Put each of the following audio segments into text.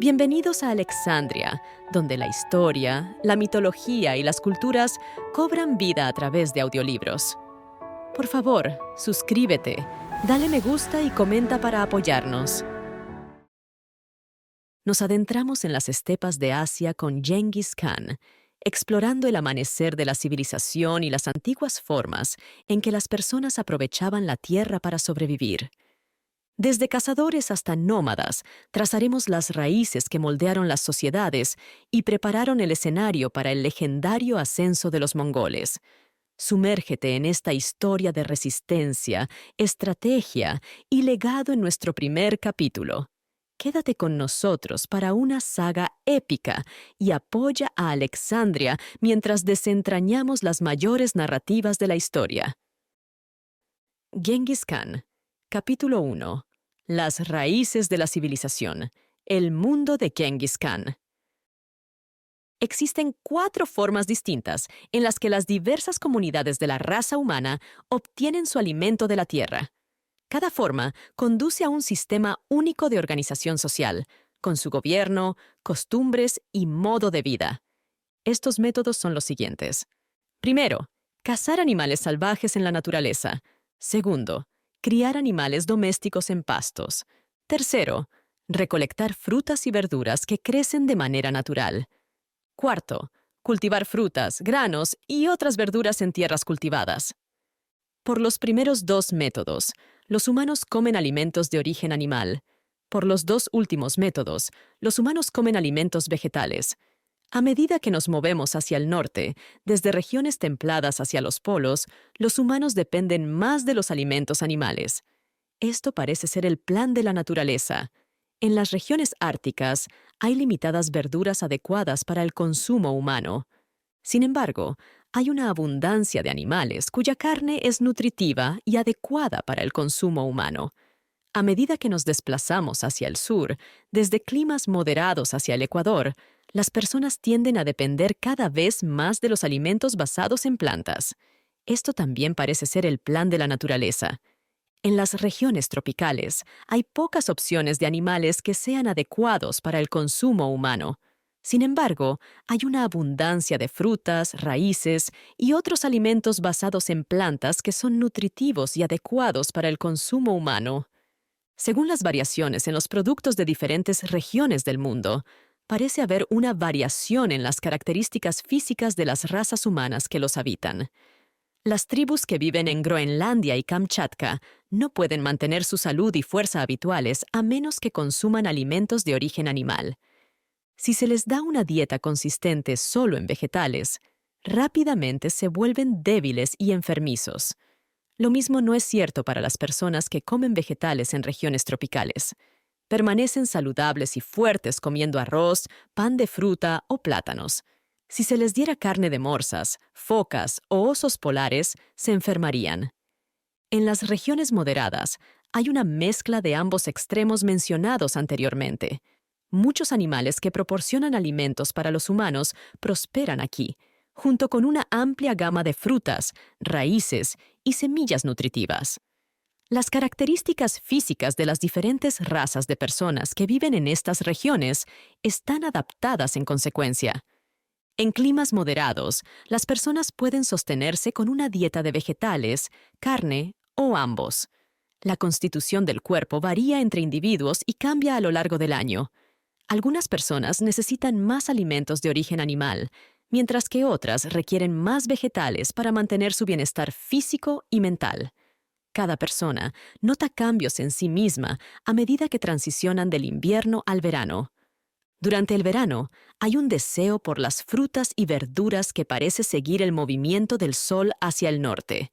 Bienvenidos a Alexandria, donde la historia, la mitología y las culturas cobran vida a través de audiolibros. Por favor, suscríbete, dale me gusta y comenta para apoyarnos. Nos adentramos en las estepas de Asia con Genghis Khan, explorando el amanecer de la civilización y las antiguas formas en que las personas aprovechaban la tierra para sobrevivir. Desde cazadores hasta nómadas, trazaremos las raíces que moldearon las sociedades y prepararon el escenario para el legendario ascenso de los mongoles. Sumérgete en esta historia de resistencia, estrategia y legado en nuestro primer capítulo. Quédate con nosotros para una saga épica y apoya a Alexandria mientras desentrañamos las mayores narrativas de la historia. Genghis Khan, capítulo 1. Las raíces de la civilización. El mundo de Genghis Khan. Existen 4 formas distintas en las que las diversas comunidades de la raza humana obtienen su alimento de la tierra. Cada forma conduce a un sistema único de organización social, con su gobierno, costumbres y modo de vida. Estos métodos son los siguientes. Primero, cazar animales salvajes en la naturaleza. Segundo, criar animales domésticos en pastos. Tercero, recolectar frutas y verduras que crecen de manera natural. Cuarto, cultivar frutas, granos y otras verduras en tierras cultivadas. Por los primeros 2 métodos, los humanos comen alimentos de origen animal. Por los 2 últimos métodos, los humanos comen alimentos vegetales. A medida que nos movemos hacia el norte, desde regiones templadas hacia los polos, los humanos dependen más de los alimentos animales. Esto parece ser el plan de la naturaleza. En las regiones árticas hay limitadas verduras adecuadas para el consumo humano. Sin embargo, hay una abundancia de animales cuya carne es nutritiva y adecuada para el consumo humano. A medida que nos desplazamos hacia el sur, desde climas moderados hacia el Ecuador, las personas tienden a depender cada vez más de los alimentos basados en plantas. Esto también parece ser el plan de la naturaleza. En las regiones tropicales hay pocas opciones de animales que sean adecuados para el consumo humano. Sin embargo, hay una abundancia de frutas, raíces y otros alimentos basados en plantas que son nutritivos y adecuados para el consumo humano. Según las variaciones en los productos de diferentes regiones del mundo, parece haber una variación en las características físicas de las razas humanas que los habitan. Las tribus que viven en Groenlandia y Kamchatka no pueden mantener su salud y fuerza habituales a menos que consuman alimentos de origen animal. Si se les da una dieta consistente solo en vegetales, rápidamente se vuelven débiles y enfermizos. Lo mismo no es cierto para las personas que comen vegetales en regiones tropicales. Permanecen saludables y fuertes comiendo arroz, pan de fruta o plátanos. Si se les diera carne de morsas, focas o osos polares, se enfermarían. En las regiones moderadas, hay una mezcla de ambos extremos mencionados anteriormente. Muchos animales que proporcionan alimentos para los humanos prosperan aquí, junto con una amplia gama de frutas, raíces y semillas nutritivas. Las características físicas de las diferentes razas de personas que viven en estas regiones están adaptadas en consecuencia. En climas moderados, las personas pueden sostenerse con una dieta de vegetales, carne o ambos. La constitución del cuerpo varía entre individuos y cambia a lo largo del año. Algunas personas necesitan más alimentos de origen animal, mientras que otras requieren más vegetales para mantener su bienestar físico y mental. Cada persona nota cambios en sí misma a medida que transicionan del invierno al verano. Durante el verano, hay un deseo por las frutas y verduras que parece seguir el movimiento del sol hacia el norte.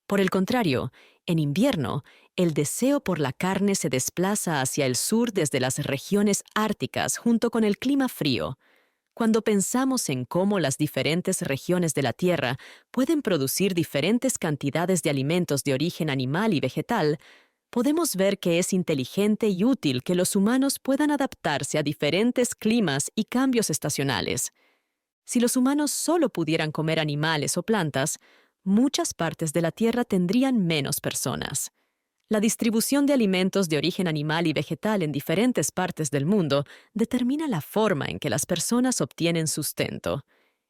Por el contrario, en invierno, el deseo por la carne se desplaza hacia el sur desde las regiones árticas junto con el clima frío. Cuando pensamos en cómo las diferentes regiones de la Tierra pueden producir diferentes cantidades de alimentos de origen animal y vegetal, podemos ver que es inteligente y útil que los humanos puedan adaptarse a diferentes climas y cambios estacionales. Si los humanos solo pudieran comer animales o plantas, muchas partes de la Tierra tendrían menos personas. La distribución de alimentos de origen animal y vegetal en diferentes partes del mundo determina la forma en que las personas obtienen sustento.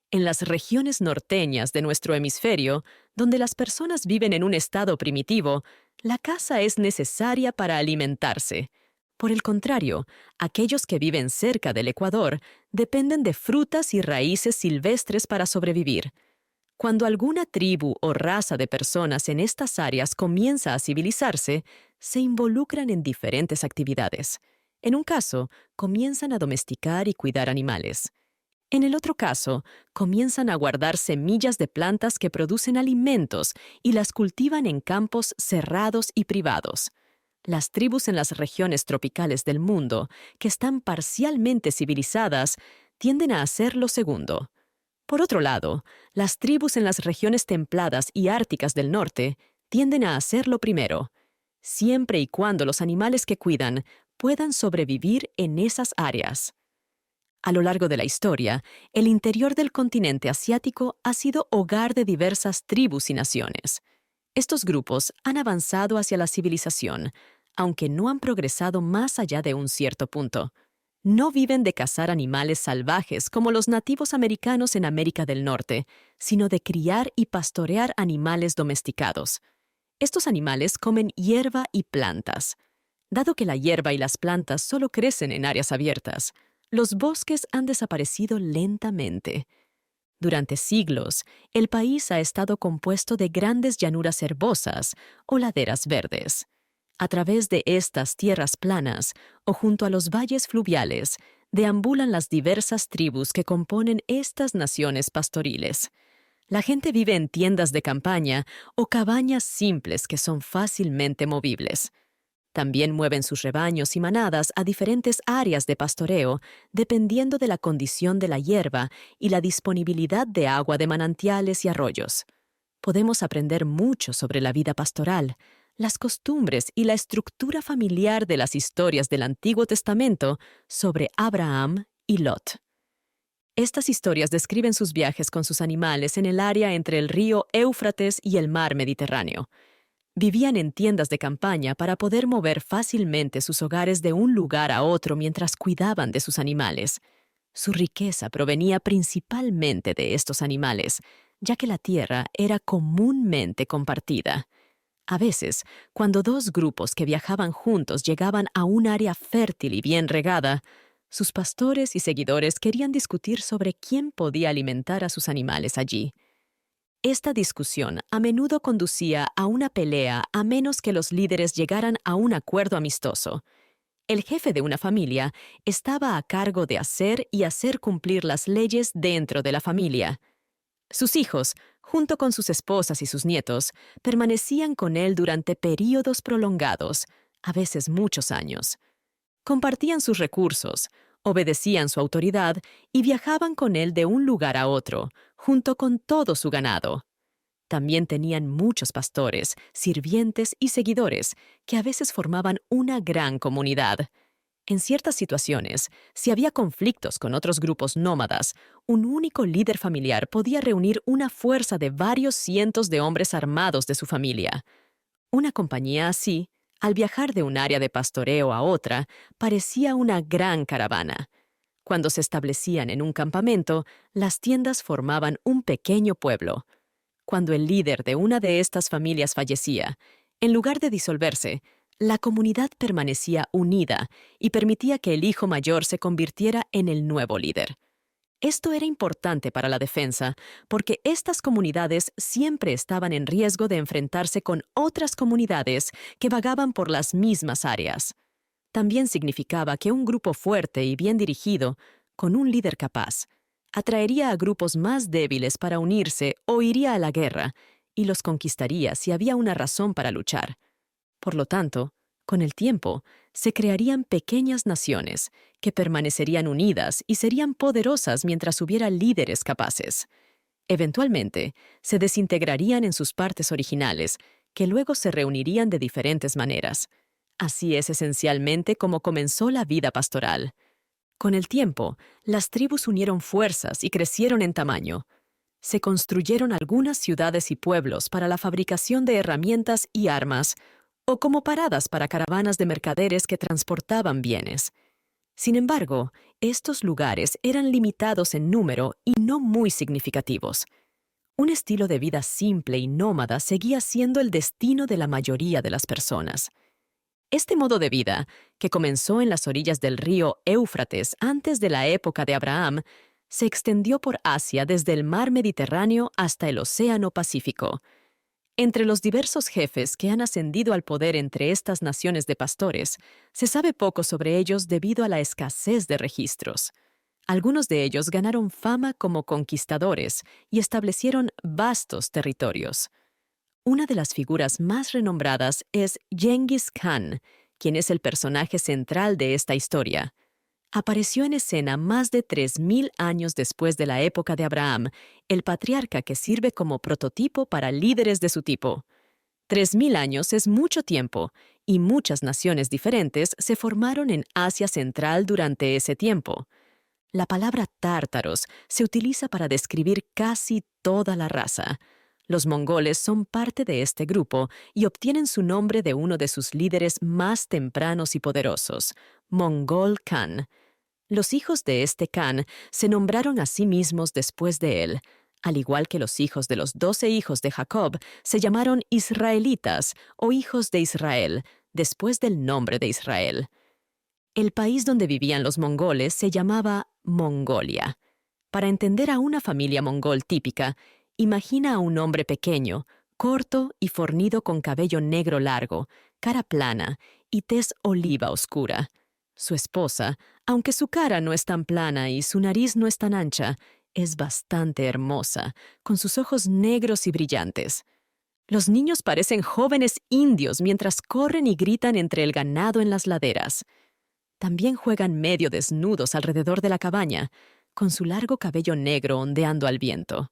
En las regiones norteñas de nuestro hemisferio, donde las personas viven en un estado primitivo, la caza es necesaria para alimentarse. Por el contrario, aquellos que viven cerca del Ecuador dependen de frutas y raíces silvestres para sobrevivir. Cuando alguna tribu o raza de personas en estas áreas comienza a civilizarse, se involucran en diferentes actividades. En un caso, comienzan a domesticar y cuidar animales. En el otro caso, comienzan a guardar semillas de plantas que producen alimentos y las cultivan en campos cerrados y privados. Las tribus en las regiones tropicales del mundo, que están parcialmente civilizadas, tienden a hacer lo segundo. Por otro lado, las tribus en las regiones templadas y árticas del norte tienden a hacer lo primero, siempre y cuando los animales que cuidan puedan sobrevivir en esas áreas. A lo largo de la historia, el interior del continente asiático ha sido hogar de diversas tribus y naciones. Estos grupos han avanzado hacia la civilización, aunque no han progresado más allá de un cierto punto. No viven de cazar animales salvajes como los nativos americanos en América del Norte, sino de criar y pastorear animales domesticados. Estos animales comen hierba y plantas. Dado que la hierba y las plantas solo crecen en áreas abiertas, los bosques han desaparecido lentamente. Durante siglos, el país ha estado compuesto de grandes llanuras herbosas o laderas verdes. A través de estas tierras planas o junto a los valles fluviales, deambulan las diversas tribus que componen estas naciones pastoriles. La gente vive en tiendas de campaña o cabañas simples que son fácilmente movibles. También mueven sus rebaños y manadas a diferentes áreas de pastoreo, dependiendo de la condición de la hierba y la disponibilidad de agua de manantiales y arroyos. Podemos aprender mucho sobre la vida pastoral, las costumbres y la estructura familiar de las historias del Antiguo Testamento sobre Abraham y Lot. Estas historias describen sus viajes con sus animales en el área entre el río Éufrates y el mar Mediterráneo. Vivían en tiendas de campaña para poder mover fácilmente sus hogares de un lugar a otro mientras cuidaban de sus animales. Su riqueza provenía principalmente de estos animales, ya que la tierra era comúnmente compartida. A veces, cuando dos grupos que viajaban juntos llegaban a un área fértil y bien regada, sus pastores y seguidores querían discutir sobre quién podía alimentar a sus animales allí. Esta discusión a menudo conducía a una pelea a menos que los líderes llegaran a un acuerdo amistoso. El jefe de una familia estaba a cargo de hacer y hacer cumplir las leyes dentro de la familia. Sus hijos, junto con sus esposas y sus nietos, permanecían con él durante períodos prolongados, a veces muchos años. Compartían sus recursos, obedecían su autoridad y viajaban con él de un lugar a otro, junto con todo su ganado. También tenían muchos pastores, sirvientes y seguidores, que a veces formaban una gran comunidad. En ciertas situaciones, si había conflictos con otros grupos nómadas, un único líder familiar podía reunir una fuerza de varios cientos de hombres armados de su familia. Una compañía así, al viajar de un área de pastoreo a otra, parecía una gran caravana. Cuando se establecían en un campamento, las tiendas formaban un pequeño pueblo. Cuando el líder de una de estas familias fallecía, en lugar de disolverse, la comunidad permanecía unida y permitía que el hijo mayor se convirtiera en el nuevo líder. Esto era importante para la defensa, porque estas comunidades siempre estaban en riesgo de enfrentarse con otras comunidades que vagaban por las mismas áreas. También significaba que un grupo fuerte y bien dirigido, con un líder capaz, atraería a grupos más débiles para unirse o iría a la guerra, y los conquistaría si había una razón para luchar. Por lo tanto, con el tiempo, se crearían pequeñas naciones que permanecerían unidas y serían poderosas mientras hubiera líderes capaces. Eventualmente, se desintegrarían en sus partes originales, que luego se reunirían de diferentes maneras. Así es esencialmente como comenzó la vida pastoral. Con el tiempo, las tribus unieron fuerzas y crecieron en tamaño. Se construyeron algunas ciudades y pueblos para la fabricación de herramientas y armas, o como paradas para caravanas de mercaderes que transportaban bienes. Sin embargo, estos lugares eran limitados en número y no muy significativos. Un estilo de vida simple y nómada seguía siendo el destino de la mayoría de las personas. Este modo de vida, que comenzó en las orillas del río Éufrates antes de la época de Abraham, se extendió por Asia desde el mar Mediterráneo hasta el Océano Pacífico. Entre los diversos jefes que han ascendido al poder entre estas naciones de pastores, se sabe poco sobre ellos debido a la escasez de registros. Algunos de ellos ganaron fama como conquistadores y establecieron vastos territorios. Una de las figuras más renombradas es Genghis Khan, quien es el personaje central de esta historia. Apareció en escena más de 3000 años después de la época de Abraham, el patriarca que sirve como prototipo para líderes de su tipo. 3000 años es mucho tiempo, y muchas naciones diferentes se formaron en Asia Central durante ese tiempo. La palabra tártaros se utiliza para describir casi toda la raza. Los mongoles son parte de este grupo y obtienen su nombre de uno de sus líderes más tempranos y poderosos, Mongol Khan. Los hijos de este Khan se nombraron a sí mismos después de él, al igual que los hijos de los 12 hijos de Jacob se llamaron israelitas o hijos de Israel, después del nombre de Israel. El país donde vivían los mongoles se llamaba Mongolia. Para entender a una familia mongol típica, imagina a un hombre pequeño, corto y fornido con cabello negro largo, cara plana y tez oliva oscura. Su esposa, aunque su cara no es tan plana y su nariz no es tan ancha, es bastante hermosa, con sus ojos negros y brillantes. Los niños parecen jóvenes indios mientras corren y gritan entre el ganado en las laderas. También juegan medio desnudos alrededor de la cabaña, con su largo cabello negro ondeando al viento.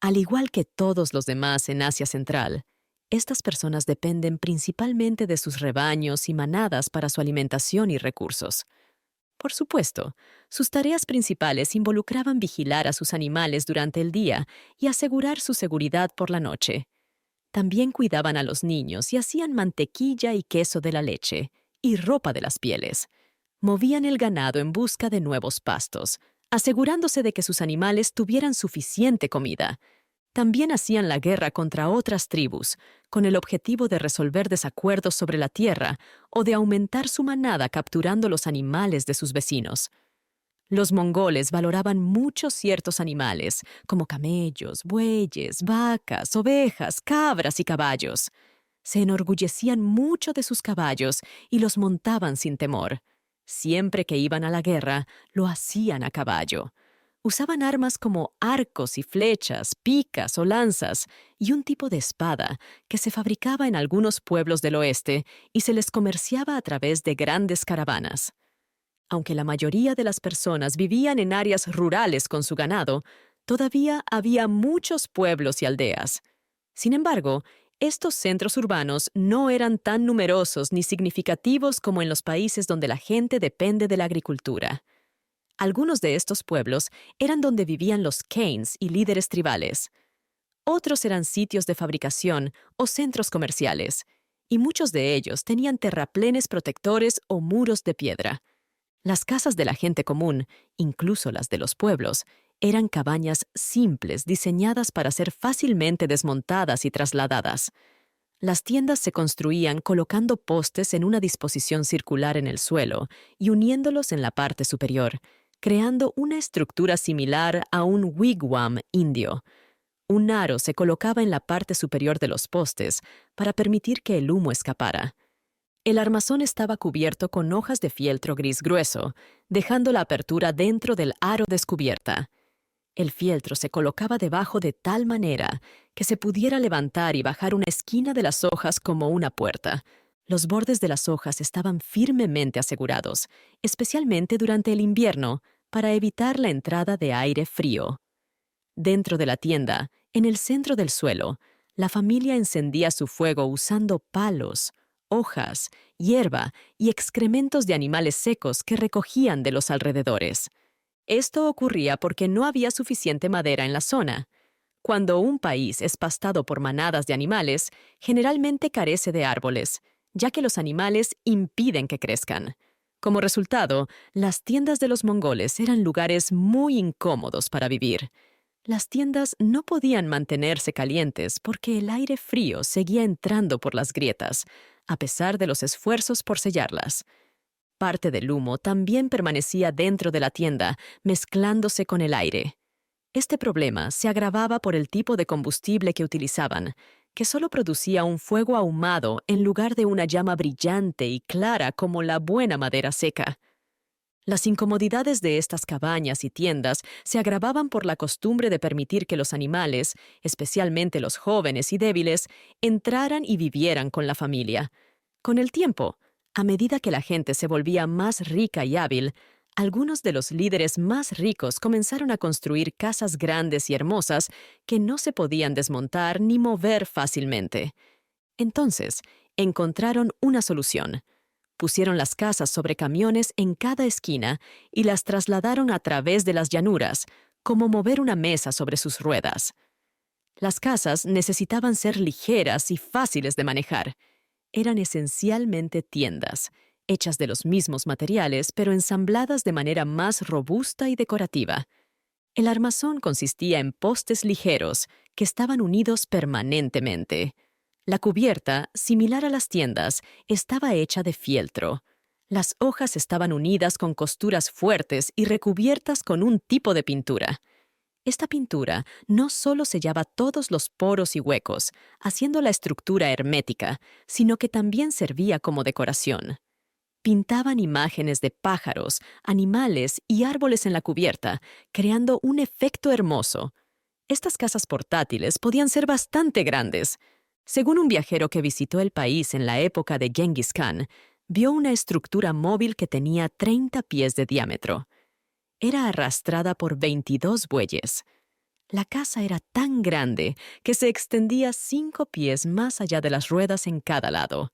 Al igual que todos los demás en Asia Central, estas personas dependen principalmente de sus rebaños y manadas para su alimentación y recursos. Por supuesto, sus tareas principales involucraban vigilar a sus animales durante el día y asegurar su seguridad por la noche. También cuidaban a los niños y hacían mantequilla y queso de la leche, y ropa de las pieles. Movían el ganado en busca de nuevos pastos, asegurándose de que sus animales tuvieran suficiente comida. También hacían la guerra contra otras tribus, con el objetivo de resolver desacuerdos sobre la tierra o de aumentar su manada capturando los animales de sus vecinos. Los mongoles valoraban mucho ciertos animales, como camellos, bueyes, vacas, ovejas, cabras y caballos. Se enorgullecían mucho de sus caballos y los montaban sin temor. Siempre que iban a la guerra, lo hacían a caballo. Usaban armas como arcos y flechas, picas o lanzas, y un tipo de espada que se fabricaba en algunos pueblos del oeste y se les comerciaba a través de grandes caravanas. Aunque la mayoría de las personas vivían en áreas rurales con su ganado, todavía había muchos pueblos y aldeas. Sin embargo, estos centros urbanos no eran tan numerosos ni significativos como en los países donde la gente depende de la agricultura. Algunos de estos pueblos eran donde vivían los Khanes y líderes tribales. Otros eran sitios de fabricación o centros comerciales, y muchos de ellos tenían terraplenes protectores o muros de piedra. Las casas de la gente común, incluso las de los pueblos, eran cabañas simples diseñadas para ser fácilmente desmontadas y trasladadas. Las tiendas se construían colocando postes en una disposición circular en el suelo y uniéndolos en la parte superior, creando una estructura similar a un wigwam indio. Un aro se colocaba en la parte superior de los postes para permitir que el humo escapara. El armazón estaba cubierto con hojas de fieltro gris grueso, dejando la apertura dentro del aro descubierta. El fieltro se colocaba debajo de tal manera que se pudiera levantar y bajar una esquina de las hojas como una puerta. Los bordes de las hojas estaban firmemente asegurados, especialmente durante el invierno, para evitar la entrada de aire frío. Dentro de la tienda, en el centro del suelo, la familia encendía su fuego usando palos, hojas, hierba y excrementos de animales secos que recogían de los alrededores. Esto ocurría porque no había suficiente madera en la zona. Cuando un país es pastado por manadas de animales, generalmente carece de árboles, ya que los animales impiden que crezcan. Como resultado, las tiendas de los mongoles eran lugares muy incómodos para vivir. Las tiendas no podían mantenerse calientes porque el aire frío seguía entrando por las grietas, a pesar de los esfuerzos por sellarlas. Parte del humo también permanecía dentro de la tienda, mezclándose con el aire. Este problema se agravaba por el tipo de combustible que utilizaban, que solo producía un fuego ahumado en lugar de una llama brillante y clara como la buena madera seca. Las incomodidades de estas cabañas y tiendas se agravaban por la costumbre de permitir que los animales, especialmente los jóvenes y débiles, entraran y vivieran con la familia. Con el tiempo, a medida que la gente se volvía más rica y hábil, algunos de los líderes más ricos comenzaron a construir casas grandes y hermosas que no se podían desmontar ni mover fácilmente. Entonces, encontraron una solución. Pusieron las casas sobre camiones en cada esquina y las trasladaron a través de las llanuras, como mover una mesa sobre sus ruedas. Las casas necesitaban ser ligeras y fáciles de manejar. Eran esencialmente tiendas, hechas de los mismos materiales pero ensambladas de manera más robusta y decorativa. El armazón consistía en postes ligeros que estaban unidos permanentemente. La cubierta, similar a las tiendas, estaba hecha de fieltro. Las hojas estaban unidas con costuras fuertes y recubiertas con un tipo de pintura. Esta pintura no solo sellaba todos los poros y huecos, haciendo la estructura hermética, sino que también servía como decoración. Pintaban imágenes de pájaros, animales y árboles en la cubierta, creando un efecto hermoso. Estas casas portátiles podían ser bastante grandes. Según un viajero que visitó el país en la época de Genghis Khan, vio una estructura móvil que tenía 30 pies de diámetro. Era arrastrada por 22 bueyes. La casa era tan grande que se extendía 5 pies más allá de las ruedas en cada lado.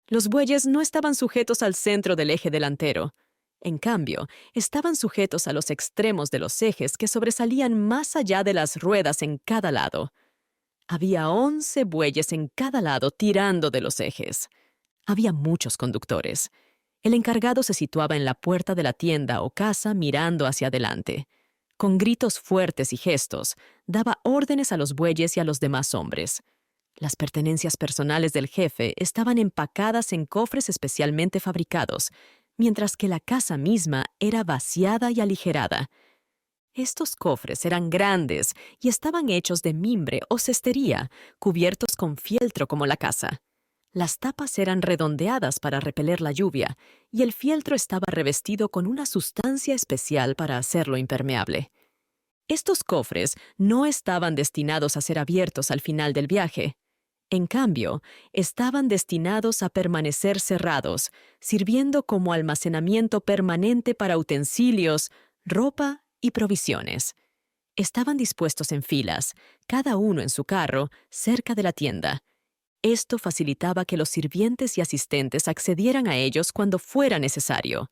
Los bueyes no estaban sujetos al centro del eje delantero. En cambio, estaban sujetos a los extremos de los ejes que sobresalían más allá de las ruedas en cada lado. Había 11 bueyes en cada lado tirando de los ejes. Había muchos conductores. El encargado se situaba en la puerta de la tienda o casa mirando hacia adelante. Con gritos fuertes y gestos, daba órdenes a los bueyes y a los demás hombres. Las pertenencias personales del jefe estaban empacadas en cofres especialmente fabricados, mientras que la casa misma era vaciada y aligerada. Estos cofres eran grandes y estaban hechos de mimbre o cestería, cubiertos con fieltro como la casa. Las tapas eran redondeadas para repeler la lluvia, y el fieltro estaba revestido con una sustancia especial para hacerlo impermeable. Estos cofres no estaban destinados a ser abiertos al final del viaje. En cambio, estaban destinados a permanecer cerrados, sirviendo como almacenamiento permanente para utensilios, ropa y provisiones. Estaban dispuestos en filas, cada uno en su carro, cerca de la tienda. Esto facilitaba que los sirvientes y asistentes accedieran a ellos cuando fuera necesario.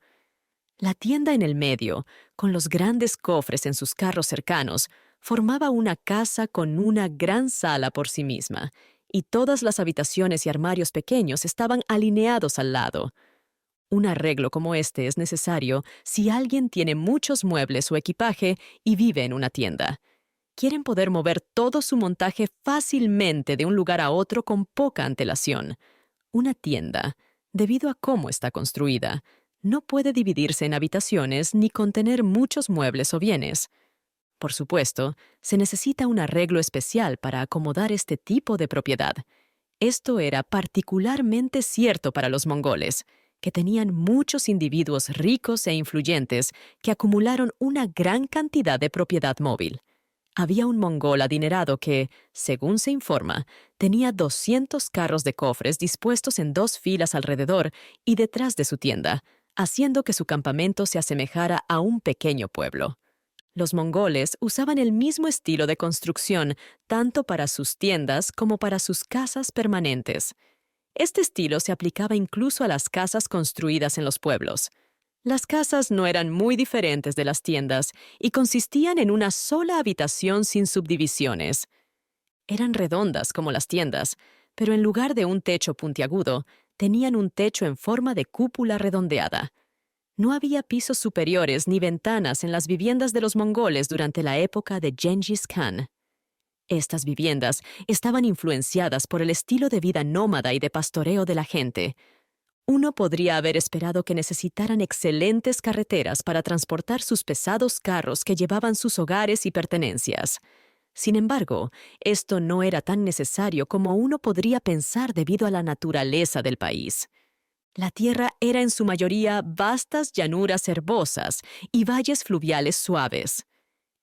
La tienda en el medio, con los grandes cofres en sus carros cercanos, formaba una casa con una gran sala por sí misma, y todas las habitaciones y armarios pequeños estaban alineados al lado. Un arreglo como este es necesario si alguien tiene muchos muebles o equipaje y vive en una tienda. Quieren poder mover todo su montaje fácilmente de un lugar a otro con poca antelación. Una tienda, debido a cómo está construida, no puede dividirse en habitaciones ni contener muchos muebles o bienes. Por supuesto, se necesita un arreglo especial para acomodar este tipo de propiedad. Esto era particularmente cierto para los mongoles, que tenían muchos individuos ricos e influyentes que acumularon una gran cantidad de propiedad móvil. Había un mongol adinerado que, según se informa, tenía 200 carros de cofres dispuestos en 2 filas alrededor y detrás de su tienda, haciendo que su campamento se asemejara a un pequeño pueblo. Los mongoles usaban el mismo estilo de construcción tanto para sus tiendas como para sus casas permanentes. Este estilo se aplicaba incluso a las casas construidas en los pueblos. Las casas no eran muy diferentes de las tiendas y consistían en una sola habitación sin subdivisiones. Eran redondas como las tiendas, pero en lugar de un techo puntiagudo, tenían un techo en forma de cúpula redondeada. No había pisos superiores ni ventanas en las viviendas de los mongoles durante la época de Gengis Khan. Estas viviendas estaban influenciadas por el estilo de vida nómada y de pastoreo de la gente. Uno podría haber esperado que necesitaran excelentes carreteras para transportar sus pesados carros que llevaban sus hogares y pertenencias. Sin embargo, esto no era tan necesario como uno podría pensar debido a la naturaleza del país. La tierra era en su mayoría vastas llanuras herbosas y valles fluviales suaves.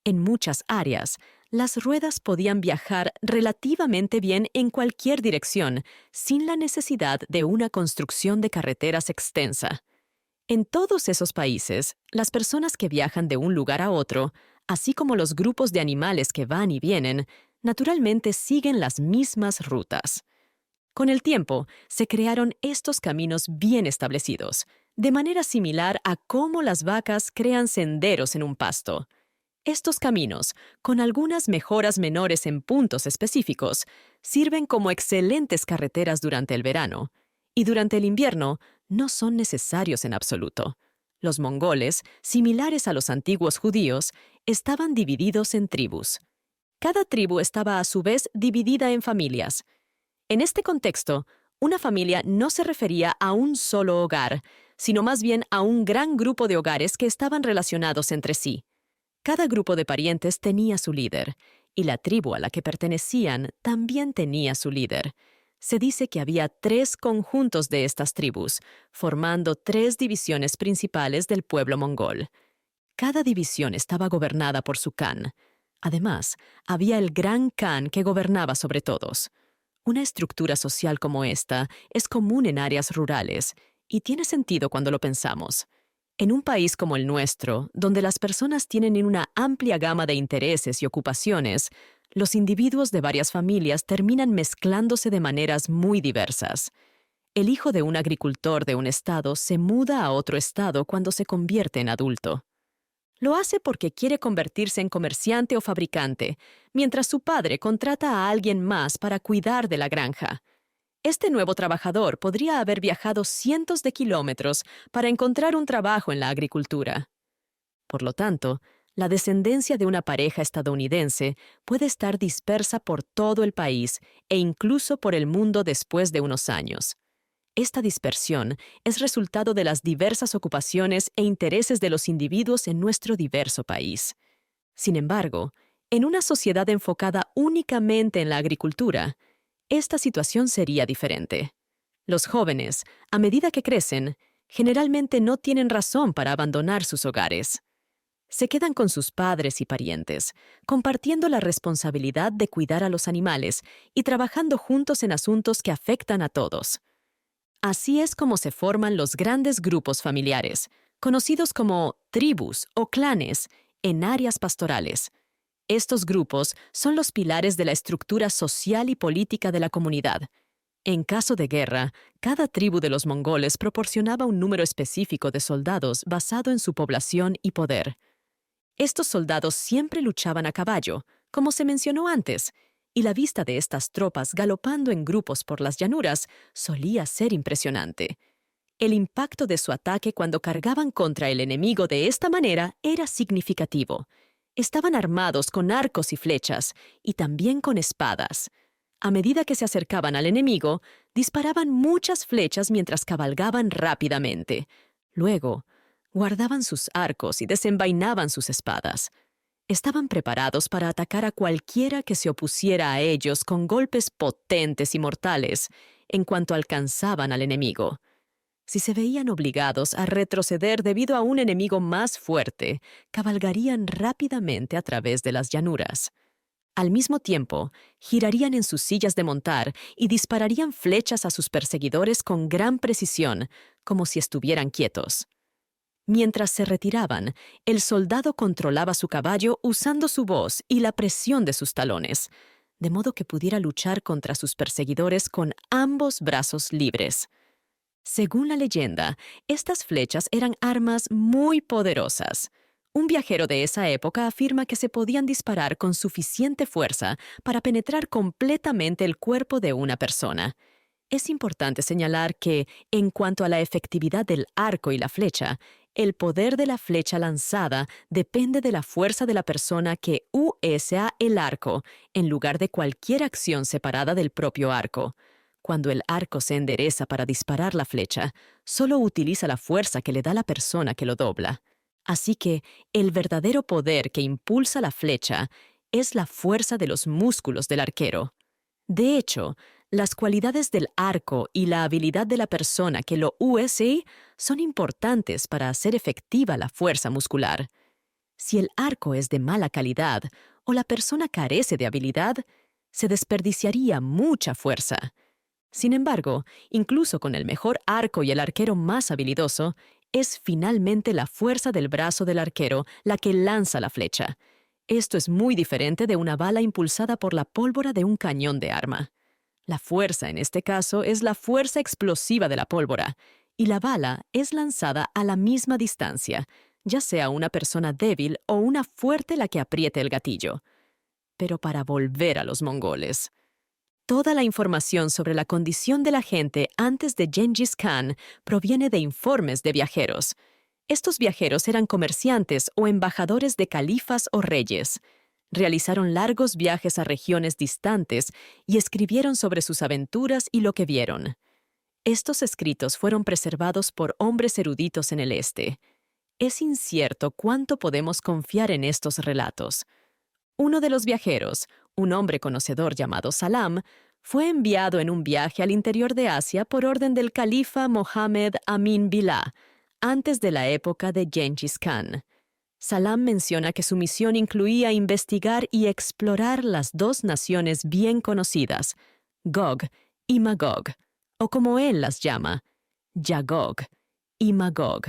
En muchas áreas, las ruedas podían viajar relativamente bien en cualquier dirección, sin la necesidad de una construcción de carreteras extensa. En todos esos países, las personas que viajan de un lugar a otro, así como los grupos de animales que van y vienen, naturalmente siguen las mismas rutas. Con el tiempo, se crearon estos caminos bien establecidos, de manera similar a cómo las vacas crean senderos en un pasto. Estos caminos, con algunas mejoras menores en puntos específicos, sirven como excelentes carreteras durante el verano, y durante el invierno no son necesarios en absoluto. Los mongoles, similares a los antiguos judíos, estaban divididos en tribus. Cada tribu estaba a su vez dividida en familias. En este contexto, una familia no se refería a un solo hogar, sino más bien a un gran grupo de hogares que estaban relacionados entre sí. Cada grupo de parientes tenía su líder, y la tribu a la que pertenecían también tenía su líder. Se dice que había 3 conjuntos de estas tribus, formando 3 divisiones principales del pueblo mongol. Cada división estaba gobernada por su kan. Además, había el gran kan que gobernaba sobre todos. Una estructura social como esta es común en áreas rurales, y tiene sentido cuando lo pensamos. En un país como el nuestro, donde las personas tienen una amplia gama de intereses y ocupaciones, los individuos de varias familias terminan mezclándose de maneras muy diversas. El hijo de un agricultor de un estado se muda a otro estado cuando se convierte en adulto. Lo hace porque quiere convertirse en comerciante o fabricante, mientras su padre contrata a alguien más para cuidar de la granja. Este nuevo trabajador podría haber viajado cientos de kilómetros para encontrar un trabajo en la agricultura. Por lo tanto, la descendencia de una pareja estadounidense puede estar dispersa por todo el país e incluso por el mundo después de unos años. Esta dispersión es resultado de las diversas ocupaciones e intereses de los individuos en nuestro diverso país. Sin embargo, en una sociedad enfocada únicamente en la agricultura, esta situación sería diferente. Los jóvenes, a medida que crecen, generalmente no tienen razón para abandonar sus hogares. Se quedan con sus padres y parientes, compartiendo la responsabilidad de cuidar a los animales y trabajando juntos en asuntos que afectan a todos. Así es como se forman los grandes grupos familiares, conocidos como tribus o clanes, en áreas pastorales. Estos grupos son los pilares de la estructura social y política de la comunidad. En caso de guerra, cada tribu de los mongoles proporcionaba un número específico de soldados basado en su población y poder. Estos soldados siempre luchaban a caballo, como se mencionó antes, y la vista de estas tropas galopando en grupos por las llanuras solía ser impresionante. El impacto de su ataque cuando cargaban contra el enemigo de esta manera era significativo. Estaban armados con arcos y flechas, y también con espadas. A medida que se acercaban al enemigo, disparaban muchas flechas mientras cabalgaban rápidamente. Luego, guardaban sus arcos y desenvainaban sus espadas. Estaban preparados para atacar a cualquiera que se opusiera a ellos con golpes potentes y mortales en cuanto alcanzaban al enemigo. Si se veían obligados a retroceder debido a un enemigo más fuerte, cabalgarían rápidamente a través de las llanuras. Al mismo tiempo, girarían en sus sillas de montar y dispararían flechas a sus perseguidores con gran precisión, como si estuvieran quietos. Mientras se retiraban, el soldado controlaba su caballo usando su voz y la presión de sus talones, de modo que pudiera luchar contra sus perseguidores con ambos brazos libres. Según la leyenda, estas flechas eran armas muy poderosas. Un viajero de esa época afirma que se podían disparar con suficiente fuerza para penetrar completamente el cuerpo de una persona. Es importante señalar que, en cuanto a la efectividad del arco y la flecha, el poder de la flecha lanzada depende de la fuerza de la persona que usa el arco, en lugar de cualquier acción separada del propio arco. Cuando el arco se endereza para disparar la flecha, solo utiliza la fuerza que le da la persona que lo dobla. Así que el verdadero poder que impulsa la flecha es la fuerza de los músculos del arquero. De hecho, las cualidades del arco y la habilidad de la persona que lo usa son importantes para hacer efectiva la fuerza muscular. Si el arco es de mala calidad o la persona carece de habilidad, se desperdiciaría mucha fuerza. Sin embargo, incluso con el mejor arco y el arquero más habilidoso, es finalmente la fuerza del brazo del arquero la que lanza la flecha. Esto es muy diferente de una bala impulsada por la pólvora de un cañón de arma. La fuerza en este caso es la fuerza explosiva de la pólvora, y la bala es lanzada a la misma distancia, ya sea una persona débil o una fuerte la que apriete el gatillo. Pero para volver a los mongoles. Toda la información sobre la condición de la gente antes de Gengis Khan proviene de informes de viajeros. Estos viajeros eran comerciantes o embajadores de califas o reyes. Realizaron largos viajes a regiones distantes y escribieron sobre sus aventuras y lo que vieron. Estos escritos fueron preservados por hombres eruditos en el este. Es incierto cuánto podemos confiar en estos relatos. Uno de los viajeros, un hombre conocedor llamado Salam, fue enviado en un viaje al interior de Asia por orden del califa Mohammed Amin Billah, antes de la época de Gengis Khan. Salam menciona que su misión incluía investigar y explorar las dos naciones bien conocidas, Gog y Magog, o como él las llama, Yagog y Magog.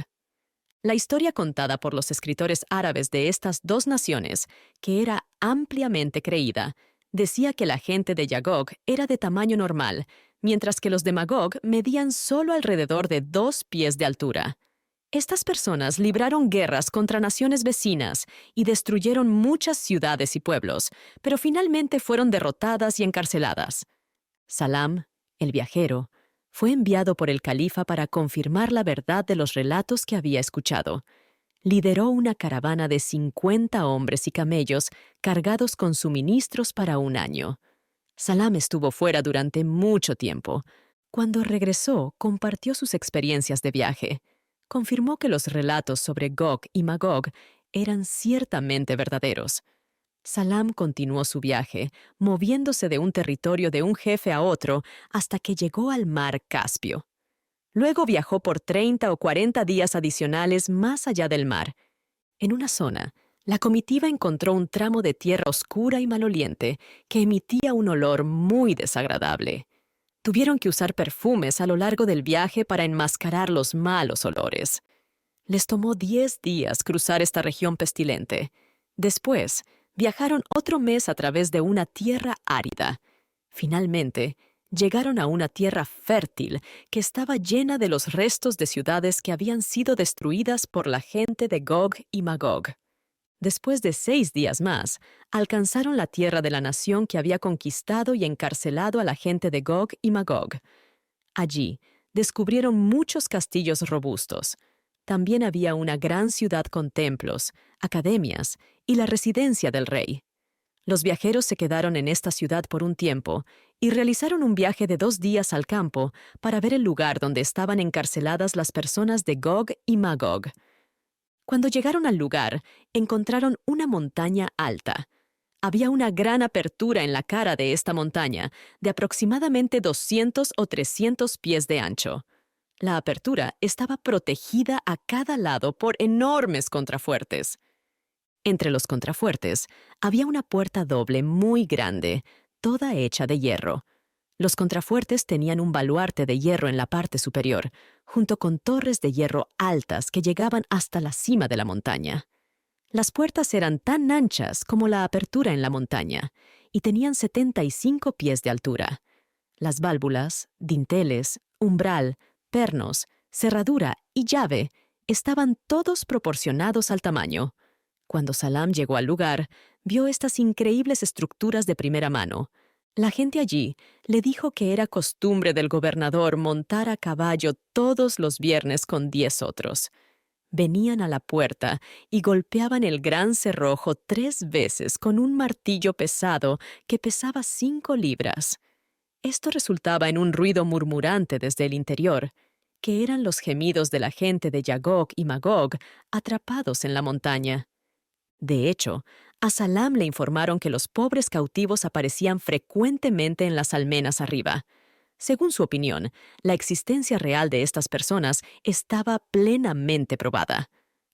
La historia contada por los escritores árabes de estas dos naciones, que era ampliamente creída, decía que la gente de Yagog era de tamaño normal, mientras que los de Magog medían solo alrededor de 2 pies de altura. Estas personas libraron guerras contra naciones vecinas y destruyeron muchas ciudades y pueblos, pero finalmente fueron derrotadas y encarceladas. Salam, el viajero, fue enviado por el califa para confirmar la verdad de los relatos que había escuchado. Lideró una caravana de 50 hombres y camellos cargados con suministros para un año. Salam estuvo fuera durante mucho tiempo. Cuando regresó, compartió sus experiencias de viaje. Confirmó que los relatos sobre Gog y Magog eran ciertamente verdaderos. Salam continuó su viaje, moviéndose de un territorio de un jefe a otro hasta que llegó al mar Caspio. Luego viajó por 30 o 40 días adicionales más allá del mar. En una zona, la comitiva encontró un tramo de tierra oscura y maloliente que emitía un olor muy desagradable. Tuvieron que usar perfumes a lo largo del viaje para enmascarar los malos olores. Les tomó 10 días cruzar esta región pestilente. Después, viajaron otro mes a través de una tierra árida. Finalmente, llegaron a una tierra fértil que estaba llena de los restos de ciudades que habían sido destruidas por la gente de Gog y Magog. Después de 6 días más, alcanzaron la tierra de la nación que había conquistado y encarcelado a la gente de Gog y Magog. Allí, descubrieron muchos castillos robustos. También había una gran ciudad con templos, academias y la residencia del rey. Los viajeros se quedaron en esta ciudad por un tiempo y realizaron un viaje de 2 días al campo para ver el lugar donde estaban encarceladas las personas de Gog y Magog. Cuando llegaron al lugar, encontraron una montaña alta. Había una gran apertura en la cara de esta montaña, de aproximadamente 200 o 300 pies de ancho. La apertura estaba protegida a cada lado por enormes contrafuertes. Entre los contrafuertes había una puerta doble muy grande, toda hecha de hierro. Los contrafuertes tenían un baluarte de hierro en la parte superior, junto con torres de hierro altas que llegaban hasta la cima de la montaña. Las puertas eran tan anchas como la apertura en la montaña y tenían 75 pies de altura. Las válvulas, dinteles, umbral, pernos, cerradura y llave estaban todos proporcionados al tamaño. Cuando Salam llegó al lugar, vio estas increíbles estructuras de primera mano. La gente allí le dijo que era costumbre del gobernador montar a caballo todos los viernes con 10 otros. Venían a la puerta y golpeaban el gran cerrojo 3 veces con un martillo pesado que pesaba 5 libras. Esto resultaba en un ruido murmurante desde el interior, que eran los gemidos de la gente de Yagog y Magog atrapados en la montaña. De hecho, a Salam le informaron que los pobres cautivos aparecían frecuentemente en las almenas arriba. Según su opinión, la existencia real de estas personas estaba plenamente probada.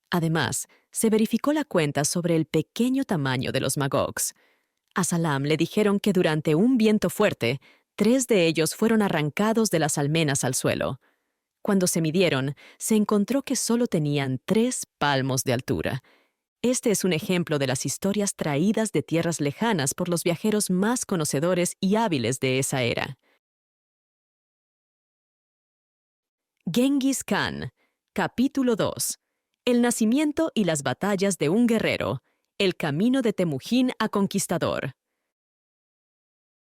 Además, se verificó la cuenta sobre el pequeño tamaño de los Magogs. A Salam le dijeron que durante un viento fuerte, 3 de ellos fueron arrancados de las almenas al suelo. Cuando se midieron, se encontró que solo tenían 3 palmos de altura. Este es un ejemplo de las historias traídas de tierras lejanas por los viajeros más conocedores y hábiles de esa era. Genghis Khan, capítulo 2. El nacimiento y las batallas de un guerrero. El camino de Temujin a conquistador.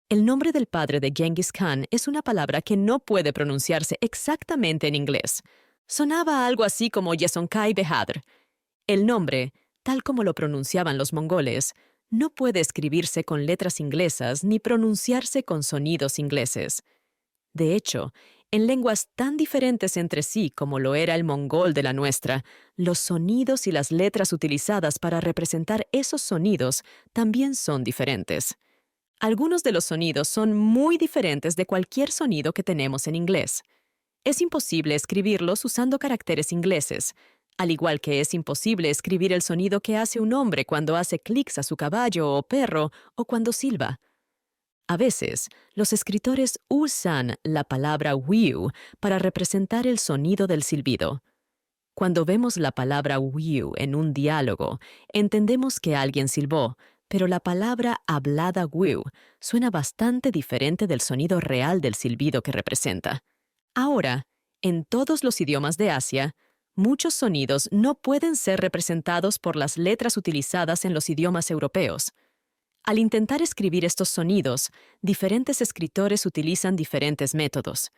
El nombre del padre de Genghis Khan es una palabra que no puede pronunciarse exactamente en inglés. Sonaba algo así como Yesonkay Behadr. El nombre, tal como lo pronunciaban los mongoles, no puede escribirse con letras inglesas ni pronunciarse con sonidos ingleses. De hecho, en lenguas tan diferentes entre sí como lo era el mongol de la nuestra, los sonidos y las letras utilizadas para representar esos sonidos también son diferentes. Algunos de los sonidos son muy diferentes de cualquier sonido que tenemos en inglés. Es imposible escribirlos usando caracteres ingleses, al igual que es imposible escribir el sonido que hace un hombre cuando hace clics a su caballo o perro o cuando silba. A veces, los escritores usan la palabra wiu para representar el sonido del silbido. Cuando vemos la palabra wiu en un diálogo, entendemos que alguien silbó, pero la palabra hablada wiu suena bastante diferente del sonido real del silbido que representa. Ahora, en todos los idiomas de Asia, muchos sonidos no pueden ser representados por las letras utilizadas en los idiomas europeos. Al intentar escribir estos sonidos, diferentes escritores utilizan diferentes métodos.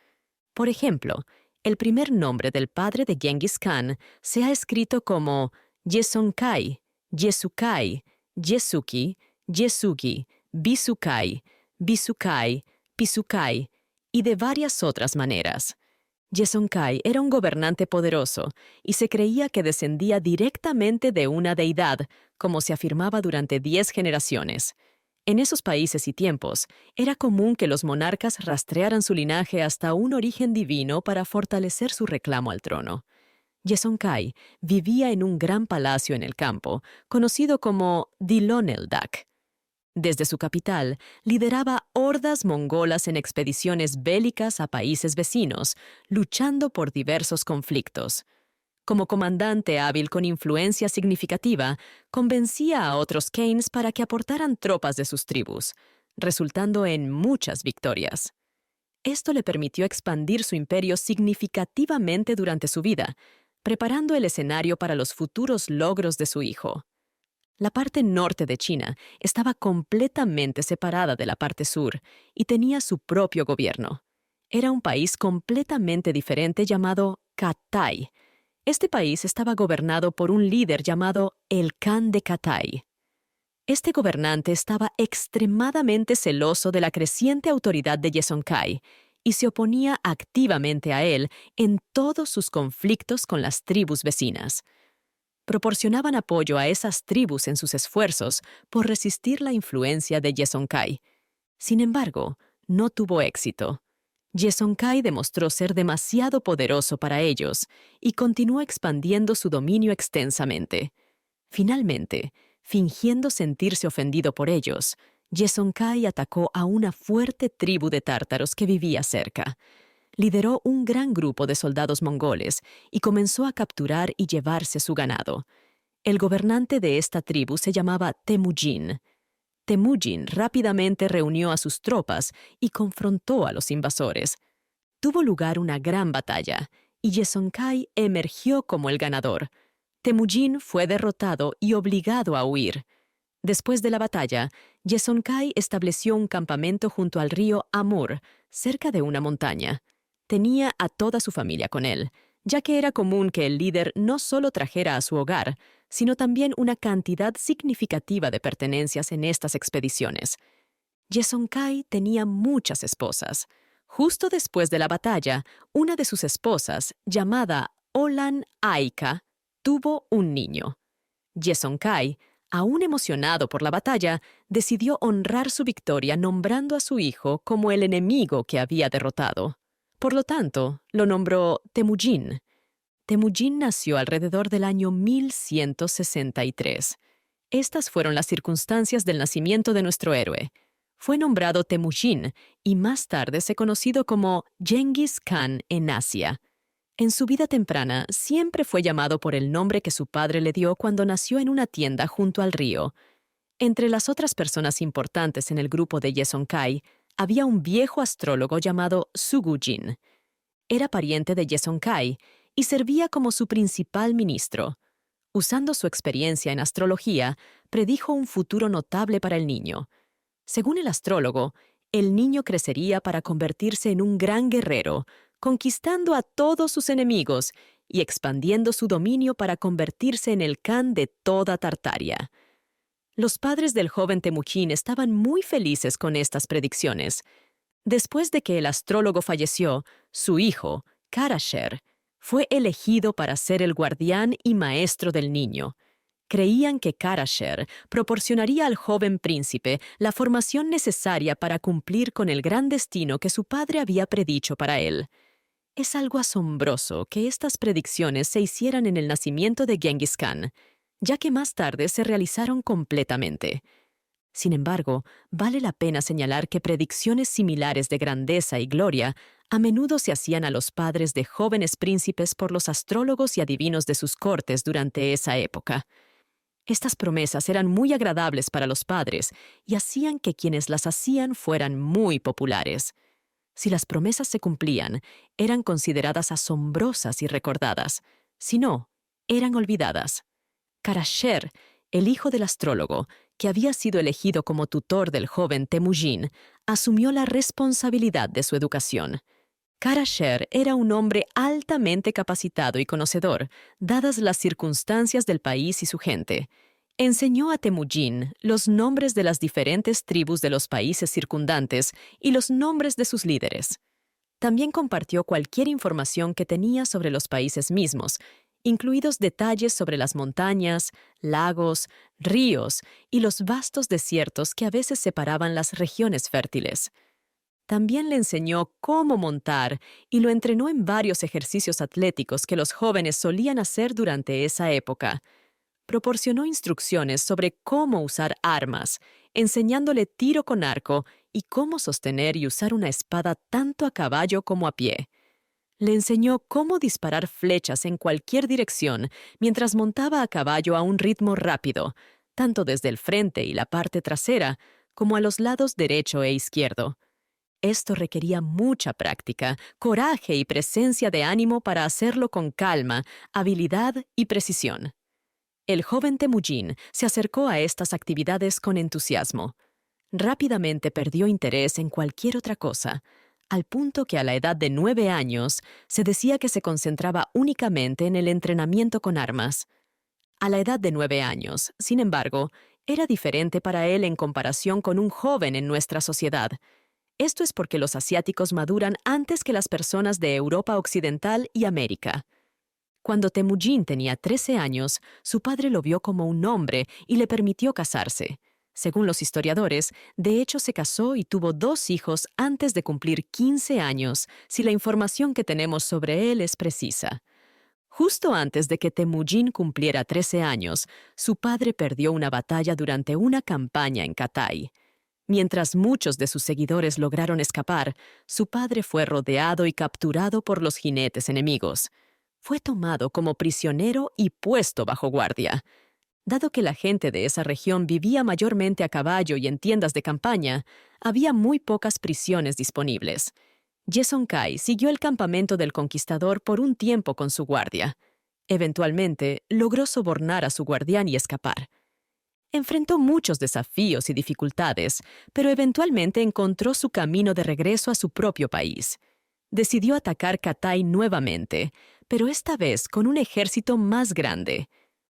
Por ejemplo, el primer nombre del padre de Genghis Khan se ha escrito como Yesonkay, Yesukai, Yesuki, Yesugi, Bisukai, Bisukai, Pisukai y de varias otras maneras. Yesonkay era un gobernante poderoso y se creía que descendía directamente de una deidad, como se afirmaba durante 10 generaciones. En esos países y tiempos, era común que los monarcas rastrearan su linaje hasta un origen divino para fortalecer su reclamo al trono. Yesonkay vivía en un gran palacio en el campo, conocido como Diloneldak. Desde su capital, lideraba hordas mongolas en expediciones bélicas a países vecinos, luchando por diversos conflictos. Como comandante hábil con influencia significativa, convencía a otros Khanes para que aportaran tropas de sus tribus, resultando en muchas victorias. Esto le permitió expandir su imperio significativamente durante su vida, preparando el escenario para los futuros logros de su hijo. La parte norte de China estaba completamente separada de la parte sur y tenía su propio gobierno. Era un país completamente diferente llamado Catay. Este país estaba gobernado por un líder llamado el Khan de Catay. Este gobernante estaba extremadamente celoso de la creciente autoridad de Yesonkay y se oponía activamente a él en todos sus conflictos con las tribus vecinas. Proporcionaban apoyo a esas tribus en sus esfuerzos por resistir la influencia de Yesonkay. Sin embargo, no tuvo éxito. Yesonkay demostró ser demasiado poderoso para ellos y continuó expandiendo su dominio extensamente. Finalmente, fingiendo sentirse ofendido por ellos, Yesonkay atacó a una fuerte tribu de tártaros que vivía cerca. Lideró un gran grupo de soldados mongoles y comenzó a capturar y llevarse su ganado. El gobernante de esta tribu se llamaba Temujin. Temujin rápidamente reunió a sus tropas y confrontó a los invasores. tuvo lugar una gran batalla, y Yezoncai emergió como el ganador. Temujin fue derrotado y obligado a huir. Después de la batalla, Yezoncai estableció un campamento junto al río Amur, cerca de una montaña. Tenía a toda su familia con él, ya que era común que el líder no solo trajera a su hogar, sino también una cantidad significativa de pertenencias en estas expediciones. Yezoncai tenía muchas esposas. Justo después de la batalla, una de sus esposas, llamada Olan Aika, tuvo un niño. Yezoncai, aún emocionado por la batalla, decidió honrar su victoria nombrando a su hijo como el enemigo que había derrotado. Por lo tanto, lo nombró Temujin. Temujin nació alrededor del año 1163. Estas fueron las circunstancias del nacimiento de nuestro héroe. Fue nombrado Temujin y más tarde se conocido como Genghis Khan en Asia. En su vida temprana siempre fue llamado por el nombre que su padre le dio cuando nació en una tienda junto al río. Entre las otras personas importantes en el grupo de Yezoncai, había un viejo astrólogo llamado Sugujin. Era pariente de Yezoncai y servía como su principal ministro. Usando su experiencia en astrología, predijo un futuro notable para el niño. Según el astrólogo, el niño crecería para convertirse en un gran guerrero, conquistando a todos sus enemigos y expandiendo su dominio para convertirse en el Khan de toda Tartaria. Los padres del joven Temujin estaban muy felices con estas predicciones. Después de que el astrólogo falleció, su hijo, Karasher, fue elegido para ser el guardián y maestro del niño. Creían que Karasher proporcionaría al joven príncipe la formación necesaria para cumplir con el gran destino que su padre había predicho para él. Es algo asombroso que estas predicciones se hicieran en el nacimiento de Genghis Khan, ya que más tarde se realizaron completamente. Sin embargo, vale la pena señalar que predicciones similares de grandeza y gloria a menudo se hacían a los padres de jóvenes príncipes por los astrólogos y adivinos de sus cortes durante esa época. Estas promesas eran muy agradables para los padres y hacían que quienes las hacían fueran muy populares. Si las promesas se cumplían, eran consideradas asombrosas y recordadas. Si no, eran olvidadas. Karasher, el hijo del astrólogo, que había sido elegido como tutor del joven Temujin, asumió la responsabilidad de su educación. Karasher era un hombre altamente capacitado y conocedor, dadas las circunstancias del país y su gente. Enseñó a Temujin los nombres de las diferentes tribus de los países circundantes y los nombres de sus líderes. También compartió cualquier información que tenía sobre los países mismos, incluidos detalles sobre las montañas, lagos, ríos y los vastos desiertos que a veces separaban las regiones fértiles. También le enseñó cómo montar y lo entrenó en varios ejercicios atléticos que los jóvenes solían hacer durante esa época. Proporcionó instrucciones sobre cómo usar armas, enseñándole tiro con arco y cómo sostener y usar una espada tanto a caballo como a pie. Le enseñó cómo disparar flechas en cualquier dirección mientras montaba a caballo a un ritmo rápido, tanto desde el frente y la parte trasera como a los lados derecho e izquierdo. Esto requería mucha práctica, coraje y presencia de ánimo para hacerlo con calma, habilidad y precisión. El joven Temujin se acercó a estas actividades con entusiasmo. Rápidamente perdió interés en cualquier otra cosa, al punto que a la edad de 9 años se decía que se concentraba únicamente en el entrenamiento con armas. A la edad de 9 años, sin embargo, era diferente para él en comparación con un joven en nuestra sociedad. Esto es porque los asiáticos maduran antes que las personas de Europa Occidental y América. Cuando Temujin tenía 13 años, su padre lo vio como un hombre y le permitió casarse. Según los historiadores, de hecho se casó y tuvo 2 hijos antes de cumplir 15 años, si la información que tenemos sobre él es precisa. Justo antes de que Temujin cumpliera 13 años, su padre perdió una batalla durante una campaña en Catay. Mientras muchos de sus seguidores lograron escapar, su padre fue rodeado y capturado por los jinetes enemigos. Fue tomado como prisionero y puesto bajo guardia. Dado que la gente de esa región vivía mayormente a caballo y en tiendas de campaña, había muy pocas prisiones disponibles. Yesonkai siguió el campamento del conquistador por un tiempo con su guardia. Eventualmente, logró sobornar a su guardián y escapar. Enfrentó muchos desafíos y dificultades, pero eventualmente encontró su camino de regreso a su propio país. Decidió atacar Cathay nuevamente, pero esta vez con un ejército más grande.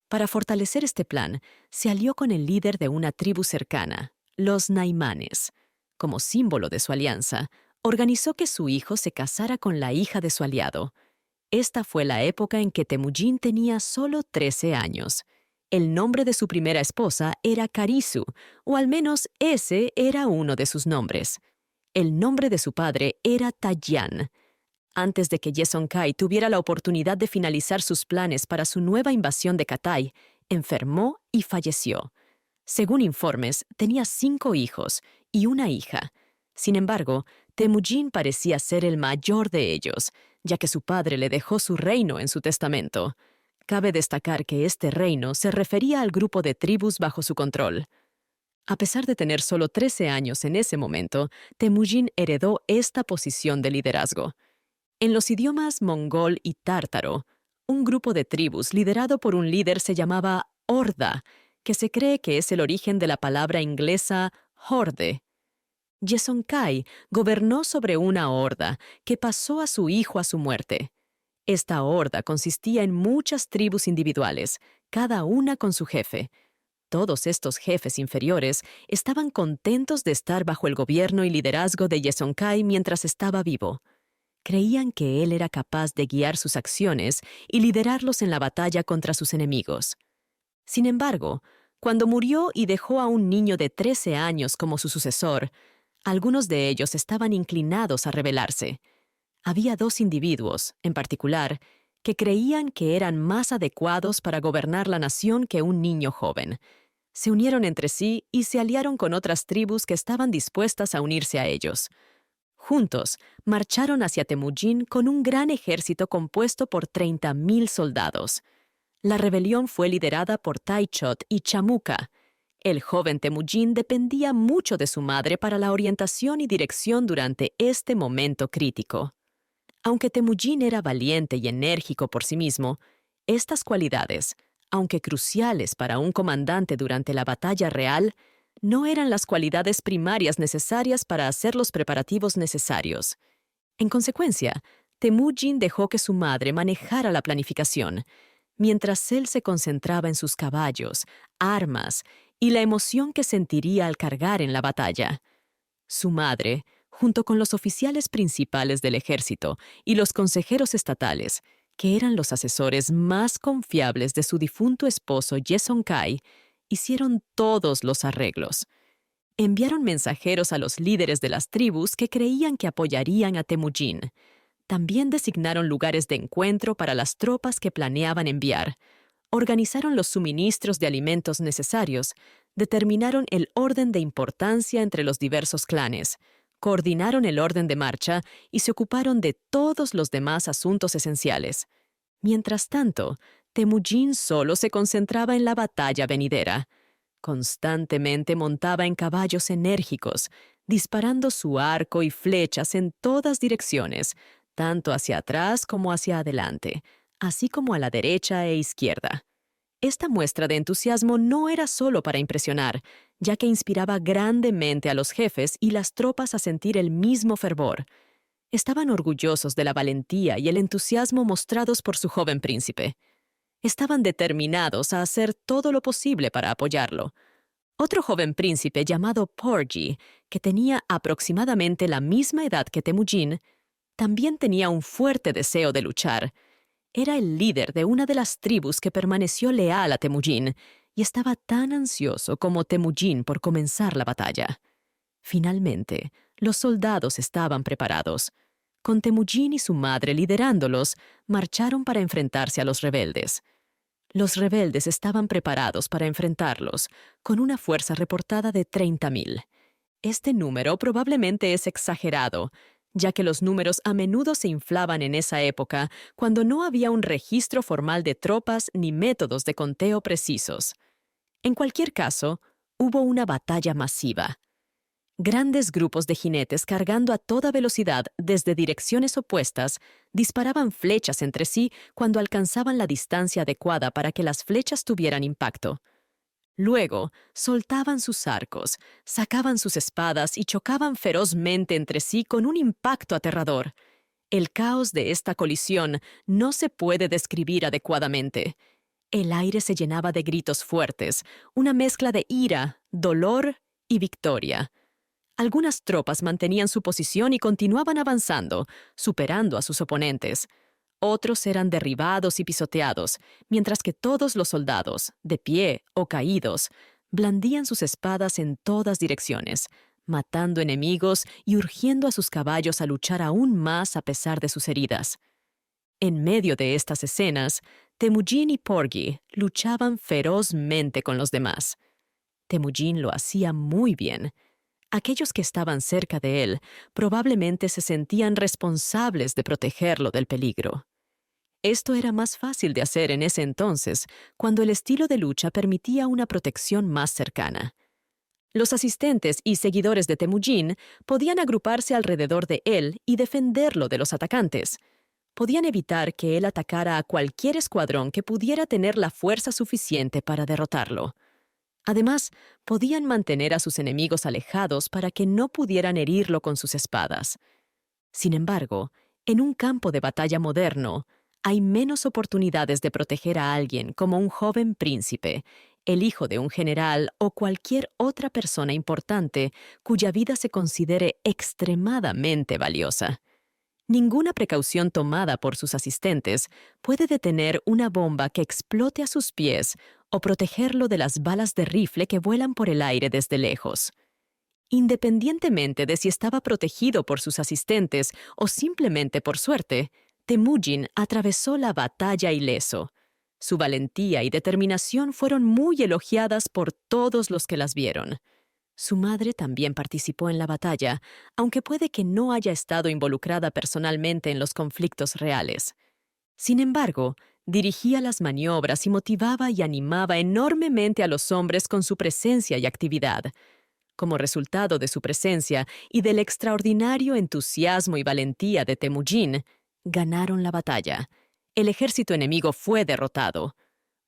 Para fortalecer este plan, se alió con el líder de una tribu cercana, los Naimanes. Como símbolo de su alianza, organizó que su hijo se casara con la hija de su aliado. Esta fue la época en que Temujin tenía solo 13 años. El nombre de su primera esposa era Karisu, o al menos ese era uno de sus nombres. El nombre de su padre era Tayyan. Antes de que Yesonkai tuviera la oportunidad de finalizar sus planes para su nueva invasión de Cathay, enfermó y falleció. Según informes, tenía 5 hijos y una hija. Sin embargo, Temujin parecía ser el mayor de ellos, ya que su padre le dejó su reino en su testamento. Cabe destacar que este reino se refería al grupo de tribus bajo su control. A pesar de tener solo 13 años en ese momento, Temujin heredó esta posición de liderazgo. En los idiomas mongol y tártaro, un grupo de tribus liderado por un líder se llamaba horda, que se cree que es el origen de la palabra inglesa horde. Yesonkai gobernó sobre una horda que pasó a su hijo a su muerte. Esta horda consistía en muchas tribus individuales, cada una con su jefe. Todos estos jefes inferiores estaban contentos de estar bajo el gobierno y liderazgo de Yesonkai mientras estaba vivo. Creían que él era capaz de guiar sus acciones y liderarlos en la batalla contra sus enemigos. Sin embargo, cuando murió y dejó a un niño de 13 años como su sucesor, algunos de ellos estaban inclinados a rebelarse. Había 2 individuos, en particular, que creían que eran más adecuados para gobernar la nación que un niño joven. Se unieron entre sí y se aliaron con otras tribus que estaban dispuestas a unirse a ellos. Juntos, marcharon hacia Temujin con un gran ejército compuesto por 30,000 soldados. La rebelión fue liderada por Taichot y Chamuka. El joven Temujin dependía mucho de su madre para la orientación y dirección durante este momento crítico. Aunque Temujin era valiente y enérgico por sí mismo, estas cualidades, aunque cruciales para un comandante durante la batalla real, no eran las cualidades primarias necesarias para hacer los preparativos necesarios. En consecuencia, Temujin dejó que su madre manejara la planificación, mientras él se concentraba en sus caballos, armas y la emoción que sentiría al cargar en la batalla. Su madre, junto con los oficiales principales del ejército y los consejeros estatales, que eran los asesores más confiables de su difunto esposo Yesonkai, hicieron todos los arreglos. Enviaron mensajeros a los líderes de las tribus que creían que apoyarían a Temujin. También designaron lugares de encuentro para las tropas que planeaban enviar. Organizaron los suministros de alimentos necesarios, determinaron el orden de importancia entre los diversos clanes, coordinaron el orden de marcha y se ocuparon de todos los demás asuntos esenciales. Mientras tanto, Temujin solo se concentraba en la batalla venidera. Constantemente montaba en caballos enérgicos, disparando su arco y flechas en todas direcciones, tanto hacia atrás como hacia adelante, así como a la derecha e izquierda. Esta muestra de entusiasmo no era solo para impresionar, ya que inspiraba grandemente a los jefes y las tropas a sentir el mismo fervor. Estaban orgullosos de la valentía y el entusiasmo mostrados por su joven príncipe. Estaban determinados a hacer todo lo posible para apoyarlo. Otro joven príncipe llamado Porgy, que tenía aproximadamente la misma edad que Temujin, también tenía un fuerte deseo de luchar. Era el líder de una de las tribus que permaneció leal a Temujin y estaba tan ansioso como Temujin por comenzar la batalla. Finalmente, los soldados estaban preparados. Con Temujin y su madre liderándolos, marcharon para enfrentarse a los rebeldes. Los rebeldes estaban preparados para enfrentarlos, con una fuerza reportada de 30,000. Este número probablemente es exagerado, ya que los números a menudo se inflaban en esa época cuando no había un registro formal de tropas ni métodos de conteo precisos. En cualquier caso, hubo una batalla masiva. Grandes grupos de jinetes cargando a toda velocidad desde direcciones opuestas disparaban flechas entre sí cuando alcanzaban la distancia adecuada para que las flechas tuvieran impacto. Luego, soltaban sus arcos, sacaban sus espadas y chocaban ferozmente entre sí con un impacto aterrador. El caos de esta colisión no se puede describir adecuadamente. El aire se llenaba de gritos fuertes, una mezcla de ira, dolor y victoria. Algunas tropas mantenían su posición y continuaban avanzando, superando a sus oponentes. Otros eran derribados y pisoteados, mientras que todos los soldados, de pie o caídos, blandían sus espadas en todas direcciones, matando enemigos y urgiendo a sus caballos a luchar aún más a pesar de sus heridas. En medio de estas escenas, Temujin y Porgy luchaban ferozmente con los demás. Temujin lo hacía muy bien. Aquellos que estaban cerca de él probablemente se sentían responsables de protegerlo del peligro. Esto era más fácil de hacer en ese entonces, cuando el estilo de lucha permitía una protección más cercana. Los asistentes y seguidores de Temujin podían agruparse alrededor de él y defenderlo de los atacantes. Podían evitar que él atacara a cualquier escuadrón que pudiera tener la fuerza suficiente para derrotarlo. Además, podían mantener a sus enemigos alejados para que no pudieran herirlo con sus espadas. Sin embargo, en un campo de batalla moderno, hay menos oportunidades de proteger a alguien como un joven príncipe, el hijo de un general o cualquier otra persona importante cuya vida se considere extremadamente valiosa. Ninguna precaución tomada por sus asistentes puede detener una bomba que explote a sus pies o protegerlo de las balas de rifle que vuelan por el aire desde lejos. Independientemente de si estaba protegido por sus asistentes o simplemente por suerte, Temujin atravesó la batalla ileso. Su valentía y determinación fueron muy elogiadas por todos los que las vieron. Su madre también participó en la batalla, aunque puede que no haya estado involucrada personalmente en los conflictos reales. Sin embargo, dirigía las maniobras y motivaba y animaba enormemente a los hombres con su presencia y actividad. Como resultado de su presencia y del extraordinario entusiasmo y valentía de Temujin, ganaron la batalla. El ejército enemigo fue derrotado.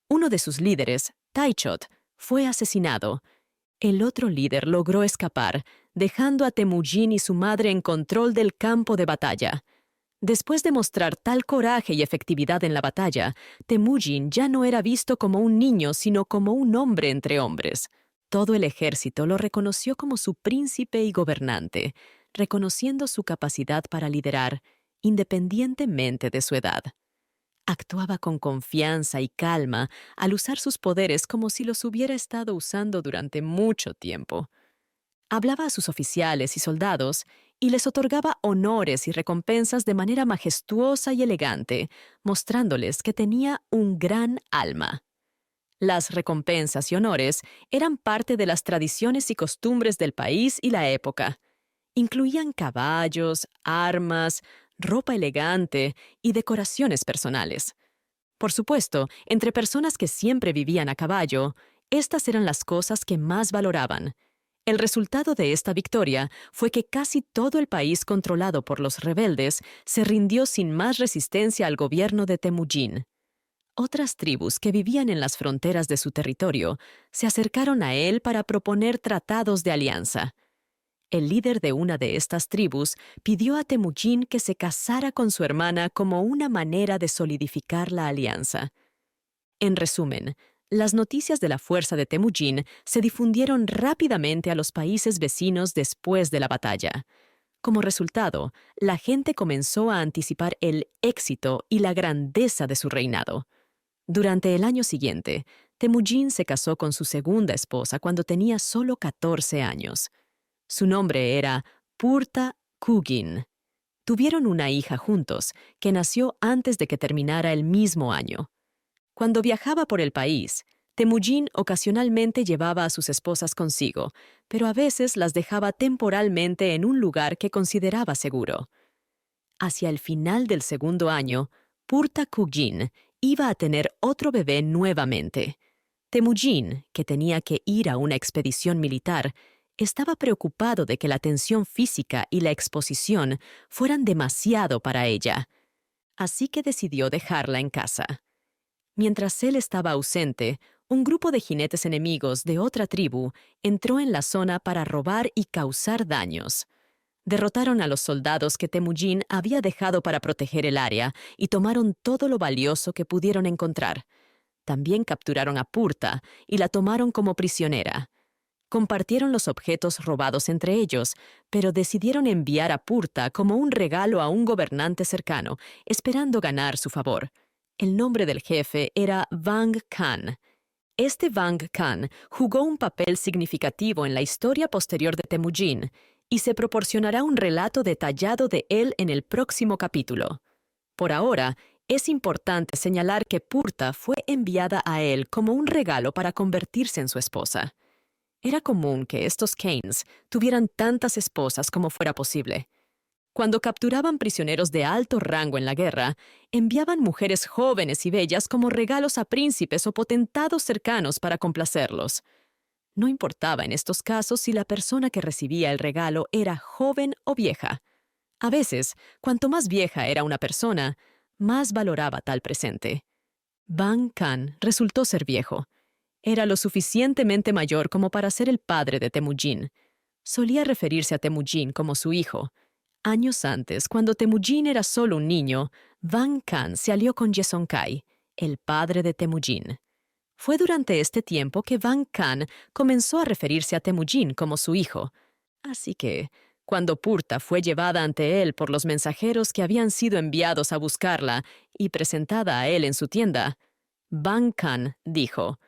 Uno de sus líderes, Taichot, fue asesinado. El otro líder logró escapar, dejando a Temujin y su madre en control del campo de batalla. Después de mostrar tal coraje y efectividad en la batalla, Temujin ya no era visto como un niño, sino como un hombre entre hombres. Todo el ejército lo reconoció como su príncipe y gobernante, reconociendo su capacidad para liderar, independientemente de su edad. Actuaba con confianza y calma al usar sus poderes como si los hubiera estado usando durante mucho tiempo. Hablaba a sus oficiales y soldados y les otorgaba honores y recompensas de manera majestuosa y elegante, mostrándoles que tenía un gran alma. Las recompensas y honores eran parte de las tradiciones y costumbres del país y la época. Incluían caballos, armas, ropa elegante y decoraciones personales. Por supuesto, entre personas que siempre vivían a caballo, estas eran las cosas que más valoraban. El resultado de esta victoria fue que casi todo el país controlado por los rebeldes se rindió sin más resistencia al gobierno de Temujin. Otras tribus que vivían en las fronteras de su territorio se acercaron a él para proponer tratados de alianza. El líder de una de estas tribus pidió a Temujin que se casara con su hermana como una manera de solidificar la alianza. En resumen, las noticias de la fuerza de Temujin se difundieron rápidamente a los países vecinos después de la batalla. Como resultado, la gente comenzó a anticipar el éxito y la grandeza de su reinado. Durante el año siguiente, Temujin se casó con su segunda esposa cuando tenía solo 14 años. Su nombre era Purta Kugin. Tuvieron una hija juntos, que nació antes de que terminara el mismo año. Cuando viajaba por el país, Temujin ocasionalmente llevaba a sus esposas consigo, pero a veces las dejaba temporalmente en un lugar que consideraba seguro. Hacia el final del segundo año, Purta Kugin iba a tener otro bebé nuevamente. Temujin, que tenía que ir a una expedición militar, estaba preocupado de que la tensión física y la exposición fueran demasiado para ella, así que decidió dejarla en casa. Mientras él estaba ausente, un grupo de jinetes enemigos de otra tribu entró en la zona para robar y causar daños. Derrotaron a los soldados que Temujin había dejado para proteger el área y tomaron todo lo valioso que pudieron encontrar. También capturaron a Purta y la tomaron como prisionera. Compartieron los objetos robados entre ellos, pero decidieron enviar a Purta como un regalo a un gobernante cercano, esperando ganar su favor. El nombre del jefe era Vang Khan. Este Vang Khan jugó un papel significativo en la historia posterior de Temujin, y se proporcionará un relato detallado de él en el próximo capítulo. Por ahora, es importante señalar que Purta fue enviada a él como un regalo para convertirse en su esposa. Era común que estos Kanes tuvieran tantas esposas como fuera posible. Cuando capturaban prisioneros de alto rango en la guerra, enviaban mujeres jóvenes y bellas como regalos a príncipes o potentados cercanos para complacerlos. No importaba en estos casos si la persona que recibía el regalo era joven o vieja. A veces, cuanto más vieja era una persona, más valoraba tal presente. Vang Khan resultó ser viejo. Era lo suficientemente mayor como para ser el padre de Temujin. Solía referirse a Temujin como su hijo. Años antes, cuando Temujin era solo un niño, Vang Khan se alió con Yesonkay, el padre de Temujin. Fue durante este tiempo que Vang Khan comenzó a referirse a Temujin como su hijo. Así que, cuando Purta fue llevada ante él por los mensajeros que habían sido enviados a buscarla y presentada a él en su tienda, Vang Khan dijo: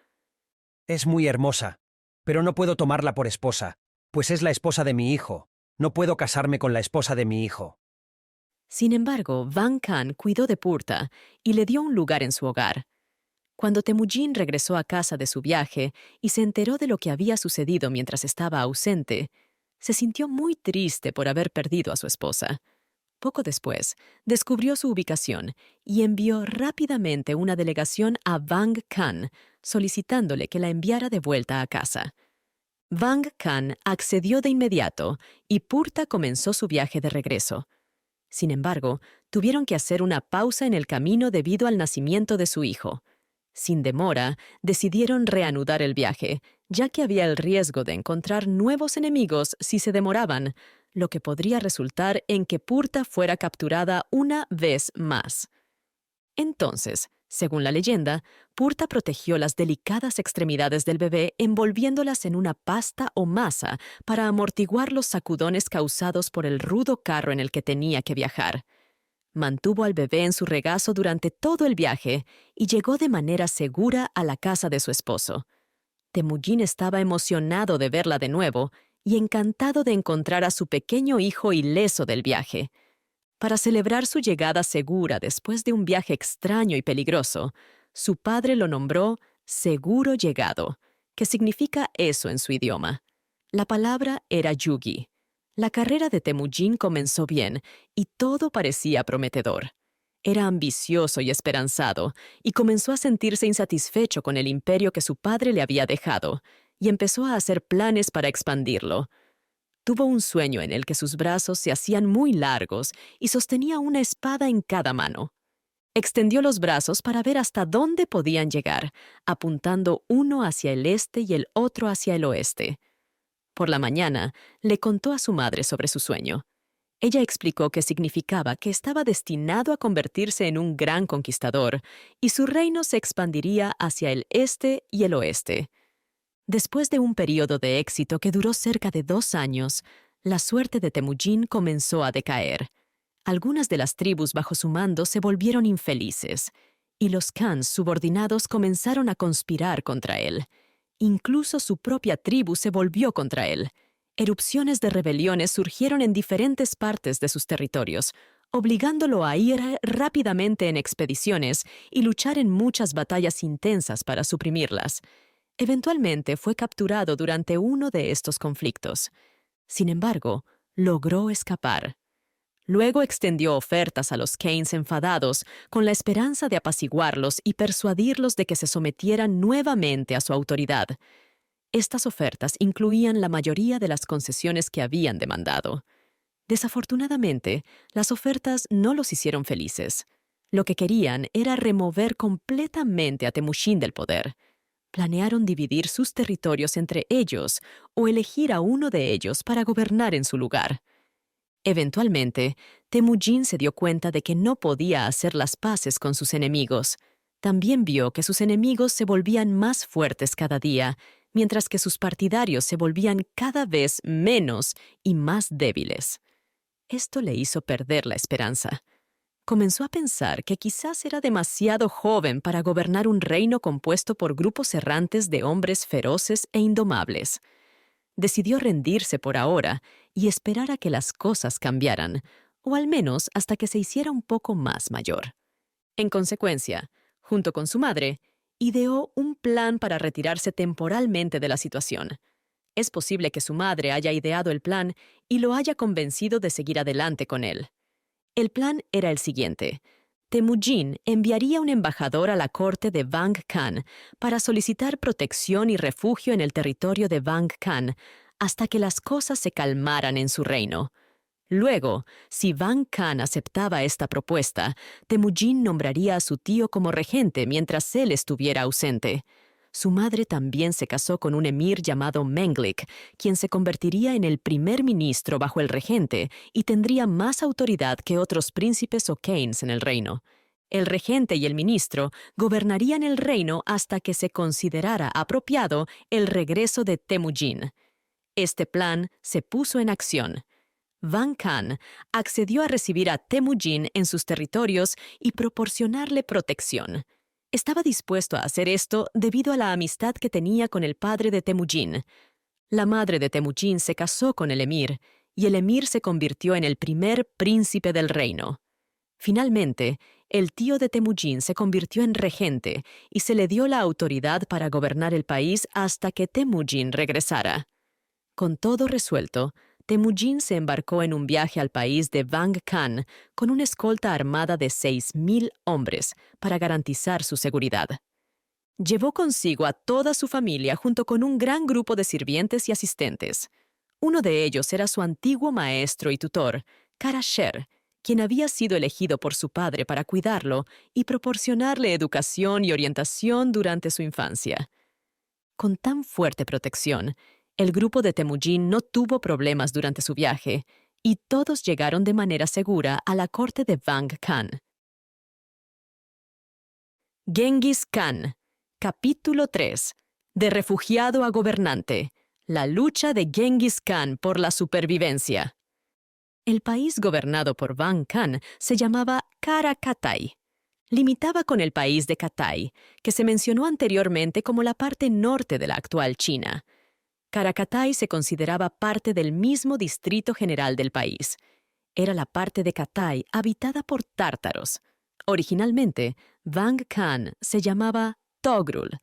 Es muy hermosa, pero no puedo tomarla por esposa, pues es la esposa de mi hijo. No puedo casarme con la esposa de mi hijo. Sin embargo, Vang Khan cuidó de Purta y le dio un lugar en su hogar. Cuando Temujin regresó a casa de su viaje y se enteró de lo que había sucedido mientras estaba ausente, se sintió muy triste por haber perdido a su esposa. Poco después, descubrió su ubicación y envió rápidamente una delegación a Vang Khan, solicitándole que la enviara de vuelta a casa. Vang Khan accedió de inmediato y Purta comenzó su viaje de regreso. Sin embargo, tuvieron que hacer una pausa en el camino debido al nacimiento de su hijo. Sin demora, decidieron reanudar el viaje, ya que había el riesgo de encontrar nuevos enemigos si se demoraban, lo que podría resultar en que Purta fuera capturada una vez más. Entonces, según la leyenda, Purta protegió las delicadas extremidades del bebé envolviéndolas en una pasta o masa para amortiguar los sacudones causados por el rudo carro en el que tenía que viajar. Mantuvo al bebé en su regazo durante todo el viaje y llegó de manera segura a la casa de su esposo. Temujin estaba emocionado de verla de nuevo y encantado de encontrar a su pequeño hijo ileso del viaje. Para celebrar su llegada segura después de un viaje extraño y peligroso, su padre lo nombró Seguro Llegado, que significa eso en su idioma. La palabra era Yugi. La carrera de Temujin comenzó bien y todo parecía prometedor. Era ambicioso y esperanzado, y comenzó a sentirse insatisfecho con el imperio que su padre le había dejado, y empezó a hacer planes para expandirlo. Tuvo un sueño en el que sus brazos se hacían muy largos y sostenía una espada en cada mano. Extendió los brazos para ver hasta dónde podían llegar, apuntando uno hacia el este y el otro hacia el oeste. Por la mañana, le contó a su madre sobre su sueño. Ella explicó que significaba que estaba destinado a convertirse en un gran conquistador y su reino se expandiría hacia el este y el oeste. Después de un periodo de éxito que duró cerca de 2 años, la suerte de Temujin comenzó a decaer. Algunas de las tribus bajo su mando se volvieron infelices, y los Khans subordinados comenzaron a conspirar contra él. Incluso su propia tribu se volvió contra él. Erupciones de rebeliones surgieron en diferentes partes de sus territorios, obligándolo a ir rápidamente en expediciones y luchar en muchas batallas intensas para suprimirlas. Eventualmente fue capturado durante uno de estos conflictos. Sin embargo, logró escapar. Luego extendió ofertas a los Kanes enfadados con la esperanza de apaciguarlos y persuadirlos de que se sometieran nuevamente a su autoridad. Estas ofertas incluían la mayoría de las concesiones que habían demandado. Desafortunadamente, las ofertas no los hicieron felices. Lo que querían era remover completamente a Temujin del poder. Planearon dividir sus territorios entre ellos o elegir a uno de ellos para gobernar en su lugar. Eventualmente, Temujin se dio cuenta de que no podía hacer las paces con sus enemigos. También vio que sus enemigos se volvían más fuertes cada día, mientras que sus partidarios se volvían cada vez menos y más débiles. Esto le hizo perder la esperanza. Comenzó a pensar que quizás era demasiado joven para gobernar un reino compuesto por grupos errantes de hombres feroces e indomables. Decidió rendirse por ahora y esperar a que las cosas cambiaran, o al menos hasta que se hiciera un poco más mayor. En consecuencia, junto con su madre, ideó un plan para retirarse temporalmente de la situación. Es posible que su madre haya ideado el plan y lo haya convencido de seguir adelante con él. El plan era el siguiente. Temujin enviaría un embajador a la corte de Vang Khan para solicitar protección y refugio en el territorio de Vang Khan hasta que las cosas se calmaran en su reino. Luego, si Vang Khan aceptaba esta propuesta, Temujin nombraría a su tío como regente mientras él estuviera ausente. Su madre también se casó con un emir llamado Menglik, quien se convertiría en el primer ministro bajo el regente y tendría más autoridad que otros príncipes o Khanes en el reino. El regente y el ministro gobernarían el reino hasta que se considerara apropiado el regreso de Temujin. Este plan se puso en acción. Vang Khan accedió a recibir a Temujin en sus territorios y proporcionarle protección. Estaba dispuesto a hacer esto debido a la amistad que tenía con el padre de Temujin. La madre de Temujin se casó con el emir, y el emir se convirtió en el primer príncipe del reino. Finalmente, el tío de Temujin se convirtió en regente y se le dio la autoridad para gobernar el país hasta que Temujin regresara. Con todo resuelto, Temujin se embarcó en un viaje al país de Vang Khan con una escolta armada de 6,000 hombres para garantizar su seguridad. Llevó consigo a toda su familia junto con un gran grupo de sirvientes y asistentes. Uno de ellos era su antiguo maestro y tutor, Kara Sher, quien había sido elegido por su padre para cuidarlo y proporcionarle educación y orientación durante su infancia. Con tan fuerte protección, el grupo de Temujin no tuvo problemas durante su viaje, y todos llegaron de manera segura a la corte de Vang Khan. Genghis Khan, capítulo 3. De refugiado a gobernante. La lucha de Genghis Khan por la supervivencia. El país gobernado por Vang Khan se llamaba Kara-Katai. Limitaba con el país de Katai, que se mencionó anteriormente como la parte norte de la actual China. Kara-Katai se consideraba parte del mismo distrito general del país. Era la parte de Katai habitada por tártaros. Originalmente, Vang Khan se llamaba Togrul.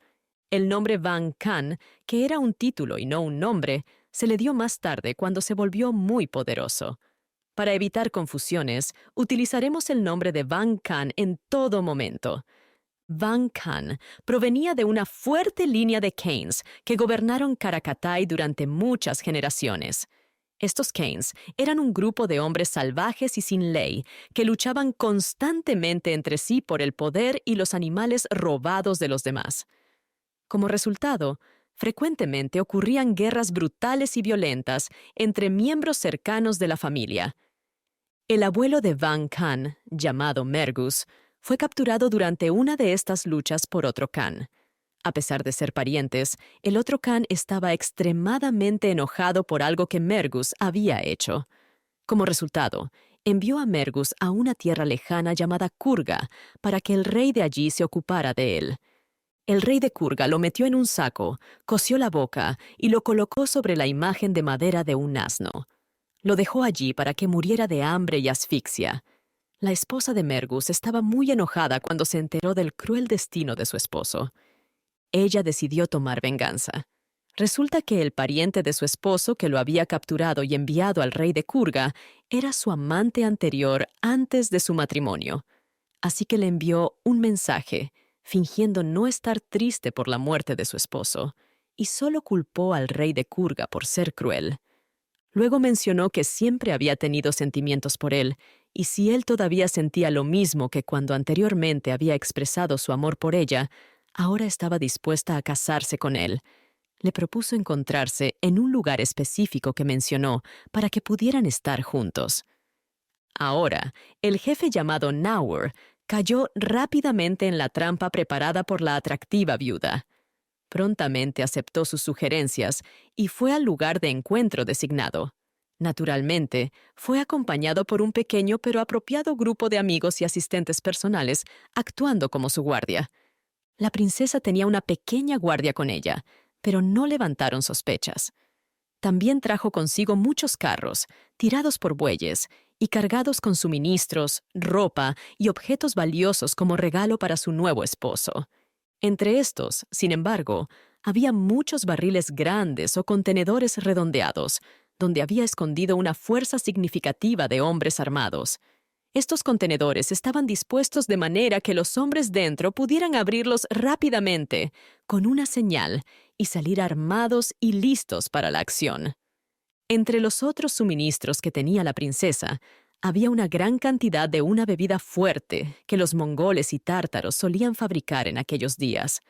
El nombre Vang Khan, que era un título y no un nombre, se le dio más tarde cuando se volvió muy poderoso. Para evitar confusiones, utilizaremos el nombre de Vang Khan en todo momento. Vang Khan provenía de una fuerte línea de Khanes que gobernaron Kara-Katai durante muchas generaciones. Estos Khanes eran un grupo de hombres salvajes y sin ley que luchaban constantemente entre sí por el poder y los animales robados de los demás. Como resultado, frecuentemente ocurrían guerras brutales y violentas entre miembros cercanos de la familia. El abuelo de Vang Khan, llamado Mergus, fue capturado durante una de estas luchas por otro Khan. A pesar de ser parientes, el otro Khan estaba extremadamente enojado por algo que Mergus había hecho. Como resultado, envió a Mergus a una tierra lejana llamada Kurga para que el rey de allí se ocupara de él. El rey de Kurga lo metió en un saco, cosió la boca y lo colocó sobre la imagen de madera de un asno. Lo dejó allí para que muriera de hambre y asfixia. La esposa de Mergus estaba muy enojada cuando se enteró del cruel destino de su esposo. Ella decidió tomar venganza. Resulta que el pariente de su esposo que lo había capturado y enviado al rey de Kurga era su amante anterior antes de su matrimonio. Así que le envió un mensaje, fingiendo no estar triste por la muerte de su esposo, y solo culpó al rey de Kurga por ser cruel. Luego mencionó que siempre había tenido sentimientos por él, y si él todavía sentía lo mismo que cuando anteriormente había expresado su amor por ella, ahora estaba dispuesta a casarse con él. Le propuso encontrarse en un lugar específico que mencionó para que pudieran estar juntos. Ahora, el jefe llamado Naur cayó rápidamente en la trampa preparada por la atractiva viuda. Prontamente aceptó sus sugerencias y fue al lugar de encuentro designado. Naturalmente, fue acompañado por un pequeño pero apropiado grupo de amigos y asistentes personales, actuando como su guardia. La princesa tenía una pequeña guardia con ella, pero no levantaron sospechas. También trajo consigo muchos carros, tirados por bueyes, y cargados con suministros, ropa y objetos valiosos como regalo para su nuevo esposo. Entre estos, sin embargo, había muchos barriles grandes o contenedores redondeados, donde había escondido una fuerza significativa de hombres armados. Estos contenedores estaban dispuestos de manera que los hombres dentro pudieran abrirlos rápidamente, con una señal, y salir armados y listos para la acción. Entre los otros suministros que tenía la princesa, había una gran cantidad de una bebida fuerte que los mongoles y tártaros solían fabricar en aquellos días.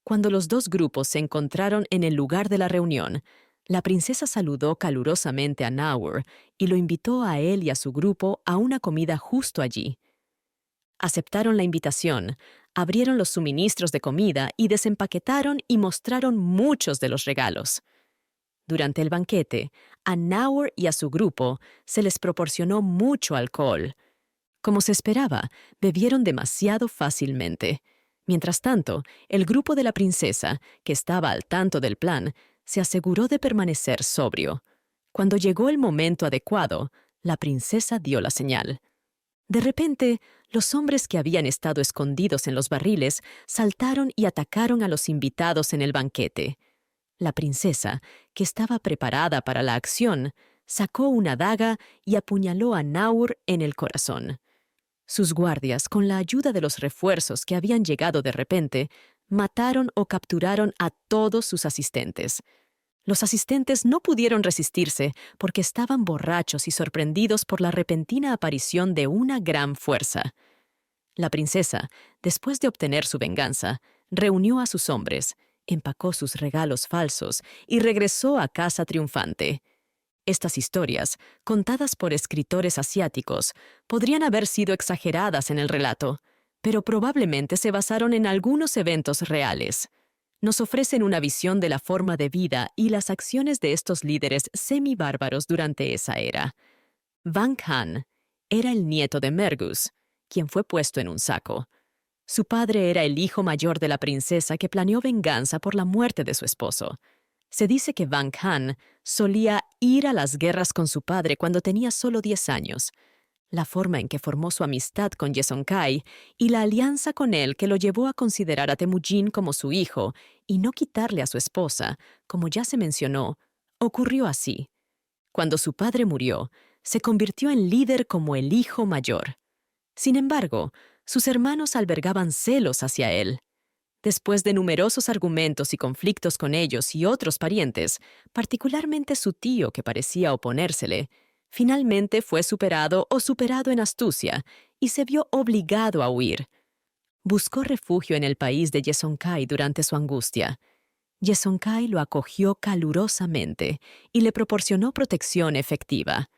Cuando los dos grupos se encontraron en el lugar de la reunión, la princesa saludó calurosamente a Naur y lo invitó a él y a su grupo a una comida justo allí. Aceptaron la invitación, abrieron los suministros de comida y desempaquetaron y mostraron muchos de los regalos. Durante el banquete, a Naur y a su grupo se les proporcionó mucho alcohol. Como se esperaba, bebieron demasiado fácilmente. Mientras tanto, el grupo de la princesa, que estaba al tanto del plan, se aseguró de permanecer sobrio. Cuando llegó el momento adecuado, la princesa dio la señal. De repente, los hombres que habían estado escondidos en los barriles saltaron y atacaron a los invitados en el banquete. La princesa, que estaba preparada para la acción, sacó una daga y apuñaló a Naur en el corazón. Sus guardias, con la ayuda de los refuerzos que habían llegado de repente, mataron o capturaron a todos sus asistentes. Los asistentes no pudieron resistirse porque estaban borrachos y sorprendidos por la repentina aparición de una gran fuerza. La princesa, después de obtener su venganza, reunió a sus hombres, empacó sus regalos falsos y regresó a casa triunfante. Estas historias, contadas por escritores asiáticos, podrían haber sido exageradas en el relato, pero probablemente se basaron en algunos eventos reales. Nos ofrecen una visión de la forma de vida y las acciones de estos líderes semibárbaros durante esa era. Vang Han era el nieto de Mergus, quien fue puesto en un saco. Su padre era el hijo mayor de la princesa que planeó venganza por la muerte de su esposo. Se dice que Vang Han solía ir a las guerras con su padre cuando tenía solo 10 años. La forma en que formó su amistad con Yesonkay y la alianza con él que lo llevó a considerar a Temujin como su hijo y no quitarle a su esposa, como ya se mencionó, ocurrió así. Cuando su padre murió, se convirtió en líder como el hijo mayor. Sin embargo, sus hermanos albergaban celos hacia él. Después de numerosos argumentos y conflictos con ellos y otros parientes, particularmente su tío que parecía oponérsele, finalmente fue superado en astucia y se vio obligado a huir. Buscó refugio en el país de Yesonkay durante su angustia. Yesonkay lo acogió calurosamente y le proporcionó protección efectiva.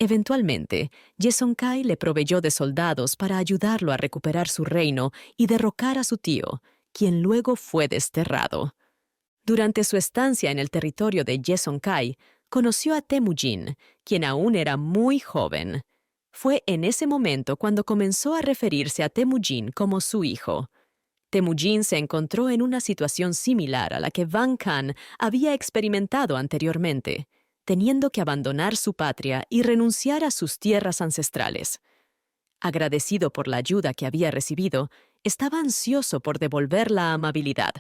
Eventualmente, Yesonkay le proveyó de soldados para ayudarlo a recuperar su reino y derrocar a su tío, quien luego fue desterrado. Durante su estancia en el territorio de Yesonkay, conoció a Temujin, quien aún era muy joven. Fue en ese momento cuando comenzó a referirse a Temujin como su hijo. Temujin se encontró en una situación similar a la que Vang Khan había experimentado anteriormente, teniendo que abandonar su patria y renunciar a sus tierras ancestrales. Agradecido por la ayuda que había recibido, estaba ansioso por devolver la amabilidad.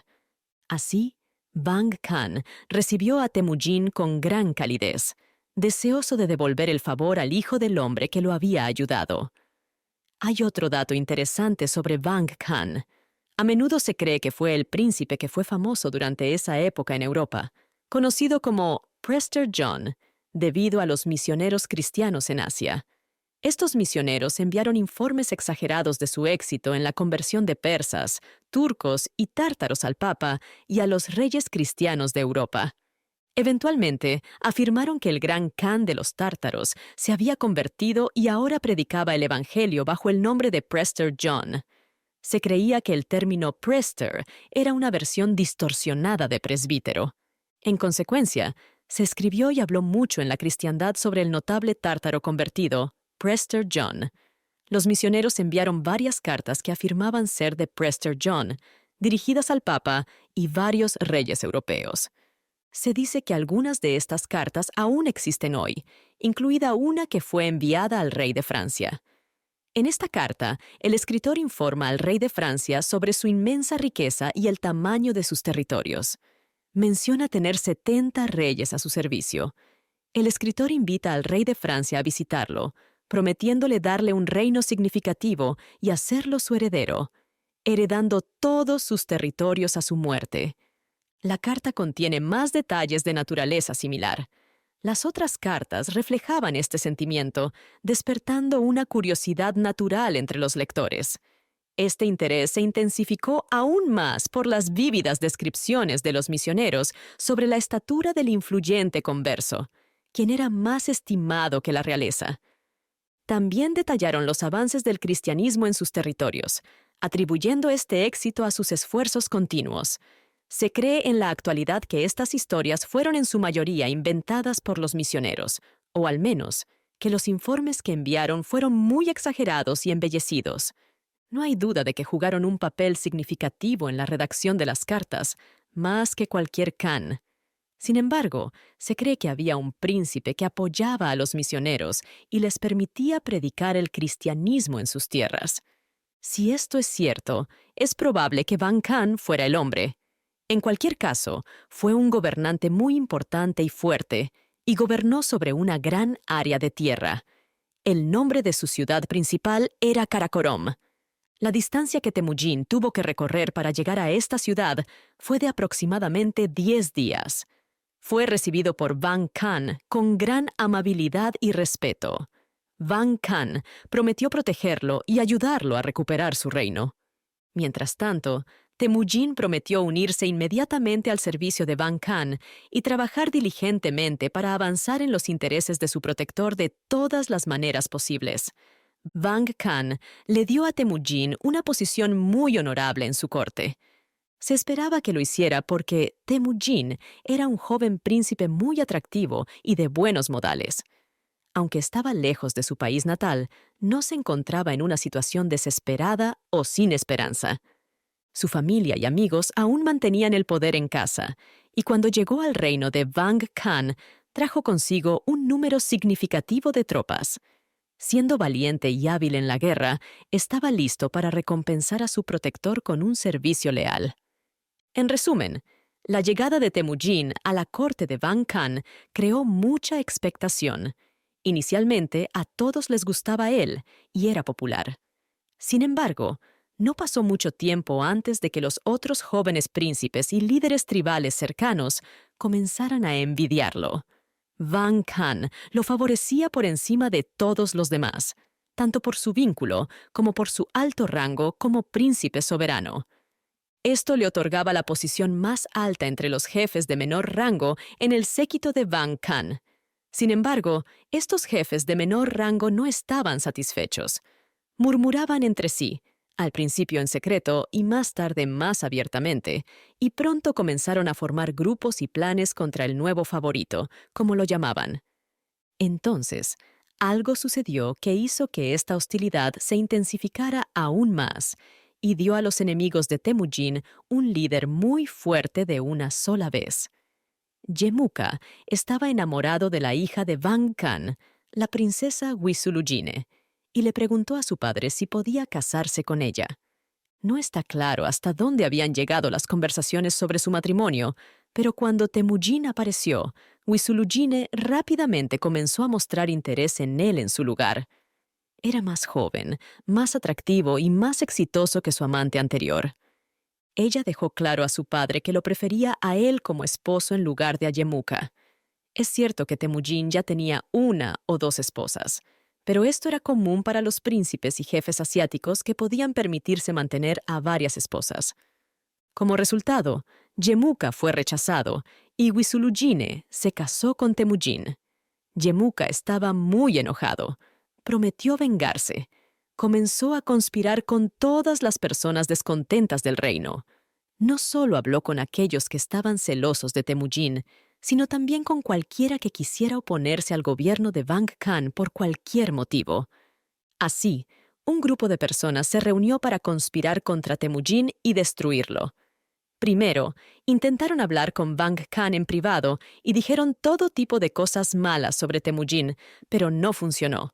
Así, Vang Khan recibió a Temujin con gran calidez, deseoso de devolver el favor al hijo del hombre que lo había ayudado. Hay otro dato interesante sobre Vang Khan. A menudo se cree que fue el príncipe que fue famoso durante esa época en Europa, conocido como Prester John, debido a los misioneros cristianos en Asia. Estos misioneros enviaron informes exagerados de su éxito en la conversión de persas, turcos y tártaros al Papa y a los reyes cristianos de Europa. Eventualmente, afirmaron que el gran Khan de los tártaros se había convertido y ahora predicaba el Evangelio bajo el nombre de Prester John. Se creía que el término Prester era una versión distorsionada de presbítero. En consecuencia, se escribió y habló mucho en la cristiandad sobre el notable tártaro convertido, Prester John. Los misioneros enviaron varias cartas que afirmaban ser de Prester John, dirigidas al Papa y varios reyes europeos. Se dice que algunas de estas cartas aún existen hoy, incluida una que fue enviada al rey de Francia. En esta carta, el escritor informa al rey de Francia sobre su inmensa riqueza y el tamaño de sus territorios. Menciona tener 70 reyes a su servicio. El escritor invita al rey de Francia a visitarlo, prometiéndole darle un reino significativo y hacerlo su heredero, heredando todos sus territorios a su muerte. La carta contiene más detalles de naturaleza similar. Las otras cartas reflejaban este sentimiento, despertando una curiosidad natural entre los lectores. Este interés se intensificó aún más por las vívidas descripciones de los misioneros sobre la estatura del influyente converso, quien era más estimado que la realeza. También detallaron los avances del cristianismo en sus territorios, atribuyendo este éxito a sus esfuerzos continuos. Se cree en la actualidad que estas historias fueron en su mayoría inventadas por los misioneros, o al menos, que los informes que enviaron fueron muy exagerados y embellecidos. No hay duda de que jugaron un papel significativo en la redacción de las cartas, más que cualquier Khan. Sin embargo, se cree que había un príncipe que apoyaba a los misioneros y les permitía predicar el cristianismo en sus tierras. Si esto es cierto, es probable que Van Khan fuera el hombre. En cualquier caso, fue un gobernante muy importante y fuerte, y gobernó sobre una gran área de tierra. El nombre de su ciudad principal era Karakorum. La distancia que Temujin tuvo que recorrer para llegar a esta ciudad fue de aproximadamente 10 días. Fue recibido por Van Khan con gran amabilidad y respeto. Van Khan prometió protegerlo y ayudarlo a recuperar su reino. Mientras tanto, Temujin prometió unirse inmediatamente al servicio de Van Khan y trabajar diligentemente para avanzar en los intereses de su protector de todas las maneras posibles. Van Khan le dio a Temujin una posición muy honorable en su corte. Se esperaba que lo hiciera porque Temujin era un joven príncipe muy atractivo y de buenos modales. Aunque estaba lejos de su país natal, no se encontraba en una situación desesperada o sin esperanza. Su familia y amigos aún mantenían el poder en casa, y cuando llegó al reino de Van Khan, trajo consigo un número significativo de tropas. Siendo valiente y hábil en la guerra, estaba listo para recompensar a su protector con un servicio leal. En resumen, la llegada de Temujin a la corte de Van Khan creó mucha expectación. Inicialmente, a todos les gustaba él y era popular. Sin embargo, no pasó mucho tiempo antes de que los otros jóvenes príncipes y líderes tribales cercanos comenzaran a envidiarlo. Van Khan lo favorecía por encima de todos los demás, tanto por su vínculo como por su alto rango como príncipe soberano. Esto le otorgaba la posición más alta entre los jefes de menor rango en el séquito de Van Khan. Sin embargo, estos jefes de menor rango no estaban satisfechos. Murmuraban entre sí, al principio en secreto y más tarde más abiertamente, y pronto comenzaron a formar grupos y planes contra el nuevo favorito, como lo llamaban. Entonces, algo sucedió que hizo que esta hostilidad se intensificara aún más y dio a los enemigos de Temujin un líder muy fuerte de una sola vez. Yemuka estaba enamorado de la hija de Van Khan, la princesa Wisulujine, y le preguntó a su padre si podía casarse con ella. No está claro hasta dónde habían llegado las conversaciones sobre su matrimonio, pero cuando Temujin apareció, Wisulujine rápidamente comenzó a mostrar interés en él en su lugar. Era más joven, más atractivo y más exitoso que su amante anterior. Ella dejó claro a su padre que lo prefería a él como esposo en lugar de a Yemuka. Es cierto que Temujin ya tenía una o dos esposas, pero esto era común para los príncipes y jefes asiáticos que podían permitirse mantener a varias esposas. Como resultado, Yemuka fue rechazado y Wisulujine se casó con Temujin. Yemuka estaba muy enojado. Prometió vengarse. Comenzó a conspirar con todas las personas descontentas del reino. No solo habló con aquellos que estaban celosos de Temujin, sino también con cualquiera que quisiera oponerse al gobierno de Bang Khan por cualquier motivo. Así, un grupo de personas se reunió para conspirar contra Temujin y destruirlo. Primero, intentaron hablar con Bang Khan en privado y dijeron todo tipo de cosas malas sobre Temujin, pero no funcionó.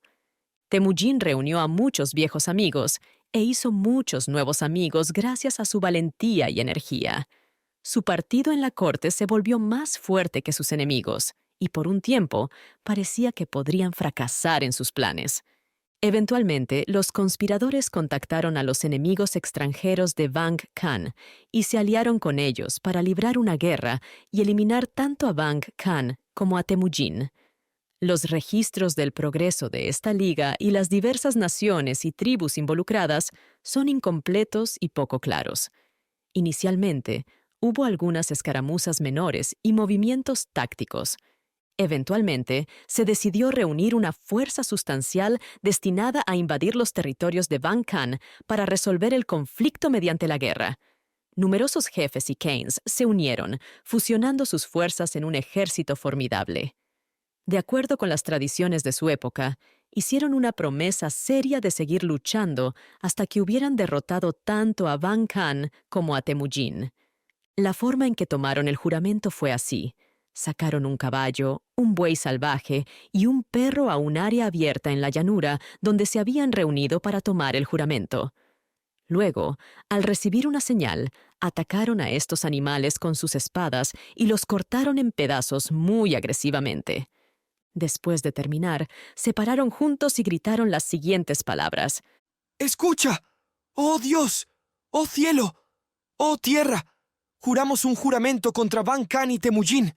Temujin reunió a muchos viejos amigos e hizo muchos nuevos amigos gracias a su valentía y energía. Su partido en la corte se volvió más fuerte que sus enemigos, y por un tiempo parecía que podrían fracasar en sus planes. Eventualmente, los conspiradores contactaron a los enemigos extranjeros de Bang Khan y se aliaron con ellos para librar una guerra y eliminar tanto a Bang Khan como a Temujin. Los registros del progreso de esta liga y las diversas naciones y tribus involucradas son incompletos y poco claros. Inicialmente, hubo algunas escaramuzas menores y movimientos tácticos. Eventualmente, se decidió reunir una fuerza sustancial destinada a invadir los territorios de Bang Khan para resolver el conflicto mediante la guerra. Numerosos jefes y Khanes se unieron, fusionando sus fuerzas en un ejército formidable. De acuerdo con las tradiciones de su época, hicieron una promesa seria de seguir luchando hasta que hubieran derrotado tanto a Bang Khan como a Temujin. La forma en que tomaron el juramento fue así. Sacaron un caballo, un buey salvaje y un perro a un área abierta en la llanura donde se habían reunido para tomar el juramento. Luego, al recibir una señal, atacaron a estos animales con sus espadas y los cortaron en pedazos muy agresivamente. Después de terminar, se pararon juntos y gritaron las siguientes palabras. ¡Escucha! ¡Oh Dios! ¡Oh cielo! ¡Oh tierra! Juramos un juramento contra Bang Khan y Temujin.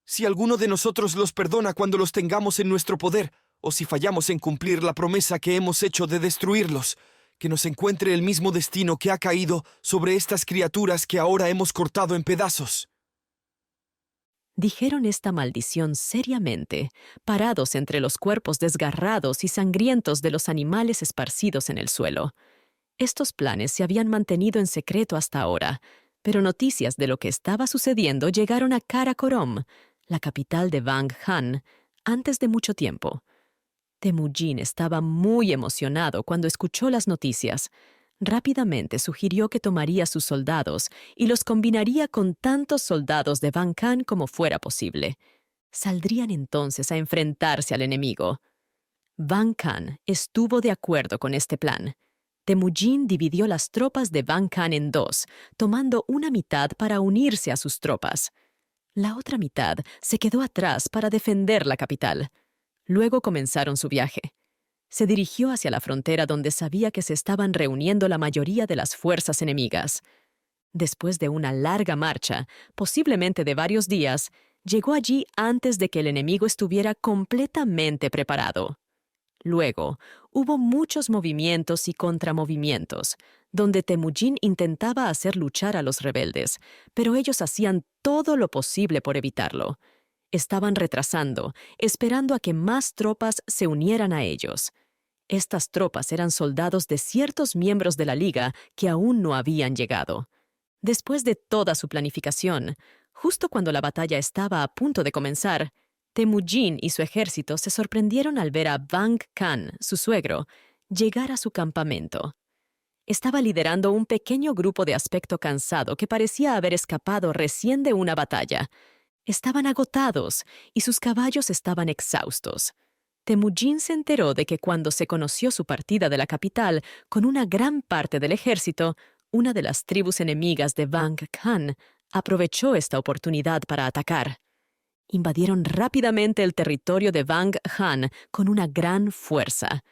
Si alguno de nosotros los perdona cuando los tengamos en nuestro poder, o si fallamos en cumplir la promesa que hemos hecho de destruirlos, que nos encuentre el mismo destino que ha caído sobre estas criaturas que ahora hemos cortado en pedazos. Dijeron esta maldición seriamente, parados entre los cuerpos desgarrados y sangrientos de los animales esparcidos en el suelo. Estos planes se habían mantenido en secreto hasta ahora, pero noticias de lo que estaba sucediendo llegaron a Karakorom, la capital de Bang Khan, antes de mucho tiempo. Temujin estaba muy emocionado cuando escuchó las noticias. Rápidamente sugirió que tomaría sus soldados y los combinaría con tantos soldados de Bang Khan como fuera posible. Saldrían entonces a enfrentarse al enemigo. Bang Khan estuvo de acuerdo con este plan. Temujin dividió las tropas de Bang Khan en dos, tomando una mitad para unirse a sus tropas. La otra mitad se quedó atrás para defender la capital. Luego comenzaron su viaje. Se dirigió hacia la frontera donde sabía que se estaban reuniendo la mayoría de las fuerzas enemigas. Después de una larga marcha, posiblemente de varios días, llegó allí antes de que el enemigo estuviera completamente preparado. Luego, hubo muchos movimientos y contramovimientos, donde Temujin intentaba hacer luchar a los rebeldes, pero ellos hacían todo lo posible por evitarlo. Estaban retrasando, esperando a que más tropas se unieran a ellos. Estas tropas eran soldados de ciertos miembros de la Liga que aún no habían llegado. Después de toda su planificación, justo cuando la batalla estaba a punto de comenzar, Temujin y su ejército se sorprendieron al ver a Bang Khan, su suegro, llegar a su campamento. Estaba liderando un pequeño grupo de aspecto cansado que parecía haber escapado recién de una batalla. Estaban agotados y sus caballos estaban exhaustos. Temujin se enteró de que cuando se conoció su partida de la capital con una gran parte del ejército, una de las tribus enemigas de Bang Khan aprovechó esta oportunidad para atacar. Invadieron rápidamente el territorio de Bang Khan con una gran fuerza.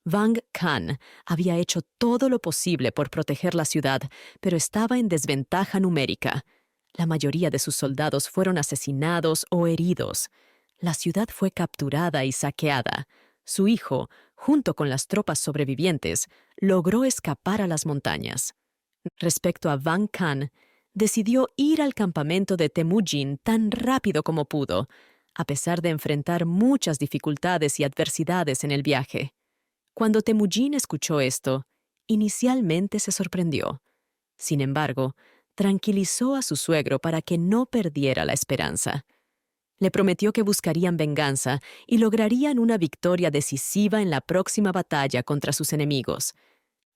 Vang Khan había hecho todo lo posible por proteger la ciudad, pero estaba en desventaja numérica. La mayoría de sus soldados fueron asesinados o heridos. La ciudad fue capturada y saqueada. Su hijo, junto con las tropas sobrevivientes, logró escapar a las montañas. Respecto a Vang Khan, decidió ir al campamento de Temujin tan rápido como pudo, a pesar de enfrentar muchas dificultades y adversidades en el viaje. Cuando Temujin escuchó esto, inicialmente se sorprendió. Sin embargo, tranquilizó a su suegro para que no perdiera la esperanza. Le prometió que buscarían venganza y lograrían una victoria decisiva en la próxima batalla contra sus enemigos.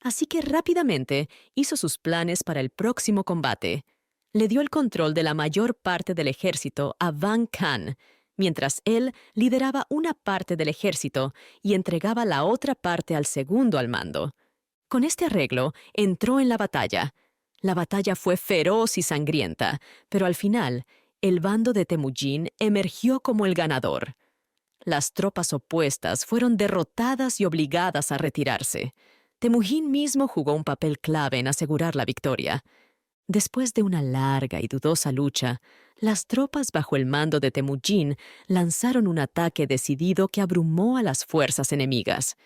Así que rápidamente hizo sus planes para el próximo combate. Le dio el control de la mayor parte del ejército a Vang Khan, mientras él lideraba una parte del ejército y entregaba la otra parte al segundo al mando. Con este arreglo, entró en la batalla. La batalla fue feroz y sangrienta, pero al final, el bando de Temujin emergió como el ganador. Las tropas opuestas fueron derrotadas y obligadas a retirarse. Temujin mismo jugó un papel clave en asegurar la victoria. Después de una larga y dudosa lucha, las tropas bajo el mando de Temujin lanzaron un ataque decidido que abrumó a las fuerzas enemigas.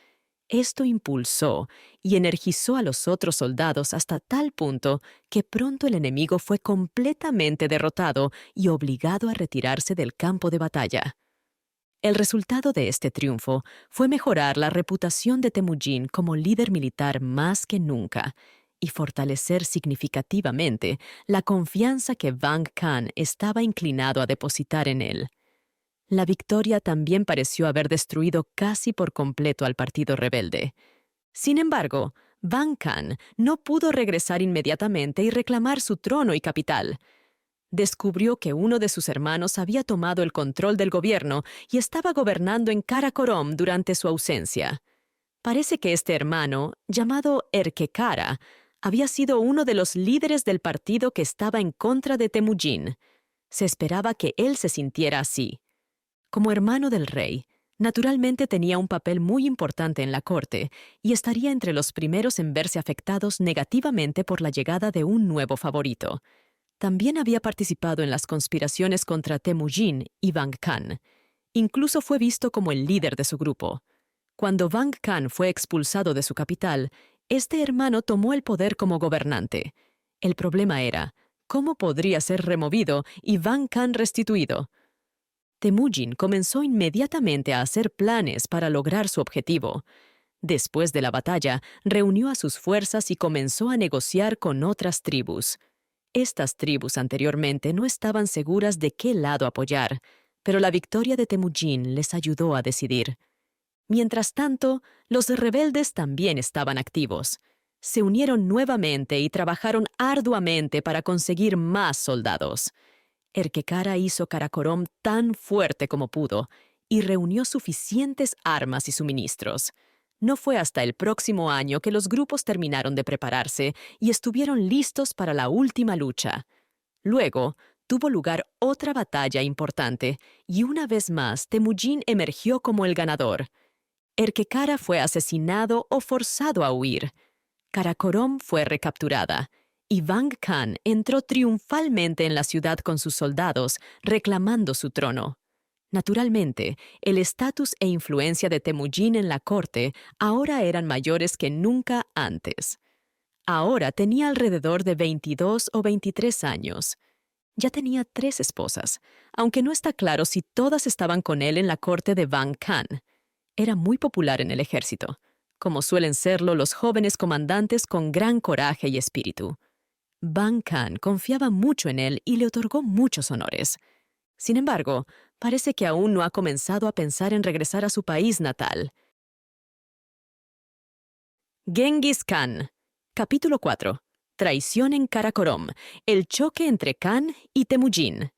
Esto impulsó y energizó a los otros soldados hasta tal punto que pronto el enemigo fue completamente derrotado y obligado a retirarse del campo de batalla. El resultado de este triunfo fue mejorar la reputación de Temujin como líder militar más que nunca y fortalecer significativamente la confianza que Vang Khan estaba inclinado a depositar en él. La victoria también pareció haber destruido casi por completo al partido rebelde. Sin embargo, Vang Khan no pudo regresar inmediatamente y reclamar su trono y capital. Descubrió que uno de sus hermanos había tomado el control del gobierno y estaba gobernando en Karakorum durante su ausencia. Parece que este hermano, llamado Erkekara, había sido uno de los líderes del partido que estaba en contra de Temujin. Se esperaba que él se sintiera así. Como hermano del rey, naturalmente tenía un papel muy importante en la corte y estaría entre los primeros en verse afectados negativamente por la llegada de un nuevo favorito. También había participado en las conspiraciones contra Temujin y Vang Khan. Incluso fue visto como el líder de su grupo. Cuando Vang Khan fue expulsado de su capital, este hermano tomó el poder como gobernante. El problema era, ¿cómo podría ser removido y Vang Khan restituido? Temujin comenzó inmediatamente a hacer planes para lograr su objetivo. Después de la batalla, reunió a sus fuerzas y comenzó a negociar con otras tribus. Estas tribus anteriormente no estaban seguras de qué lado apoyar, pero la victoria de Temujin les ayudó a decidir. Mientras tanto, los rebeldes también estaban activos. Se unieron nuevamente y trabajaron arduamente para conseguir más soldados. Erkekara hizo Karakorum tan fuerte como pudo y reunió suficientes armas y suministros. No fue hasta el próximo año que los grupos terminaron de prepararse y estuvieron listos para la última lucha. Luego, tuvo lugar otra batalla importante y una vez más Temujin emergió como el ganador. Erkekara fue asesinado o forzado a huir. Karakorum fue recapturada y Vang Khan entró triunfalmente en la ciudad con sus soldados, reclamando su trono. Naturalmente, el estatus e influencia de Temujin en la corte ahora eran mayores que nunca antes. Ahora tenía alrededor de 22 o 23 años. Ya tenía 3 esposas, aunque no está claro si todas estaban con él en la corte de Vang Khan. Era muy popular en el ejército, como suelen serlo los jóvenes comandantes con gran coraje y espíritu. Vang Khan confiaba mucho en él y le otorgó muchos honores. Sin embargo, parece que aún no ha comenzado a pensar en regresar a su país natal. Genghis Khan. Capítulo 4. Traición en Karakorum. El choque entre Khan y Temujin.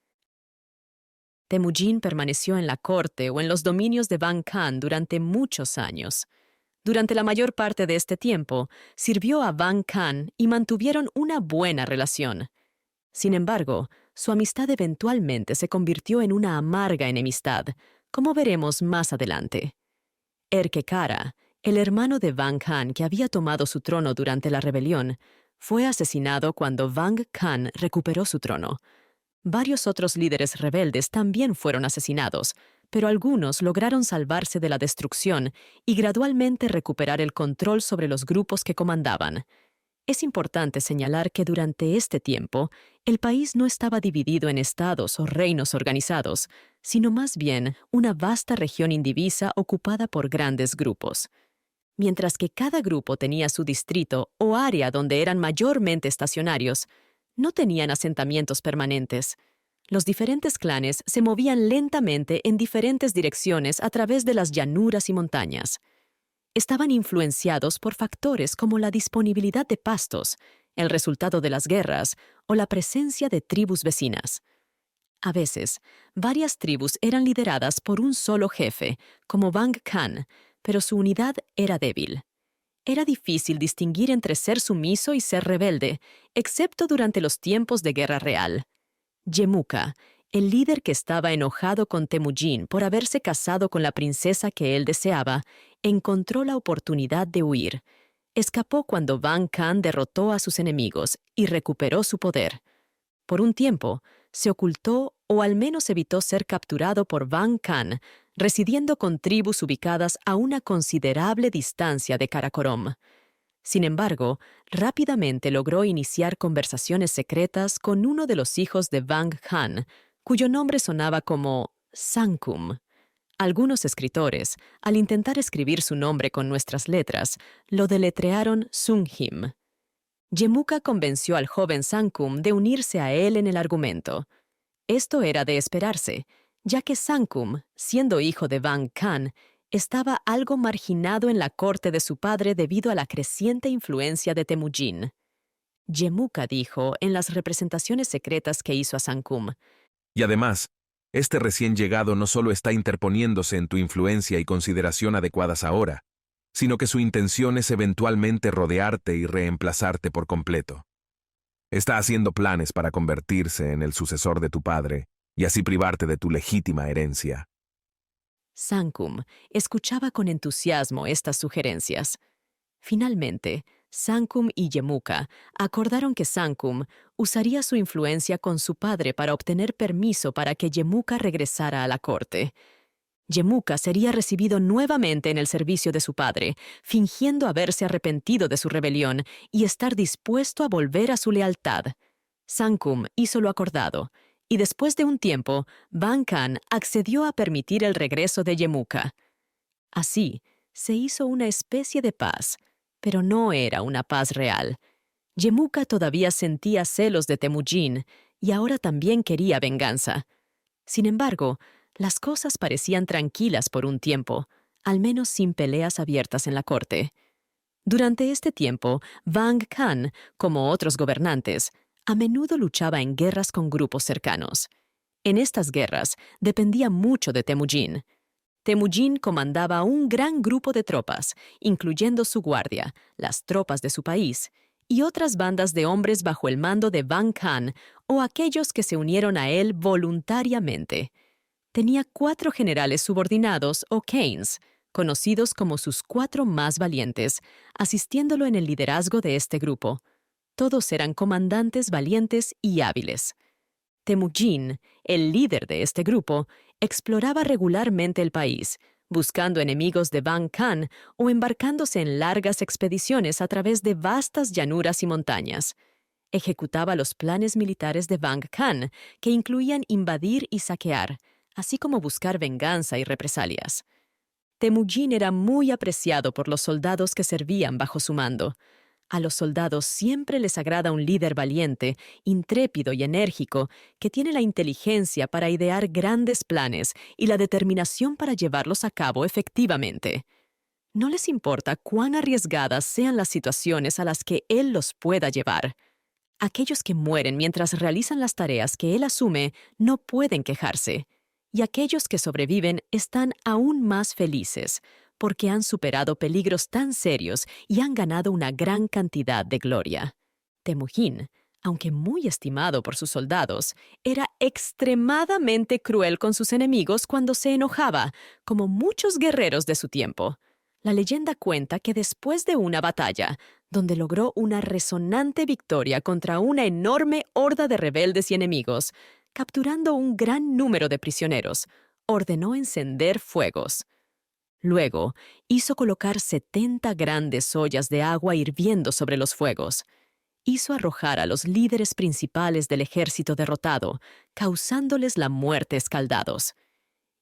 Temujin permaneció en la corte o en los dominios de Vang Khan durante muchos años. Durante la mayor parte de este tiempo, sirvió a Vang Khan y mantuvieron una buena relación. Sin embargo, su amistad eventualmente se convirtió en una amarga enemistad, como veremos más adelante. Erkekara, El hermano de Vang Khan, que había tomado su trono durante la rebelión, fue asesinado cuando Vang Khan recuperó su trono. Varios otros líderes rebeldes también fueron asesinados, pero algunos lograron salvarse de la destrucción y gradualmente recuperar el control sobre los grupos que comandaban. Es importante señalar que durante este tiempo, el país no estaba dividido en estados o reinos organizados, sino más bien una vasta región indivisa ocupada por grandes grupos. Mientras que cada grupo tenía su distrito o área donde eran mayormente estacionarios, no tenían asentamientos permanentes. Los diferentes clanes se movían lentamente en diferentes direcciones a través de las llanuras y montañas. Estaban influenciados por factores como la disponibilidad de pastos, el resultado de las guerras o la presencia de tribus vecinas. A veces, varias tribus eran lideradas por un solo jefe, como Vang Khan, pero su unidad era débil. Era difícil distinguir entre ser sumiso y ser rebelde, excepto durante los tiempos de guerra real. Yemuka, el líder que estaba enojado con Temujin por haberse casado con la princesa que él deseaba, encontró la oportunidad de huir. Escapó cuando Vang Khan derrotó a sus enemigos y recuperó su poder. Por un tiempo, se ocultó o al menos evitó ser capturado por Vang Khan, residiendo con tribus ubicadas a una considerable distancia de Karakorom. Sin embargo, rápidamente logró iniciar conversaciones secretas con uno de los hijos de Vang Khan, cuyo nombre sonaba como Sankum. Algunos escritores, al intentar escribir su nombre con nuestras letras, lo deletrearon Sunghim. Yemuka convenció al joven Sankum de unirse a él en el argumento. Esto era de esperarse, ya que Sankum, siendo hijo de Vang Khan, estaba algo marginado en la corte de su padre debido a la creciente influencia de Temujin. Yemuka dijo en las representaciones secretas que hizo a Sankum: Y además, este recién llegado no solo está interponiéndose en tu influencia y consideración adecuadas ahora, sino que su intención es eventualmente rodearte y reemplazarte por completo. Está haciendo planes para convertirse en el sucesor de tu padre y así privarte de tu legítima herencia. Sankum escuchaba con entusiasmo estas sugerencias. Finalmente, Sankum y Yemuka acordaron que Sankum usaría su influencia con su padre para obtener permiso para que Yemuka regresara a la corte. Yemuka sería recibido nuevamente en el servicio de su padre, fingiendo haberse arrepentido de su rebelión y estar dispuesto a volver a su lealtad. Sankum hizo lo acordado, y después de un tiempo, Vang Khan accedió a permitir el regreso de Yemuka. Así, se hizo una especie de paz, pero no era una paz real. Yemuka todavía sentía celos de Temujin y ahora también quería venganza. Sin embargo, las cosas parecían tranquilas por un tiempo, al menos sin peleas abiertas en la corte. Durante este tiempo, Vang Khan, como otros gobernantes, a menudo luchaba en guerras con grupos cercanos. En estas guerras dependía mucho de Temujin. Temujin comandaba un gran grupo de tropas, incluyendo su guardia, las tropas de su país, y otras bandas de hombres bajo el mando de Vang Khan o aquellos que se unieron a él voluntariamente. Tenía 4 generales subordinados o Kanes, conocidos como sus 4 más valientes, asistiéndolo en el liderazgo de este grupo. Todos eran comandantes valientes y hábiles. Temujin, el líder de este grupo, exploraba regularmente el país, buscando enemigos de Vang Khan o embarcándose en largas expediciones a través de vastas llanuras y montañas. Ejecutaba los planes militares de Vang Khan, que incluían invadir y saquear, así como buscar venganza y represalias. Temujin era muy apreciado por los soldados que servían bajo su mando. A los soldados siempre les agrada un líder valiente, intrépido y enérgico, que tiene la inteligencia para idear grandes planes y la determinación para llevarlos a cabo efectivamente. No les importa cuán arriesgadas sean las situaciones a las que él los pueda llevar. Aquellos que mueren mientras realizan las tareas que él asume no pueden quejarse, y aquellos que sobreviven están aún más felices, porque han superado peligros tan serios y han ganado una gran cantidad de gloria. Temujin, aunque muy estimado por sus soldados, era extremadamente cruel con sus enemigos cuando se enojaba, como muchos guerreros de su tiempo. La leyenda cuenta que después de una batalla, donde logró una resonante victoria contra una enorme horda de rebeldes y enemigos, capturando un gran número de prisioneros, ordenó encender fuegos. Luego, hizo colocar 70 grandes ollas de agua hirviendo sobre los fuegos. Hizo arrojar a los líderes principales del ejército derrotado, causándoles la muerte escaldados.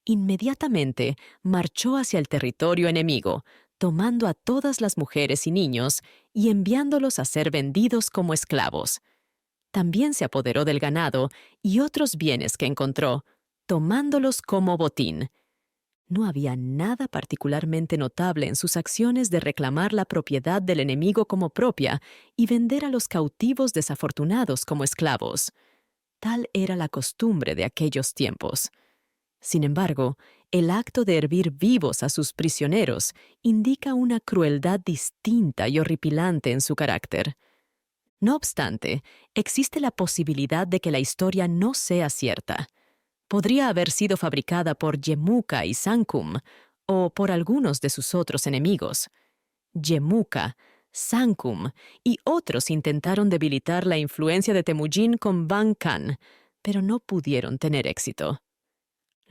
Inmediatamente marchó hacia el territorio enemigo, tomando a todas las mujeres y niños y enviándolos a ser vendidos como esclavos. También se apoderó del ganado y otros bienes que encontró, tomándolos como botín. No había nada particularmente notable en sus acciones de reclamar la propiedad del enemigo como propia y vender a los cautivos desafortunados como esclavos. Tal era la costumbre de aquellos tiempos. Sin embargo, el acto de hervir vivos a sus prisioneros indica una crueldad distinta y horripilante en su carácter. No obstante, existe la posibilidad de que la historia no sea cierta. Podría haber sido fabricada por Yemuka y Sankum, o por algunos de sus otros enemigos. Yemuka, Sankum y otros intentaron debilitar la influencia de Temujin con Van Khan, pero no pudieron tener éxito.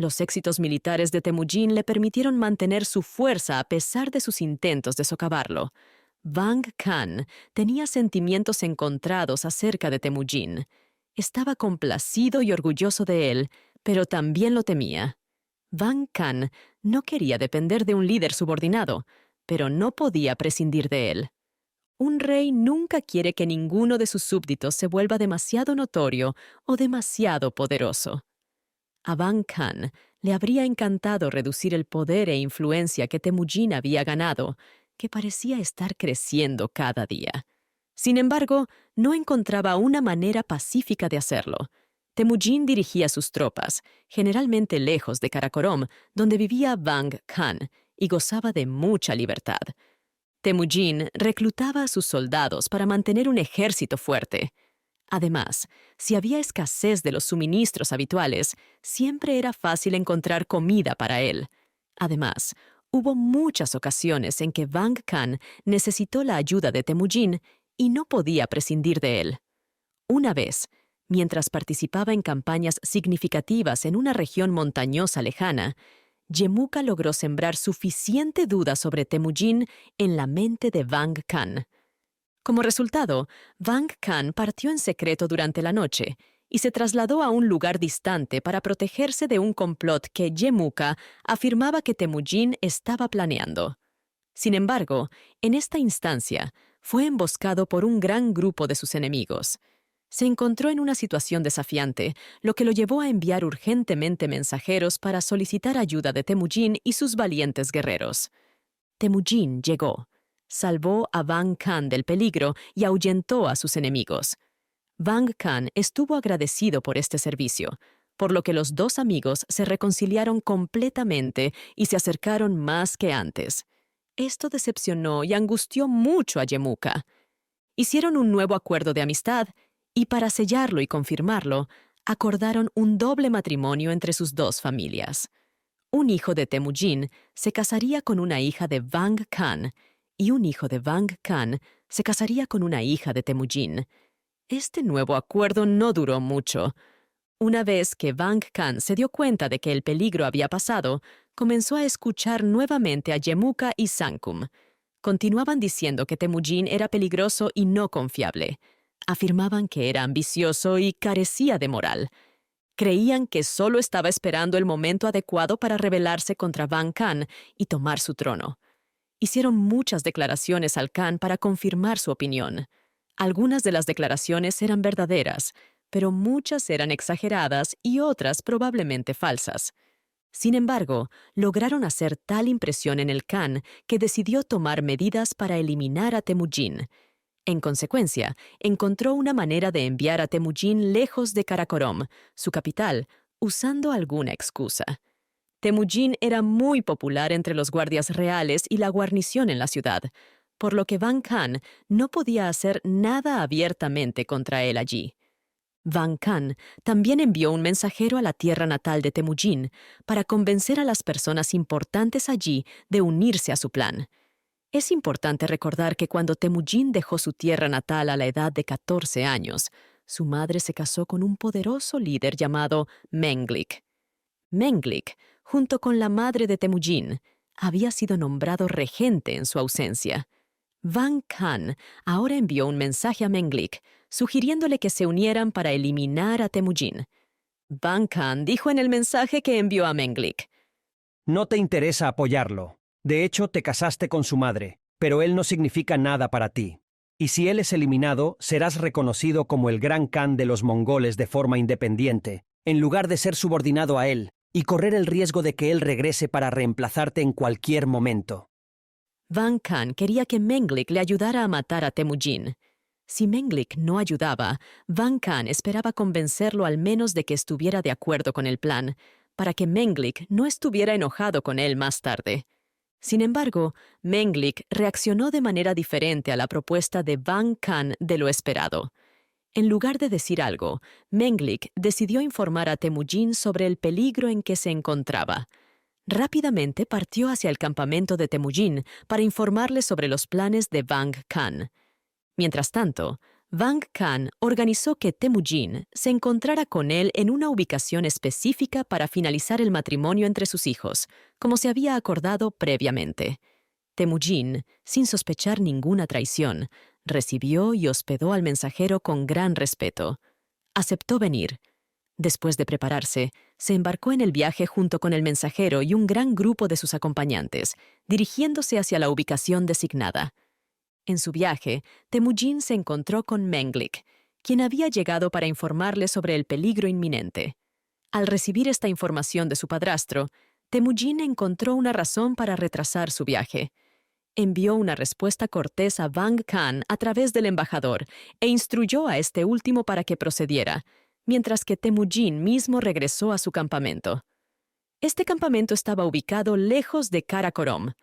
Los éxitos militares de Temujin le permitieron mantener su fuerza a pesar de sus intentos de socavarlo. Van Khan tenía sentimientos encontrados acerca de Temujin. Estaba complacido y orgulloso de él, pero también lo temía. Van Khan no quería depender de un líder subordinado, pero no podía prescindir de él. Un rey nunca quiere que ninguno de sus súbditos se vuelva demasiado notorio o demasiado poderoso. A Van Khan le habría encantado reducir el poder e influencia que Temujin había ganado, que parecía estar creciendo cada día. Sin embargo, no encontraba una manera pacífica de hacerlo. Temujin dirigía sus tropas, generalmente lejos de Karakorom, donde vivía Van Khan, y gozaba de mucha libertad. Temujin reclutaba a sus soldados para mantener un ejército fuerte. Además, si había escasez de los suministros habituales, siempre era fácil encontrar comida para él. Además, hubo muchas ocasiones en que Van Khan necesitó la ayuda de Temujin y no podía prescindir de él. Una vez, mientras participaba en campañas significativas en una región montañosa lejana, Yemuka logró sembrar suficiente duda sobre Temujin en la mente de Van Khan. Como resultado, Van Khan partió en secreto durante la noche y se trasladó a un lugar distante para protegerse de un complot que Yemuka afirmaba que Temujin estaba planeando. Sin embargo, en esta instancia, fue emboscado por un gran grupo de sus enemigos. Se encontró en una situación desafiante, lo que lo llevó a enviar urgentemente mensajeros para solicitar ayuda de Temujin y sus valientes guerreros. Temujin llegó, salvó a Van Khan del peligro y ahuyentó a sus enemigos. Van Khan estuvo agradecido por este servicio, por lo que los dos amigos se reconciliaron completamente y se acercaron más que antes. Esto decepcionó y angustió mucho a Yemuka. Hicieron un nuevo acuerdo de amistad y para sellarlo y confirmarlo, acordaron un doble matrimonio entre sus dos familias. Un hijo de Temujin se casaría con una hija de Van Khan y un hijo de Van Khan se casaría con una hija de Temujin. Este nuevo acuerdo no duró mucho. Una vez que Van Khan se dio cuenta de que el peligro había pasado, comenzó a escuchar nuevamente a Yemuka y Sankum. Continuaban diciendo que Temujin era peligroso y no confiable. Afirmaban que era ambicioso y carecía de moral. Creían que solo estaba esperando el momento adecuado para rebelarse contra Van Khan y tomar su trono. Hicieron muchas declaraciones al Khan para confirmar su opinión. Algunas de las declaraciones eran verdaderas, pero muchas eran exageradas y otras probablemente falsas. Sin embargo, lograron hacer tal impresión en el Khan que decidió tomar medidas para eliminar a Temujin. En consecuencia, encontró una manera de enviar a Temujin lejos de Karakorom, su capital, usando alguna excusa. Temujin era muy popular entre los guardias reales y la guarnición en la ciudad, por lo que Van Khan no podía hacer nada abiertamente contra él allí. Van Khan también envió un mensajero a la tierra natal de Temujin para convencer a las personas importantes allí de unirse a su plan. Es importante recordar que cuando Temujin dejó su tierra natal a la edad de 14 años, su madre se casó con un poderoso líder llamado Menglik. Menglik, junto con la madre de Temujin, había sido nombrado regente en su ausencia. Van Khan ahora envió un mensaje a Menglik, sugiriéndole que se unieran para eliminar a Temujin. Van Khan dijo en el mensaje que envió a Menglik: No te interesa apoyarlo. De hecho, te casaste con su madre, pero él no significa nada para ti. Y si él es eliminado, serás reconocido como el gran Khan de los mongoles de forma independiente, en lugar de ser subordinado a él y correr el riesgo de que él regrese para reemplazarte en cualquier momento. Van Khan quería que Menglik le ayudara a matar a Temujin. Si Menglik no ayudaba, Van Khan esperaba convencerlo al menos de que estuviera de acuerdo con el plan, para que Menglik no estuviera enojado con él más tarde. Sin embargo, Menglik reaccionó de manera diferente a la propuesta de Van Khan de lo esperado. En lugar de decir algo, Menglik decidió informar a Temujin sobre el peligro en que se encontraba. Rápidamente partió hacia el campamento de Temujin para informarle sobre los planes de Van Khan. Mientras tanto, Van Khan organizó que Temujin se encontrara con él en una ubicación específica para finalizar el matrimonio entre sus hijos, como se había acordado previamente. Temujin, sin sospechar ninguna traición, recibió y hospedó al mensajero con gran respeto. Aceptó venir. Después de prepararse, se embarcó en el viaje junto con el mensajero y un gran grupo de sus acompañantes, dirigiéndose hacia la ubicación designada. En su viaje, Temujin se encontró con Menglik, quien había llegado para informarle sobre el peligro inminente. Al recibir esta información de su padrastro, Temujin encontró una razón para retrasar su viaje. Envió una respuesta cortés a Van Khan a través del embajador e instruyó a este último para que procediera, mientras que Temujin mismo regresó a su campamento. Este campamento estaba ubicado lejos de Karakorom.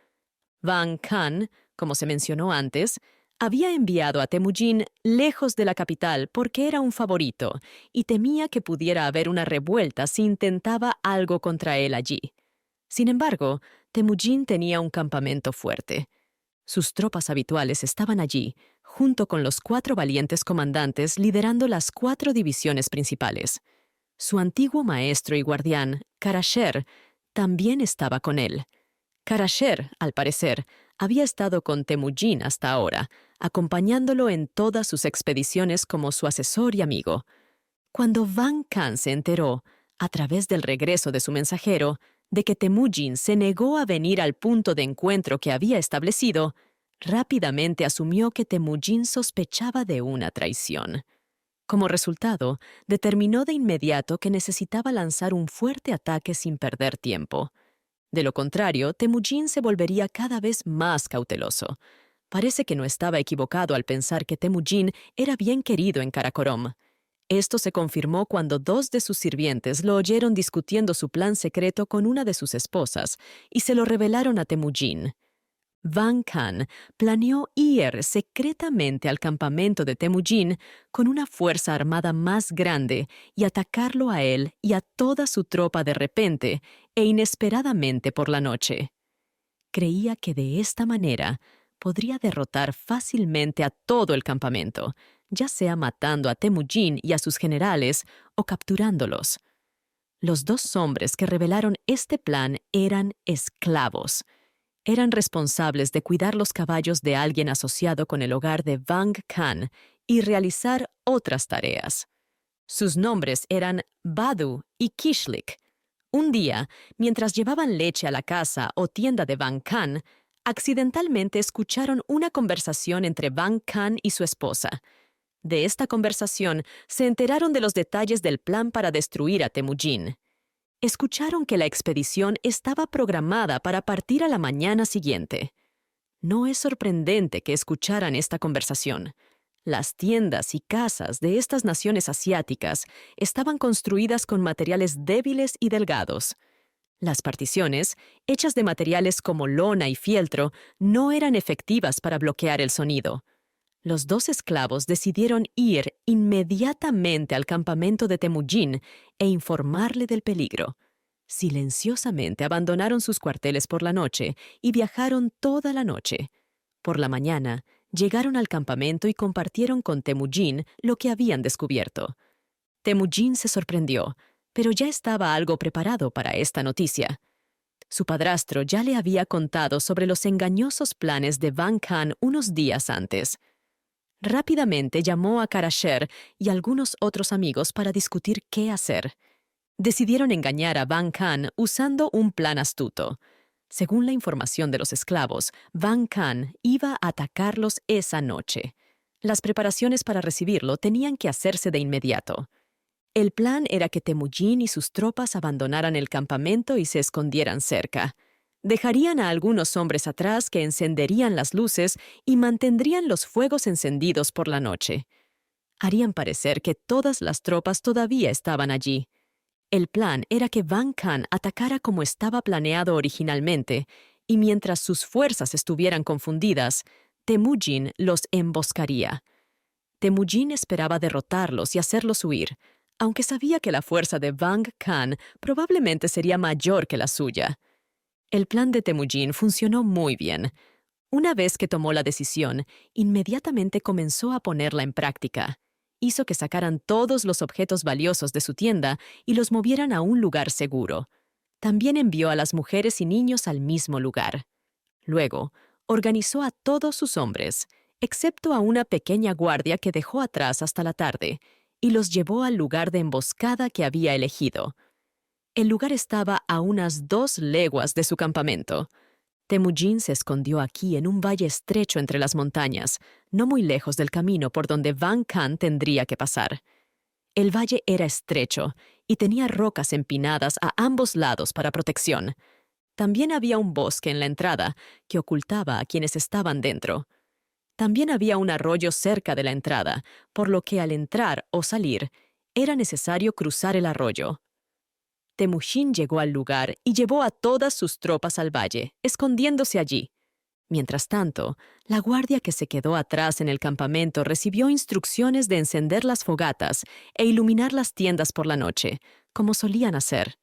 Van Khan, como se mencionó antes, había enviado a Temujin lejos de la capital porque era un favorito y temía que pudiera haber una revuelta si intentaba algo contra él allí. Sin embargo, Temujin tenía un campamento fuerte. Sus tropas habituales estaban allí, junto con los 4 valientes comandantes liderando las 4 divisiones principales. Su antiguo maestro y guardián, Karasher, también estaba con él. Karasher, al parecer, había estado con Temujin hasta ahora, acompañándolo en todas sus expediciones como su asesor y amigo. Cuando Van Khan se enteró, a través del regreso de su mensajero, de que Temujin se negó a venir al punto de encuentro que había establecido, rápidamente asumió que Temujin sospechaba de una traición. Como resultado, determinó de inmediato que necesitaba lanzar un fuerte ataque sin perder tiempo. De lo contrario, Temujin se volvería cada vez más cauteloso. Parece que no estaba equivocado al pensar que Temujin era bien querido en Karakorom. Esto se confirmó cuando 2 de sus sirvientes lo oyeron discutiendo su plan secreto con una de sus esposas y se lo revelaron a Temujin. Van Khan planeó ir secretamente al campamento de Temujin con una fuerza armada más grande y atacarlo a él y a toda su tropa de repente e inesperadamente por la noche. Creía que de esta manera podría derrotar fácilmente a todo el campamento, ya sea matando a Temujin y a sus generales o capturándolos. Los 2 hombres que revelaron este plan eran esclavos. Eran responsables de cuidar los caballos de alguien asociado con el hogar de Van Khan y realizar otras tareas. Sus nombres eran Badu y Kishlik. Un día, mientras llevaban leche a la casa o tienda de Van Khan, accidentalmente escucharon una conversación entre Van Khan y su esposa. De esta conversación se enteraron de los detalles del plan para destruir a Temujin. Escucharon que la expedición estaba programada para partir a la mañana siguiente. No es sorprendente que escucharan esta conversación. Las tiendas y casas de estas naciones asiáticas estaban construidas con materiales débiles y delgados. Las particiones, hechas de materiales como lona y fieltro, no eran efectivas para bloquear el sonido. Los 2 esclavos decidieron ir inmediatamente al campamento de Temujin e informarle del peligro. Silenciosamente abandonaron sus cuarteles por la noche y viajaron toda la noche. Por la mañana, llegaron al campamento y compartieron con Temujin lo que habían descubierto. Temujin se sorprendió, pero ya estaba algo preparado para esta noticia. Su padrastro ya le había contado sobre los engañosos planes de Van Khan unos días antes. Rápidamente llamó a Karasher y algunos otros amigos para discutir qué hacer. Decidieron engañar a Van Khan usando un plan astuto. Según la información de los esclavos, Van Khan iba a atacarlos esa noche. Las preparaciones para recibirlo tenían que hacerse de inmediato. El plan era que Temujin y sus tropas abandonaran el campamento y se escondieran cerca. Dejarían a algunos hombres atrás que encenderían las luces y mantendrían los fuegos encendidos por la noche. Harían parecer que todas las tropas todavía estaban allí. El plan era que Van Khan atacara como estaba planeado originalmente, y mientras sus fuerzas estuvieran confundidas, Temujin los emboscaría. Temujin esperaba derrotarlos y hacerlos huir, aunque sabía que la fuerza de Van Khan probablemente sería mayor que la suya. El plan de Temujin funcionó muy bien. Una vez que tomó la decisión, inmediatamente comenzó a ponerla en práctica. Hizo que sacaran todos los objetos valiosos de su tienda y los movieran a un lugar seguro. También envió a las mujeres y niños al mismo lugar. Luego, organizó a todos sus hombres, excepto a una pequeña guardia que dejó atrás hasta la tarde, y los llevó al lugar de emboscada que había elegido. El lugar estaba a unas 2 leguas de su campamento. Temujin se escondió aquí en un valle estrecho entre las montañas, no muy lejos del camino por donde Van Khan tendría que pasar. El valle era estrecho y tenía rocas empinadas a ambos lados para protección. También había un bosque en la entrada que ocultaba a quienes estaban dentro. También había un arroyo cerca de la entrada, por lo que al entrar o salir, era necesario cruzar el arroyo. Temujin llegó al lugar y llevó a todas sus tropas al valle, escondiéndose allí. Mientras tanto, la guardia que se quedó atrás en el campamento recibió instrucciones de encender las fogatas e iluminar las tiendas por la noche, como solían hacer.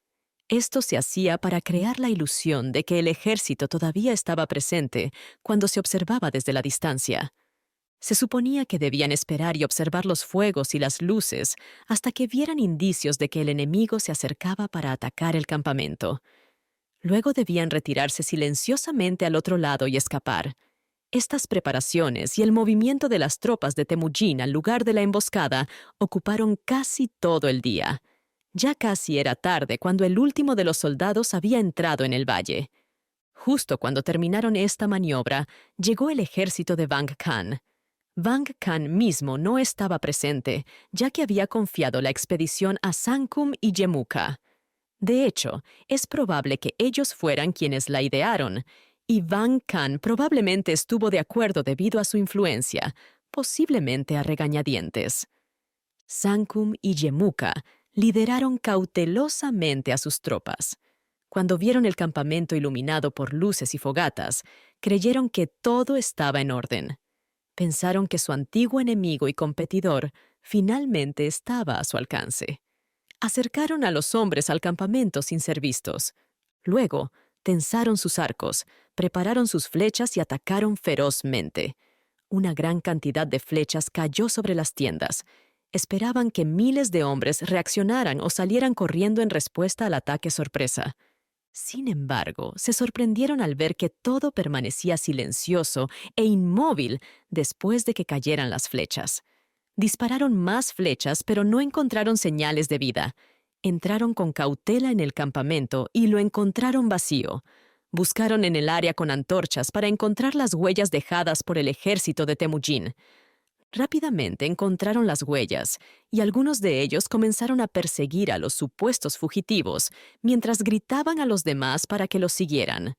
Esto se hacía para crear la ilusión de que el ejército todavía estaba presente cuando se observaba desde la distancia. Se suponía que debían esperar y observar los fuegos y las luces hasta que vieran indicios de que el enemigo se acercaba para atacar el campamento. Luego debían retirarse silenciosamente al otro lado y escapar. Estas preparaciones y el movimiento de las tropas de Temujin al lugar de la emboscada ocuparon casi todo el día. Ya casi era tarde cuando el último de los soldados había entrado en el valle. Justo cuando terminaron esta maniobra, llegó el ejército de Van Khan. Van Khan mismo no estaba presente, ya que había confiado la expedición a Sankum y Yemuka. De hecho, es probable que ellos fueran quienes la idearon, y Van Khan probablemente estuvo de acuerdo debido a su influencia, posiblemente a regañadientes. Sankum y Yemuka lideraron cautelosamente a sus tropas. Cuando vieron el campamento iluminado por luces y fogatas, creyeron que todo estaba en orden. Pensaron que su antiguo enemigo y competidor finalmente estaba a su alcance. Acercaron a los hombres al campamento sin ser vistos. Luego, tensaron sus arcos, prepararon sus flechas y atacaron ferozmente. Una gran cantidad de flechas cayó sobre las tiendas. Esperaban que miles de hombres reaccionaran o salieran corriendo en respuesta al ataque sorpresa. Sin embargo, se sorprendieron al ver que todo permanecía silencioso e inmóvil después de que cayeran las flechas. Dispararon más flechas, pero no encontraron señales de vida. Entraron con cautela en el campamento y lo encontraron vacío. Buscaron en el área con antorchas para encontrar las huellas dejadas por el ejército de Temujin. Rápidamente encontraron las huellas, y algunos de ellos comenzaron a perseguir a los supuestos fugitivos, mientras gritaban a los demás para que los siguieran.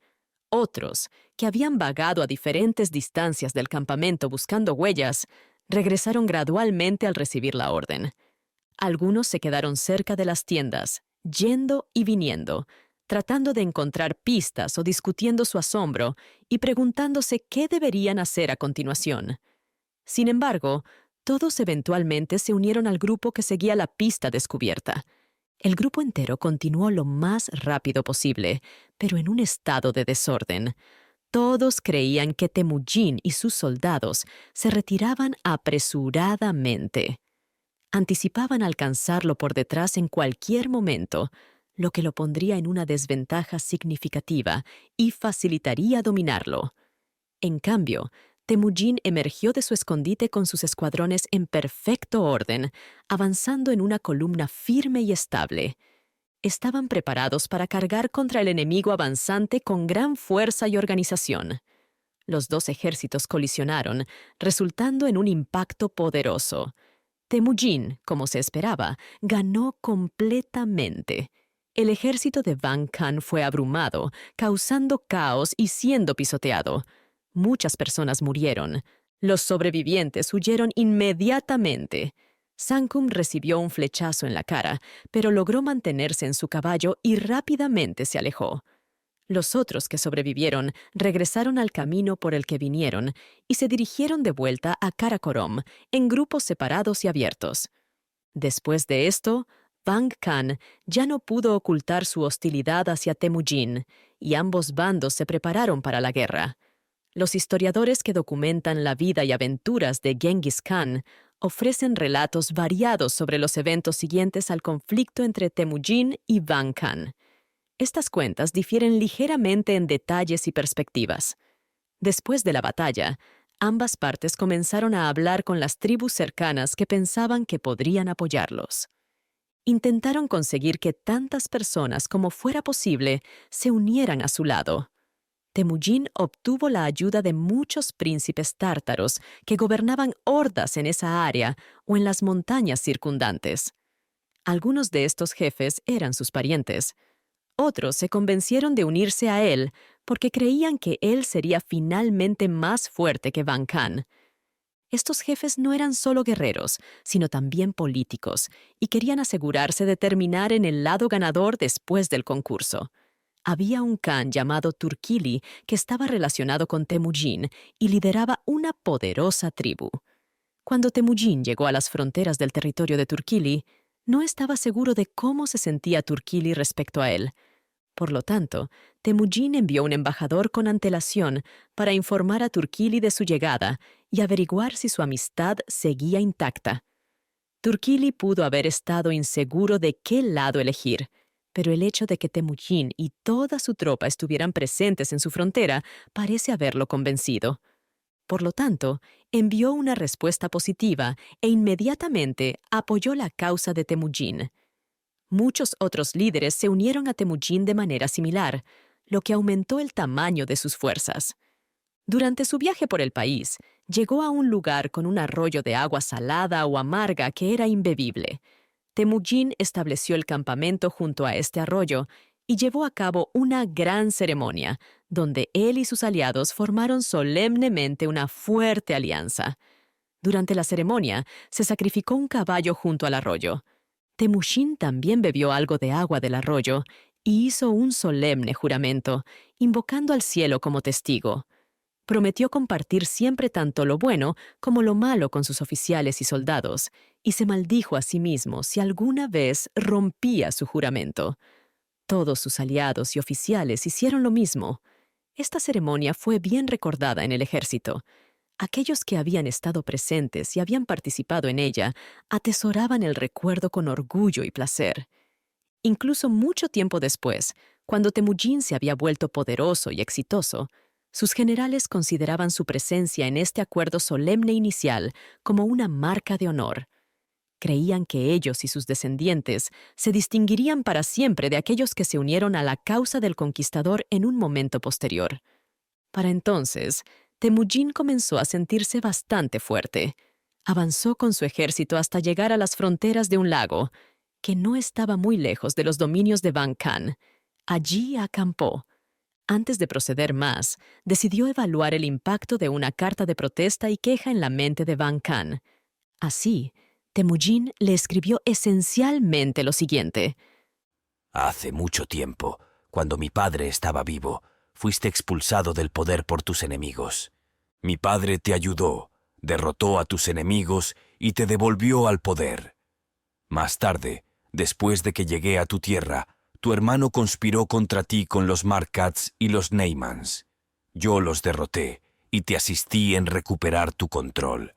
Otros, que habían vagado a diferentes distancias del campamento buscando huellas, regresaron gradualmente al recibir la orden. Algunos se quedaron cerca de las tiendas, yendo y viniendo, tratando de encontrar pistas o discutiendo su asombro y preguntándose qué deberían hacer a continuación. Sin embargo, todos eventualmente se unieron al grupo que seguía la pista descubierta. El grupo entero continuó lo más rápido posible, pero en un estado de desorden. todos creían que Temujin y sus soldados se retiraban apresuradamente. Anticipaban alcanzarlo por detrás en cualquier momento, lo que lo pondría en una desventaja significativa y facilitaría dominarlo. En cambio, Temujin emergió de su escondite con sus escuadrones en perfecto orden, avanzando en una columna firme y estable. Estaban preparados para cargar contra el enemigo avanzante con gran fuerza y organización. Los dos ejércitos colisionaron, resultando en un impacto poderoso. Temujin, como se esperaba, ganó completamente. El ejército de Van Khan fue abrumado, causando caos y siendo pisoteado. Muchas personas murieron. Los sobrevivientes huyeron inmediatamente. Sankum recibió un flechazo en la cara, pero logró mantenerse en su caballo y rápidamente se alejó. Los otros que sobrevivieron regresaron al camino por el que vinieron y se dirigieron de vuelta a Karakorom, en grupos separados y abiertos. Después de esto, Van Khan ya no pudo ocultar su hostilidad hacia Temujin, y ambos bandos se prepararon para la guerra. Los historiadores que documentan la vida y aventuras de Genghis Khan ofrecen relatos variados sobre los eventos siguientes al conflicto entre Temujin y Van Khan. Estas cuentas difieren ligeramente en detalles y perspectivas. Después de la batalla, ambas partes comenzaron a hablar con las tribus cercanas que pensaban que podrían apoyarlos. Intentaron conseguir que tantas personas como fuera posible se unieran a su lado. Temujin obtuvo la ayuda de muchos príncipes tártaros que gobernaban hordas en esa área o en las montañas circundantes. Algunos de estos jefes eran sus parientes. Otros se convencieron de unirse a él porque creían que él sería finalmente más fuerte que Van Khan. Estos jefes no eran solo guerreros, sino también políticos, y querían asegurarse de terminar en el lado ganador después del concurso. Había un Khan llamado Turkili que estaba relacionado con Temujin y lideraba una poderosa tribu. Cuando Temujin llegó a las fronteras del territorio de Turkili, no estaba seguro de cómo se sentía Turkili respecto a él. Por lo tanto, Temujin envió un embajador con antelación para informar a Turkili de su llegada y averiguar si su amistad seguía intacta. Turkili pudo haber estado inseguro de qué lado elegir, pero el hecho de que Temujin y toda su tropa estuvieran presentes en su frontera parece haberlo convencido. Por lo tanto, envió una respuesta positiva e inmediatamente apoyó la causa de Temujin. Muchos otros líderes se unieron a Temujin de manera similar, lo que aumentó el tamaño de sus fuerzas. Durante su viaje por el país, llegó a un lugar con un arroyo de agua salada o amarga que era imbebible. Temujin estableció el campamento junto a este arroyo y llevó a cabo una gran ceremonia, donde él y sus aliados formaron solemnemente una fuerte alianza. Durante la ceremonia, se sacrificó un caballo junto al arroyo. Temujin también bebió algo de agua del arroyo y hizo un solemne juramento, invocando al cielo como testigo. Prometió compartir siempre tanto lo bueno como lo malo con sus oficiales y soldados, y se maldijo a sí mismo si alguna vez rompía su juramento. Todos sus aliados y oficiales hicieron lo mismo. Esta ceremonia fue bien recordada en el ejército. Aquellos que habían estado presentes y habían participado en ella atesoraban el recuerdo con orgullo y placer. Incluso mucho tiempo después, cuando Temujin se había vuelto poderoso y exitoso, sus generales consideraban su presencia en este acuerdo solemne inicial como una marca de honor. Creían que ellos y sus descendientes se distinguirían para siempre de aquellos que se unieron a la causa del conquistador en un momento posterior. Para entonces, Temujin comenzó a sentirse bastante fuerte. Avanzó con su ejército hasta llegar a las fronteras de un lago, que no estaba muy lejos de los dominios de Van Khan. Allí acampó. Antes de proceder más, decidió evaluar el impacto de una carta de protesta y queja en la mente de Van Khan. Así, Temujin le escribió esencialmente lo siguiente. Hace mucho tiempo, cuando mi padre estaba vivo, fuiste expulsado del poder por tus enemigos. Mi padre te ayudó, derrotó a tus enemigos y te devolvió al poder. Más tarde, después de que llegué a tu tierra, tu hermano conspiró contra ti con los Markats y los Neymans. Yo los derroté y te asistí en recuperar tu control.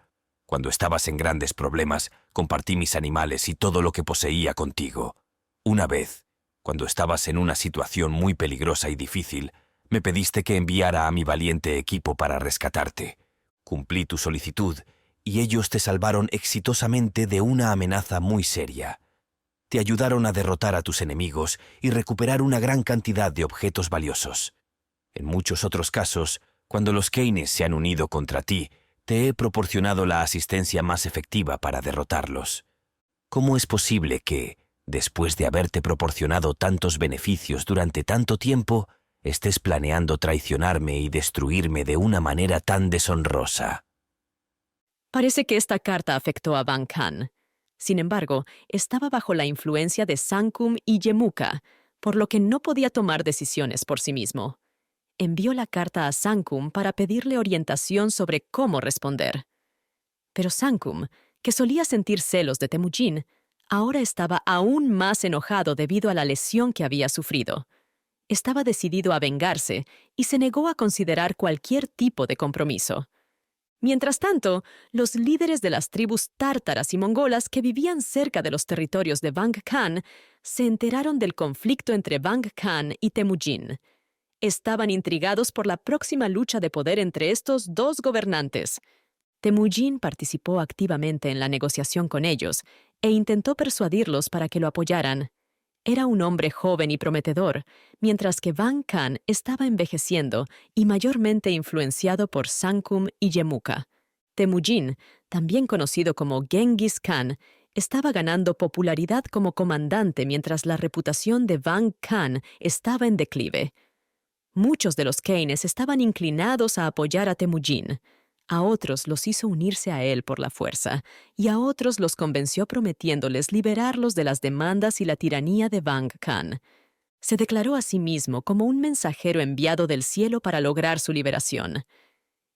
Cuando estabas en grandes problemas, compartí mis animales y todo lo que poseía contigo. Una vez, cuando estabas en una situación muy peligrosa y difícil, me pediste que enviara a mi valiente equipo para rescatarte. Cumplí tu solicitud y ellos te salvaron exitosamente de una amenaza muy seria. Te ayudaron a derrotar a tus enemigos y recuperar una gran cantidad de objetos valiosos. En muchos otros casos, cuando los Kaines se han unido contra ti, te he proporcionado la asistencia más efectiva para derrotarlos. ¿Cómo es posible que, después de haberte proporcionado tantos beneficios durante tanto tiempo, estés planeando traicionarme y destruirme de una manera tan deshonrosa? Parece que esta carta afectó a Van Khan. Sin embargo, estaba bajo la influencia de Sankum y Yemuka, por lo que no podía tomar decisiones por sí mismo. Envió la carta a Sankum para pedirle orientación sobre cómo responder. Pero Sankum, que solía sentir celos de Temujin, ahora estaba aún más enojado debido a la lesión que había sufrido. Estaba decidido a vengarse y se negó a considerar cualquier tipo de compromiso. Mientras tanto, los líderes de las tribus tártaras y mongolas que vivían cerca de los territorios de Vang Khan se enteraron del conflicto entre Vang Khan y Temujin. Estaban intrigados por la próxima lucha de poder entre estos dos gobernantes. Temujin participó activamente en la negociación con ellos e intentó persuadirlos para que lo apoyaran. Era un hombre joven y prometedor, mientras que Vang Khan estaba envejeciendo y mayormente influenciado por Sankum y Yemuka. Temujin, también conocido como Genghis Khan, estaba ganando popularidad como comandante mientras la reputación de Vang Khan estaba en declive. Muchos de los Kaines estaban inclinados a apoyar a Temujin. A otros los hizo unirse a él por la fuerza, y a otros los convenció prometiéndoles liberarlos de las demandas y la tiranía de Vang Khan. Se declaró a sí mismo como un mensajero enviado del cielo para lograr su liberación.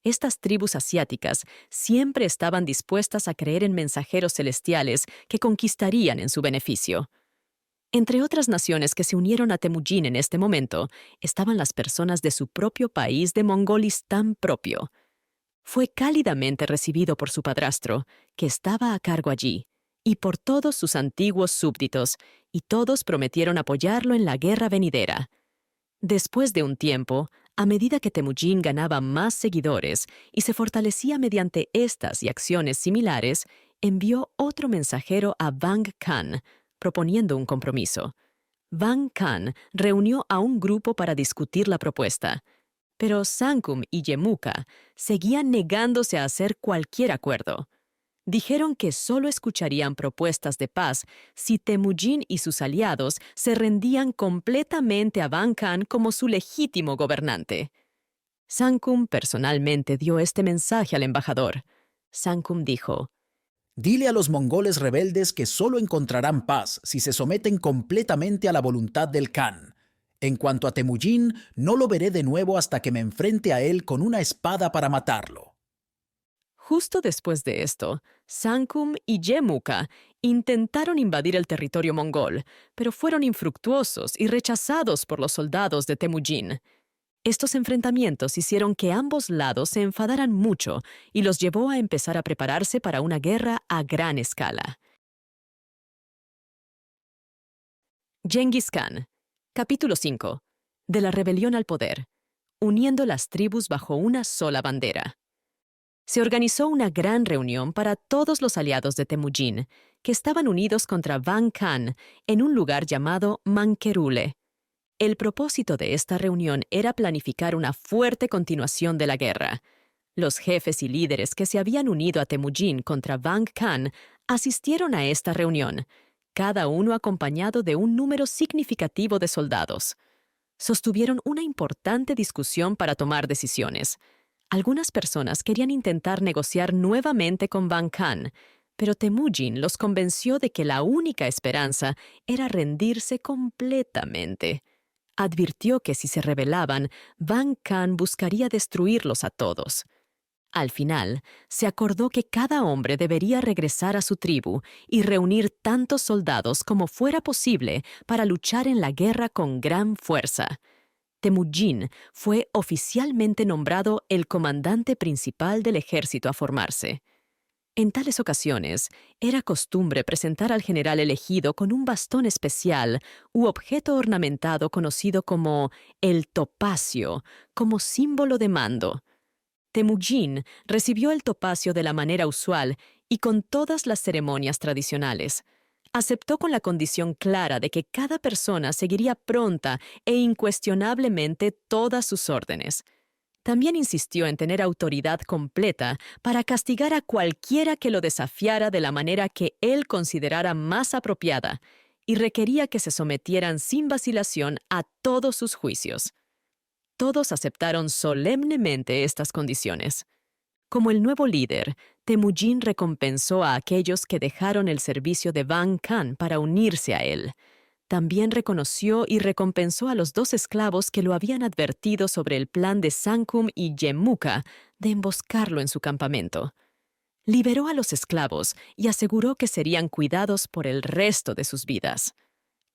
Estas tribus asiáticas siempre estaban dispuestas a creer en mensajeros celestiales que conquistarían en su beneficio. Entre otras naciones que se unieron a Temujin en este momento, estaban las personas de su propio país de Mongolistán propio. Fue cálidamente recibido por su padrastro, que estaba a cargo allí, y por todos sus antiguos súbditos, y todos prometieron apoyarlo en la guerra venidera. Después de un tiempo, a medida que Temujin ganaba más seguidores y se fortalecía mediante estas y acciones similares, envió otro mensajero a Vang Khan, proponiendo un compromiso. Vang Khan reunió a un grupo para discutir la propuesta, pero Sankum y Yemuka seguían negándose a hacer cualquier acuerdo. Dijeron que solo escucharían propuestas de paz si Temujin y sus aliados se rendían completamente a Vang Khan como su legítimo gobernante. Sankum personalmente dio este mensaje al embajador. Sankum dijo: Dile a los mongoles rebeldes que solo encontrarán paz si se someten completamente a la voluntad del Khan. En cuanto a Temujin, no lo veré de nuevo hasta que me enfrente a él con una espada para matarlo. Justo después de esto, Sankum y Yemuka intentaron invadir el territorio mongol, pero fueron infructuosos y rechazados por los soldados de Temujin. Estos enfrentamientos hicieron que ambos lados se enfadaran mucho y los llevó a empezar a prepararse para una guerra a gran escala. Genghis Khan. Capítulo 5. De la rebelión al poder, uniendo las tribus bajo una sola bandera. Se organizó una gran reunión para todos los aliados de Temujin, que estaban unidos contra Vang Khan en un lugar llamado Mankerule. El propósito de esta reunión era planificar una fuerte continuación de la guerra. Los jefes y líderes que se habían unido a Temujin contra Vang Khan asistieron a esta reunión, cada uno acompañado de un número significativo de soldados. Sostuvieron una importante discusión para tomar decisiones. Algunas personas querían intentar negociar nuevamente con Vang Khan, pero Temujin los convenció de que la única esperanza era rendirse completamente. Advirtió que si se rebelaban, Vang Khan buscaría destruirlos a todos. Al final, se acordó que cada hombre debería regresar a su tribu y reunir tantos soldados como fuera posible para luchar en la guerra con gran fuerza. Temujin fue oficialmente nombrado el comandante principal del ejército a formarse. En tales ocasiones, era costumbre presentar al general elegido con un bastón especial u objeto ornamentado conocido como el topacio, como símbolo de mando. Temujin recibió el topacio de la manera usual y con todas las ceremonias tradicionales. Aceptó con la condición clara de que cada persona seguiría pronta e incuestionablemente todas sus órdenes. También insistió en tener autoridad completa para castigar a cualquiera que lo desafiara de la manera que él considerara más apropiada, y requería que se sometieran sin vacilación a todos sus juicios. Todos aceptaron solemnemente estas condiciones. Como el nuevo líder, Temujin recompensó a aquellos que dejaron el servicio de Van Khan para unirse a él. También reconoció y recompensó a los 2 esclavos que lo habían advertido sobre el plan de Sankum y Yemuka de emboscarlo en su campamento. Liberó a los esclavos y aseguró que serían cuidados por el resto de sus vidas.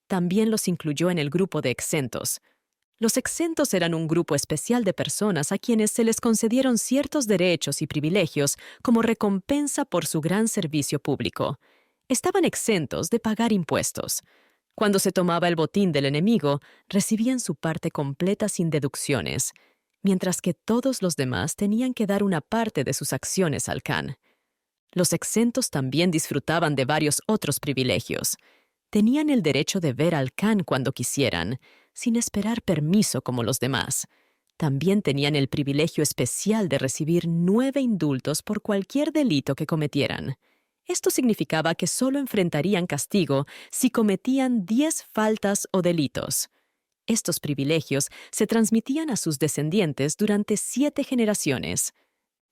También los incluyó en el grupo de exentos. Los exentos eran un grupo especial de personas a quienes se les concedieron ciertos derechos y privilegios como recompensa por su gran servicio público. Estaban exentos de pagar impuestos. Cuando se tomaba el botín del enemigo, recibían su parte completa sin deducciones, mientras que todos los demás tenían que dar una parte de sus acciones al Khan. Los exentos también disfrutaban de varios otros privilegios. Tenían el derecho de ver al Khan cuando quisieran, sin esperar permiso como los demás. También tenían el privilegio especial de recibir 9 indultos por cualquier delito que cometieran. Esto significaba que solo enfrentarían castigo si cometían 10 faltas o delitos. Estos privilegios se transmitían a sus descendientes durante 7 generaciones.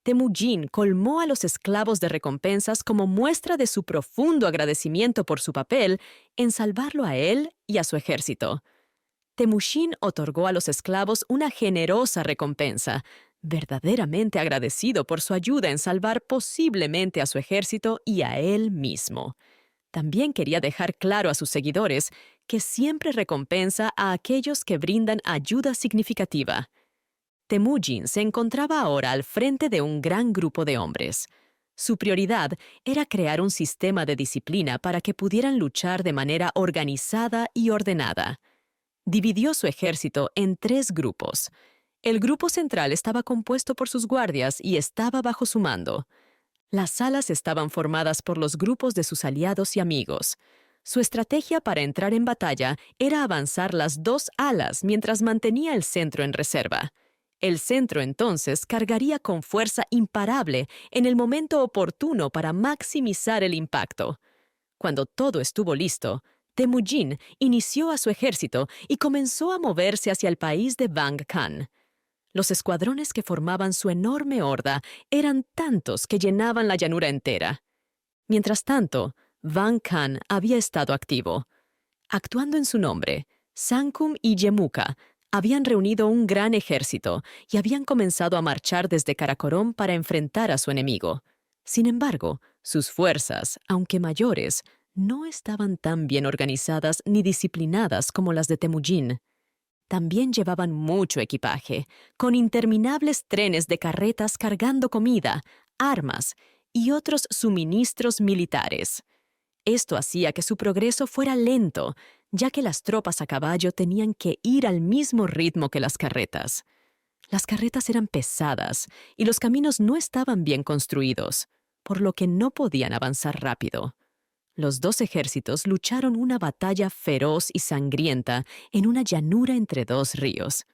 Temujin colmó a los esclavos de recompensas como muestra de su profundo agradecimiento por su papel en salvarlo a él y a su ejército. Temujin otorgó a los esclavos una generosa recompensa, verdaderamente agradecido por su ayuda en salvar posiblemente a su ejército y a él mismo. También quería dejar claro a sus seguidores que siempre recompensa a aquellos que brindan ayuda significativa. Temujin se encontraba ahora al frente de un gran grupo de hombres. Su prioridad era crear un sistema de disciplina para que pudieran luchar de manera organizada y ordenada. Dividió su ejército en 3 grupos. El grupo central estaba compuesto por sus guardias y estaba bajo su mando. Las alas estaban formadas por los grupos de sus aliados y amigos. Su estrategia para entrar en batalla era avanzar las 2 alas mientras mantenía el centro en reserva. El centro entonces cargaría con fuerza imparable en el momento oportuno para maximizar el impacto. Cuando todo estuvo listo, Temujin inició a su ejército y comenzó a moverse hacia el país de Vang Khan. Los escuadrones que formaban su enorme horda eran tantos que llenaban la llanura entera. Mientras tanto, Vang Khan había estado activo. Actuando en su nombre, Sankum y Yemuka habían reunido un gran ejército y habían comenzado a marchar desde Karakorum para enfrentar a su enemigo. Sin embargo, sus fuerzas, aunque mayores, no estaban tan bien organizadas ni disciplinadas como las de Temujin. También llevaban mucho equipaje, con interminables trenes de carretas cargando comida, armas y otros suministros militares. Esto hacía que su progreso fuera lento, ya que las tropas a caballo tenían que ir al mismo ritmo que las carretas. Las carretas eran pesadas y los caminos no estaban bien construidos, por lo que no podían avanzar rápido. Los 2 ejércitos lucharon una batalla feroz y sangrienta en una llanura entre 2 ríos.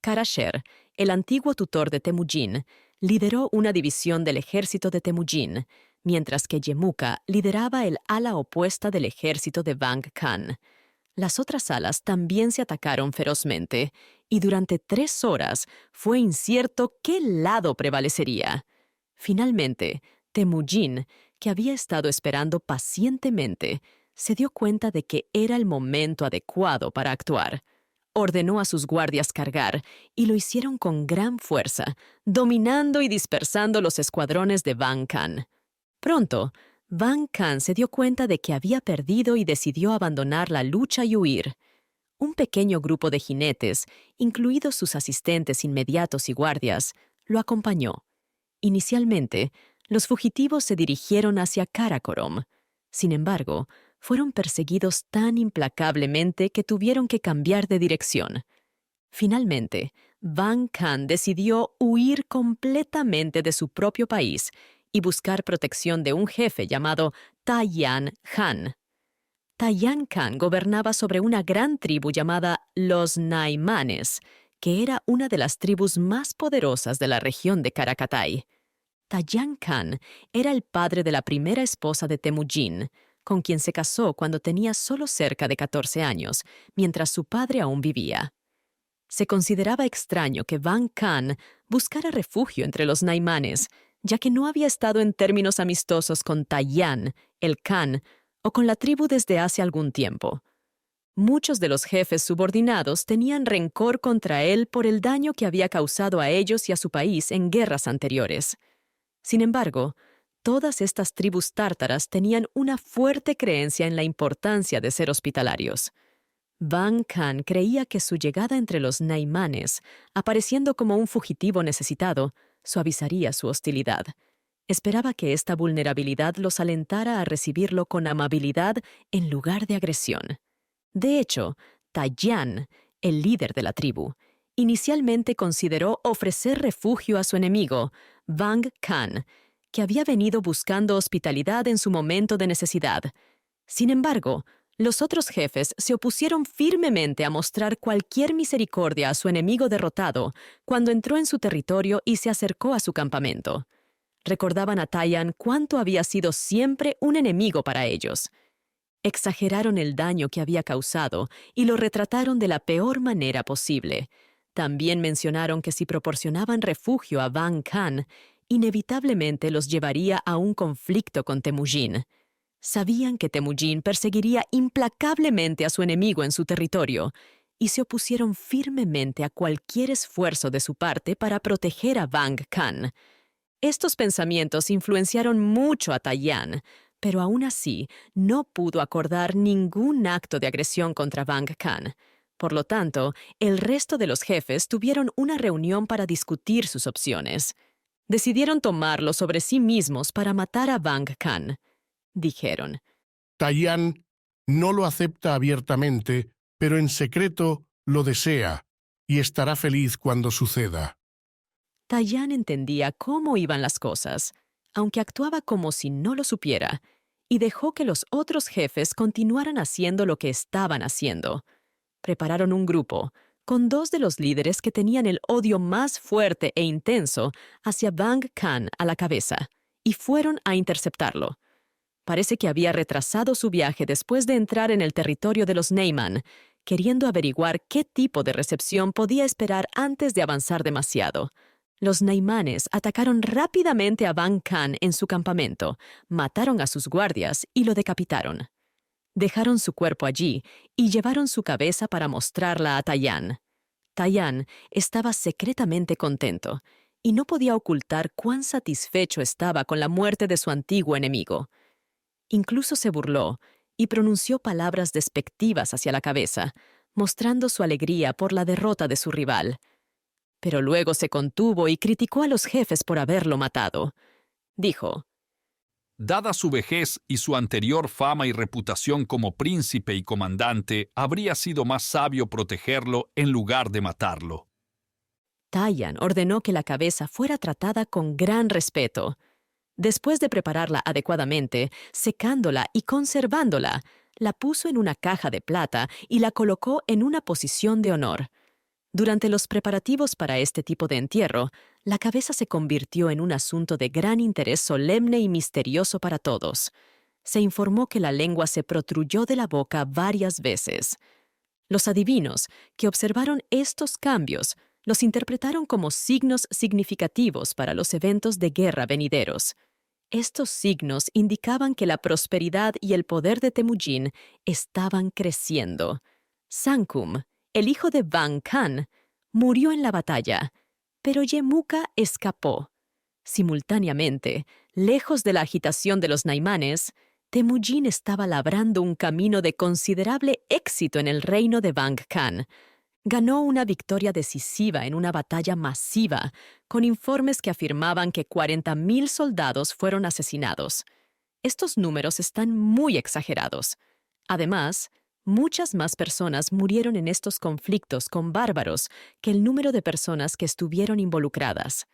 Karasher, el antiguo tutor de Temujin, lideró una división del ejército de Temujin, mientras que Yemuka lideraba el ala opuesta del ejército de Vang Khan. Las otras alas también se atacaron ferozmente, y durante 3 horas fue incierto qué lado prevalecería. Finalmente, Temujin, que había estado esperando pacientemente, se dio cuenta de que era el momento adecuado para actuar. Ordenó a sus guardias cargar, y lo hicieron con gran fuerza, dominando y dispersando los escuadrones de Vang Khan. Pronto, Vang Khan se dio cuenta de que había perdido y decidió abandonar la lucha y huir. un pequeño grupo de jinetes, incluidos sus asistentes inmediatos y guardias, lo acompañó. Inicialmente, los fugitivos se dirigieron hacia Karakorum. Sin embargo, fueron perseguidos tan implacablemente que tuvieron que cambiar de dirección. Finalmente, Van Khan decidió huir completamente de su propio país y buscar protección de un jefe llamado Tayan Khan. Tayan Khan gobernaba sobre una gran tribu llamada los Naimanes, que era una de las tribus más poderosas de la región de Karakatay. Tayan Khan era el padre de la primera esposa de Temujin, con quien se casó cuando tenía solo cerca de 14 años, mientras su padre aún vivía. Se consideraba extraño que Van Khan buscara refugio entre los Naimanes, ya que no había estado en términos amistosos con Tayan, el Khan, o con la tribu desde hace algún tiempo. Muchos de los jefes subordinados tenían rencor contra él por el daño que había causado a ellos y a su país en guerras anteriores. Sin embargo, todas estas tribus tártaras tenían una fuerte creencia en la importancia de ser hospitalarios. Van Khan creía que su llegada entre los Naimanes, apareciendo como un fugitivo necesitado, suavizaría su hostilidad. Esperaba que esta vulnerabilidad los alentara a recibirlo con amabilidad en lugar de agresión. De hecho, Tayan, el líder de la tribu, inicialmente consideró ofrecer refugio a su enemigo, Van Khan, que había venido buscando hospitalidad en su momento de necesidad. Sin embargo, los otros jefes se opusieron firmemente a mostrar cualquier misericordia a su enemigo derrotado cuando entró en su territorio y se acercó a su campamento. Recordaban a Tayan cuánto había sido siempre un enemigo para ellos. Exageraron el daño que había causado y lo retrataron de la peor manera posible. También mencionaron que si proporcionaban refugio a Van Khan, inevitablemente los llevaría a un conflicto con Temujin. Sabían que Temujin perseguiría implacablemente a su enemigo en su territorio y se opusieron firmemente a cualquier esfuerzo de su parte para proteger a Van Khan. Estos pensamientos influenciaron mucho a Tayan, pero aún así no pudo acordar ningún acto de agresión contra Van Khan. Por lo tanto, el resto de los jefes tuvieron una reunión para discutir sus opciones. Decidieron tomarlo sobre sí mismos para matar a Van Khan. Dijeron: Tayan no lo acepta abiertamente, pero en secreto lo desea y estará feliz cuando suceda. Tayan entendía cómo iban las cosas, aunque actuaba como si no lo supiera, y dejó que los otros jefes continuaran haciendo lo que estaban haciendo. Prepararon un grupo, con 2 de los líderes que tenían el odio más fuerte e intenso hacia Van Khan a la cabeza, y fueron a interceptarlo. Parece que había retrasado su viaje después de entrar en el territorio de los Naiman, queriendo averiguar qué tipo de recepción podía esperar antes de avanzar demasiado. Los Naimanes atacaron rápidamente a Van Khan en su campamento, mataron a sus guardias y lo decapitaron. Dejaron su cuerpo allí y llevaron su cabeza para mostrarla a Tayan. Tayan estaba secretamente contento y no podía ocultar cuán satisfecho estaba con la muerte de su antiguo enemigo. Incluso se burló y pronunció palabras despectivas hacia la cabeza, mostrando su alegría por la derrota de su rival. Pero luego se contuvo y criticó a los jefes por haberlo matado. Dijo: Dada su vejez y su anterior fama y reputación como príncipe y comandante, habría sido más sabio protegerlo en lugar de matarlo. Tayan ordenó que la cabeza fuera tratada con gran respeto. Después de prepararla adecuadamente, secándola y conservándola, la puso en una caja de plata y la colocó en una posición de honor. Durante los preparativos para este tipo de entierro, la cabeza se convirtió en un asunto de gran interés solemne y misterioso para todos. Se informó que la lengua se protruyó de la boca varias veces. Los adivinos, que observaron estos cambios, los interpretaron como signos significativos para los eventos de guerra venideros. Estos signos indicaban que la prosperidad y el poder de Temujin estaban creciendo. Sankum, el hijo de Van Khan, murió en la batalla, pero Yemuka escapó. Simultáneamente, lejos de la agitación de los Naimanes, Temujin estaba labrando un camino de considerable éxito en el reino de Vang Khan. Ganó una victoria decisiva en una batalla masiva, con informes que afirmaban que 40.000 soldados fueron asesinados. Estos números están muy exagerados. Además, muchas más personas murieron en estos conflictos con bárbaros que el número de personas que estuvieron involucradas.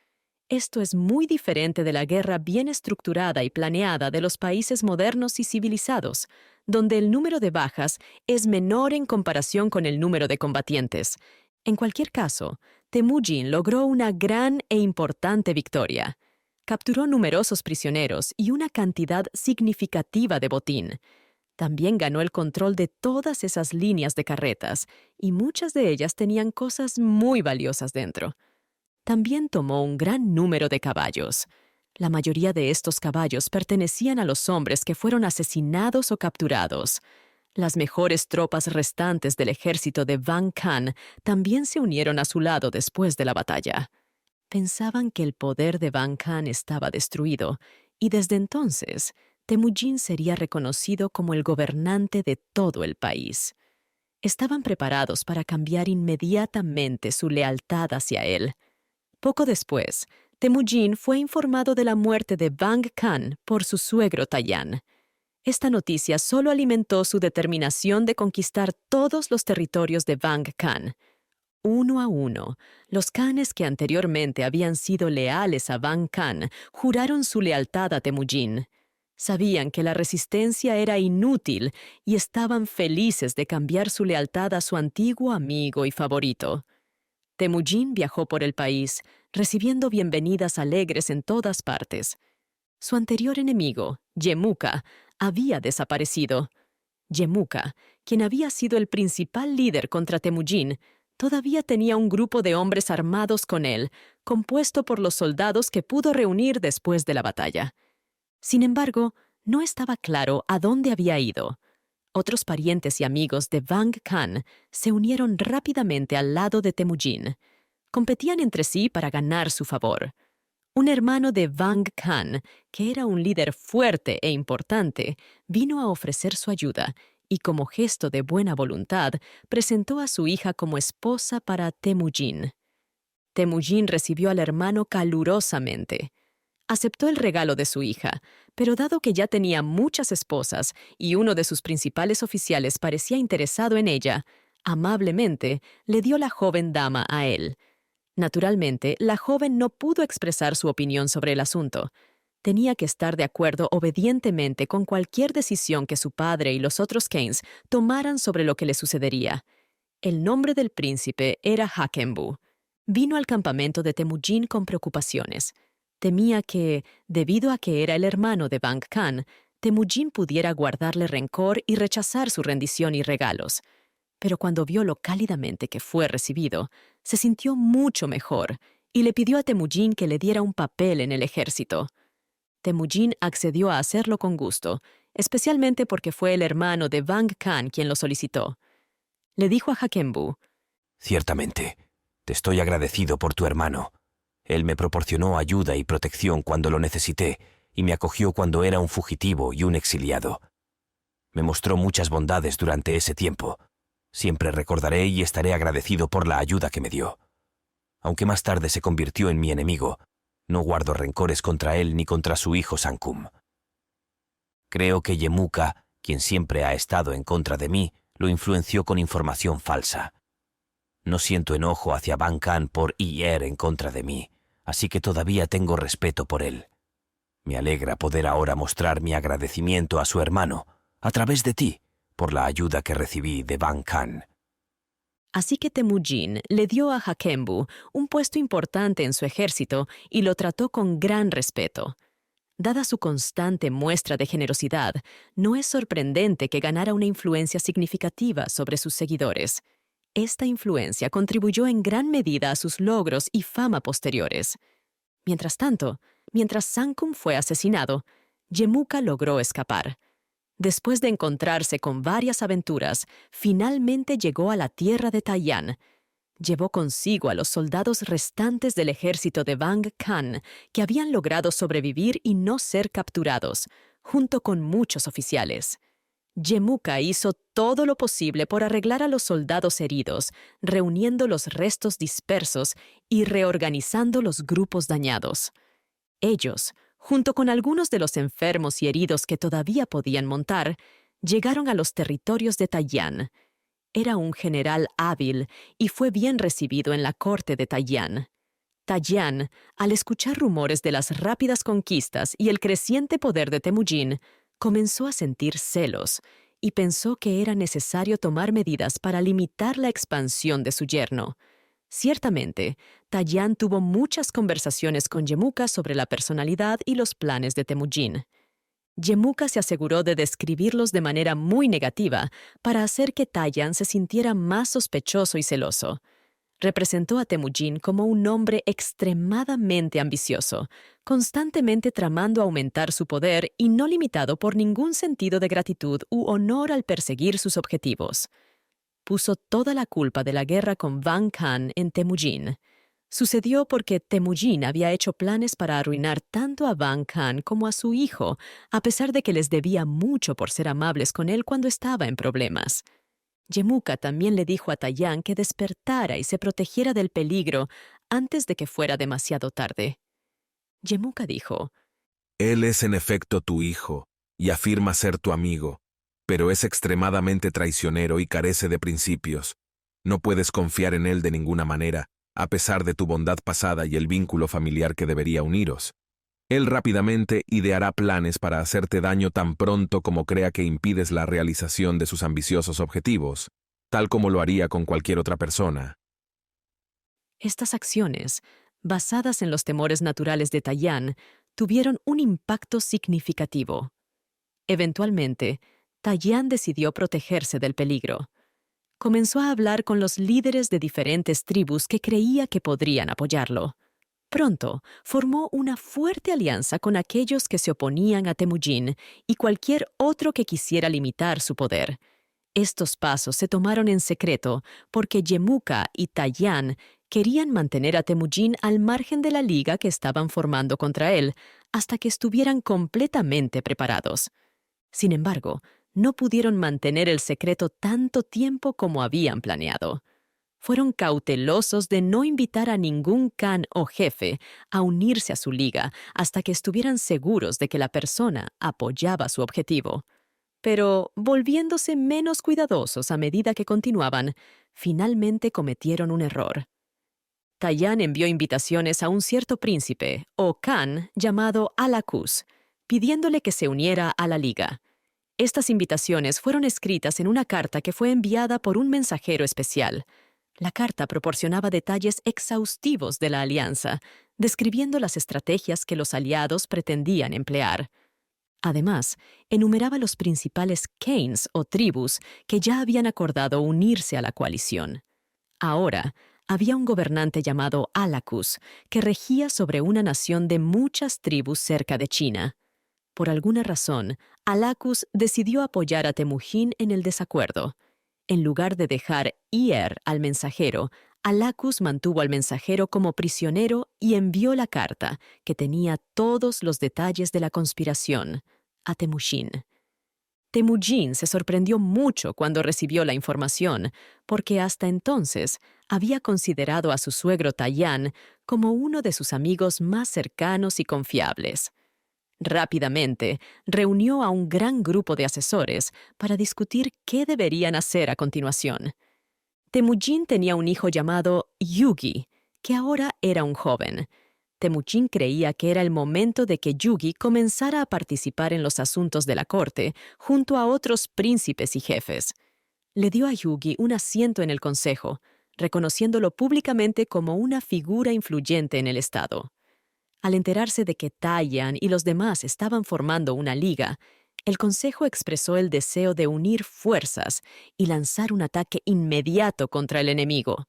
Esto es muy diferente de la guerra bien estructurada y planeada de los países modernos y civilizados, donde el número de bajas es menor en comparación con el número de combatientes. En cualquier caso, Temujin logró una gran e importante victoria. Capturó numerosos prisioneros y una cantidad significativa de botín. También ganó el control de todas esas líneas de carretas, y muchas de ellas tenían cosas muy valiosas dentro. También tomó un gran número de caballos. La mayoría de estos caballos pertenecían a los hombres que fueron asesinados o capturados. Las mejores tropas restantes del ejército de Vang Khan también se unieron a su lado después de la batalla. Pensaban que el poder de Vang Khan estaba destruido, y desde entonces Temujin sería reconocido como el gobernante de todo el país. Estaban preparados para cambiar inmediatamente su lealtad hacia él. Poco después, Temujin fue informado de la muerte de Vang Khan por su suegro Tayan. Esta noticia solo alimentó su determinación de conquistar todos los territorios de Vang Khan. Uno a uno, los Khanes que anteriormente habían sido leales a Vang Khan juraron su lealtad a Temujin. Sabían que la resistencia era inútil y estaban felices de cambiar su lealtad a su antiguo amigo y favorito. Temujin viajó por el país, recibiendo bienvenidas alegres en todas partes. Su anterior enemigo, Yemuka, había desaparecido. Yemuka, quien había sido el principal líder contra Temujin, todavía tenía un grupo de hombres armados con él, compuesto por los soldados que pudo reunir después de la batalla. Sin embargo, no estaba claro a dónde había ido. Otros parientes y amigos de Vang Khan se unieron rápidamente al lado de Temujin. Competían entre sí para ganar su favor. Un hermano de Vang Khan, que era un líder fuerte e importante, vino a ofrecer su ayuda y, como gesto de buena voluntad, presentó a su hija como esposa para Temujin. Temujin recibió al hermano calurosamente. Aceptó el regalo de su hija, pero dado que ya tenía muchas esposas y uno de sus principales oficiales parecía interesado en ella, amablemente le dio la joven dama a él. Naturalmente, la joven no pudo expresar su opinión sobre el asunto. Tenía que estar de acuerdo obedientemente con cualquier decisión que su padre y los otros Khanes tomaran sobre lo que le sucedería. El nombre del príncipe era Hakembu. Vino al campamento de Temujin con preocupaciones. Temía que, debido a que era el hermano de Vang Khan, Temujin pudiera guardarle rencor y rechazar su rendición y regalos. Pero cuando vio lo cálidamente que fue recibido, se sintió mucho mejor y le pidió a Temujin que le diera un papel en el ejército. Temujin accedió a hacerlo con gusto, especialmente porque fue el hermano de Vang Khan quien lo solicitó. Le dijo a Hakembu: Ciertamente, te estoy agradecido por tu hermano. Él me proporcionó ayuda y protección cuando lo necesité y me acogió cuando era un fugitivo y un exiliado. Me mostró muchas bondades durante ese tiempo. Siempre recordaré y estaré agradecido por la ayuda que me dio. Aunque más tarde se convirtió en mi enemigo, no guardo rencores contra él ni contra su hijo Sankum. Creo que Yemuka, quien siempre ha estado en contra de mí, lo influenció con información falsa. No siento enojo hacia Vang Khan por ir en contra de mí, así que todavía tengo respeto por él. Me alegra poder ahora mostrar mi agradecimiento a su hermano, a través de ti, por la ayuda que recibí de Vang Khan. Así que Temujin le dio a Hakembu un puesto importante en su ejército y lo trató con gran respeto. Dada su constante muestra de generosidad, no es sorprendente que ganara una influencia significativa sobre sus seguidores. Esta influencia contribuyó en gran medida a sus logros y fama posteriores. Mientras tanto, mientras Sankum fue asesinado, Yemuka logró escapar. Después de encontrarse con varias aventuras, finalmente llegó a la tierra de Tayan. Llevó consigo a los soldados restantes del ejército de Vang Khan, que habían logrado sobrevivir y no ser capturados, junto con muchos oficiales. Yemuka hizo todo lo posible por arreglar a los soldados heridos, reuniendo los restos dispersos y reorganizando los grupos dañados. Ellos, junto con algunos de los enfermos y heridos que todavía podían montar, llegaron a los territorios de Tayán. Era un general hábil y fue bien recibido en la corte de Tayán. Tayán, al escuchar rumores de las rápidas conquistas y el creciente poder de Temujin, comenzó a sentir celos y pensó que era necesario tomar medidas para limitar la expansión de su yerno. Ciertamente, Tayán tuvo muchas conversaciones con Yemuka sobre la personalidad y los planes de Temujin. Yemuka se aseguró de describirlos de manera muy negativa para hacer que Tayán se sintiera más sospechoso y celoso. Representó a Temujin como un hombre extremadamente ambicioso, constantemente tramando aumentar su poder y no limitado por ningún sentido de gratitud u honor al perseguir sus objetivos. Puso toda la culpa de la guerra con Van Khan en Temujin. Sucedió porque Temujin había hecho planes para arruinar tanto a Van Khan como a su hijo, a pesar de que les debía mucho por ser amables con él cuando estaba en problemas. Yemuka también le dijo a Tayán que despertara y se protegiera del peligro antes de que fuera demasiado tarde. Yemuka dijo: Él es en efecto tu hijo, y afirma ser tu amigo, pero es extremadamente traicionero y carece de principios. No puedes confiar en él de ninguna manera, a pesar de tu bondad pasada y el vínculo familiar que debería uniros. Él rápidamente ideará planes para hacerte daño tan pronto como crea que impides la realización de sus ambiciosos objetivos, tal como lo haría con cualquier otra persona. Estas acciones, basadas en los temores naturales de Tayán, tuvieron un impacto significativo. Eventualmente, Tayán decidió protegerse del peligro. Comenzó a hablar con los líderes de diferentes tribus que creía que podrían apoyarlo. Pronto, formó una fuerte alianza con aquellos que se oponían a Temujin y cualquier otro que quisiera limitar su poder. Estos pasos se tomaron en secreto porque Yemuka y Tayán querían mantener a Temujin al margen de la liga que estaban formando contra él hasta que estuvieran completamente preparados. Sin embargo, no pudieron mantener el secreto tanto tiempo como habían planeado. Fueron cautelosos de no invitar a ningún kan o jefe a unirse a su liga hasta que estuvieran seguros de que la persona apoyaba su objetivo. Pero, volviéndose menos cuidadosos a medida que continuaban, finalmente cometieron un error. Tayán envió invitaciones a un cierto príncipe, o kan, llamado Alakus, pidiéndole que se uniera a la liga. Estas invitaciones fueron escritas en una carta que fue enviada por un mensajero especial. La carta proporcionaba detalles exhaustivos de la alianza, describiendo las estrategias que los aliados pretendían emplear. Además, enumeraba los principales Kains o tribus que ya habían acordado unirse a la coalición. Ahora, había un gobernante llamado Alakus que regía sobre una nación de muchas tribus cerca de China. Por alguna razón, Alakus decidió apoyar a Temujin en el desacuerdo. En lugar de dejar ir al mensajero, Alakus mantuvo al mensajero como prisionero y envió la carta, que tenía todos los detalles de la conspiración, a Temujin. Temujin se sorprendió mucho cuando recibió la información, porque hasta entonces había considerado a su suegro Tayán como uno de sus amigos más cercanos y confiables. Rápidamente, reunió a un gran grupo de asesores para discutir qué deberían hacer a continuación. Temujin tenía un hijo llamado Yugi, que ahora era un joven. Temujin creía que era el momento de que Yugi comenzara a participar en los asuntos de la corte junto a otros príncipes y jefes. Le dio a Yugi un asiento en el consejo, reconociéndolo públicamente como una figura influyente en el estado. Al enterarse de que Tayán y los demás estaban formando una liga, el consejo expresó el deseo de unir fuerzas y lanzar un ataque inmediato contra el enemigo.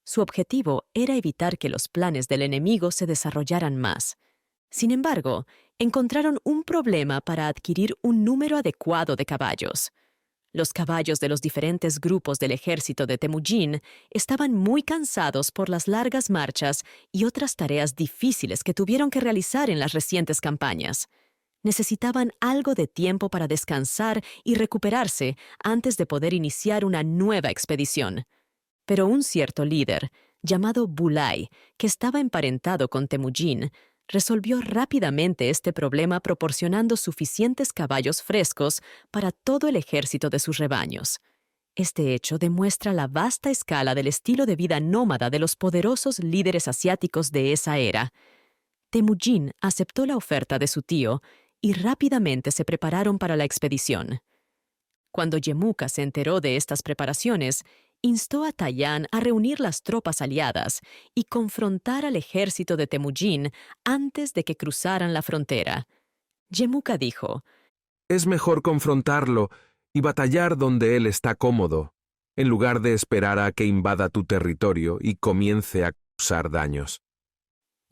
Su objetivo era evitar que los planes del enemigo se desarrollaran más. Sin embargo, encontraron un problema para adquirir un número adecuado de caballos. Los caballos de los diferentes grupos del ejército de Temujin estaban muy cansados por las largas marchas y otras tareas difíciles que tuvieron que realizar en las recientes campañas. Necesitaban algo de tiempo para descansar y recuperarse antes de poder iniciar una nueva expedición. Pero un cierto líder, llamado Bulay, que estaba emparentado con Temujin, resolvió rápidamente este problema proporcionando suficientes caballos frescos para todo el ejército de sus rebaños. Este hecho demuestra la vasta escala del estilo de vida nómada de los poderosos líderes asiáticos de esa era. Temujin aceptó la oferta de su tío y rápidamente se prepararon para la expedición. Cuando Yemuka se enteró de estas preparaciones, instó a Taiyán a reunir las tropas aliadas y confrontar al ejército de Temujin antes de que cruzaran la frontera. Yemuka dijo: Es mejor confrontarlo y batallar donde él está cómodo, en lugar de esperar a que invada tu territorio y comience a causar daños.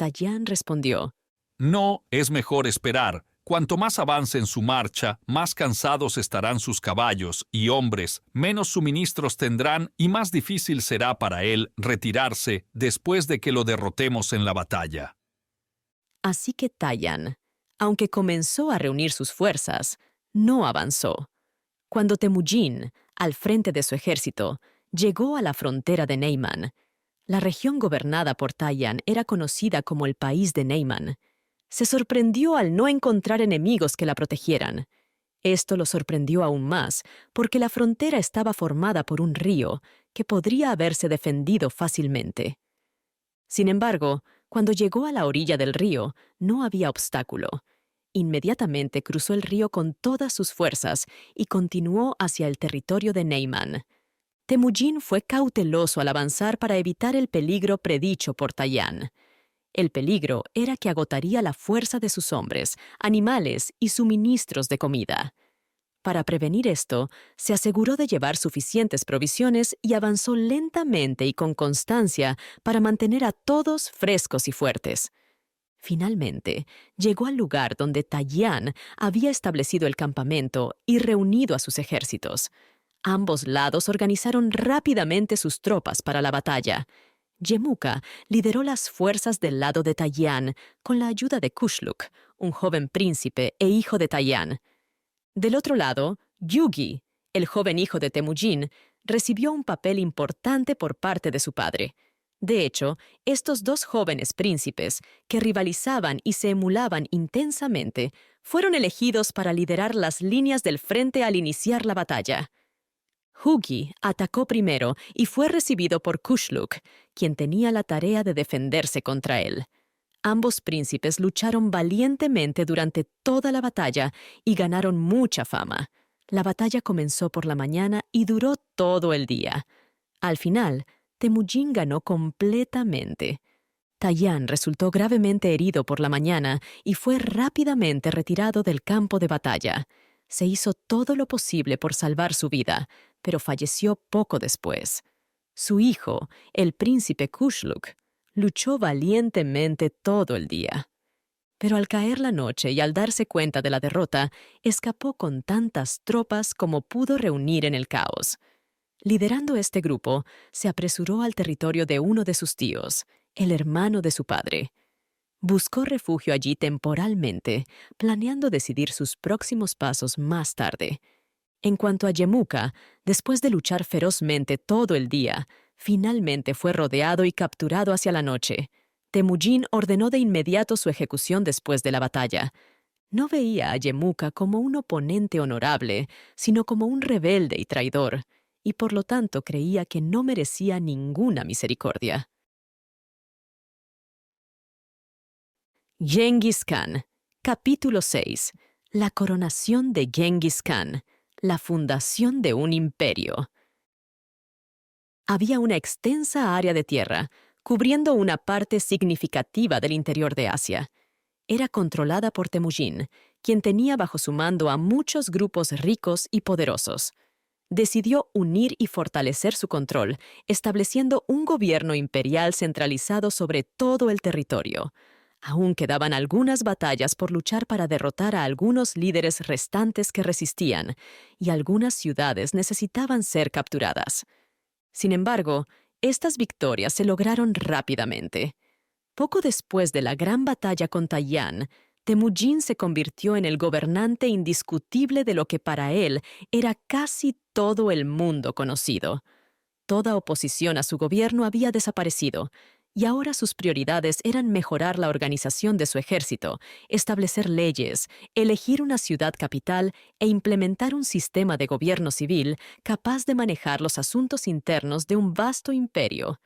Taiyán respondió: No, es mejor esperar. Cuanto más avance en su marcha, más cansados estarán sus caballos y hombres, menos suministros tendrán y más difícil será para él retirarse después de que lo derrotemos en la batalla. Así que Taiyán, aunque comenzó a reunir sus fuerzas, no avanzó. Cuando Temujin, al frente de su ejército, llegó a la frontera de Neyman, la región gobernada por Taiyán era conocida como el país de Neyman. Se sorprendió al no encontrar enemigos que la protegieran. Esto lo sorprendió aún más, porque la frontera estaba formada por un río que podría haberse defendido fácilmente. Sin embargo, cuando llegó a la orilla del río, no había obstáculo. Inmediatamente cruzó el río con todas sus fuerzas y continuó hacia el territorio de Neyman. Temujin fue cauteloso al avanzar para evitar el peligro predicho por Taiyán. El peligro era que agotaría la fuerza de sus hombres, animales y suministros de comida. Para prevenir esto, se aseguró de llevar suficientes provisiones y avanzó lentamente y con constancia para mantener a todos frescos y fuertes. Finalmente, llegó al lugar donde Taiyán había establecido el campamento y reunido a sus ejércitos. Ambos lados organizaron rápidamente sus tropas para la batalla. Yemuka lideró las fuerzas del lado de Taiyán con la ayuda de Kushluk, un joven príncipe e hijo de Taiyán. Del otro lado, Yugi, el joven hijo de Temujin, recibió un papel importante por parte de su padre. De hecho, estos dos jóvenes príncipes, que rivalizaban y se emulaban intensamente, fueron elegidos para liderar las líneas del frente al iniciar la batalla. Hugi atacó primero y fue recibido por Kushluk, quien tenía la tarea de defenderse contra él. Ambos príncipes lucharon valientemente durante toda la batalla y ganaron mucha fama. La batalla comenzó por la mañana y duró todo el día. Al final, Temujin ganó completamente. Taiyán resultó gravemente herido por la mañana y fue rápidamente retirado del campo de batalla. Se hizo todo lo posible por salvar su vida, pero falleció poco después. Su hijo, el príncipe Kushluk, luchó valientemente todo el día. Pero al caer la noche y al darse cuenta de la derrota, escapó con tantas tropas como pudo reunir en el caos. Liderando este grupo, se apresuró al territorio de uno de sus tíos, el hermano de su padre. Buscó refugio allí temporalmente, planeando decidir sus próximos pasos más tarde. En cuanto a Yemuka, después de luchar ferozmente todo el día, finalmente fue rodeado y capturado hacia la noche. Temujin ordenó de inmediato su ejecución después de la batalla. No veía a Yemuka como un oponente honorable, sino como un rebelde y traidor, y por lo tanto creía que no merecía ninguna misericordia. Genghis Khan, capítulo 6. La coronación de Genghis Khan, la fundación de un imperio. Había una extensa área de tierra, cubriendo una parte significativa del interior de Asia. Era controlada por Temujin, quien tenía bajo su mando a muchos grupos ricos y poderosos. Decidió unir y fortalecer su control, estableciendo un gobierno imperial centralizado sobre todo el territorio. Aún quedaban algunas batallas por luchar para derrotar a algunos líderes restantes que resistían, y algunas ciudades necesitaban ser capturadas. Sin embargo, estas victorias se lograron rápidamente. Poco después de la gran batalla con Taiyán, Temujin se convirtió en el gobernante indiscutible de lo que para él era casi todo el mundo conocido. Toda oposición a su gobierno había desaparecido, y ahora sus prioridades eran mejorar la organización de su ejército, establecer leyes, elegir una ciudad capital e implementar un sistema de gobierno civil capaz de manejar los asuntos internos de un vasto imperio.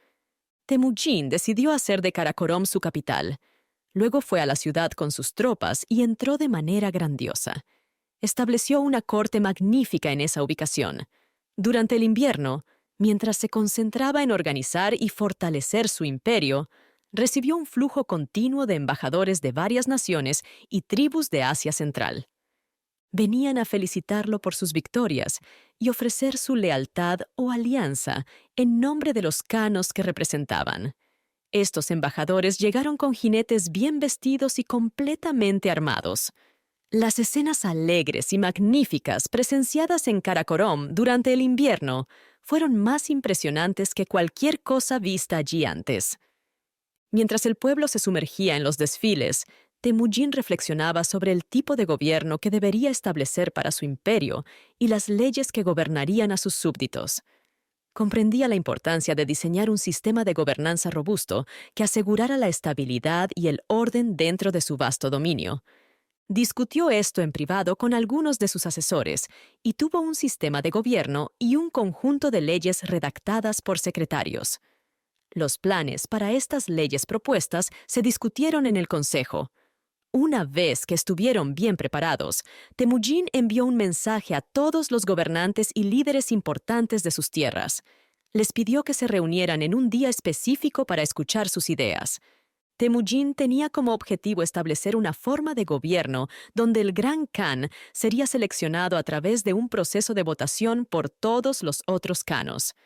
Temujin decidió hacer de Karakorum su capital. Luego fue a la ciudad con sus tropas y entró de manera grandiosa. Estableció una corte magnífica en esa ubicación. Durante el invierno, mientras se concentraba en organizar y fortalecer su imperio, recibió un flujo continuo de embajadores de varias naciones y tribus de Asia Central. Venían a felicitarlo por sus victorias y ofrecer su lealtad o alianza en nombre de los khanos que representaban. Estos embajadores llegaron con jinetes bien vestidos y completamente armados. Las escenas alegres y magníficas presenciadas en Karakorum durante el invierno fueron más impresionantes que cualquier cosa vista allí antes. Mientras el pueblo se sumergía en los desfiles, Temujin reflexionaba sobre el tipo de gobierno que debería establecer para su imperio y las leyes que gobernarían a sus súbditos. Comprendía la importancia de diseñar un sistema de gobernanza robusto que asegurara la estabilidad y el orden dentro de su vasto dominio. Discutió esto en privado con algunos de sus asesores y tuvo un sistema de gobierno y un conjunto de leyes redactadas por secretarios. Los planes para estas leyes propuestas se discutieron en el Consejo. Una vez que estuvieron bien preparados, Temujin envió un mensaje a todos los gobernantes y líderes importantes de sus tierras. Les pidió que se reunieran en un día específico para escuchar sus ideas. Temujin tenía como objetivo establecer una forma de gobierno donde el Gran Khan sería seleccionado a través de un proceso de votación por todos los otros khanos.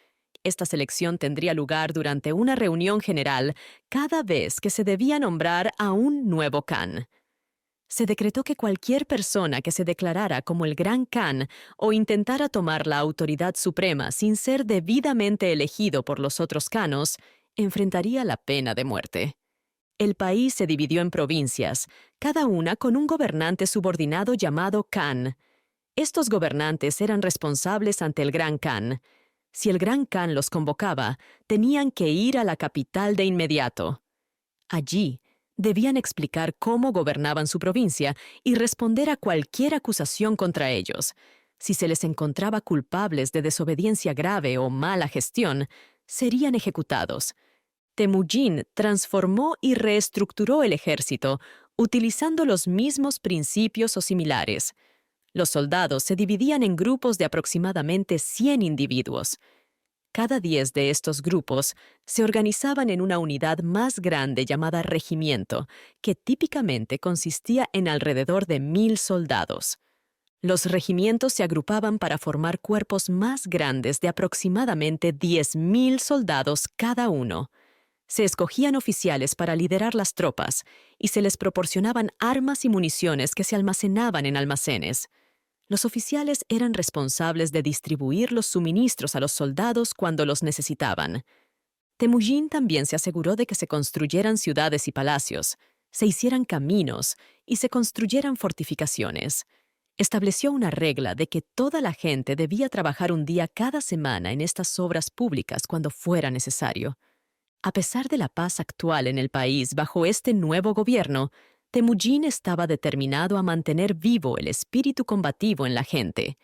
Esta selección tendría lugar durante una reunión general cada vez que se debía nombrar a un nuevo Khan. Se decretó que cualquier persona que se declarara como el Gran Khan o intentara tomar la autoridad suprema sin ser debidamente elegido por los otros khanos, enfrentaría la pena de muerte. El país se dividió en provincias, cada una con un gobernante subordinado llamado Khan. Estos gobernantes eran responsables ante el Gran Khan. Si el Gran Khan los convocaba, tenían que ir a la capital de inmediato. Allí, debían explicar cómo gobernaban su provincia y responder a cualquier acusación contra ellos. Si se les encontraba culpables de desobediencia grave o mala gestión, serían ejecutados. Temujin transformó y reestructuró el ejército, utilizando los mismos principios o similares. Los soldados se dividían en grupos de aproximadamente 100 individuos. Cada 10 de estos grupos se organizaban en una unidad más grande llamada regimiento, que típicamente consistía en alrededor de 1000 soldados. Los regimientos se agrupaban para formar cuerpos más grandes de aproximadamente 10.000 soldados cada uno. Se escogían oficiales para liderar las tropas y se les proporcionaban armas y municiones que se almacenaban en almacenes. Los oficiales eran responsables de distribuir los suministros a los soldados cuando los necesitaban. Temujin también se aseguró de que se construyeran ciudades y palacios, se hicieran caminos y se construyeran fortificaciones. Estableció una regla de que toda la gente debía trabajar un día cada semana en estas obras públicas cuando fuera necesario. A pesar de la paz actual en el país bajo este nuevo gobierno, Temujin estaba determinado a mantener vivo el espíritu combativo en la gente.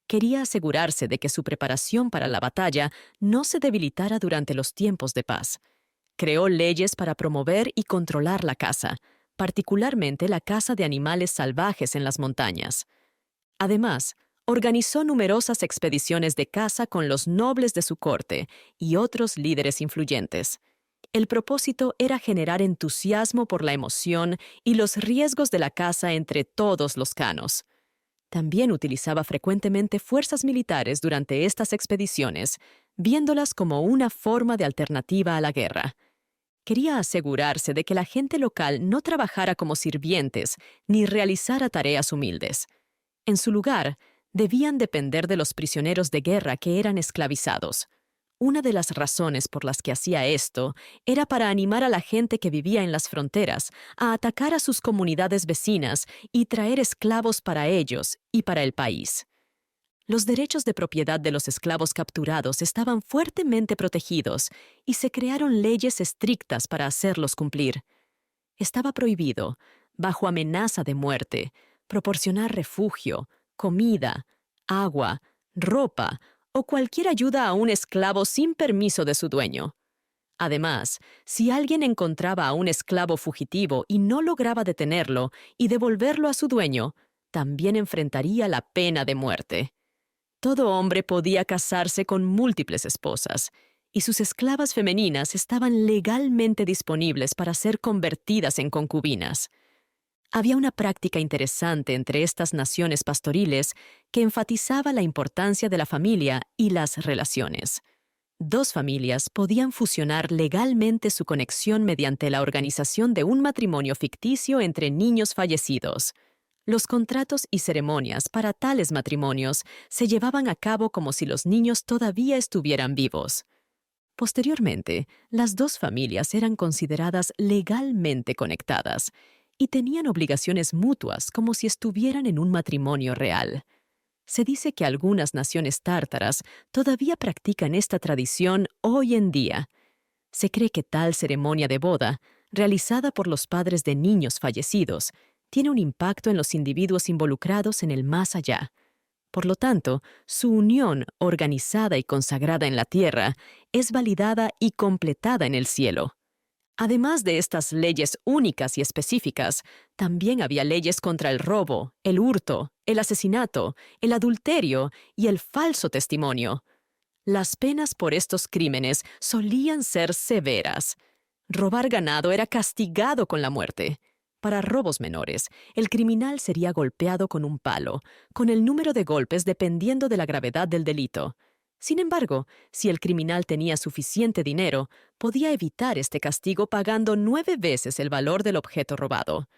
Quería asegurarse de que su preparación para la batalla no se debilitara durante los tiempos de paz. Creó leyes para promover y controlar la caza, particularmente la caza de animales salvajes en las montañas. Además, organizó numerosas expediciones de caza con los nobles de su corte y otros líderes influyentes. El propósito era generar entusiasmo por la emoción y los riesgos de la caza entre todos los khanos. También utilizaba frecuentemente fuerzas militares durante estas expediciones, viéndolas como una forma de alternativa a la guerra. Quería asegurarse de que la gente local no trabajara como sirvientes ni realizara tareas humildes. En su lugar, debían depender de los prisioneros de guerra que eran esclavizados. Una de las razones por las que hacía esto era para animar a la gente que vivía en las fronteras a atacar a sus comunidades vecinas y traer esclavos para ellos y para el país. Los derechos de propiedad de los esclavos capturados estaban fuertemente protegidos y se crearon leyes estrictas para hacerlos cumplir. Estaba prohibido, bajo amenaza de muerte, proporcionar refugio, comida, agua, ropa o cualquier ayuda a un esclavo sin permiso de su dueño. Además, si alguien encontraba a un esclavo fugitivo y no lograba detenerlo y devolverlo a su dueño, también enfrentaría la pena de muerte. Todo hombre podía casarse con múltiples esposas, y sus esclavas femeninas estaban legalmente disponibles para ser convertidas en concubinas. Había una práctica interesante entre estas naciones pastoriles que enfatizaba la importancia de la familia y las relaciones. Dos familias podían fusionar legalmente su conexión mediante la organización de un matrimonio ficticio entre niños fallecidos. Los contratos y ceremonias para tales matrimonios se llevaban a cabo como si los niños todavía estuvieran vivos. Posteriormente, las dos familias eran consideradas legalmente conectadas y tenían obligaciones mutuas como si estuvieran en un matrimonio real. Se dice que algunas naciones tártaras todavía practican esta tradición hoy en día. Se cree que tal ceremonia de boda, realizada por los padres de niños fallecidos, tiene un impacto en los individuos involucrados en el más allá. Por lo tanto, su unión, organizada y consagrada en la tierra, es validada y completada en el cielo. Además de estas leyes únicas y específicas, también había leyes contra el robo, el hurto, el asesinato, el adulterio y el falso testimonio. Las penas por estos crímenes solían ser severas. Robar ganado era castigado con la muerte. Para robos menores, el criminal sería golpeado con un palo, con el número de golpes dependiendo de la gravedad del delito. Sin embargo, si el criminal tenía suficiente dinero, podía evitar este castigo pagando 9 veces el valor del objeto robado.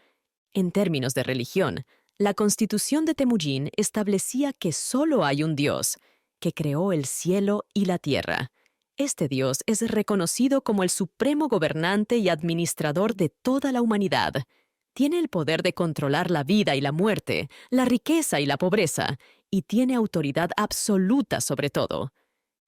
En términos de religión, la Constitución de Temujin establecía que solo hay un Dios, que creó el cielo y la tierra. Este Dios es reconocido como el supremo gobernante y administrador de toda la humanidad. Tiene el poder de controlar la vida y la muerte, la riqueza y la pobreza, y tiene autoridad absoluta sobre todo.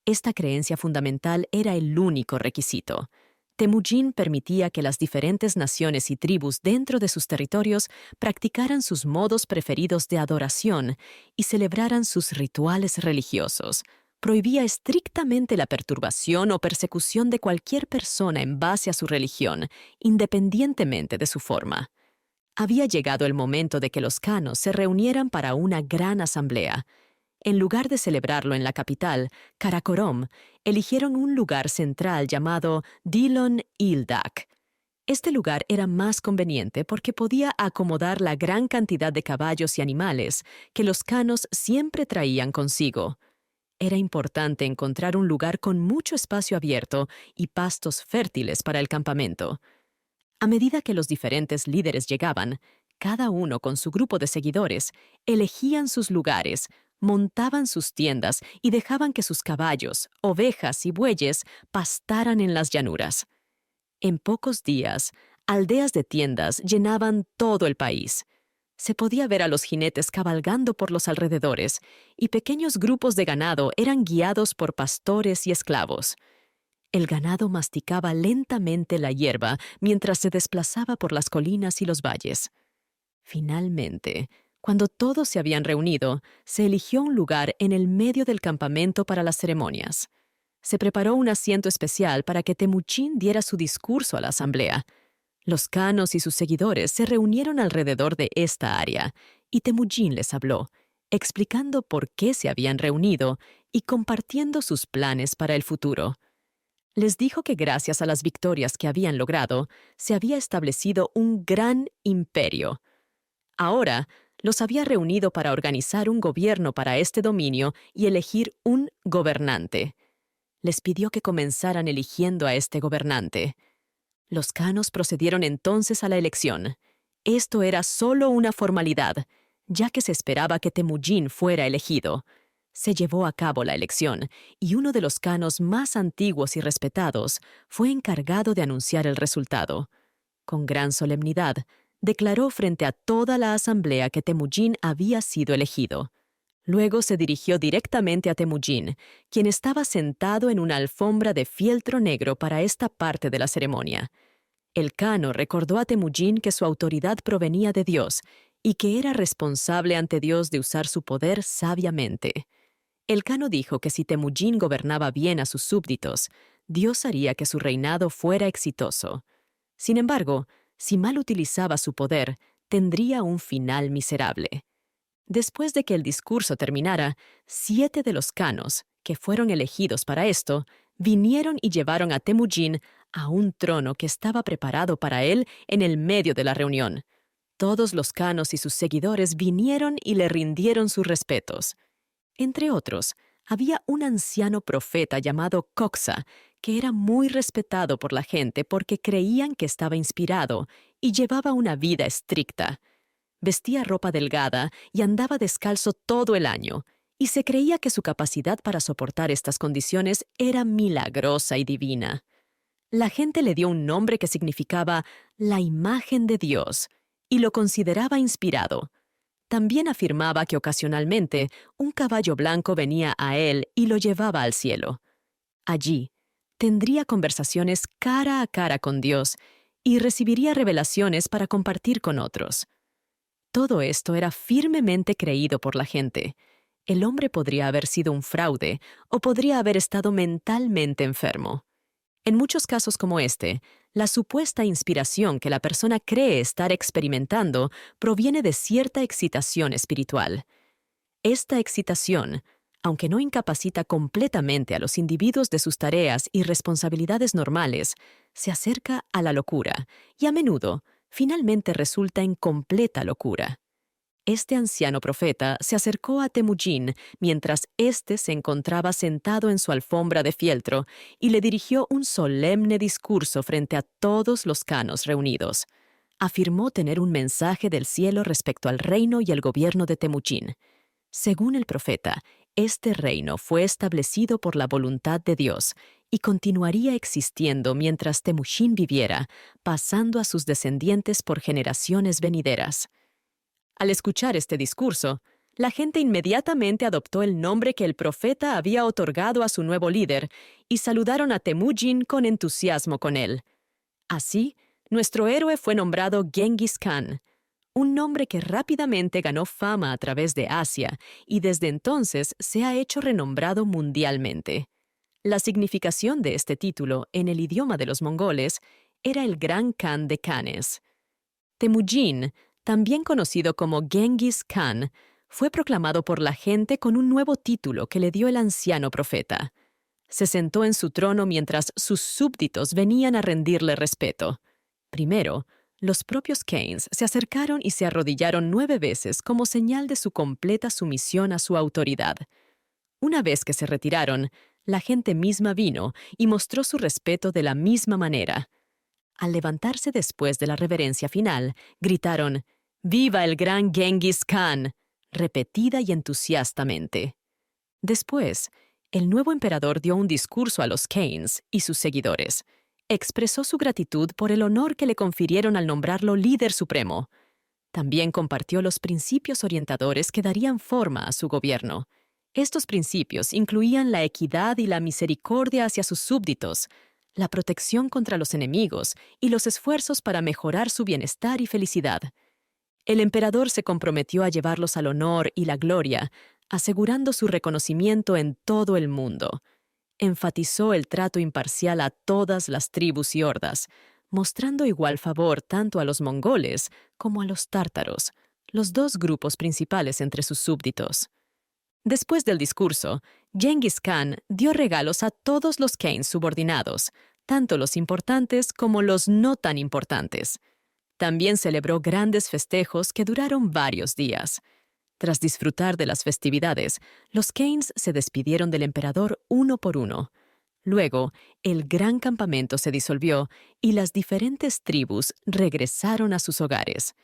Esta creencia fundamental era el único requisito. Temujin permitía que las diferentes naciones y tribus dentro de sus territorios practicaran sus modos preferidos de adoración y celebraran sus rituales religiosos. Prohibía estrictamente la perturbación o persecución de cualquier persona en base a su religión, independientemente de su forma. Había llegado el momento de que los khanos se reunieran para una gran asamblea. En lugar de celebrarlo en la capital, Karakorom, eligieron un lugar central llamado Dilon Ildak. Este lugar era más conveniente porque podía acomodar la gran cantidad de caballos y animales que los khanos siempre traían consigo. Era importante encontrar un lugar con mucho espacio abierto y pastos fértiles para el campamento. A medida que los diferentes líderes llegaban, cada uno con su grupo de seguidores, elegían sus lugares, montaban sus tiendas y dejaban que sus caballos, ovejas y bueyes pastaran en las llanuras. En pocos días, aldeas de tiendas llenaban todo el país. Se podía ver a los jinetes cabalgando por los alrededores, y pequeños grupos de ganado eran guiados por pastores y esclavos. El ganado masticaba lentamente la hierba mientras se desplazaba por las colinas y los valles. Finalmente, cuando todos se habían reunido, se eligió un lugar en el medio del campamento para las ceremonias. Se preparó un asiento especial para que Temujin diera su discurso a la asamblea. Los khanos y sus seguidores se reunieron alrededor de esta área, y Temujin les habló, explicando por qué se habían reunido y compartiendo sus planes para el futuro. Les dijo que gracias a las victorias que habían logrado, se había establecido un gran imperio. Ahora, los había reunido para organizar un gobierno para este dominio y elegir un gobernante. Les pidió que comenzaran eligiendo a este gobernante. Los khanos procedieron entonces a la elección. Esto era solo una formalidad, ya que se esperaba que Temujin fuera elegido. Se llevó a cabo la elección, y uno de los canos más antiguos y respetados fue encargado de anunciar el resultado. Con gran solemnidad, declaró frente a toda la asamblea que Temujin había sido elegido. Luego se dirigió directamente a Temujin, quien estaba sentado en una alfombra de fieltro negro para esta parte de la ceremonia. El Kano recordó a Temujin que su autoridad provenía de Dios y que era responsable ante Dios de usar su poder sabiamente. El Kano dijo que si Temujin gobernaba bien a sus súbditos, Dios haría que su reinado fuera exitoso. Sin embargo, si mal utilizaba su poder, tendría un final miserable. Después de que el discurso terminara, 7 de los Kanos, que fueron elegidos para esto, vinieron y llevaron a Temujin a un trono que estaba preparado para él en el medio de la reunión. Todos los Kanos y sus seguidores vinieron y le rindieron sus respetos. Entre otros, había un anciano profeta llamado Koksa, que era muy respetado por la gente porque creían que estaba inspirado y llevaba una vida estricta. Vestía ropa delgada y andaba descalzo todo el año, y se creía que su capacidad para soportar estas condiciones era milagrosa y divina. La gente le dio un nombre que significaba la imagen de Dios, y lo consideraba inspirado. También afirmaba que ocasionalmente un caballo blanco venía a él y lo llevaba al cielo. Allí, tendría conversaciones cara a cara con Dios y recibiría revelaciones para compartir con otros. Todo esto era firmemente creído por la gente. El hombre podría haber sido un fraude o podría haber estado mentalmente enfermo. En muchos casos como este, la supuesta inspiración que la persona cree estar experimentando proviene de cierta excitación espiritual. Esta excitación, aunque no incapacita completamente a los individuos de sus tareas y responsabilidades normales, se acerca a la locura y a menudo, finalmente resulta en completa locura. Este anciano profeta se acercó a Temujin mientras éste se encontraba sentado en su alfombra de fieltro y le dirigió un solemne discurso frente a todos los Kanos reunidos. Afirmó tener un mensaje del cielo respecto al reino y el gobierno de Temujin. Según el profeta, este reino fue establecido por la voluntad de Dios y continuaría existiendo mientras Temujin viviera, pasando a sus descendientes por generaciones venideras. Al escuchar este discurso, la gente inmediatamente adoptó el nombre que el profeta había otorgado a su nuevo líder y saludaron a Temujin con entusiasmo con él. Así, nuestro héroe fue nombrado Genghis Khan, un nombre que rápidamente ganó fama a través de Asia y desde entonces se ha hecho renombrado mundialmente. La significación de este título en el idioma de los mongoles era el Gran Khan de Khanes. Temujin, también conocido como Genghis Khan, fue proclamado por la gente con un nuevo título que le dio el anciano profeta. Se sentó en su trono mientras sus súbditos venían a rendirle respeto. Primero, los propios Khanes se acercaron y se arrodillaron 9 veces como señal de su completa sumisión a su autoridad. Una vez que se retiraron, la gente misma vino y mostró su respeto de la misma manera. Al levantarse después de la reverencia final, gritaron «¡Viva el gran Genghis Khan!», repetida y entusiastamente. Después, el nuevo emperador dio un discurso a los Khanes y sus seguidores. Expresó su gratitud por el honor que le confirieron al nombrarlo líder supremo. También compartió los principios orientadores que darían forma a su gobierno. Estos principios incluían la equidad y la misericordia hacia sus súbditos, la protección contra los enemigos y los esfuerzos para mejorar su bienestar y felicidad. El emperador se comprometió a llevarlos al honor y la gloria, asegurando su reconocimiento en todo el mundo. Enfatizó el trato imparcial a todas las tribus y hordas, mostrando igual favor tanto a los mongoles como a los tártaros, los 2 grupos principales entre sus súbditos. Después del discurso, Genghis Khan dio regalos a todos los Khanes subordinados, tanto los importantes como los no tan importantes. También celebró grandes festejos que duraron varios días. Tras disfrutar de las festividades, los Khanes se despidieron del emperador uno por uno. Luego, el gran campamento se disolvió y las diferentes tribus regresaron a sus hogares.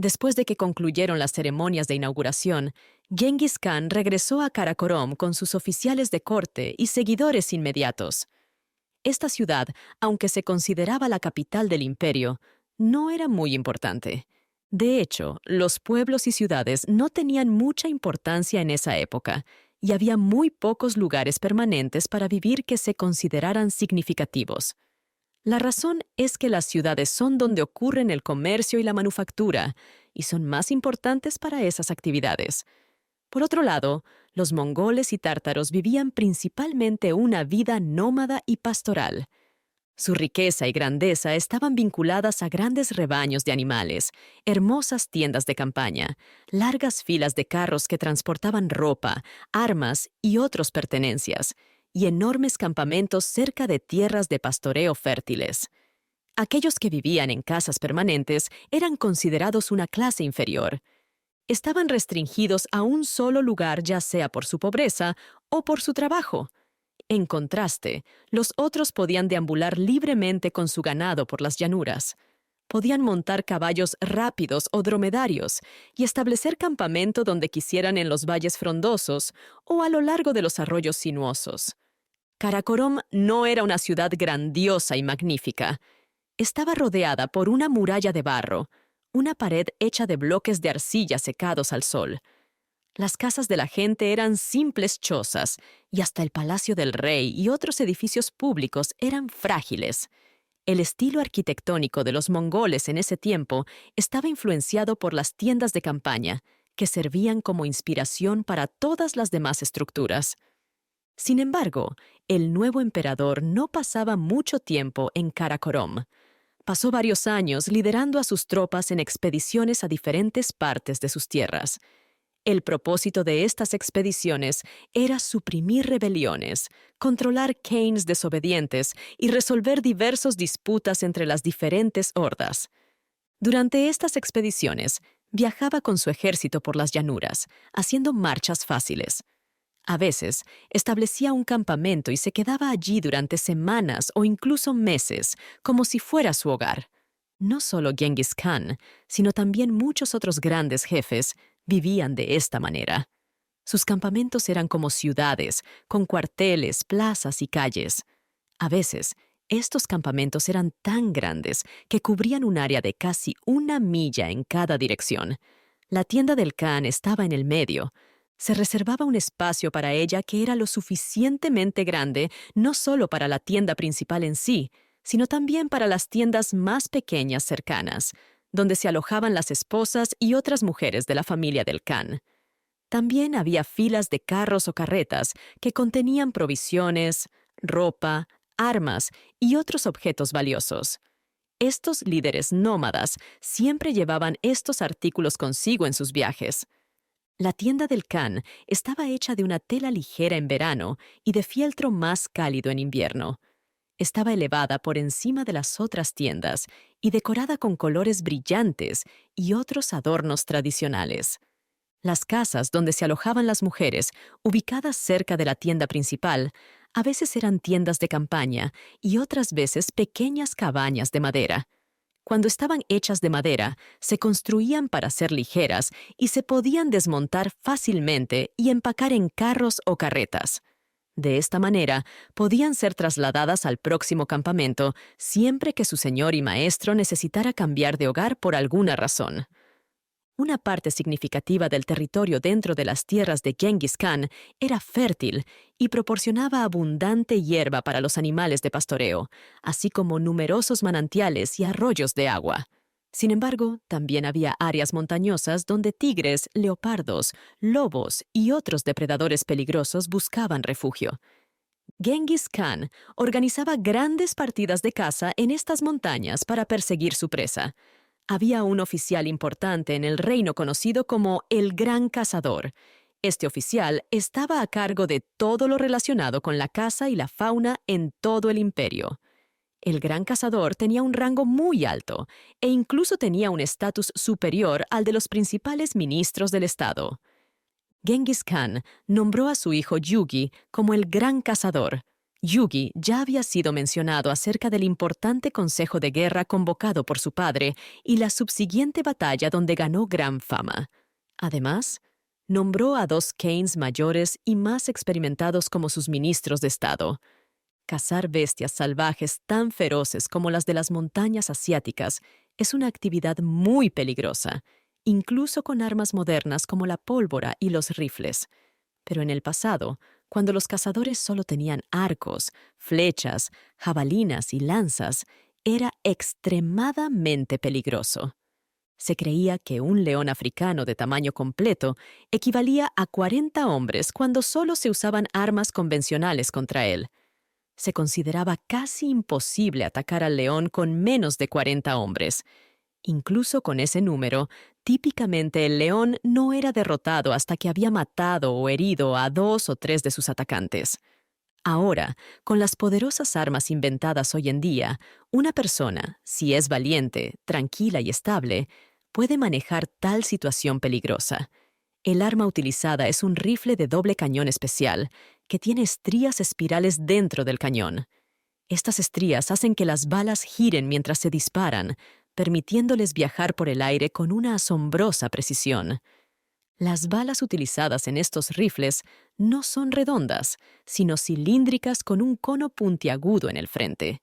Después de que concluyeron las ceremonias de inauguración, Genghis Khan regresó a Karakorum con sus oficiales de corte y seguidores inmediatos. Esta ciudad, aunque se consideraba la capital del imperio, no era muy importante. De hecho, los pueblos y ciudades no tenían mucha importancia en esa época, y había muy pocos lugares permanentes para vivir que se consideraran significativos. La razón es que las ciudades son donde ocurren el comercio y la manufactura, y son más importantes para esas actividades. Por otro lado, los mongoles y tártaros vivían principalmente una vida nómada y pastoral. Su riqueza y grandeza estaban vinculadas a grandes rebaños de animales, hermosas tiendas de campaña, largas filas de carros que transportaban ropa, armas y otras pertenencias, y enormes campamentos cerca de tierras de pastoreo fértiles. Aquellos que vivían en casas permanentes eran considerados una clase inferior. Estaban restringidos a un solo lugar, ya sea por su pobreza o por su trabajo. En contraste, los otros podían deambular libremente con su ganado por las llanuras. Podían montar caballos rápidos o dromedarios y establecer campamento donde quisieran en los valles frondosos o a lo largo de los arroyos sinuosos. Karakorum no era una ciudad grandiosa y magnífica. Estaba rodeada por una muralla de barro, una pared hecha de bloques de arcilla secados al sol. Las casas de la gente eran simples chozas, y hasta el palacio del rey y otros edificios públicos eran frágiles. El estilo arquitectónico de los mongoles en ese tiempo estaba influenciado por las tiendas de campaña, que servían como inspiración para todas las demás estructuras. Sin embargo, el nuevo emperador no pasaba mucho tiempo en Karakorum. Pasó varios años liderando a sus tropas en expediciones a diferentes partes de sus tierras. El propósito de estas expediciones era suprimir rebeliones, controlar Khanes desobedientes y resolver diversas disputas entre las diferentes hordas. Durante estas expediciones, viajaba con su ejército por las llanuras, haciendo marchas fáciles. A veces, establecía un campamento y se quedaba allí durante semanas o incluso meses, como si fuera su hogar. No solo Genghis Khan, sino también muchos otros grandes jefes vivían de esta manera. Sus campamentos eran como ciudades, con cuarteles, plazas y calles. A veces, estos campamentos eran tan grandes que cubrían un área de casi 1 milla en cada dirección. La tienda del Khan estaba en el medio. Se reservaba un espacio para ella que era lo suficientemente grande no solo para la tienda principal en sí, sino también para las tiendas más pequeñas cercanas, donde se alojaban las esposas y otras mujeres de la familia del Khan. También había filas de carros o carretas que contenían provisiones, ropa, armas y otros objetos valiosos. Estos líderes nómadas siempre llevaban estos artículos consigo en sus viajes. La tienda del Khan estaba hecha de una tela ligera en verano y de fieltro más cálido en invierno. Estaba elevada por encima de las otras tiendas y decorada con colores brillantes y otros adornos tradicionales. Las casas donde se alojaban las mujeres, ubicadas cerca de la tienda principal, a veces eran tiendas de campaña y otras veces pequeñas cabañas de madera. Cuando estaban hechas de madera, se construían para ser ligeras y se podían desmontar fácilmente y empacar en carros o carretas. De esta manera, podían ser trasladadas al próximo campamento siempre que su señor y maestro necesitara cambiar de hogar por alguna razón. Una parte significativa del territorio dentro de las tierras de Genghis Khan era fértil y proporcionaba abundante hierba para los animales de pastoreo, así como numerosos manantiales y arroyos de agua. Sin embargo, también había áreas montañosas donde tigres, leopardos, lobos y otros depredadores peligrosos buscaban refugio. Genghis Khan organizaba grandes partidas de caza en estas montañas para perseguir su presa. Había un oficial importante en el reino conocido como el Gran Cazador. Este oficial estaba a cargo de todo lo relacionado con la caza y la fauna en todo el imperio. El Gran Cazador tenía un rango muy alto e incluso tenía un estatus superior al de los principales ministros del estado. Genghis Khan nombró a su hijo Yugi como el Gran Cazador, Yugi ya había sido mencionado acerca del importante consejo de guerra convocado por su padre y la subsiguiente batalla donde ganó gran fama. Además, nombró a 2 Kains mayores y más experimentados como sus ministros de Estado. Cazar bestias salvajes tan feroces como las de las montañas asiáticas es una actividad muy peligrosa, incluso con armas modernas como la pólvora y los rifles. Pero en el pasado, cuando los cazadores solo tenían arcos, flechas, jabalinas y lanzas, era extremadamente peligroso. Se creía que un león africano de tamaño completo equivalía a 40 hombres cuando solo se usaban armas convencionales contra él. Se consideraba casi imposible atacar al león con menos de 40 hombres. Incluso con ese número, típicamente el león no era derrotado hasta que había matado o herido a 2 o 3 de sus atacantes. Ahora, con las poderosas armas inventadas hoy en día, una persona, si es valiente, tranquila y estable, puede manejar tal situación peligrosa. El arma utilizada es un rifle de doble cañón especial, que tiene estrías espirales dentro del cañón. Estas estrías hacen que las balas giren mientras se disparan, permitiéndoles viajar por el aire con una asombrosa precisión. Las balas utilizadas en estos rifles no son redondas, sino cilíndricas con un cono puntiagudo en el frente.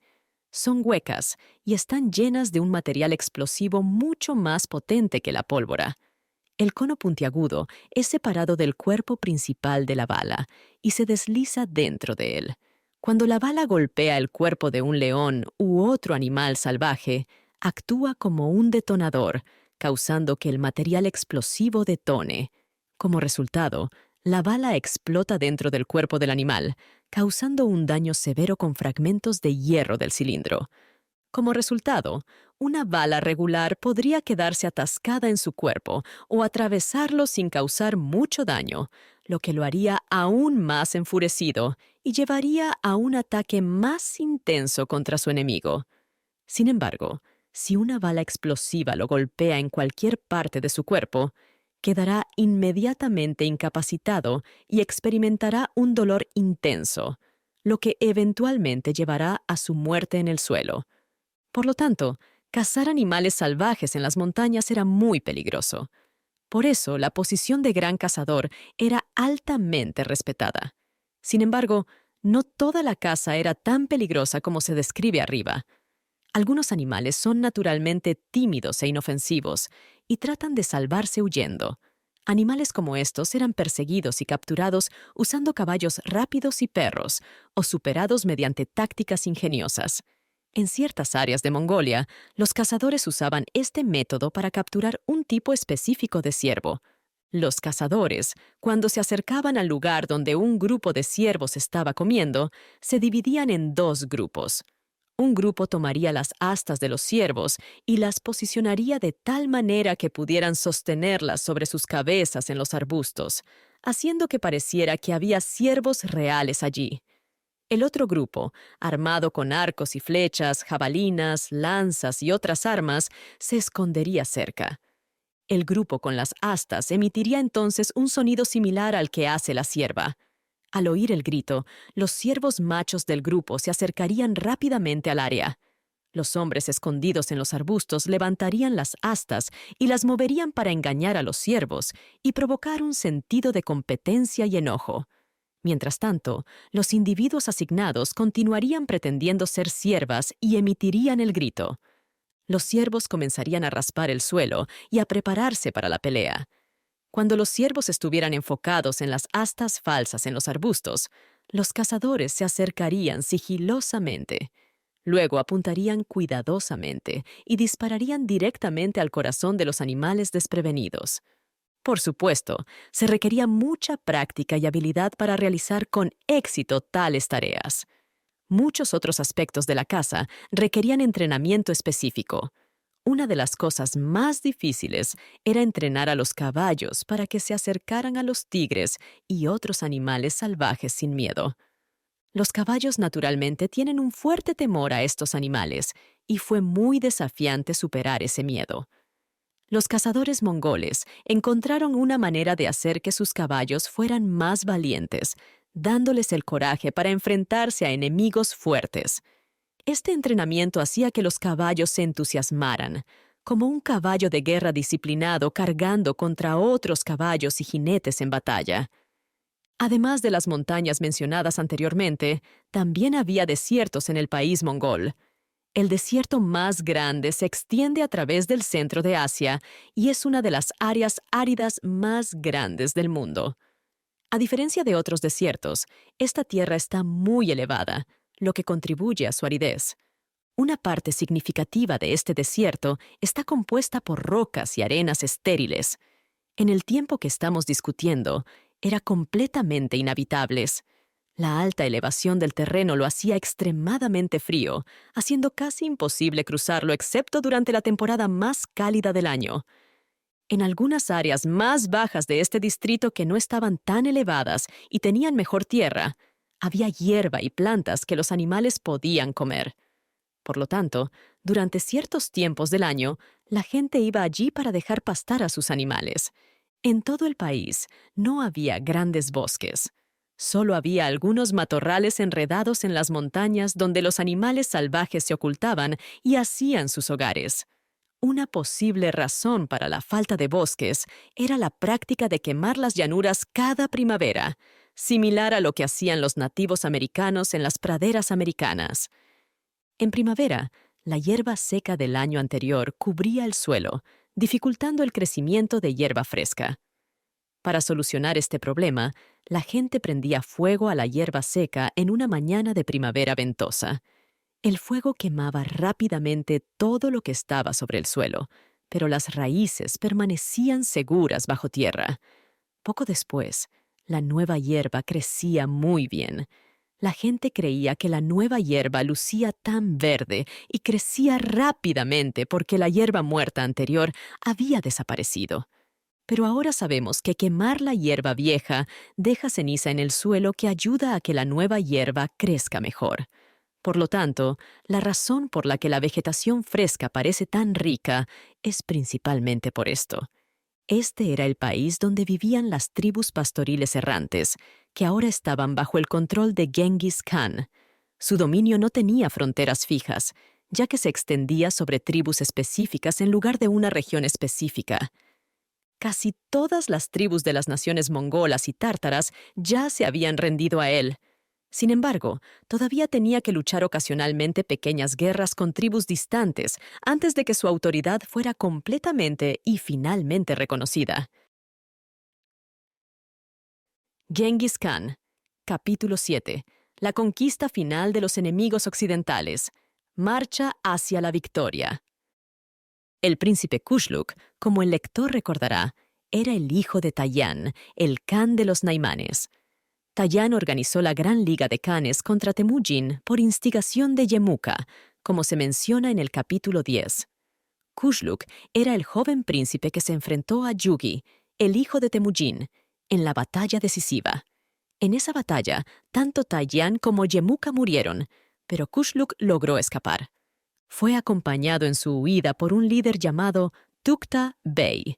Son huecas y están llenas de un material explosivo mucho más potente que la pólvora. El cono puntiagudo es separado del cuerpo principal de la bala y se desliza dentro de él. Cuando la bala golpea el cuerpo de un león u otro animal salvaje, actúa como un detonador, causando que el material explosivo detone. Como resultado, la bala explota dentro del cuerpo del animal, causando un daño severo con fragmentos de hierro del cilindro. Como resultado, una bala regular podría quedarse atascada en su cuerpo o atravesarlo sin causar mucho daño, lo que lo haría aún más enfurecido y llevaría a un ataque más intenso contra su enemigo. Sin embargo, si una bala explosiva lo golpea en cualquier parte de su cuerpo, quedará inmediatamente incapacitado y experimentará un dolor intenso, lo que eventualmente llevará a su muerte en el suelo. Por lo tanto, cazar animales salvajes en las montañas era muy peligroso. Por eso, la posición de gran cazador era altamente respetada. Sin embargo, no toda la caza era tan peligrosa como se describe arriba. Algunos animales son naturalmente tímidos e inofensivos y tratan de salvarse huyendo. Animales como estos eran perseguidos y capturados usando caballos rápidos y perros, o superados mediante tácticas ingeniosas. En ciertas áreas de Mongolia, los cazadores usaban este método para capturar un tipo específico de ciervo. Los cazadores, cuando se acercaban al lugar donde un grupo de ciervos estaba comiendo, se dividían en 2 grupos. Un grupo tomaría las astas de los ciervos y las posicionaría de tal manera que pudieran sostenerlas sobre sus cabezas en los arbustos, haciendo que pareciera que había ciervos reales allí. El otro grupo, armado con arcos y flechas, jabalinas, lanzas y otras armas, se escondería cerca. El grupo con las astas emitiría entonces un sonido similar al que hace la cierva. Al oír el grito, los ciervos machos del grupo se acercarían rápidamente al área. Los hombres escondidos en los arbustos levantarían las astas y las moverían para engañar a los ciervos y provocar un sentido de competencia y enojo. Mientras tanto, los individuos asignados continuarían pretendiendo ser ciervas y emitirían el grito. Los ciervos comenzarían a raspar el suelo y a prepararse para la pelea. Cuando los ciervos estuvieran enfocados en las astas falsas en los arbustos, los cazadores se acercarían sigilosamente. Luego apuntarían cuidadosamente y dispararían directamente al corazón de los animales desprevenidos. Por supuesto, se requería mucha práctica y habilidad para realizar con éxito tales tareas. Muchos otros aspectos de la caza requerían entrenamiento específico. Una de las cosas más difíciles era entrenar a los caballos para que se acercaran a los tigres y otros animales salvajes sin miedo. Los caballos naturalmente tienen un fuerte temor a estos animales, y fue muy desafiante superar ese miedo. Los cazadores mongoles encontraron una manera de hacer que sus caballos fueran más valientes, dándoles el coraje para enfrentarse a enemigos fuertes. Este entrenamiento hacía que los caballos se entusiasmaran, como un caballo de guerra disciplinado cargando contra otros caballos y jinetes en batalla. Además de las montañas mencionadas anteriormente, también había desiertos en el país mongol. El desierto más grande se extiende a través del centro de Asia y es una de las áreas áridas más grandes del mundo. A diferencia de otros desiertos, esta tierra está muy elevada, lo que contribuye a su aridez. Una parte significativa de este desierto está compuesta por rocas y arenas estériles. En el tiempo que estamos discutiendo, eran completamente inhabitables. La alta elevación del terreno lo hacía extremadamente frío, haciendo casi imposible cruzarlo excepto durante la temporada más cálida del año. En algunas áreas más bajas de este distrito que no estaban tan elevadas y tenían mejor tierra, había hierba y plantas que los animales podían comer. Por lo tanto, durante ciertos tiempos del año, la gente iba allí para dejar pastar a sus animales. En todo el país no había grandes bosques. Solo había algunos matorrales enredados en las montañas donde los animales salvajes se ocultaban y hacían sus hogares. Una posible razón para la falta de bosques era la práctica de quemar las llanuras cada primavera, similar a lo que hacían los nativos americanos en las praderas americanas. En primavera, la hierba seca del año anterior cubría el suelo, dificultando el crecimiento de hierba fresca. Para solucionar este problema, la gente prendía fuego a la hierba seca en una mañana de primavera ventosa. El fuego quemaba rápidamente todo lo que estaba sobre el suelo, pero las raíces permanecían seguras bajo tierra. Poco después, la nueva hierba crecía muy bien. La gente creía que la nueva hierba lucía tan verde y crecía rápidamente porque la hierba muerta anterior había desaparecido. Pero ahora sabemos que quemar la hierba vieja deja ceniza en el suelo que ayuda a que la nueva hierba crezca mejor. Por lo tanto, la razón por la que la vegetación fresca parece tan rica es principalmente por esto. Este era el país donde vivían las tribus pastoriles errantes, que ahora estaban bajo el control de Genghis Khan. Su dominio no tenía fronteras fijas, ya que se extendía sobre tribus específicas en lugar de una región específica. Casi todas las tribus de las naciones mongolas y tártaras ya se habían rendido a él. Sin embargo, todavía tenía que luchar ocasionalmente pequeñas guerras con tribus distantes antes de que su autoridad fuera completamente y finalmente reconocida. Genghis Khan, capítulo 7. La conquista final de los enemigos occidentales. Marcha hacia la victoria. El príncipe Kushluq, como el lector recordará, era el hijo de Tayán, el Khan de los Naimanes. Tayán organizó la Gran Liga de Khanes contra Temujin por instigación de Yemuka, como se menciona en el capítulo 10. Kushluq era el joven príncipe que se enfrentó a Yugi, el hijo de Temujin, en la batalla decisiva. En esa batalla, tanto Tayán como Yemuka murieron, pero Kushluq logró escapar. Fue acompañado en su huida por un líder llamado Tukta Bey.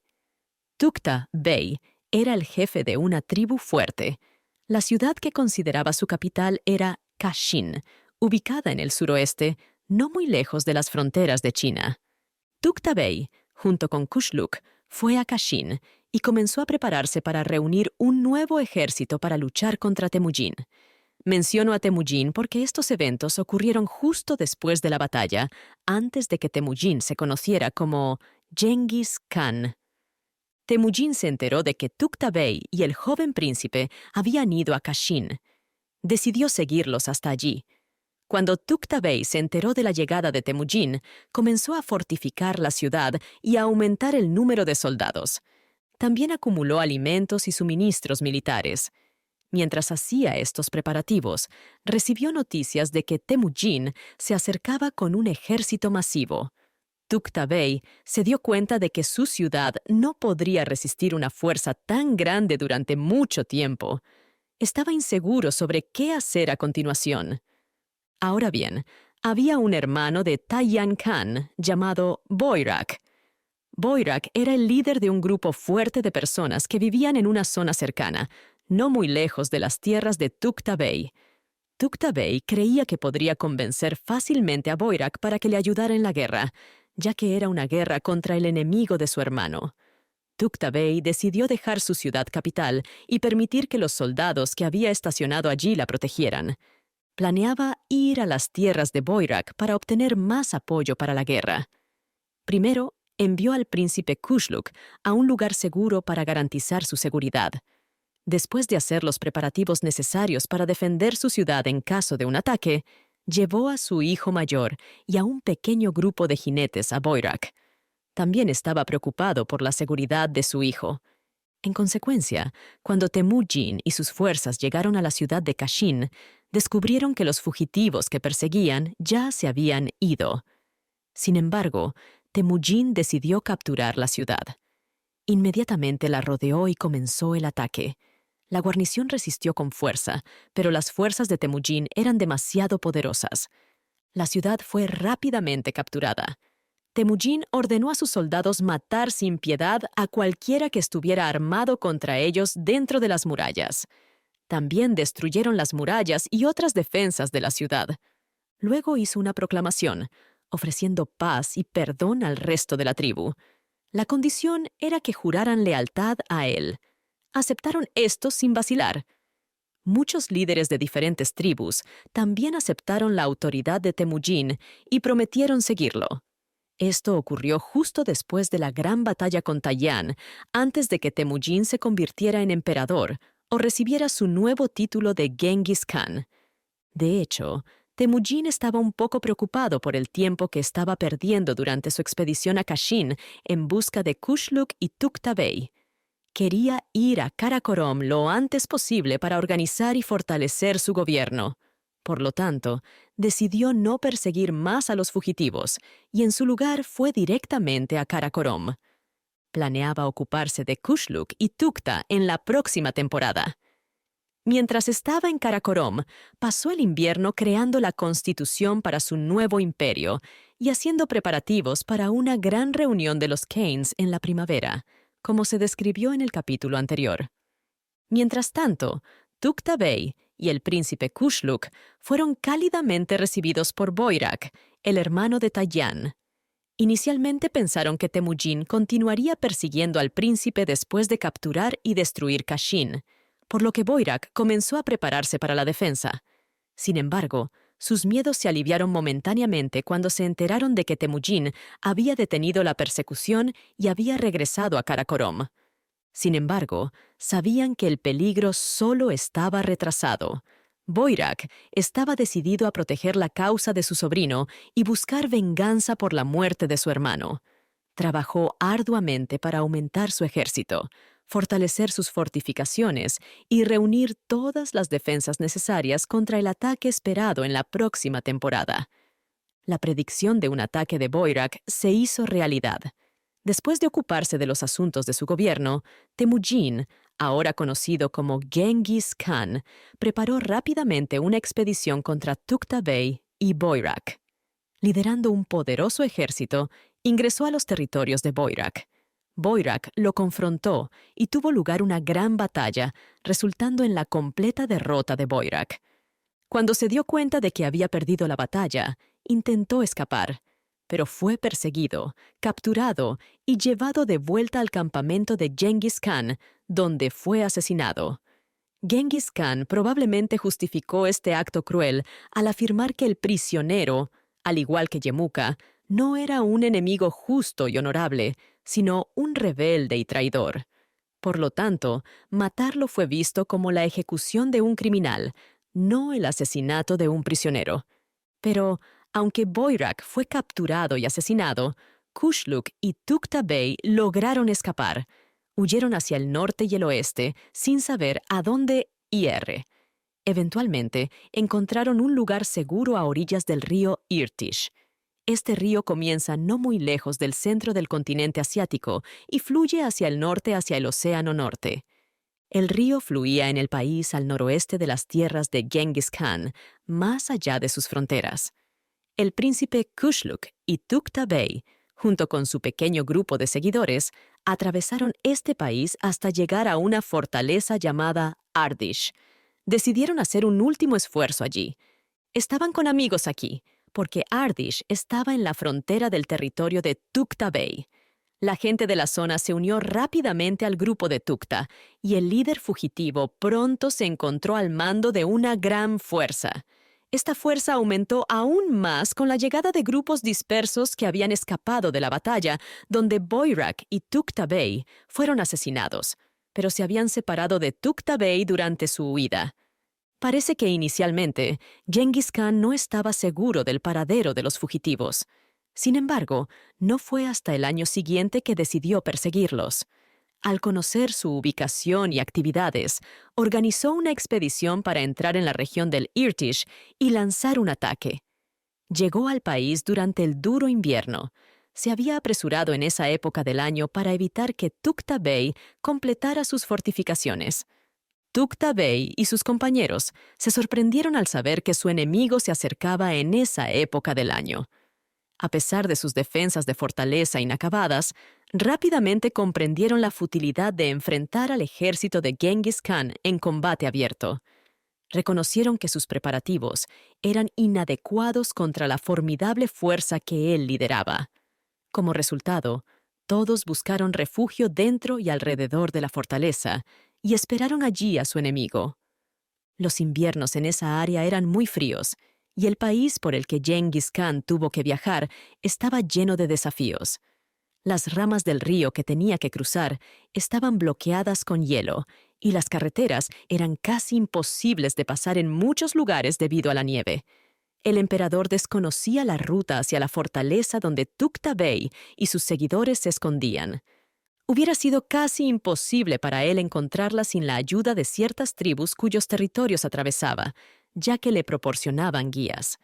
Tukta Bey era el jefe de una tribu fuerte. La ciudad que consideraba su capital era Kashin, ubicada en el suroeste, no muy lejos de las fronteras de China. Tukta Bey, junto con Kushluq, fue a Kashin y comenzó a prepararse para reunir un nuevo ejército para luchar contra Temujin. Menciono a Temujin porque estos eventos ocurrieron justo después de la batalla, antes de que Temujin se conociera como Genghis Khan. Temujin se enteró de que Tukta Bey y el joven príncipe habían ido a Kashin. Decidió seguirlos hasta allí. Cuando Tukta Bey se enteró de la llegada de Temujin, comenzó a fortificar la ciudad y a aumentar el número de soldados. También acumuló alimentos y suministros militares. Mientras hacía estos preparativos, recibió noticias de que Temujin se acercaba con un ejército masivo. Tukta Bey se dio cuenta de que su ciudad no podría resistir una fuerza tan grande durante mucho tiempo. Estaba inseguro sobre qué hacer a continuación. Ahora bien, había un hermano de Tayán Khan llamado Boyrak. Boyrak era el líder de un grupo fuerte de personas que vivían en una zona cercana, no muy lejos de las tierras de Tukta Bey. Tukta Bey creía que podría convencer fácilmente a Boyrak para que le ayudara en la guerra, ya que era una guerra contra el enemigo de su hermano. Tukta Bey decidió dejar su ciudad capital y permitir que los soldados que había estacionado allí la protegieran. Planeaba ir a las tierras de Boyrak para obtener más apoyo para la guerra. Primero, envió al príncipe Kushluk a un lugar seguro para garantizar su seguridad. Después de hacer los preparativos necesarios para defender su ciudad en caso de un ataque, llevó a su hijo mayor y a un pequeño grupo de jinetes a Boyrak. También estaba preocupado por la seguridad de su hijo. En consecuencia, cuando Temujin y sus fuerzas llegaron a la ciudad de Kashin, descubrieron que los fugitivos que perseguían ya se habían ido. Sin embargo, Temujin decidió capturar la ciudad. Inmediatamente la rodeó y comenzó el ataque. La guarnición resistió con fuerza, pero las fuerzas de Temujin eran demasiado poderosas. La ciudad fue rápidamente capturada. Temujin ordenó a sus soldados matar sin piedad a cualquiera que estuviera armado contra ellos dentro de las murallas. También destruyeron las murallas y otras defensas de la ciudad. Luego hizo una proclamación, ofreciendo paz y perdón al resto de la tribu. La condición era que juraran lealtad a él. Aceptaron esto sin vacilar. Muchos líderes de diferentes tribus también aceptaron la autoridad de Temujin y prometieron seguirlo. Esto ocurrió justo después de la gran batalla con Tayán, antes de que Temujin se convirtiera en emperador o recibiera su nuevo título de Genghis Khan. De hecho, Temujin estaba un poco preocupado por el tiempo que estaba perdiendo durante su expedición a Kashin en busca de Kushluk y Tukta Bey. Quería ir a Karakorom lo antes posible para organizar y fortalecer su gobierno. Por lo tanto, decidió no perseguir más a los fugitivos y en su lugar fue directamente a Karakorom. Planeaba ocuparse de Kushluk y Tukta en la próxima temporada. Mientras estaba en Karakorom, pasó el invierno creando la constitución para su nuevo imperio y haciendo preparativos para una gran reunión de los Kanes en la primavera, como se describió en el capítulo anterior. Mientras tanto, Tukta Bey y el príncipe Kushluk fueron cálidamente recibidos por Boyrak, el hermano de Tayán. Inicialmente pensaron que Temujin continuaría persiguiendo al príncipe después de capturar y destruir Kashin, por lo que Boyrak comenzó a prepararse para la defensa. Sin embargo, sus miedos se aliviaron momentáneamente cuando se enteraron de que Temujin había detenido la persecución y había regresado a Karakorom. Sin embargo, sabían que el peligro solo estaba retrasado. Boyrak estaba decidido a proteger la causa de su sobrino y buscar venganza por la muerte de su hermano. Trabajó arduamente para aumentar su ejército, fortalecer sus fortificaciones y reunir todas las defensas necesarias contra el ataque esperado en la próxima temporada. La predicción de un ataque de Boyrak se hizo realidad. Después de ocuparse de los asuntos de su gobierno, Temujin, ahora conocido como Genghis Khan, preparó rápidamente una expedición contra Tukta Bey y Boyrak. Liderando un poderoso ejército, ingresó a los territorios de Boyrak. Boyrak lo confrontó y tuvo lugar una gran batalla, resultando en la completa derrota de Boyrak. Cuando se dio cuenta de que había perdido la batalla, intentó escapar, pero fue perseguido, capturado y llevado de vuelta al campamento de Genghis Khan, donde fue asesinado. Genghis Khan probablemente justificó este acto cruel al afirmar que el prisionero, al igual que Yemuka, no era un enemigo justo y honorable, sino un rebelde y traidor. Por lo tanto, matarlo fue visto como la ejecución de un criminal, no el asesinato de un prisionero. Pero, aunque Boyrak fue capturado y asesinado, Kushluk y Tukta Bey lograron escapar. Huyeron hacia el norte y el oeste, sin saber a dónde ir. Eventualmente, encontraron un lugar seguro a orillas del río Irtish. Este río comienza no muy lejos del centro del continente asiático y fluye hacia el norte hacia el Océano Norte. El río fluía en el país al noroeste de las tierras de Genghis Khan, más allá de sus fronteras. El príncipe Kushluk y Tukta Bey, junto con su pequeño grupo de seguidores, atravesaron este país hasta llegar a una fortaleza llamada Ardish. Decidieron hacer un último esfuerzo allí. Estaban con amigos aquí, porque Ardish estaba en la frontera del territorio de Tukta Bey. La gente de la zona se unió rápidamente al grupo de Tukta, y el líder fugitivo pronto se encontró al mando de una gran fuerza. Esta fuerza aumentó aún más con la llegada de grupos dispersos que habían escapado de la batalla, donde Boyrak y Tukta Bey fueron asesinados, pero se habían separado de Tukta Bey durante su huida. Parece que inicialmente Genghis Khan no estaba seguro del paradero de los fugitivos. Sin embargo, no fue hasta el año siguiente que decidió perseguirlos. Al conocer su ubicación y actividades, organizó una expedición para entrar en la región del Irtish y lanzar un ataque. Llegó al país durante el duro invierno. Se había apresurado en esa época del año para evitar que Tukta Bey completara sus fortificaciones. Tukta Bey y sus compañeros se sorprendieron al saber que su enemigo se acercaba en esa época del año. A pesar de sus defensas de fortaleza inacabadas, rápidamente comprendieron la futilidad de enfrentar al ejército de Genghis Khan en combate abierto. Reconocieron que sus preparativos eran inadecuados contra la formidable fuerza que él lideraba. Como resultado, todos buscaron refugio dentro y alrededor de la fortaleza y esperaron allí a su enemigo. Los inviernos en esa área eran muy fríos, y el país por el que Genghis Khan tuvo que viajar estaba lleno de desafíos. Las ramas del río que tenía que cruzar estaban bloqueadas con hielo, y las carreteras eran casi imposibles de pasar en muchos lugares debido a la nieve. El emperador desconocía la ruta hacia la fortaleza donde Tukta Bey y sus seguidores se escondían. Hubiera sido casi imposible para él encontrarla sin la ayuda de ciertas tribus cuyos territorios atravesaba, ya que le proporcionaban guías.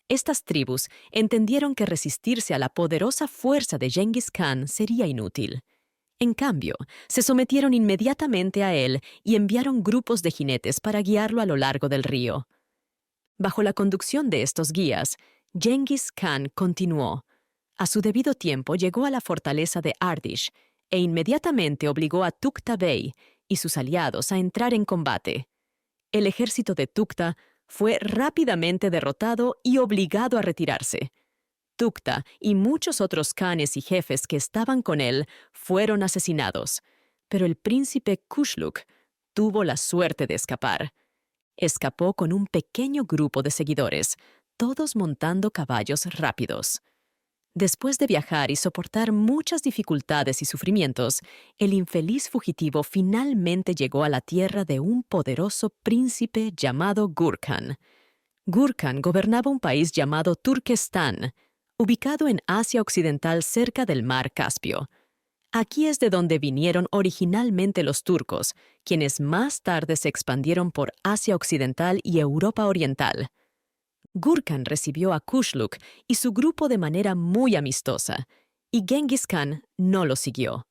Estas tribus entendieron que resistirse a la poderosa fuerza de Genghis Khan sería inútil. En cambio, se sometieron inmediatamente a él y enviaron grupos de jinetes para guiarlo a lo largo del río. Bajo la conducción de estos guías, Genghis Khan continuó. A su debido tiempo llegó a la fortaleza de Ardish e inmediatamente obligó a Tukta Bey y sus aliados a entrar en combate. El ejército de Tukta fue rápidamente derrotado y obligado a retirarse. Tukta y muchos otros khanes y jefes que estaban con él fueron asesinados, pero el príncipe Kushluk tuvo la suerte de escapar. Escapó con un pequeño grupo de seguidores, todos montando caballos rápidos. Después de viajar y soportar muchas dificultades y sufrimientos, el infeliz fugitivo finalmente llegó a la tierra de un poderoso príncipe llamado Gurkhan. Gurkhan gobernaba un país llamado Turquestán, ubicado en Asia Occidental cerca del mar Caspio. Aquí es de donde vinieron originalmente los turcos, quienes más tarde se expandieron por Asia Occidental y Europa Oriental. Gurkhan recibió a Kushluk y su grupo de manera muy amistosa, y Genghis Khan no lo siguió.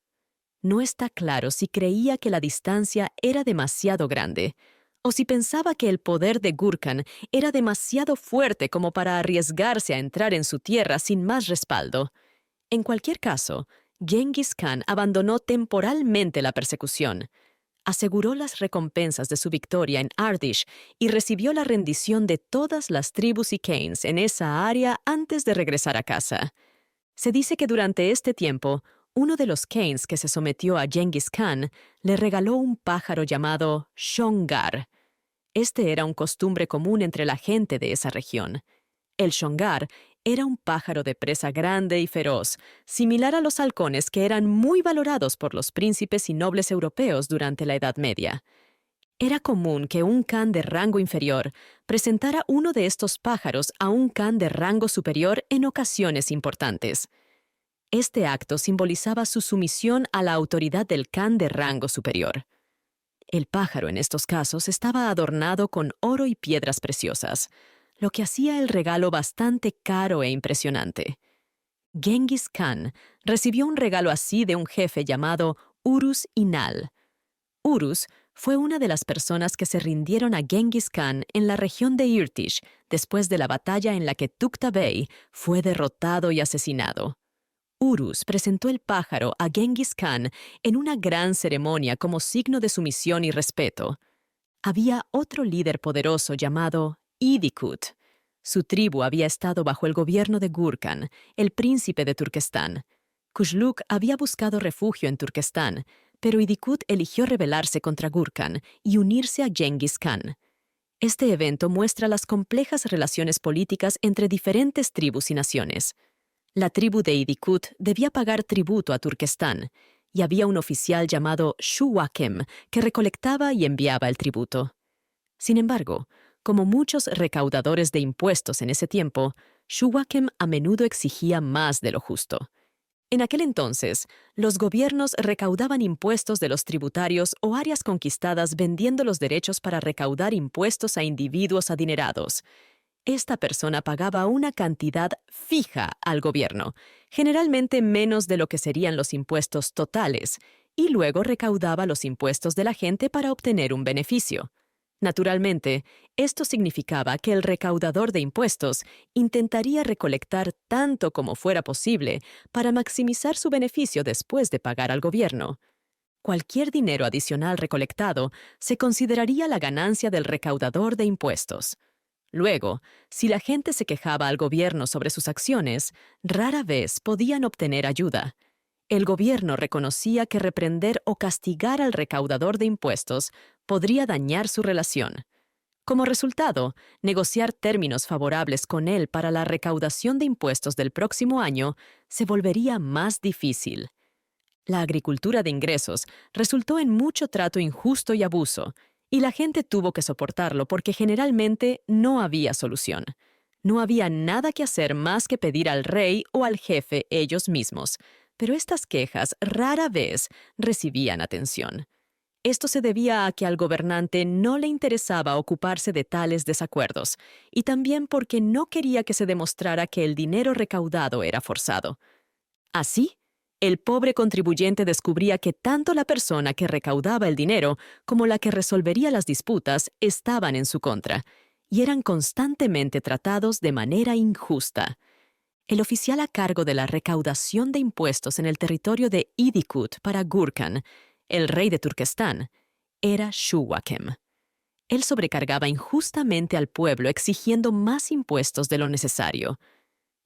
No está claro si creía que la distancia era demasiado grande, o si pensaba que el poder de Gurkhan era demasiado fuerte como para arriesgarse a entrar en su tierra sin más respaldo. En cualquier caso, Genghis Khan abandonó temporalmente la persecución, aseguró las recompensas de su victoria en Ardish y recibió la rendición de todas las tribus y khanes en esa área antes de regresar a casa. Se dice que durante este tiempo, uno de los khanes que se sometió a Genghis Khan le regaló un pájaro llamado shongar. Este era un costumbre común entre la gente de esa región. El shongar era un pájaro de presa grande y feroz, similar a los halcones que eran muy valorados por los príncipes y nobles europeos durante la Edad Media. Era común que un khan de rango inferior presentara uno de estos pájaros a un khan de rango superior en ocasiones importantes. Este acto simbolizaba su sumisión a la autoridad del khan de rango superior. El pájaro en estos casos estaba adornado con oro y piedras preciosas, lo que hacía el regalo bastante caro e impresionante. Genghis Khan recibió un regalo así de un jefe llamado Urus Inal. Urus fue una de las personas que se rindieron a Genghis Khan en la región de Irtish después de la batalla en la que Tukta Bey fue derrotado y asesinado. Urus presentó el pájaro a Genghis Khan en una gran ceremonia como signo de sumisión y respeto. Había otro líder poderoso llamado Idikut. Su tribu había estado bajo el gobierno de Gurkhan, el príncipe de Turquestán. Kujluk había buscado refugio en Turquestán, pero Idikut eligió rebelarse contra Gurkhan y unirse a Genghis Khan. Este evento muestra las complejas relaciones políticas entre diferentes tribus y naciones. La tribu de Idikut debía pagar tributo a Turquestán, y había un oficial llamado Shuwakem que recolectaba y enviaba el tributo. Sin embargo, como muchos recaudadores de impuestos en ese tiempo, Shuwakem a menudo exigía más de lo justo. En aquel entonces, los gobiernos recaudaban impuestos de los tributarios o áreas conquistadas vendiendo los derechos para recaudar impuestos a individuos adinerados. Esta persona pagaba una cantidad fija al gobierno, generalmente menos de lo que serían los impuestos totales, y luego recaudaba los impuestos de la gente para obtener un beneficio. Naturalmente, esto significaba que el recaudador de impuestos intentaría recolectar tanto como fuera posible para maximizar su beneficio después de pagar al gobierno. Cualquier dinero adicional recolectado se consideraría la ganancia del recaudador de impuestos. Luego, si la gente se quejaba al gobierno sobre sus acciones, rara vez podían obtener ayuda. El gobierno reconocía que reprender o castigar al recaudador de impuestos podría dañar su relación. Como resultado, negociar términos favorables con él para la recaudación de impuestos del próximo año se volvería más difícil. La agricultura de ingresos resultó en mucho trato injusto y abuso, y la gente tuvo que soportarlo porque generalmente no había solución. No había nada que hacer más que pedir al rey o al jefe ellos mismos, pero estas quejas rara vez recibían atención. Esto se debía a que al gobernante no le interesaba ocuparse de tales desacuerdos, y también porque no quería que se demostrara que el dinero recaudado era forzado. Así, el pobre contribuyente descubría que tanto la persona que recaudaba el dinero como la que resolvería las disputas estaban en su contra, y eran constantemente tratados de manera injusta. El oficial a cargo de la recaudación de impuestos en el territorio de Idikut para Gurkhan, el rey de Turquestán, era Shuwakem. Él sobrecargaba injustamente al pueblo exigiendo más impuestos de lo necesario.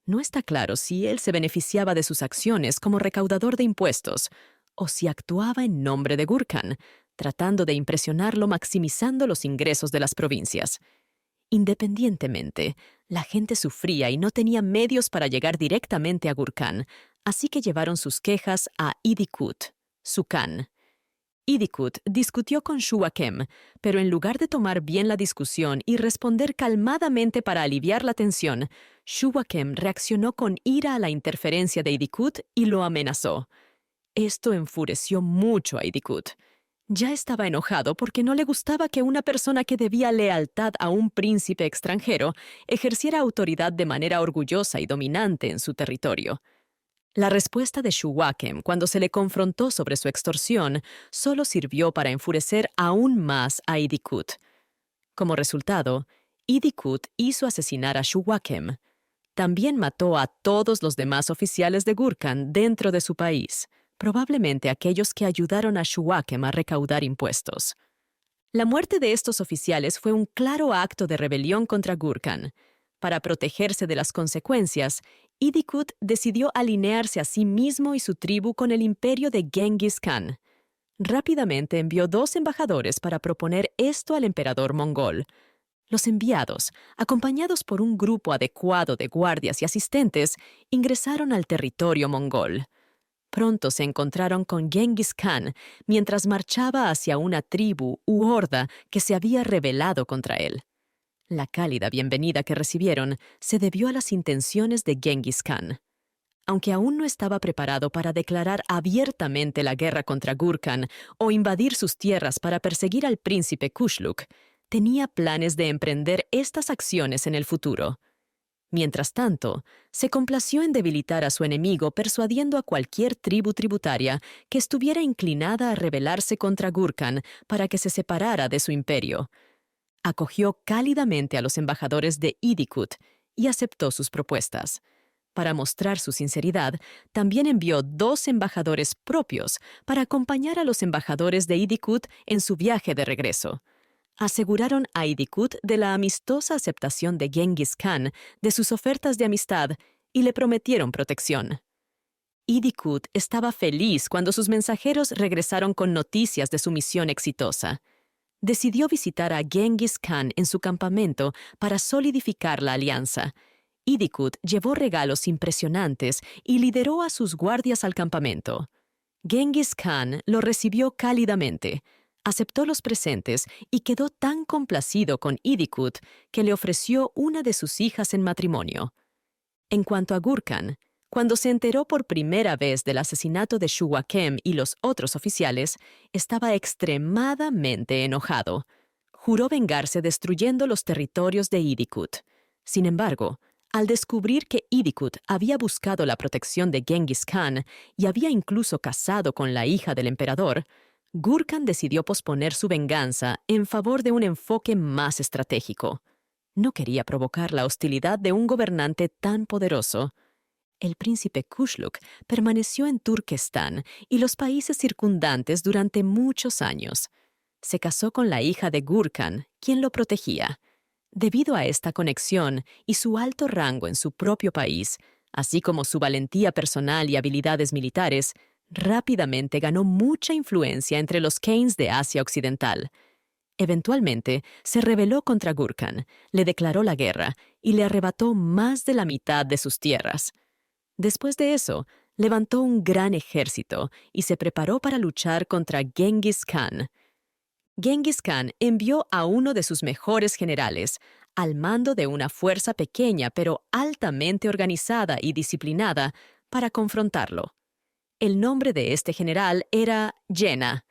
No está claro si él se beneficiaba de sus acciones como recaudador de impuestos o si actuaba en nombre de Gurkhan, tratando de impresionarlo maximizando los ingresos de las provincias. Independientemente, la gente sufría y no tenía medios para llegar directamente a Gurkhan, así que llevaron sus quejas a Idikut, su Khan. Idikut discutió con Shuwakem, pero en lugar de tomar bien la discusión y responder calmadamente para aliviar la tensión, Shuwakem reaccionó con ira a la interferencia de Idikut y lo amenazó. Esto enfureció mucho a Idikut. Ya estaba enojado porque no le gustaba que una persona que debía lealtad a un príncipe extranjero ejerciera autoridad de manera orgullosa y dominante en su territorio. La respuesta de Shuwakem cuando se le confrontó sobre su extorsión solo sirvió para enfurecer aún más a Idikut. Como resultado, Idikut hizo asesinar a Shuwakem. También mató a todos los demás oficiales de Gurkhan dentro de su país, probablemente aquellos que ayudaron a Shuwakem a recaudar impuestos. La muerte de estos oficiales fue un claro acto de rebelión contra Gurkhan. Para protegerse de las consecuencias, Idikut decidió alinearse a sí mismo y su tribu con el imperio de Genghis Khan. Rápidamente envió 2 embajadores para proponer esto al emperador mongol. Los enviados, acompañados por un grupo adecuado de guardias y asistentes, ingresaron al territorio mongol. Pronto se encontraron con Genghis Khan mientras marchaba hacia una tribu u horda que se había rebelado contra él. La cálida bienvenida que recibieron se debió a las intenciones de Genghis Khan. Aunque aún no estaba preparado para declarar abiertamente la guerra contra Gurkhan o invadir sus tierras para perseguir al príncipe Kujluk, tenía planes de emprender estas acciones en el futuro. Mientras tanto, se complació en debilitar a su enemigo persuadiendo a cualquier tribu tributaria que estuviera inclinada a rebelarse contra Gurkhan para que se separara de su imperio. Acogió cálidamente a los embajadores de Idikut y aceptó sus propuestas. Para mostrar su sinceridad, también envió 2 embajadores propios para acompañar a los embajadores de Idikut en su viaje de regreso. aseguraron a Idikut de la amistosa aceptación de Genghis Khan de sus ofertas de amistad y le prometieron protección. Idikut estaba feliz cuando sus mensajeros regresaron con noticias de su misión exitosa. Decidió visitar a Genghis Khan en su campamento para solidificar la alianza. Idikut llevó regalos impresionantes y lideró a sus guardias al campamento. Genghis Khan lo recibió cálidamente, aceptó los presentes y quedó tan complacido con Idikut que le ofreció una de sus hijas en matrimonio. En cuanto a Gurkhan, cuando se enteró por primera vez del asesinato de Shuwakem y los otros oficiales, estaba extremadamente enojado. Juró vengarse destruyendo los territorios de Idikut. Sin embargo, al descubrir que Idikut había buscado la protección de Genghis Khan y había incluso casado con la hija del emperador, Gurkhan decidió posponer su venganza en favor de un enfoque más estratégico. No quería provocar la hostilidad de un gobernante tan poderoso. El príncipe Kushluq permaneció en Turquestán y los países circundantes durante muchos años. Se casó con la hija de Gurkhan, quien lo protegía. Debido a esta conexión y su alto rango en su propio país, así como su valentía personal y habilidades militares, rápidamente ganó mucha influencia entre los Khanes de Asia Occidental. Eventualmente, se rebeló contra Gurkhan, le declaró la guerra y le arrebató más de la mitad de sus tierras. Después de eso, levantó un gran ejército y se preparó para luchar contra Genghis Khan. Genghis Khan envió a uno de sus mejores generales, al mando de una fuerza pequeña pero altamente organizada y disciplinada, para confrontarlo. El nombre de este general era Jena.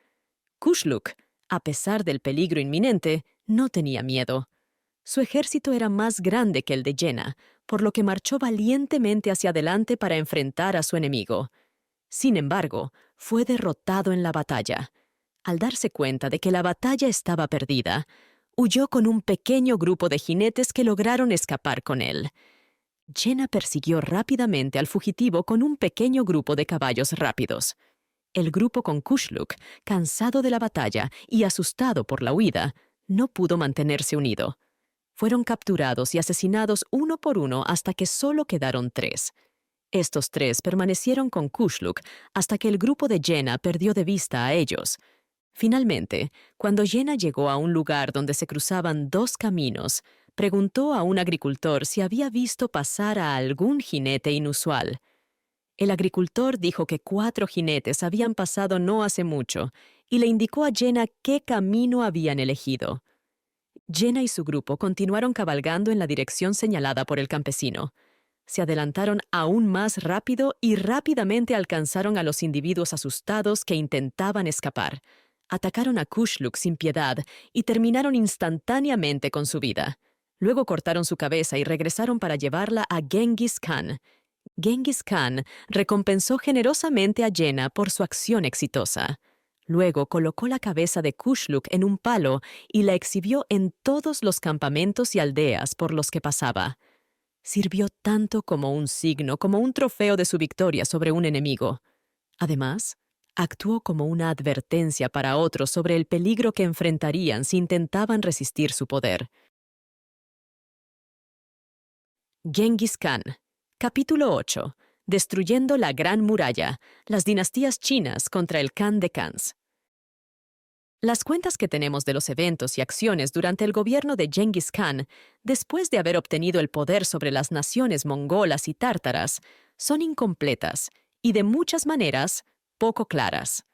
Kushluq, a pesar del peligro inminente, no tenía miedo. Su ejército era más grande que el de Jena, por lo que marchó valientemente hacia adelante para enfrentar a su enemigo. Sin embargo, fue derrotado en la batalla. Al darse cuenta de que la batalla estaba perdida, huyó con un pequeño grupo de jinetes que lograron escapar con él. Jena persiguió rápidamente al fugitivo con un pequeño grupo de caballos rápidos. El grupo con Kushluq, cansado de la batalla y asustado por la huida, no pudo mantenerse unido. Fueron capturados y asesinados uno por uno hasta que solo quedaron 3. Estos 3 permanecieron con Kushluq hasta que el grupo de Jena perdió de vista a ellos. Finalmente, cuando Jena llegó a un lugar donde se cruzaban 2 caminos, preguntó a un agricultor si había visto pasar a algún jinete inusual. El agricultor dijo que 4 jinetes habían pasado no hace mucho y le indicó a Jena qué camino habían elegido. Jena y su grupo continuaron cabalgando en la dirección señalada por el campesino. Se adelantaron aún más rápido y rápidamente alcanzaron a los individuos asustados que intentaban escapar. Atacaron a Kushluq sin piedad y terminaron instantáneamente con su vida. Luego cortaron su cabeza y regresaron para llevarla a Genghis Khan. Genghis Khan recompensó generosamente a Jena por su acción exitosa. Luego colocó la cabeza de Kushluq en un palo y la exhibió en todos los campamentos y aldeas por los que pasaba. Sirvió tanto como un signo, como un trofeo de su victoria sobre un enemigo. Además, actuó como una advertencia para otros sobre el peligro que enfrentarían si intentaban resistir su poder. Genghis Khan. Capítulo 8. Destruyendo la Gran Muralla, las dinastías chinas contra el Khan de Khans. Las cuentas que tenemos de los eventos y acciones durante el gobierno de Genghis Khan, después de haber obtenido el poder sobre las naciones mongolas y tártaras, son incompletas y de muchas maneras poco claras.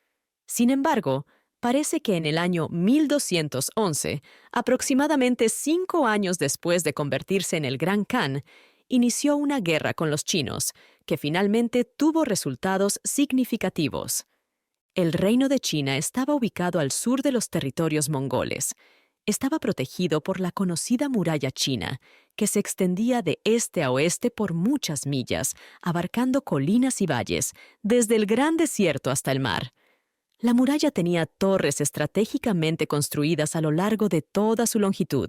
Sin embargo, parece que en el año 1211, aproximadamente 5 años después de convertirse en el Gran Khan, inició una guerra con los chinos, que finalmente tuvo resultados significativos. El reino de China estaba ubicado al sur de los territorios mongoles. Estaba protegido por la conocida muralla china, que se extendía de este a oeste por muchas millas, abarcando colinas y valles, desde el gran desierto hasta el mar. La muralla tenía torres estratégicamente construidas a lo largo de toda su longitud,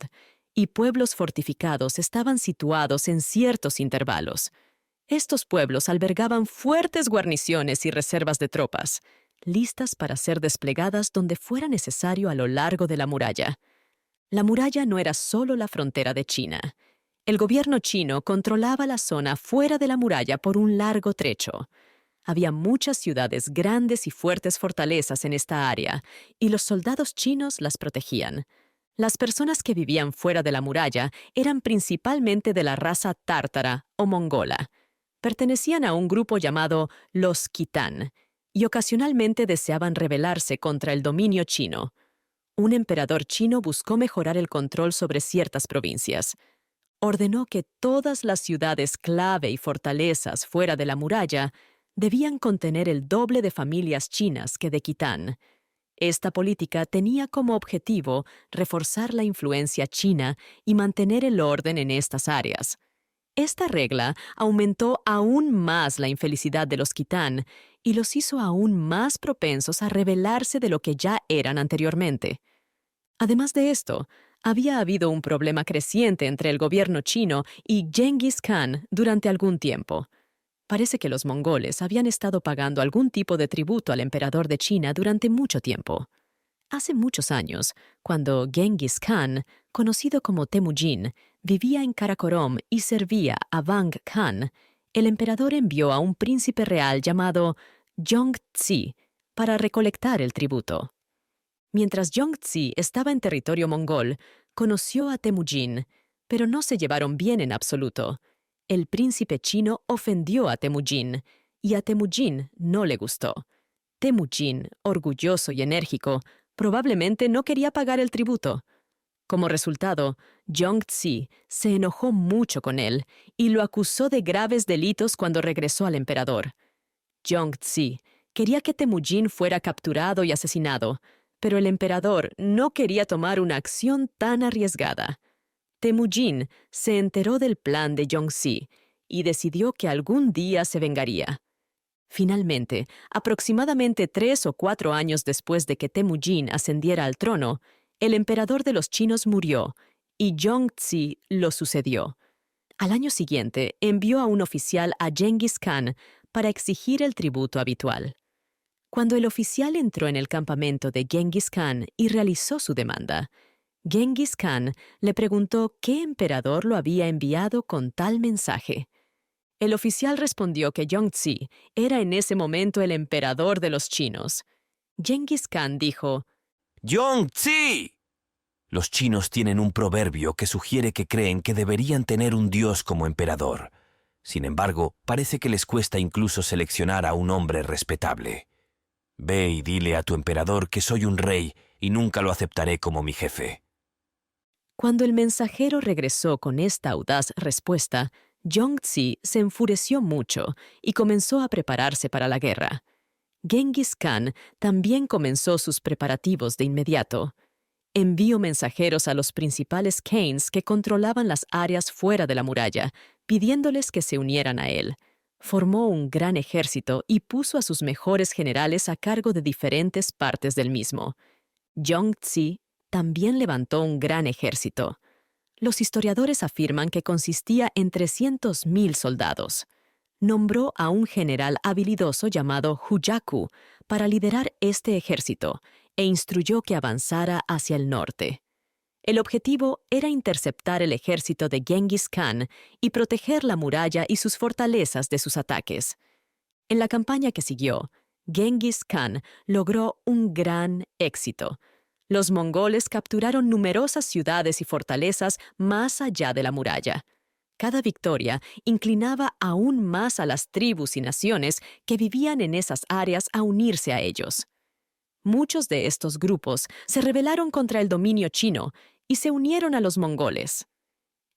y pueblos fortificados estaban situados en ciertos intervalos. Estos pueblos albergaban fuertes guarniciones y reservas de tropas, listas para ser desplegadas donde fuera necesario a lo largo de la muralla. La muralla no era solo la frontera de China. El gobierno chino controlaba la zona fuera de la muralla por un largo trecho. Había muchas ciudades grandes y fuertes fortalezas en esta área, y los soldados chinos las protegían. Las personas que vivían fuera de la muralla eran principalmente de la raza tártara o mongola. Pertenecían a un grupo llamado los Kitán, y ocasionalmente deseaban rebelarse contra el dominio chino. Un emperador chino buscó mejorar el control sobre ciertas provincias. Ordenó que todas las ciudades clave y fortalezas fuera de la muralla debían contener el doble de familias chinas que de Kitán. Esta política tenía como objetivo reforzar la influencia china y mantener el orden en estas áreas. Esta regla aumentó aún más la infelicidad de los Kitán y los hizo aún más propensos a rebelarse de lo que ya eran anteriormente. Además de esto, había habido un problema creciente entre el gobierno chino y Genghis Khan durante algún tiempo. Parece que los mongoles habían estado pagando algún tipo de tributo al emperador de China durante mucho tiempo. Hace muchos años, cuando Genghis Khan, conocido como Temujin, vivía en Karakorum y servía a Vang Khan, el emperador envió a un príncipe real llamado Zhongzi para recolectar el tributo. Mientras Zhongzi estaba en territorio mongol, conoció a Temujin, pero no se llevaron bien en absoluto. El príncipe chino ofendió a Temujin, y a Temujin no le gustó. Temujin, orgulloso y enérgico, probablemente no quería pagar el tributo. Como resultado, Zhongzi se enojó mucho con él y lo acusó de graves delitos cuando regresó al emperador. Zhongzi quería que Temujin fuera capturado y asesinado, pero el emperador no quería tomar una acción tan arriesgada. Temujin se enteró del plan de Zhongzi y decidió que algún día se vengaría. Finalmente, aproximadamente 3 o 4 años después de que Temujin ascendiera al trono, el emperador de los chinos murió y Zhongzi lo sucedió. Al año siguiente, envió a un oficial a Genghis Khan para exigir el tributo habitual. Cuando el oficial entró en el campamento de Genghis Khan y realizó su demanda, Genghis Khan le preguntó qué emperador lo había enviado con tal mensaje. El oficial respondió que Zhongzi era en ese momento el emperador de los chinos. Genghis Khan dijo: ¡Zhongzi! Los chinos tienen un proverbio que sugiere que creen que deberían tener un dios como emperador. Sin embargo, parece que les cuesta incluso seleccionar a un hombre respetable. Ve y dile a tu emperador que soy un rey y nunca lo aceptaré como mi jefe. Cuando el mensajero regresó con esta audaz respuesta, Zhongzi se enfureció mucho y comenzó a prepararse para la guerra. Genghis Khan también comenzó sus preparativos de inmediato. Envió mensajeros a los principales Khanes que controlaban las áreas fuera de la muralla, pidiéndoles que se unieran a él. Formó un gran ejército y puso a sus mejores generales a cargo de diferentes partes del mismo. Zhongzi también levantó un gran ejército. Los historiadores afirman que consistía en 300,000 soldados. Nombró a un general habilidoso llamado Hujaku para liderar este ejército e instruyó que avanzara hacia el norte. El objetivo era interceptar el ejército de Genghis Khan y proteger la muralla y sus fortalezas de sus ataques. En la campaña que siguió, Genghis Khan logró un gran éxito. Los mongoles capturaron numerosas ciudades y fortalezas más allá de la muralla. Cada victoria inclinaba aún más a las tribus y naciones que vivían en esas áreas a unirse a ellos. Muchos de estos grupos se rebelaron contra el dominio chino y se unieron a los mongoles.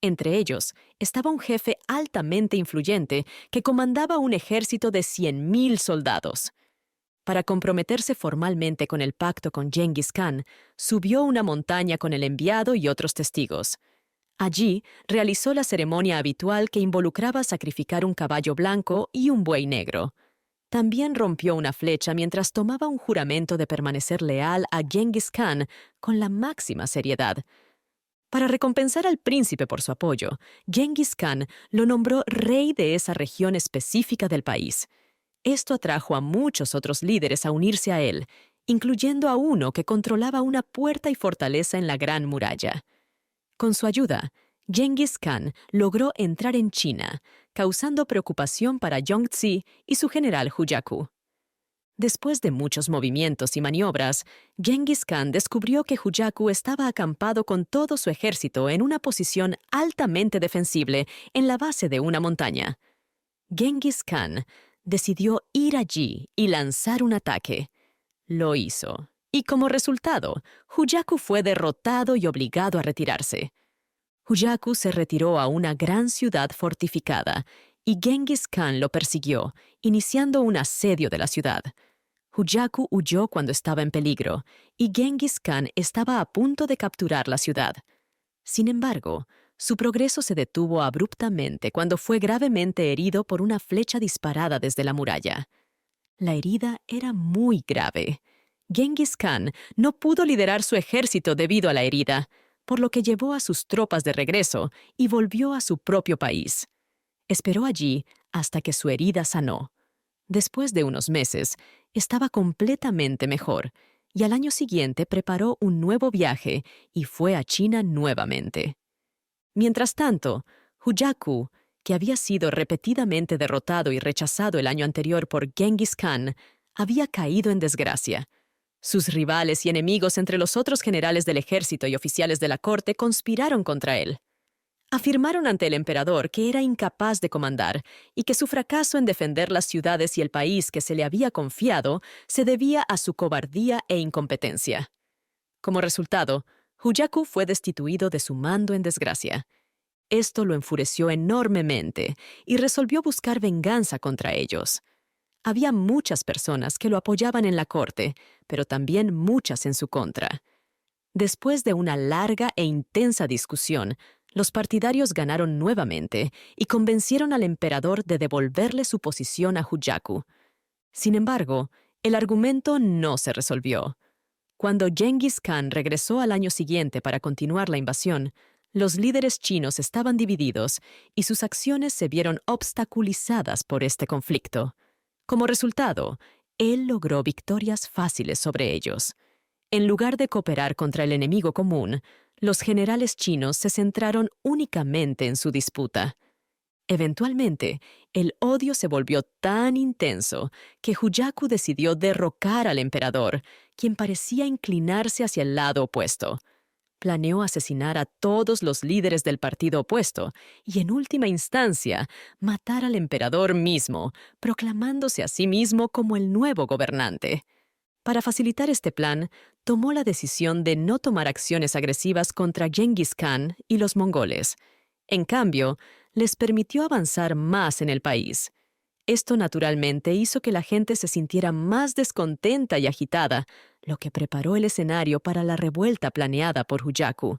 Entre ellos estaba un jefe altamente influyente que comandaba un ejército de 100,000 soldados. Para comprometerse formalmente con el pacto con Genghis Khan, subió una montaña con el enviado y otros testigos. Allí realizó la ceremonia habitual que involucraba sacrificar un caballo blanco y un buey negro. También rompió una flecha mientras tomaba un juramento de permanecer leal a Genghis Khan con la máxima seriedad. Para recompensar al príncipe por su apoyo, Genghis Khan lo nombró rey de esa región específica del país. Esto atrajo a muchos otros líderes a unirse a él, incluyendo a uno que controlaba una puerta y fortaleza en la Gran Muralla. Con su ayuda, Genghis Khan logró entrar en China, causando preocupación para Yongzhi y su general Hujaku. Después de muchos movimientos y maniobras, Genghis Khan descubrió que Hujaku estaba acampado con todo su ejército en una posición altamente defensible en la base de una montaña. Genghis Khan decidió ir allí y lanzar un ataque. Lo hizo, y como resultado, Hujaku fue derrotado y obligado a retirarse. Hujaku se retiró a una gran ciudad fortificada, y Genghis Khan lo persiguió, iniciando un asedio de la ciudad. Hujaku huyó cuando estaba en peligro, y Genghis Khan estaba a punto de capturar la ciudad. Sin embargo, su progreso se detuvo abruptamente cuando fue gravemente herido por una flecha disparada desde la muralla. La herida era muy grave. Genghis Khan no pudo liderar su ejército debido a la herida, por lo que llevó a sus tropas de regreso y volvió a su propio país. Esperó allí hasta que su herida sanó. Después de unos meses, estaba completamente mejor, y al año siguiente preparó un nuevo viaje y fue a China nuevamente. Mientras tanto, Hujaku, que había sido repetidamente derrotado y rechazado el año anterior por Genghis Khan, había caído en desgracia. Sus rivales y enemigos entre los otros generales del ejército y oficiales de la corte conspiraron contra él. Afirmaron ante el emperador que era incapaz de comandar y que su fracaso en defender las ciudades y el país que se le había confiado se debía a su cobardía e incompetencia. Como resultado, Hujaku fue destituido de su mando en desgracia. Esto lo enfureció enormemente y resolvió buscar venganza contra ellos. Había muchas personas que lo apoyaban en la corte, pero también muchas en su contra. Después de una larga e intensa discusión, los partidarios ganaron nuevamente y convencieron al emperador de devolverle su posición a Hujaku. Sin embargo, el argumento no se resolvió. Cuando Genghis Khan regresó al año siguiente para continuar la invasión, los líderes chinos estaban divididos y sus acciones se vieron obstaculizadas por este conflicto. Como resultado, él logró victorias fáciles sobre ellos. En lugar de cooperar contra el enemigo común, los generales chinos se centraron únicamente en su disputa. Eventualmente, el odio se volvió tan intenso que Hujaku decidió derrocar al emperador, quien parecía inclinarse hacia el lado opuesto. Planeó asesinar a todos los líderes del partido opuesto y, en última instancia, matar al emperador mismo, proclamándose a sí mismo como el nuevo gobernante. Para facilitar este plan, tomó la decisión de no tomar acciones agresivas contra Genghis Khan y los mongoles. En cambio, les permitió avanzar más en el país. Esto naturalmente hizo que la gente se sintiera más descontenta y agitada, lo que preparó el escenario para la revuelta planeada por Hujaku.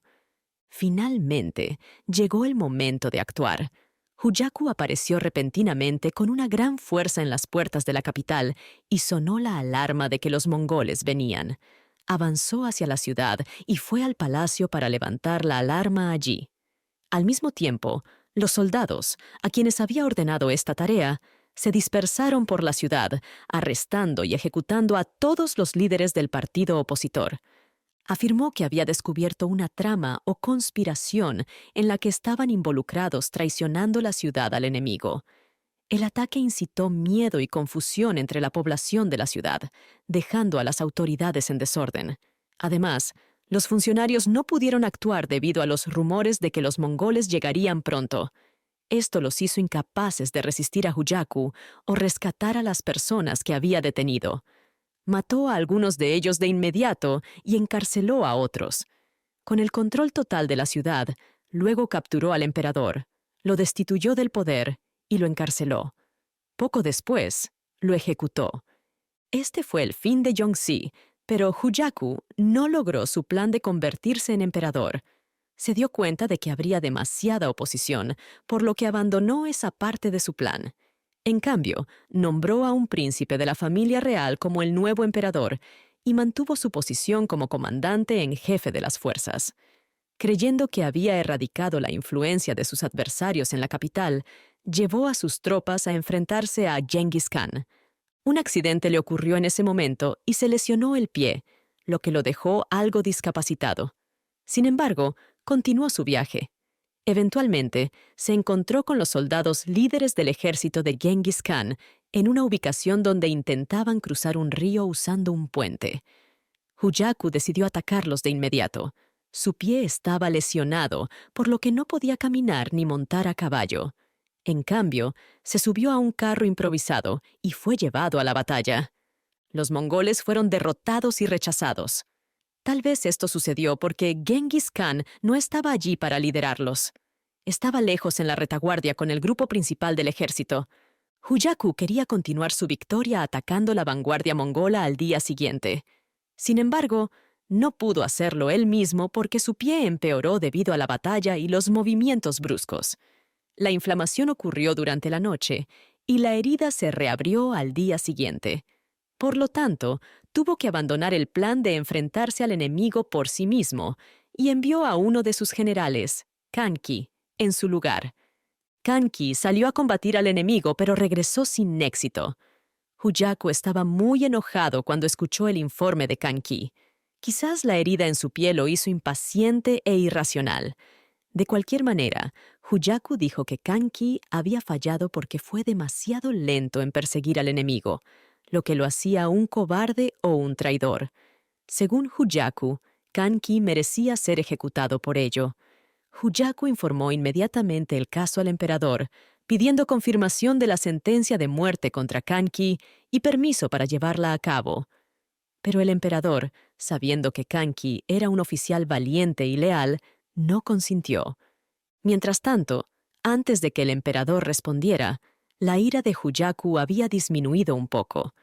Finalmente, llegó el momento de actuar. Hujaku apareció repentinamente con una gran fuerza en las puertas de la capital y sonó la alarma de que los mongoles venían. Avanzó hacia la ciudad y fue al palacio para levantar la alarma allí. Al mismo tiempo, los soldados, a quienes había ordenado esta tarea, se dispersaron por la ciudad, arrestando y ejecutando a todos los líderes del partido opositor. Afirmó que había descubierto una trama o conspiración en la que estaban involucrados traicionando la ciudad al enemigo. El ataque incitó miedo y confusión entre la población de la ciudad, dejando a las autoridades en desorden. Además, los funcionarios no pudieron actuar debido a los rumores de que los mongoles llegarían pronto. Esto los hizo incapaces de resistir a Hujaku o rescatar a las personas que había detenido. Mató a algunos de ellos de inmediato y encarceló a otros. Con el control total de la ciudad, luego capturó al emperador, lo destituyó del poder y lo encarceló. Poco después, lo ejecutó. Este fue el fin de Yongzhi, pero Hujaku no logró su plan de convertirse en emperador. Se dio cuenta de que habría demasiada oposición, por lo que abandonó esa parte de su plan. En cambio, nombró a un príncipe de la familia real como el nuevo emperador y mantuvo su posición como comandante en jefe de las fuerzas. Creyendo que había erradicado la influencia de sus adversarios en la capital, llevó a sus tropas a enfrentarse a Genghis Khan. Un accidente le ocurrió en ese momento y se lesionó el pie, lo que lo dejó algo discapacitado. Sin embargo, continuó su viaje. Eventualmente, se encontró con los soldados líderes del ejército de Genghis Khan en una ubicación donde intentaban cruzar un río usando un puente. Hujaku decidió atacarlos de inmediato. Su pie estaba lesionado, por lo que no podía caminar ni montar a caballo. En cambio, se subió a un carro improvisado y fue llevado a la batalla. Los mongoles fueron derrotados y rechazados. Tal vez esto sucedió porque Genghis Khan no estaba allí para liderarlos. Estaba lejos en la retaguardia con el grupo principal del ejército. Hujaku quería continuar su victoria atacando la vanguardia mongola al día siguiente. Sin embargo, no pudo hacerlo él mismo porque su pie empeoró debido a la batalla y los movimientos bruscos. La inflamación ocurrió durante la noche y la herida se reabrió al día siguiente. Por lo tanto, tuvo que abandonar el plan de enfrentarse al enemigo por sí mismo y envió a uno de sus generales, Kanki, en su lugar. Kanki salió a combatir al enemigo, pero regresó sin éxito. Hujaku estaba muy enojado cuando escuchó el informe de Kanki. Quizás la herida en su pie lo hizo impaciente e irracional. De cualquier manera, Hujaku dijo que Kanki había fallado porque fue demasiado lento en perseguir al enemigo, lo que lo hacía un cobarde o un traidor. Según Hujaku, Kanki merecía ser ejecutado por ello. Hujaku informó inmediatamente el caso al emperador, pidiendo confirmación de la sentencia de muerte contra Kanki y permiso para llevarla a cabo. Pero el emperador, sabiendo que Kanki era un oficial valiente y leal, no consintió. Mientras tanto, antes de que el emperador respondiera, la ira de Hujaku había disminuido un poco.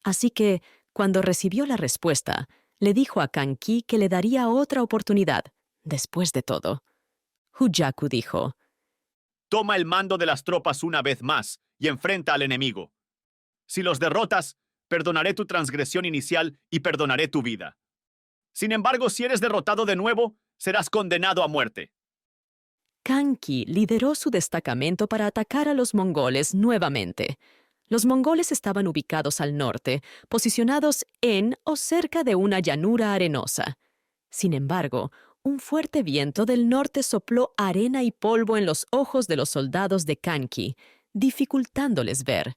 Así que, cuando recibió la respuesta, le dijo a Kanki que le daría otra oportunidad, después de todo. Hujaku dijo: Toma el mando de las tropas una vez más y enfrenta al enemigo. Si los derrotas, perdonaré tu transgresión inicial y perdonaré tu vida. Sin embargo, si eres derrotado de nuevo, serás condenado a muerte. Kanki lideró su destacamento para atacar a los mongoles nuevamente. Los mongoles estaban ubicados al norte, posicionados en o cerca de una llanura arenosa. Sin embargo, un fuerte viento del norte sopló arena y polvo en los ojos de los soldados de Kanki, dificultándoles ver.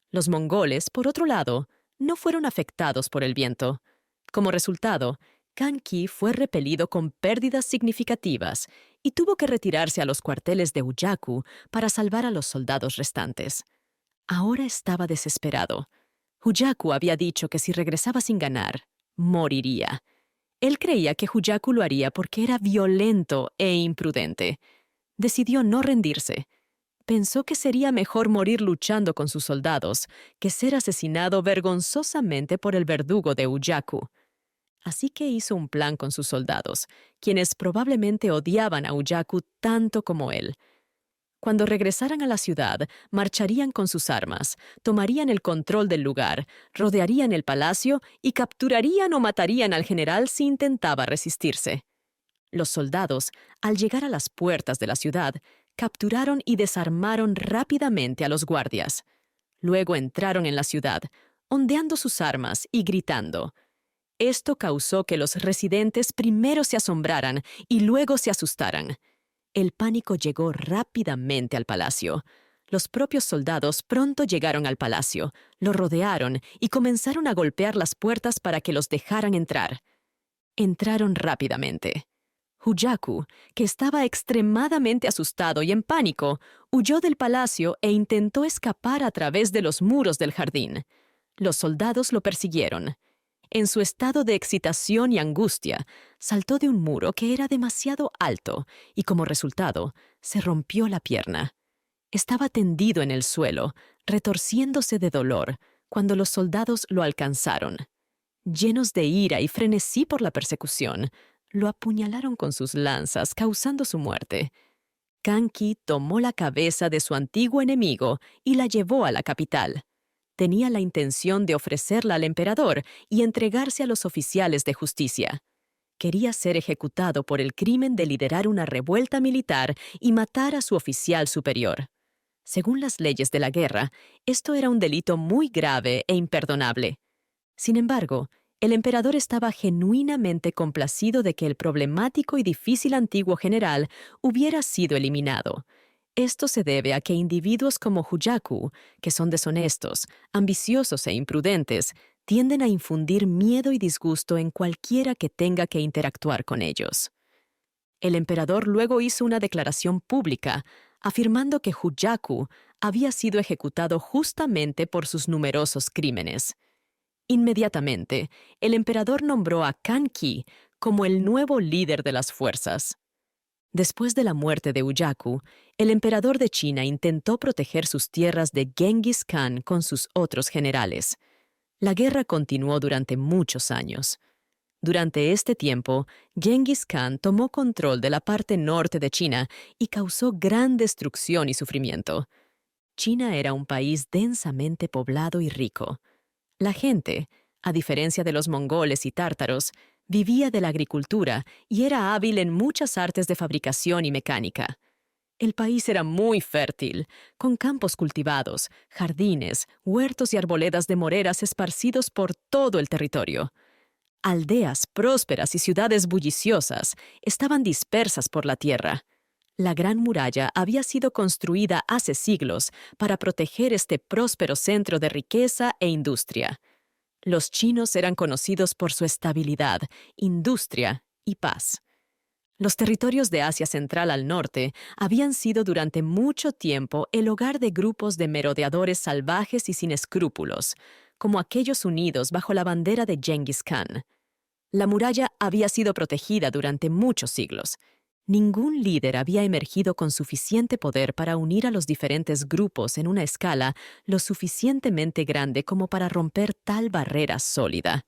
Los mongoles, por otro lado, no fueron afectados por el viento. Como resultado, Kanki fue repelido con pérdidas significativas y tuvo que retirarse a los cuarteles de Hujaku para salvar a los soldados restantes. Ahora estaba desesperado. Hujaku había dicho que si regresaba sin ganar, moriría. Él creía que Hujaku lo haría porque era violento e imprudente. Decidió no rendirse. Pensó que sería mejor morir luchando con sus soldados que ser asesinado vergonzosamente por el verdugo de Hujaku. Así que hizo un plan con sus soldados, quienes probablemente odiaban a Hujaku tanto como él. Cuando regresaran a la ciudad, marcharían con sus armas, tomarían el control del lugar, rodearían el palacio y capturarían o matarían al general si intentaba resistirse. Los soldados, al llegar a las puertas de la ciudad, capturaron y desarmaron rápidamente a los guardias. Luego entraron en la ciudad, ondeando sus armas y gritando. Esto causó que los residentes primero se asombraran y luego se asustaran. El pánico llegó rápidamente al palacio. Los propios soldados pronto llegaron al palacio, lo rodearon y comenzaron a golpear las puertas para que los dejaran entrar. Entraron rápidamente. Hujaku, que estaba extremadamente asustado y en pánico, huyó del palacio e intentó escapar a través de los muros del jardín. Los soldados lo persiguieron. En su estado de excitación y angustia, saltó de un muro que era demasiado alto y, como resultado, se rompió la pierna. Estaba tendido en el suelo, retorciéndose de dolor, cuando los soldados lo alcanzaron. Llenos de ira y frenesí por la persecución, lo apuñalaron con sus lanzas, causando su muerte. Kanki tomó la cabeza de su antiguo enemigo y la llevó a la capital. Tenía la intención de ofrecerla al emperador y entregarse a los oficiales de justicia. Quería ser ejecutado por el crimen de liderar una revuelta militar y matar a su oficial superior. Según las leyes de la guerra, esto era un delito muy grave e imperdonable. Sin embargo, el emperador estaba genuinamente complacido de que el problemático y difícil antiguo general hubiera sido eliminado. Esto se debe a que individuos como Hujaku, que son deshonestos, ambiciosos e imprudentes, tienden a infundir miedo y disgusto en cualquiera que tenga que interactuar con ellos. El emperador luego hizo una declaración pública, afirmando que Hujaku había sido ejecutado justamente por sus numerosos crímenes. Inmediatamente, el emperador nombró a Kanki como el nuevo líder de las fuerzas. Después de la muerte de Hujaku, el emperador de China intentó proteger sus tierras de Genghis Khan con sus otros generales. La guerra continuó durante muchos años. Durante este tiempo, Genghis Khan tomó control de la parte norte de China y causó gran destrucción y sufrimiento. China era un país densamente poblado y rico. La gente, a diferencia de los mongoles y tártaros, vivía de la agricultura y era hábil en muchas artes de fabricación y mecánica. El país era muy fértil, con campos cultivados, jardines, huertos y arboledas de moreras esparcidos por todo el territorio. Aldeas prósperas y ciudades bulliciosas estaban dispersas por la tierra. La Gran Muralla había sido construida hace siglos para proteger este próspero centro de riqueza e industria. Los chinos eran conocidos por su estabilidad, industria y paz. Los territorios de Asia Central al norte habían sido durante mucho tiempo el hogar de grupos de merodeadores salvajes y sin escrúpulos, como aquellos unidos bajo la bandera de Genghis Khan. La muralla había sido protegida durante muchos siglos. Ningún líder había emergido con suficiente poder para unir a los diferentes grupos en una escala lo suficientemente grande como para romper tal barrera sólida.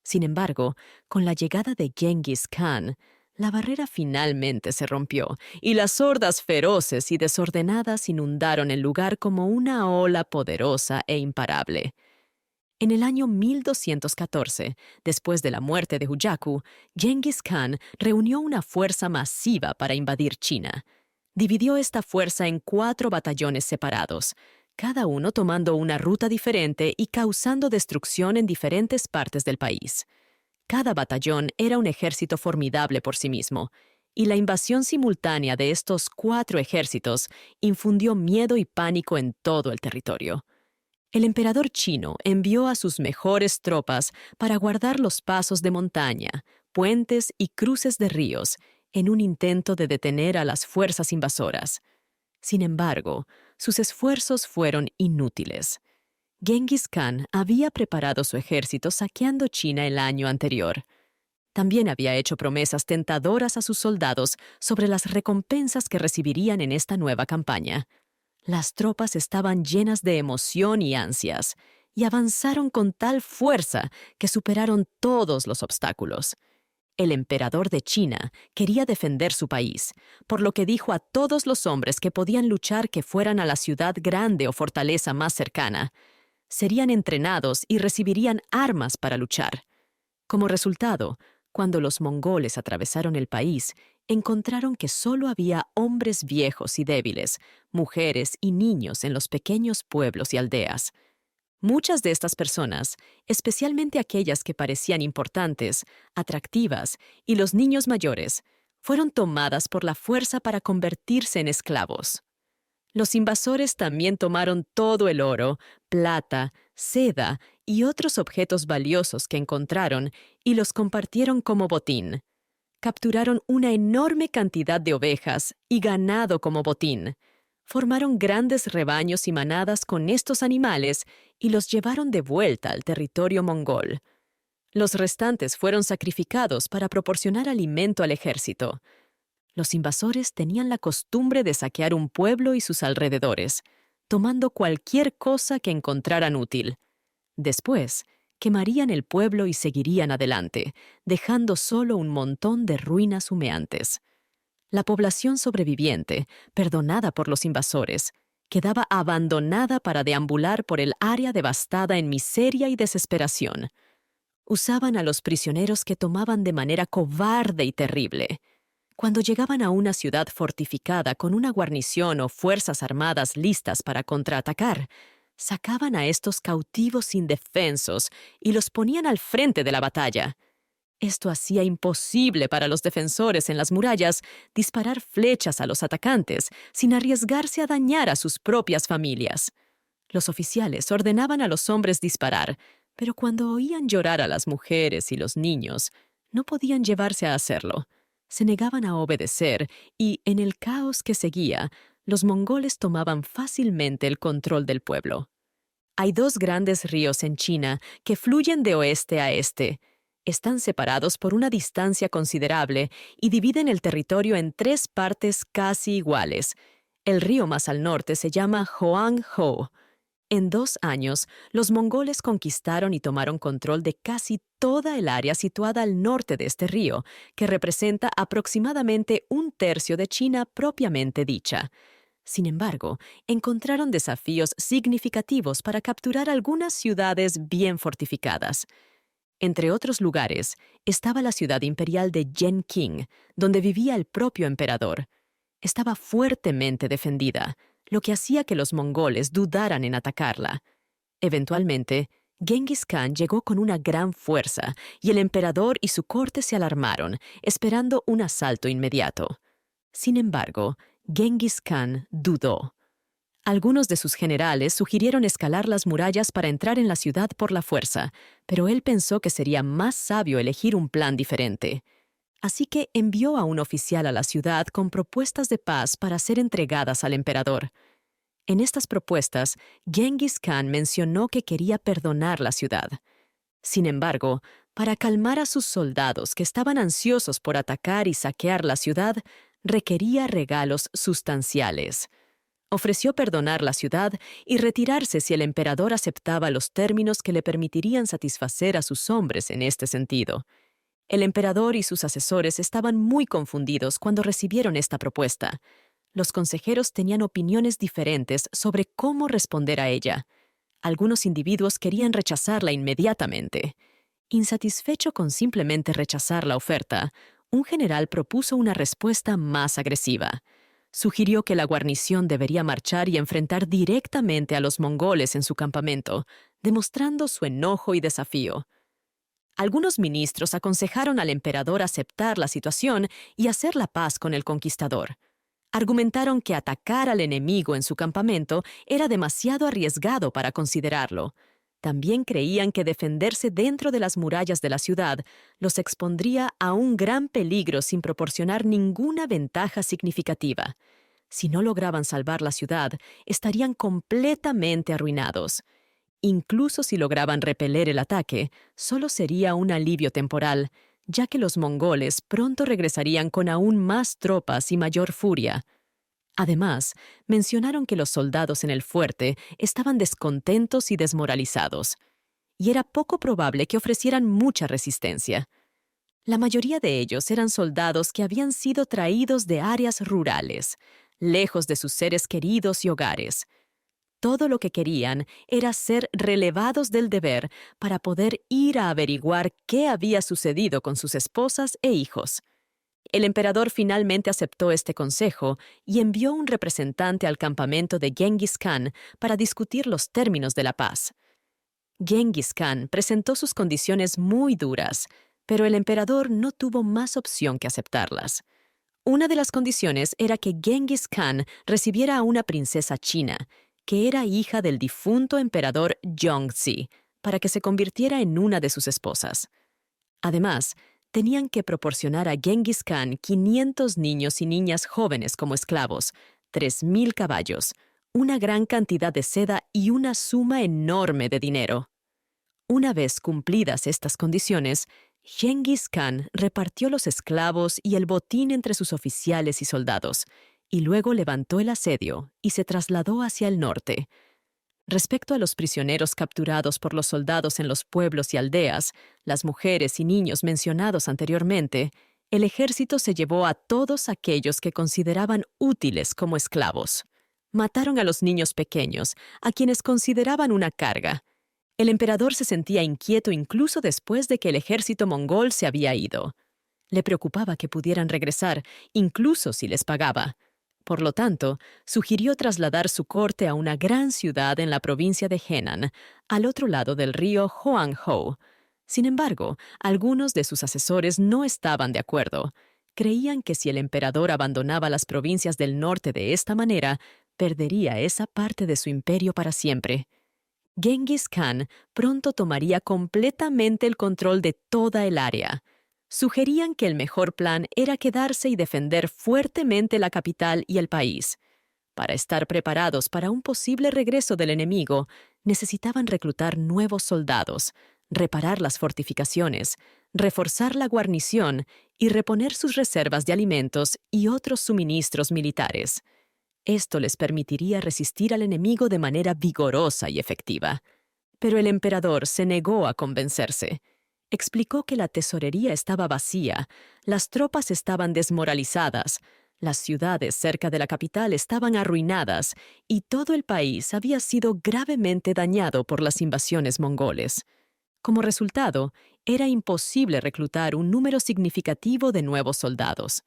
Sin embargo, con la llegada de Genghis Khan, la barrera finalmente se rompió y las hordas feroces y desordenadas inundaron el lugar como una ola poderosa e imparable. En el año 1214, después de la muerte de Hujaku, Genghis Khan reunió una fuerza masiva para invadir China. Dividió esta fuerza en 4 batallones separados, cada uno tomando una ruta diferente y causando destrucción en diferentes partes del país. Cada batallón era un ejército formidable por sí mismo, y la invasión simultánea de estos 4 ejércitos infundió miedo y pánico en todo el territorio. El emperador chino envió a sus mejores tropas para guardar los pasos de montaña, puentes y cruces de ríos en un intento de detener a las fuerzas invasoras. Sin embargo, sus esfuerzos fueron inútiles. Genghis Khan había preparado su ejército saqueando China el año anterior. También había hecho promesas tentadoras a sus soldados sobre las recompensas que recibirían en esta nueva campaña. Las tropas estaban llenas de emoción y ansias, y avanzaron con tal fuerza que superaron todos los obstáculos. El emperador de China quería defender su país, por lo que dijo a todos los hombres que podían luchar que fueran a la ciudad grande o fortaleza más cercana. Serían entrenados y recibirían armas para luchar. Como resultado, cuando los mongoles atravesaron el país, encontraron que solo había hombres viejos y débiles, mujeres y niños en los pequeños pueblos y aldeas. Muchas de estas personas, especialmente aquellas que parecían importantes, atractivas, y los niños mayores, fueron tomadas por la fuerza para convertirse en esclavos. Los invasores también tomaron todo el oro, plata, seda y otros objetos valiosos que encontraron y los compartieron como botín. Capturaron una enorme cantidad de ovejas y ganado como botín. Formaron grandes rebaños y manadas con estos animales y los llevaron de vuelta al territorio mongol. Los restantes fueron sacrificados para proporcionar alimento al ejército. Los invasores tenían la costumbre de saquear un pueblo y sus alrededores, tomando cualquier cosa que encontraran útil. Después, quemarían el pueblo y seguirían adelante, dejando solo un montón de ruinas humeantes. La población sobreviviente, perdonada por los invasores, quedaba abandonada para deambular por el área devastada en miseria y desesperación. Usaban a los prisioneros que tomaban de manera cobarde y terrible. Cuando llegaban a una ciudad fortificada con una guarnición o fuerzas armadas listas para contraatacar, sacaban a estos cautivos indefensos y los ponían al frente de la batalla. Esto hacía imposible para los defensores en las murallas disparar flechas a los atacantes sin arriesgarse a dañar a sus propias familias. Los oficiales ordenaban a los hombres disparar, pero cuando oían llorar a las mujeres y los niños, no podían llevarse a hacerlo. Se negaban a obedecer y, en el caos que seguía, los mongoles tomaban fácilmente el control del pueblo. Hay 2 grandes ríos en China que fluyen de oeste a este. Están separados por una distancia considerable y dividen el territorio en 3 partes casi iguales. El río más al norte se llama Hoang-ho. En 2 años, los mongoles conquistaron y tomaron control de casi toda el área situada al norte de este río, que representa aproximadamente 1/3 de China propiamente dicha. Sin embargo, encontraron desafíos significativos para capturar algunas ciudades bien fortificadas. Entre otros lugares, estaba la ciudad imperial de Yenqing, donde vivía el propio emperador. Estaba fuertemente defendida, lo que hacía que los mongoles dudaran en atacarla. Eventualmente, Genghis Khan llegó con una gran fuerza y el emperador y su corte se alarmaron, esperando un asalto inmediato. Sin embargo, Genghis Khan dudó. Algunos de sus generales sugirieron escalar las murallas para entrar en la ciudad por la fuerza, pero él pensó que sería más sabio elegir un plan diferente. Así que envió a un oficial a la ciudad con propuestas de paz para ser entregadas al emperador. En estas propuestas, Genghis Khan mencionó que quería perdonar la ciudad. Sin embargo, para calmar a sus soldados que estaban ansiosos por atacar y saquear la ciudad, requería regalos sustanciales. Ofreció perdonar la ciudad y retirarse si el emperador aceptaba los términos que le permitirían satisfacer a sus hombres en este sentido. El emperador y sus asesores estaban muy confundidos cuando recibieron esta propuesta. Los consejeros tenían opiniones diferentes sobre cómo responder a ella. Algunos individuos querían rechazarla inmediatamente. Insatisfecho con simplemente rechazar la oferta, un general propuso una respuesta más agresiva. Sugirió que la guarnición debería marchar y enfrentar directamente a los mongoles en su campamento, demostrando su enojo y desafío. Algunos ministros aconsejaron al emperador aceptar la situación y hacer la paz con el conquistador. Argumentaron que atacar al enemigo en su campamento era demasiado arriesgado para considerarlo. También creían que defenderse dentro de las murallas de la ciudad los expondría a un gran peligro sin proporcionar ninguna ventaja significativa. Si no lograban salvar la ciudad, estarían completamente arruinados. Incluso si lograban repeler el ataque, solo sería un alivio temporal, ya que los mongoles pronto regresarían con aún más tropas y mayor furia. Además, mencionaron que los soldados en el fuerte estaban descontentos y desmoralizados, y era poco probable que ofrecieran mucha resistencia. La mayoría de ellos eran soldados que habían sido traídos de áreas rurales, lejos de sus seres queridos y hogares. Todo lo que querían era ser relevados del deber para poder ir a averiguar qué había sucedido con sus esposas e hijos. El emperador finalmente aceptó este consejo y envió un representante al campamento de Genghis Khan para discutir los términos de la paz. Genghis Khan presentó sus condiciones muy duras, pero el emperador no tuvo más opción que aceptarlas. Una de las condiciones era que Genghis Khan recibiera a una princesa china, que era hija del difunto emperador Yongzi, para que se convirtiera en una de sus esposas. Además, tenían que proporcionar a Genghis Khan 500 niños y niñas jóvenes como esclavos, 3,000 caballos, una gran cantidad de seda y una suma enorme de dinero. Una vez cumplidas estas condiciones, Genghis Khan repartió los esclavos y el botín entre sus oficiales y soldados, y luego levantó el asedio y se trasladó hacia el norte. Respecto a los prisioneros capturados por los soldados en los pueblos y aldeas, las mujeres y niños mencionados anteriormente, el ejército se llevó a todos aquellos que consideraban útiles como esclavos. Mataron a los niños pequeños, a quienes consideraban una carga. El emperador se sentía inquieto incluso después de que el ejército mongol se había ido. Le preocupaba que pudieran regresar, incluso si les pagaba. Por lo tanto, sugirió trasladar su corte a una gran ciudad en la provincia de Henan, al otro lado del río Huanghe. Sin embargo, algunos de sus asesores no estaban de acuerdo. Creían que si el emperador abandonaba las provincias del norte de esta manera, perdería esa parte de su imperio para siempre. Genghis Khan pronto tomaría completamente el control de toda el área. Sugerían que el mejor plan era quedarse y defender fuertemente la capital y el país. Para estar preparados para un posible regreso del enemigo, necesitaban reclutar nuevos soldados, reparar las fortificaciones, reforzar la guarnición y reponer sus reservas de alimentos y otros suministros militares. Esto les permitiría resistir al enemigo de manera vigorosa y efectiva. Pero el emperador se negó a convencerse. Explicó que la tesorería estaba vacía, las tropas estaban desmoralizadas, las ciudades cerca de la capital estaban arruinadas y todo el país había sido gravemente dañado por las invasiones mongoles. Como resultado, era imposible reclutar un número significativo de nuevos soldados.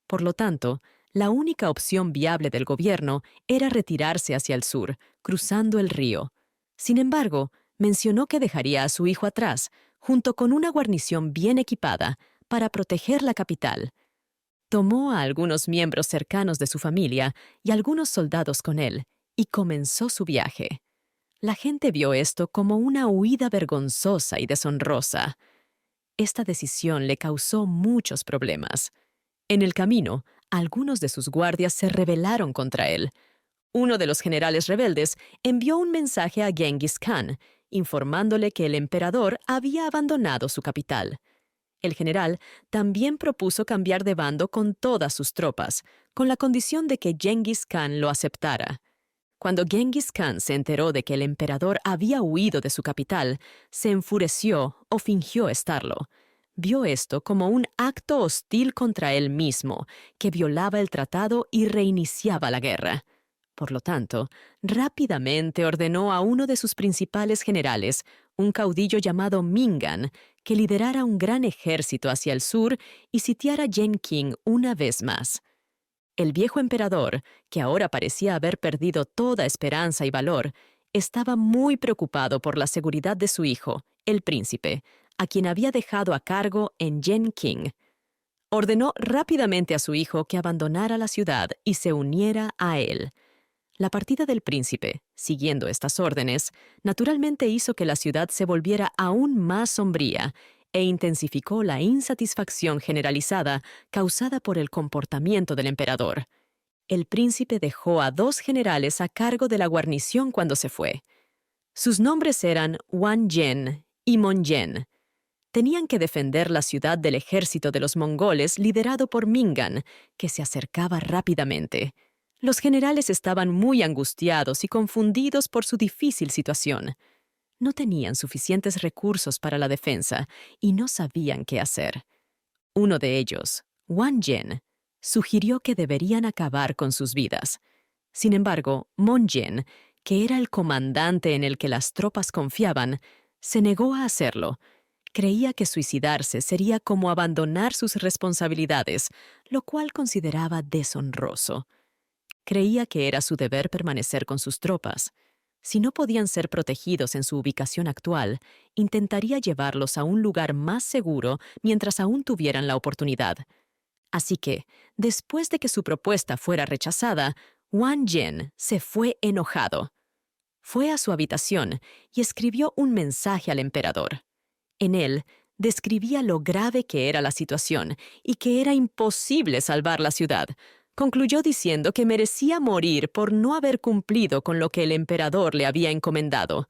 Por lo tanto, la única opción viable del gobierno era retirarse hacia el sur, cruzando el río. Sin embargo, mencionó que dejaría a su hijo atrás, junto con una guarnición bien equipada, para proteger la capital. Tomó a algunos miembros cercanos de su familia y algunos soldados con él, y comenzó su viaje. La gente vio esto como una huida vergonzosa y deshonrosa. Esta decisión le causó muchos problemas. En el camino, algunos de sus guardias se rebelaron contra él. Uno de los generales rebeldes envió un mensaje a Genghis Khan, informándole que el emperador había abandonado su capital. El general también propuso cambiar de bando con todas sus tropas, con la condición de que Genghis Khan lo aceptara. Cuando Genghis Khan se enteró de que el emperador había huido de su capital, se enfureció o fingió estarlo. Vio esto como un acto hostil contra él mismo, que violaba el tratado y reiniciaba la guerra. Por lo tanto, rápidamente ordenó a uno de sus principales generales, un caudillo llamado Mingan, que liderara un gran ejército hacia el sur y sitiara Yenqing una vez más. El viejo emperador, que ahora parecía haber perdido toda esperanza y valor, estaba muy preocupado por la seguridad de su hijo, el príncipe, a quien había dejado a cargo en Yenqing. Ordenó rápidamente a su hijo que abandonara la ciudad y se uniera a él. La partida del príncipe, siguiendo estas órdenes, naturalmente hizo que la ciudad se volviera aún más sombría e intensificó la insatisfacción generalizada causada por el comportamiento del emperador. El príncipe dejó a 2 generales a cargo de la guarnición cuando se fue. Sus nombres eran Wang Yen y Mon Yen. Tenían que defender la ciudad del ejército de los mongoles liderado por Mingan, que se acercaba rápidamente. Los generales estaban muy angustiados y confundidos por su difícil situación. No tenían suficientes recursos para la defensa y no sabían qué hacer. Uno de ellos, Wang Yen, sugirió que deberían acabar con sus vidas. Sin embargo, Mon Yen, que era el comandante en el que las tropas confiaban, se negó a hacerlo. Creía que suicidarse sería como abandonar sus responsabilidades, lo cual consideraba deshonroso. Creía que era su deber permanecer con sus tropas. Si no podían ser protegidos en su ubicación actual, intentaría llevarlos a un lugar más seguro mientras aún tuvieran la oportunidad. Así que, después de que su propuesta fuera rechazada, Wang Yen se fue enojado. Fue a su habitación y escribió un mensaje al emperador. En él, describía lo grave que era la situación y que era imposible salvar la ciudad. Concluyó diciendo que merecía morir por no haber cumplido con lo que el emperador le había encomendado.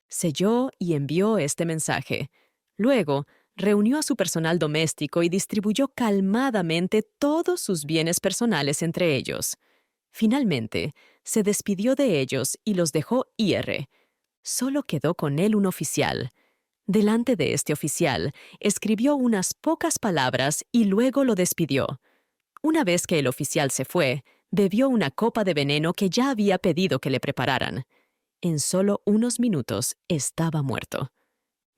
Selló y envió este mensaje. Luego, reunió a su personal doméstico y distribuyó calmadamente todos sus bienes personales entre ellos. Finalmente, se despidió de ellos y los dejó ir. Solo quedó con él un oficial. Delante de este oficial, escribió unas pocas palabras y luego lo despidió. Una vez que el oficial se fue, bebió una copa de veneno que ya había pedido que le prepararan. En solo unos minutos estaba muerto.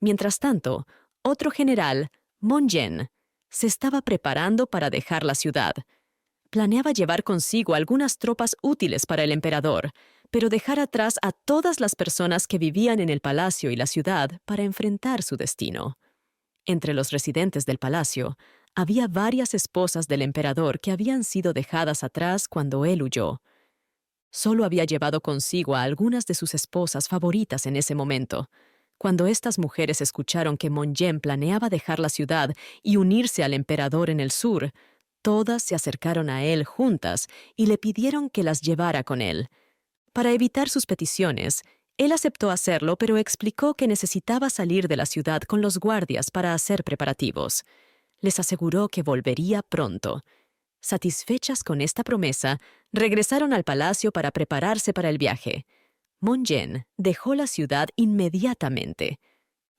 Mientras tanto, otro general, Mon Yen, Se estaba preparando para dejar la ciudad. Planeaba llevar consigo algunas tropas útiles para el emperador, pero dejar atrás a todas las personas que vivían en el palacio y la ciudad para enfrentar su destino. Entre los residentes del palacio, había varias esposas del emperador que habían sido dejadas atrás cuando él huyó. Solo había llevado consigo a algunas de sus esposas favoritas en ese momento. Cuando estas mujeres escucharon que Mon-yen planeaba dejar la ciudad y unirse al emperador en el sur, todas se acercaron a él juntas y le pidieron que las llevara con él. Para evitar sus peticiones, él aceptó hacerlo, pero explicó que necesitaba salir de la ciudad con los guardias para hacer preparativos. Les aseguró que volvería pronto. Satisfechas con esta promesa, regresaron al palacio para prepararse para el viaje. Mon-yen dejó la ciudad inmediatamente.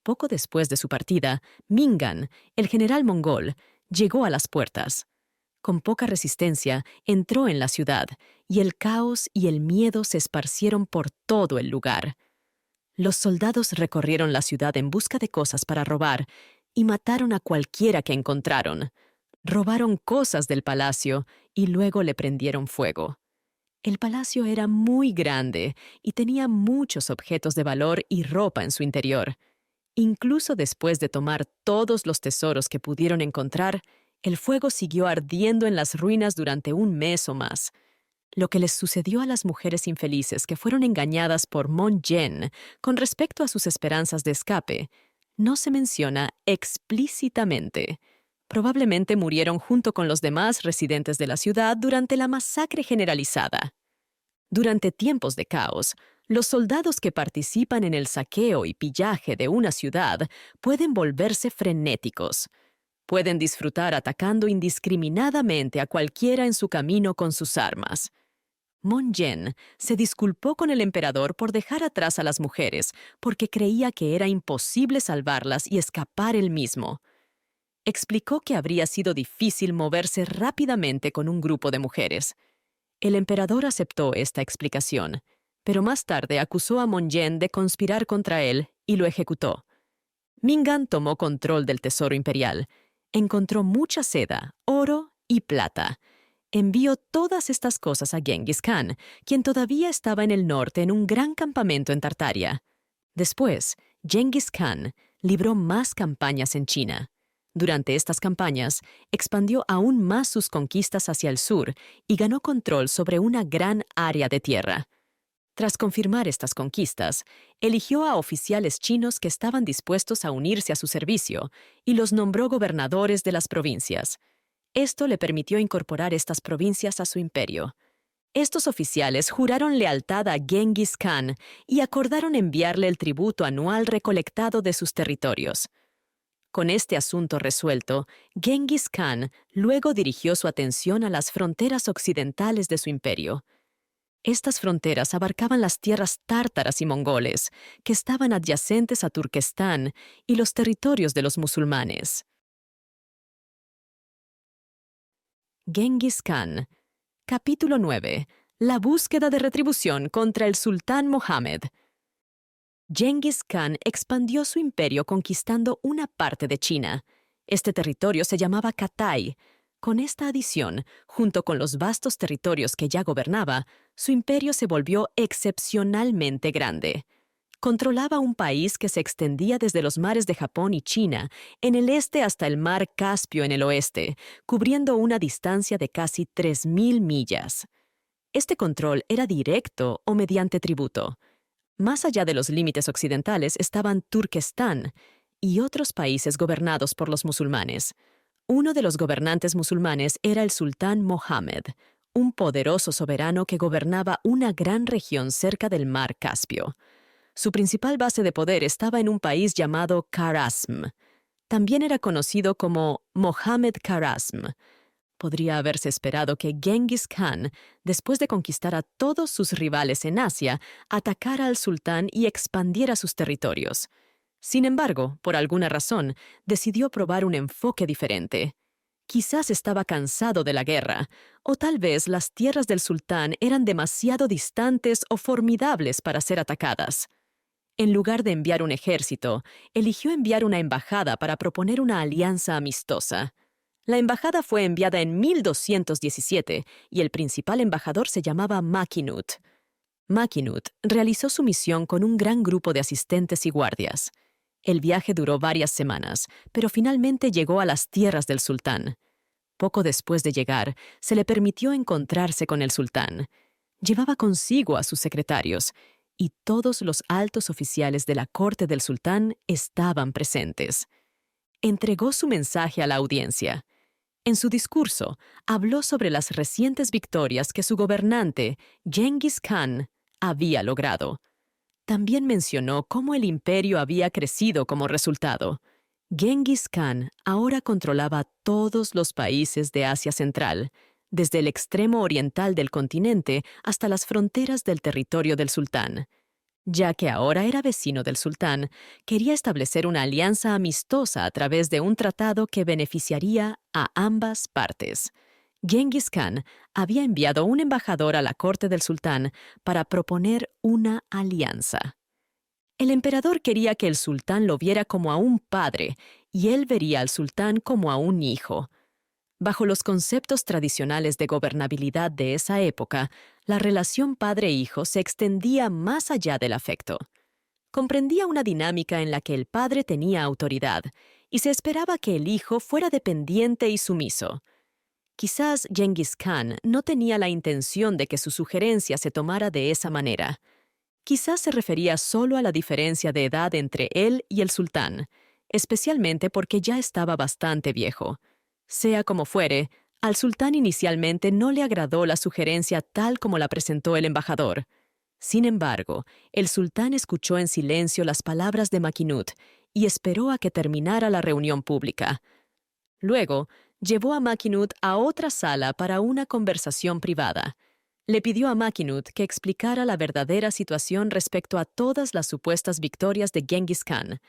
Poco después de su partida, Mingan, el general mongol, llegó a las puertas. Con poca resistencia, entró en la ciudad, y el caos y el miedo se esparcieron por todo el lugar. Los soldados recorrieron la ciudad en busca de cosas para robar, y mataron a cualquiera que encontraron. Robaron cosas del palacio y luego le prendieron fuego. El palacio era muy grande y tenía muchos objetos de valor y ropa en su interior. Incluso después de tomar todos los tesoros que pudieron encontrar, el fuego siguió ardiendo en las ruinas durante un mes o más. Lo que les sucedió a las mujeres infelices que fueron engañadas por Mon-yen con respecto a sus esperanzas de escape no se menciona explícitamente. Probablemente murieron junto con los demás residentes de la ciudad durante la masacre generalizada. Durante tiempos de caos, los soldados que participan en el saqueo y pillaje de una ciudad pueden volverse frenéticos. Pueden disfrutar atacando indiscriminadamente a cualquiera en su camino con sus armas. Mon-yen se disculpó con el emperador por dejar atrás a las mujeres porque creía que era imposible salvarlas y escapar él mismo. Explicó que habría sido difícil moverse rápidamente con un grupo de mujeres. El emperador aceptó esta explicación, pero más tarde acusó a Mon-yen de conspirar contra él y lo ejecutó. Mingan tomó control del tesoro imperial. Encontró mucha seda, oro y plata. Envió todas estas cosas a Genghis Khan, quien todavía estaba en el norte en un gran campamento en Tartaria. Después, Genghis Khan libró más campañas en China. Durante estas campañas, expandió aún más sus conquistas hacia el sur y ganó control sobre una gran área de tierra. Tras confirmar estas conquistas, eligió a oficiales chinos que estaban dispuestos a unirse a su servicio y los nombró gobernadores de las provincias. Esto le permitió incorporar estas provincias a su imperio. Estos oficiales juraron lealtad a Genghis Khan y acordaron enviarle el tributo anual recolectado de sus territorios. Con este asunto resuelto, Genghis Khan luego dirigió su atención a las fronteras occidentales de su imperio. Estas fronteras abarcaban las tierras tártaras y mongoles, que estaban adyacentes a Turquestán y los territorios de los musulmanes. Genghis Khan. Capítulo 9. La búsqueda de retribución contra el sultán Mohammed. Genghis Khan expandió su imperio conquistando una parte de China. Este territorio se llamaba Katai. Con esta adición, junto con los vastos territorios que ya gobernaba, su imperio se volvió excepcionalmente grande. Controlaba un país que se extendía desde los mares de Japón y China, en el este hasta el mar Caspio en el oeste, cubriendo una distancia de casi 3.000 millas. Este control era directo o mediante tributo. Más allá de los límites occidentales estaban Turquestán y otros países gobernados por los musulmanes. Uno de los gobernantes musulmanes era el sultán Mohammed, un poderoso soberano que gobernaba una gran región cerca del mar Caspio. Su principal base de poder estaba en un país llamado Kharasm. También era conocido como Mohammed Kharasm. Podría haberse esperado que Genghis Khan, después de conquistar a todos sus rivales en Asia, atacara al sultán y expandiera sus territorios. Sin embargo, por alguna razón, decidió probar un enfoque diferente. Quizás estaba cansado de la guerra, o tal vez las tierras del sultán eran demasiado distantes o formidables para ser atacadas. En lugar de enviar un ejército, eligió enviar una embajada para proponer una alianza amistosa. La embajada fue enviada en 1217 y el principal embajador se llamaba Makinut. Makinut realizó su misión con un gran grupo de asistentes y guardias. El viaje duró varias semanas, pero finalmente llegó a las tierras del sultán. Poco después de llegar, se le permitió encontrarse con el sultán. Llevaba consigo a sus secretarios, y todos los altos oficiales de la corte del sultán estaban presentes. Entregó su mensaje a la audiencia. En su discurso, habló sobre las recientes victorias que su gobernante, Genghis Khan, había logrado. También mencionó cómo el imperio había crecido como resultado. Genghis Khan ahora controlaba todos los países de Asia Central, desde el extremo oriental del continente hasta las fronteras del territorio del sultán. Ya que ahora era vecino del sultán, quería establecer una alianza amistosa a través de un tratado que beneficiaría a ambas partes. Genghis Khan había enviado un embajador a la corte del sultán para proponer una alianza. El emperador quería que el sultán lo viera como a un padre y él vería al sultán como a un hijo. Bajo los conceptos tradicionales de gobernabilidad de esa época, la relación padre-hijo se extendía más allá del afecto. Comprendía una dinámica en la que el padre tenía autoridad y se esperaba que el hijo fuera dependiente y sumiso. Quizás Genghis Khan no tenía la intención de que su sugerencia se tomara de esa manera. Quizás se refería solo a la diferencia de edad entre él y el sultán, especialmente porque ya estaba bastante viejo. Sea como fuere, al sultán inicialmente no le agradó la sugerencia tal como la presentó el embajador. Sin embargo, el sultán escuchó en silencio las palabras de Makinut y esperó a que terminara la reunión pública. Luego, llevó a Makinut a otra sala para una conversación privada. Le pidió a Makinut que explicara la verdadera situación respecto a todas las supuestas victorias de Genghis Khan.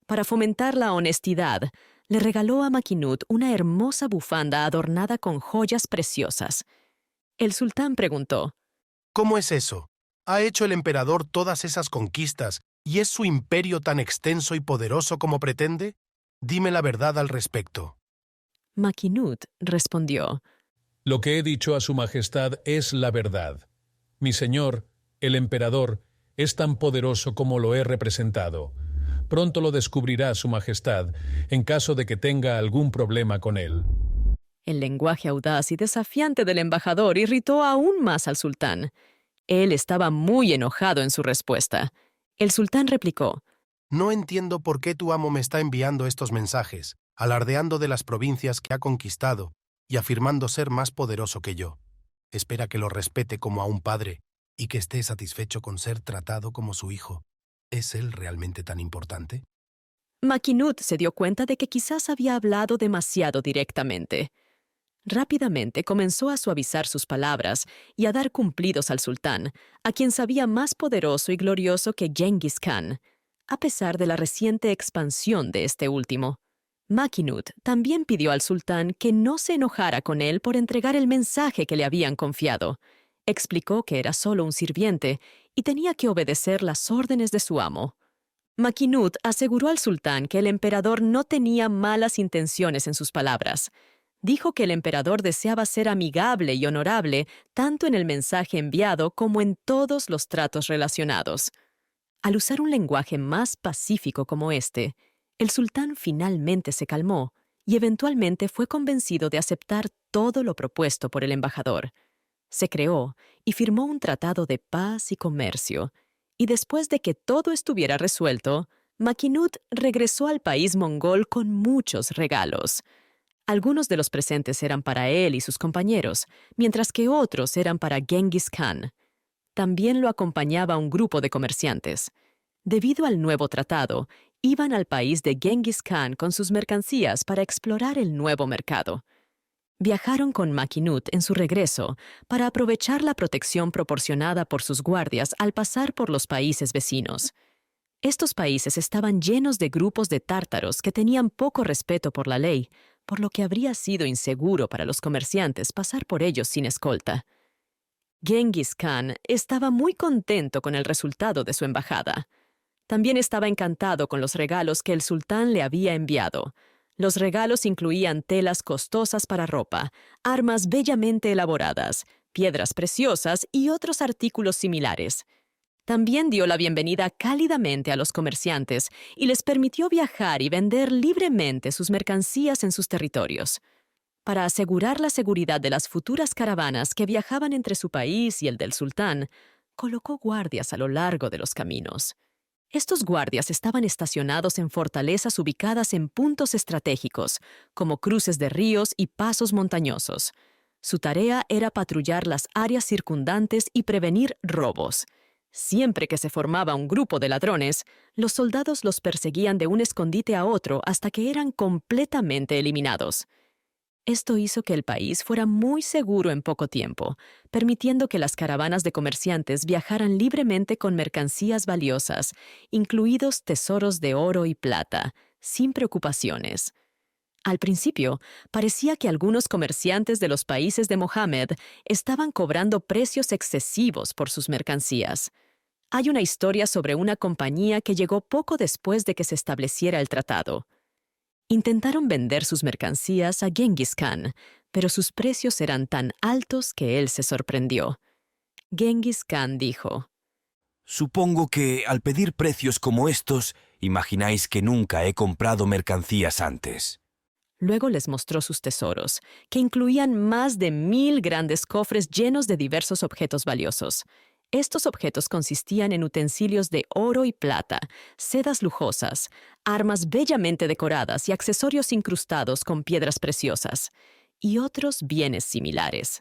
Para fomentar la honestidad, le regaló a Makinut una hermosa bufanda adornada con joyas preciosas. El sultán preguntó: ¿Cómo es eso? ¿Ha hecho el emperador todas esas conquistas y es su imperio tan extenso y poderoso como pretende? Dime la verdad al respecto. Makinut respondió: Lo que he dicho a su majestad es la verdad. Mi señor, el emperador, es tan poderoso como lo he representado. Pronto lo descubrirá su majestad, en caso de que tenga algún problema con él. El lenguaje audaz y desafiante del embajador irritó aún más al sultán. Él estaba muy enojado en su respuesta. El sultán replicó: No entiendo por qué tu amo me está enviando estos mensajes, alardeando de las provincias que ha conquistado y afirmando ser más poderoso que yo. Espera que lo respete como a un padre y que esté satisfecho con ser tratado como su hijo. ¿Es él realmente tan importante? Makinut se dio cuenta de que quizás había hablado demasiado directamente. Rápidamente comenzó a suavizar sus palabras y a dar cumplidos al sultán, a quien sabía más poderoso y glorioso que Genghis Khan, a pesar de la reciente expansión de este último. Makinut también pidió al sultán que no se enojara con él por entregar el mensaje que le habían confiado. Explicó que era solo un sirviente y tenía que obedecer las órdenes de su amo. Makinut aseguró al sultán que el emperador no tenía malas intenciones en sus palabras. Dijo que el emperador deseaba ser amigable y honorable tanto en el mensaje enviado como en todos los tratos relacionados. Al usar un lenguaje más pacífico como este, el sultán finalmente se calmó y eventualmente fue convencido de aceptar todo lo propuesto por el embajador. Se creó y firmó un tratado de paz y comercio, y después de que todo estuviera resuelto, Makinut regresó al país mongol con muchos regalos. Algunos de los presentes eran para él y sus compañeros, mientras que otros eran para Genghis Khan. También lo acompañaba un grupo de comerciantes. Debido al nuevo tratado, iban al país de Genghis Khan con sus mercancías para explorar el nuevo mercado. Viajaron con Makinut en su regreso para aprovechar la protección proporcionada por sus guardias al pasar por los países vecinos. Estos países estaban llenos de grupos de tártaros que tenían poco respeto por la ley, por lo que habría sido inseguro para los comerciantes pasar por ellos sin escolta. Genghis Khan estaba muy contento con el resultado de su embajada. También estaba encantado con los regalos que el sultán le había enviado. Los regalos incluían telas costosas para ropa, armas bellamente elaboradas, piedras preciosas y otros artículos similares. También dio la bienvenida cálidamente a los comerciantes y les permitió viajar y vender libremente sus mercancías en sus territorios. Para asegurar la seguridad de las futuras caravanas que viajaban entre su país y el del sultán, colocó guardias a lo largo de los caminos. Estos guardias estaban estacionados en fortalezas ubicadas en puntos estratégicos, como cruces de ríos y pasos montañosos. Su tarea era patrullar las áreas circundantes y prevenir robos. Siempre que se formaba un grupo de ladrones, los soldados los perseguían de un escondite a otro hasta que eran completamente eliminados. Esto hizo que el país fuera muy seguro en poco tiempo, permitiendo que las caravanas de comerciantes viajaran libremente con mercancías valiosas, incluidos tesoros de oro y plata, sin preocupaciones. Al principio, parecía que algunos comerciantes de los países de Mohammed estaban cobrando precios excesivos por sus mercancías. Hay una historia sobre una compañía que llegó poco después de que se estableciera el tratado. Intentaron vender sus mercancías a Genghis Khan, pero sus precios eran tan altos que él se sorprendió. Genghis Khan dijo: Supongo que, al pedir precios como estos, imagináis que nunca he comprado mercancías antes. Luego les mostró sus tesoros, que incluían más de 1000 grandes cofres llenos de diversos objetos valiosos. Estos objetos consistían en utensilios de oro y plata, sedas lujosas, armas bellamente decoradas y accesorios incrustados con piedras preciosas, y otros bienes similares.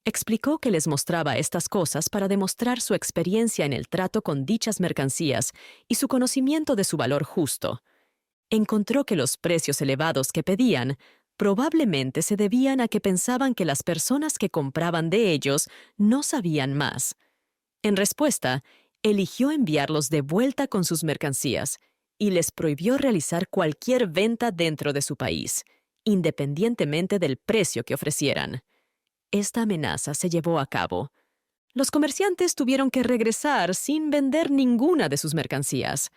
Explicó que les mostraba estas cosas para demostrar su experiencia en el trato con dichas mercancías y su conocimiento de su valor justo. Encontró que los precios elevados que pedían probablemente se debían a que pensaban que las personas que compraban de ellos no sabían más. En respuesta, eligió enviarlos de vuelta con sus mercancías y les prohibió realizar cualquier venta dentro de su país, independientemente del precio que ofrecieran. Esta amenaza se llevó a cabo. Los comerciantes tuvieron que regresar sin vender ninguna de sus mercancías.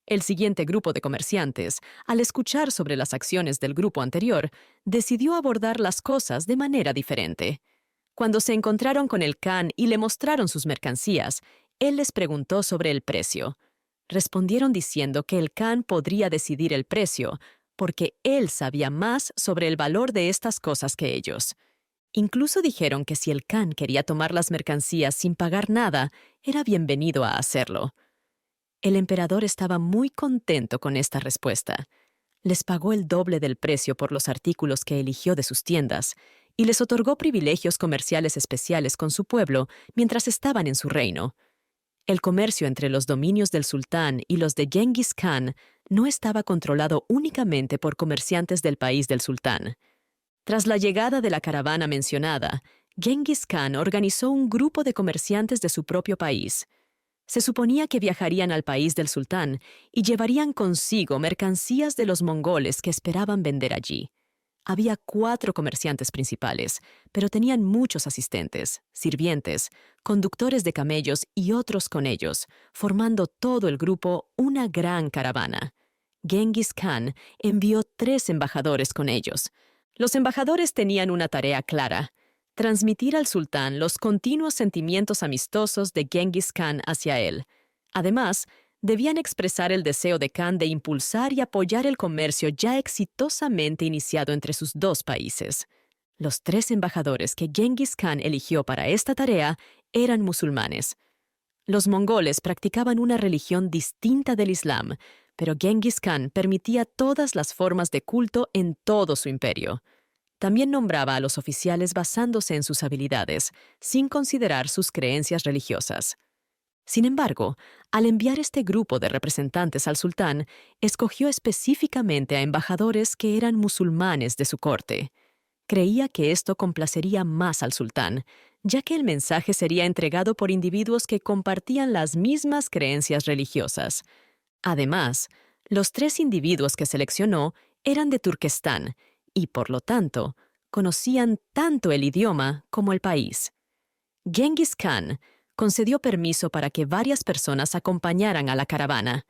El siguiente grupo de comerciantes, al escuchar sobre las acciones del grupo anterior, decidió abordar las cosas de manera diferente. Cuando se encontraron con el Khan y le mostraron sus mercancías, él les preguntó sobre el precio. Respondieron diciendo que el Khan podría decidir el precio, porque él sabía más sobre el valor de estas cosas que ellos. Incluso dijeron que si el Khan quería tomar las mercancías sin pagar nada, era bienvenido a hacerlo. El emperador estaba muy contento con esta respuesta. Les pagó el doble del precio por los artículos que eligió de sus tiendas y les otorgó privilegios comerciales especiales con su pueblo mientras estaban en su reino. El comercio entre los dominios del sultán y los de Genghis Khan no estaba controlado únicamente por comerciantes del país del sultán. Tras la llegada de la caravana mencionada, Genghis Khan organizó un grupo de comerciantes de su propio país. Se suponía que viajarían al país del sultán y llevarían consigo mercancías de los mongoles que esperaban vender allí. Había 4 comerciantes principales, pero tenían muchos asistentes, sirvientes, conductores de camellos y otros con ellos, formando todo el grupo una gran caravana. Genghis Khan envió 3 embajadores con ellos. Los embajadores tenían una tarea clara: transmitir al sultán los continuos sentimientos amistosos de Genghis Khan hacia él. Además, debían expresar el deseo de Khan de impulsar y apoyar el comercio ya exitosamente iniciado entre sus 2 países. Los 3 embajadores que Genghis Khan eligió para esta tarea eran musulmanes. Los mongoles practicaban una religión distinta del Islam, pero Genghis Khan permitía todas las formas de culto en todo su imperio. También nombraba a los oficiales basándose en sus habilidades, sin considerar sus creencias religiosas. Sin embargo, al enviar este grupo de representantes al sultán, escogió específicamente a embajadores que eran musulmanes de su corte. Creía que esto complacería más al sultán, ya que el mensaje sería entregado por individuos que compartían las mismas creencias religiosas. Además, los 3 individuos que seleccionó eran de Turquestán y, por lo tanto, conocían tanto el idioma como el país. Genghis Khan concedió permiso para que varias personas acompañaran a la caravana.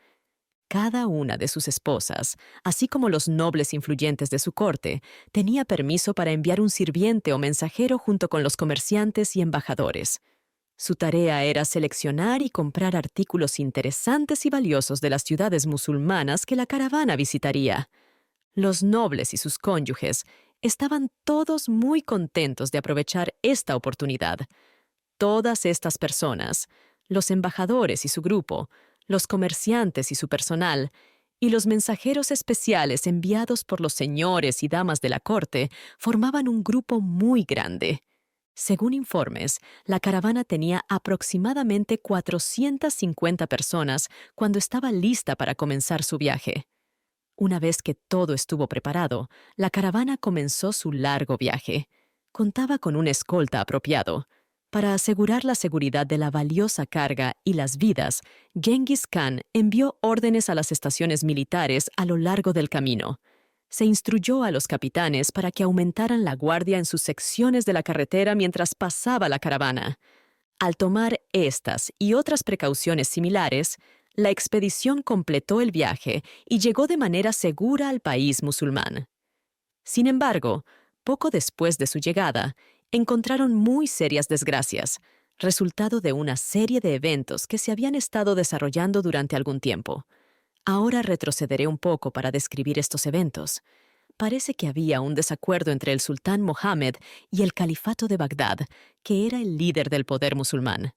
cada una de sus esposas, así como los nobles influyentes de su corte, tenía permiso para enviar un sirviente o mensajero junto con los comerciantes y embajadores. Su tarea era seleccionar y comprar artículos interesantes y valiosos de las ciudades musulmanas que la caravana visitaría. Los nobles y sus cónyuges estaban todos muy contentos de aprovechar esta oportunidad. Todas estas personas, los embajadores y su grupo, los comerciantes y su personal, y los mensajeros especiales enviados por los señores y damas de la corte, formaban un grupo muy grande. Según informes, la caravana tenía aproximadamente 450 personas cuando estaba lista para comenzar su viaje. Una vez que todo estuvo preparado, la caravana comenzó su largo viaje. Contaba con un escolta apropiado. Para asegurar la seguridad de la valiosa carga y las vidas, Genghis Khan envió órdenes a las estaciones militares a lo largo del camino. Se instruyó a los capitanes para que aumentaran la guardia en sus secciones de la carretera mientras pasaba la caravana. Al tomar estas y otras precauciones similares, la expedición completó el viaje y llegó de manera segura al país musulmán. Sin embargo, poco después de su llegada, encontraron muy serias desgracias, resultado de una serie de eventos que se habían estado desarrollando durante algún tiempo. Ahora retrocederé un poco para describir estos eventos. Parece que había un desacuerdo entre el sultán Mohammed y el califato de Bagdad, que era el líder del poder musulmán.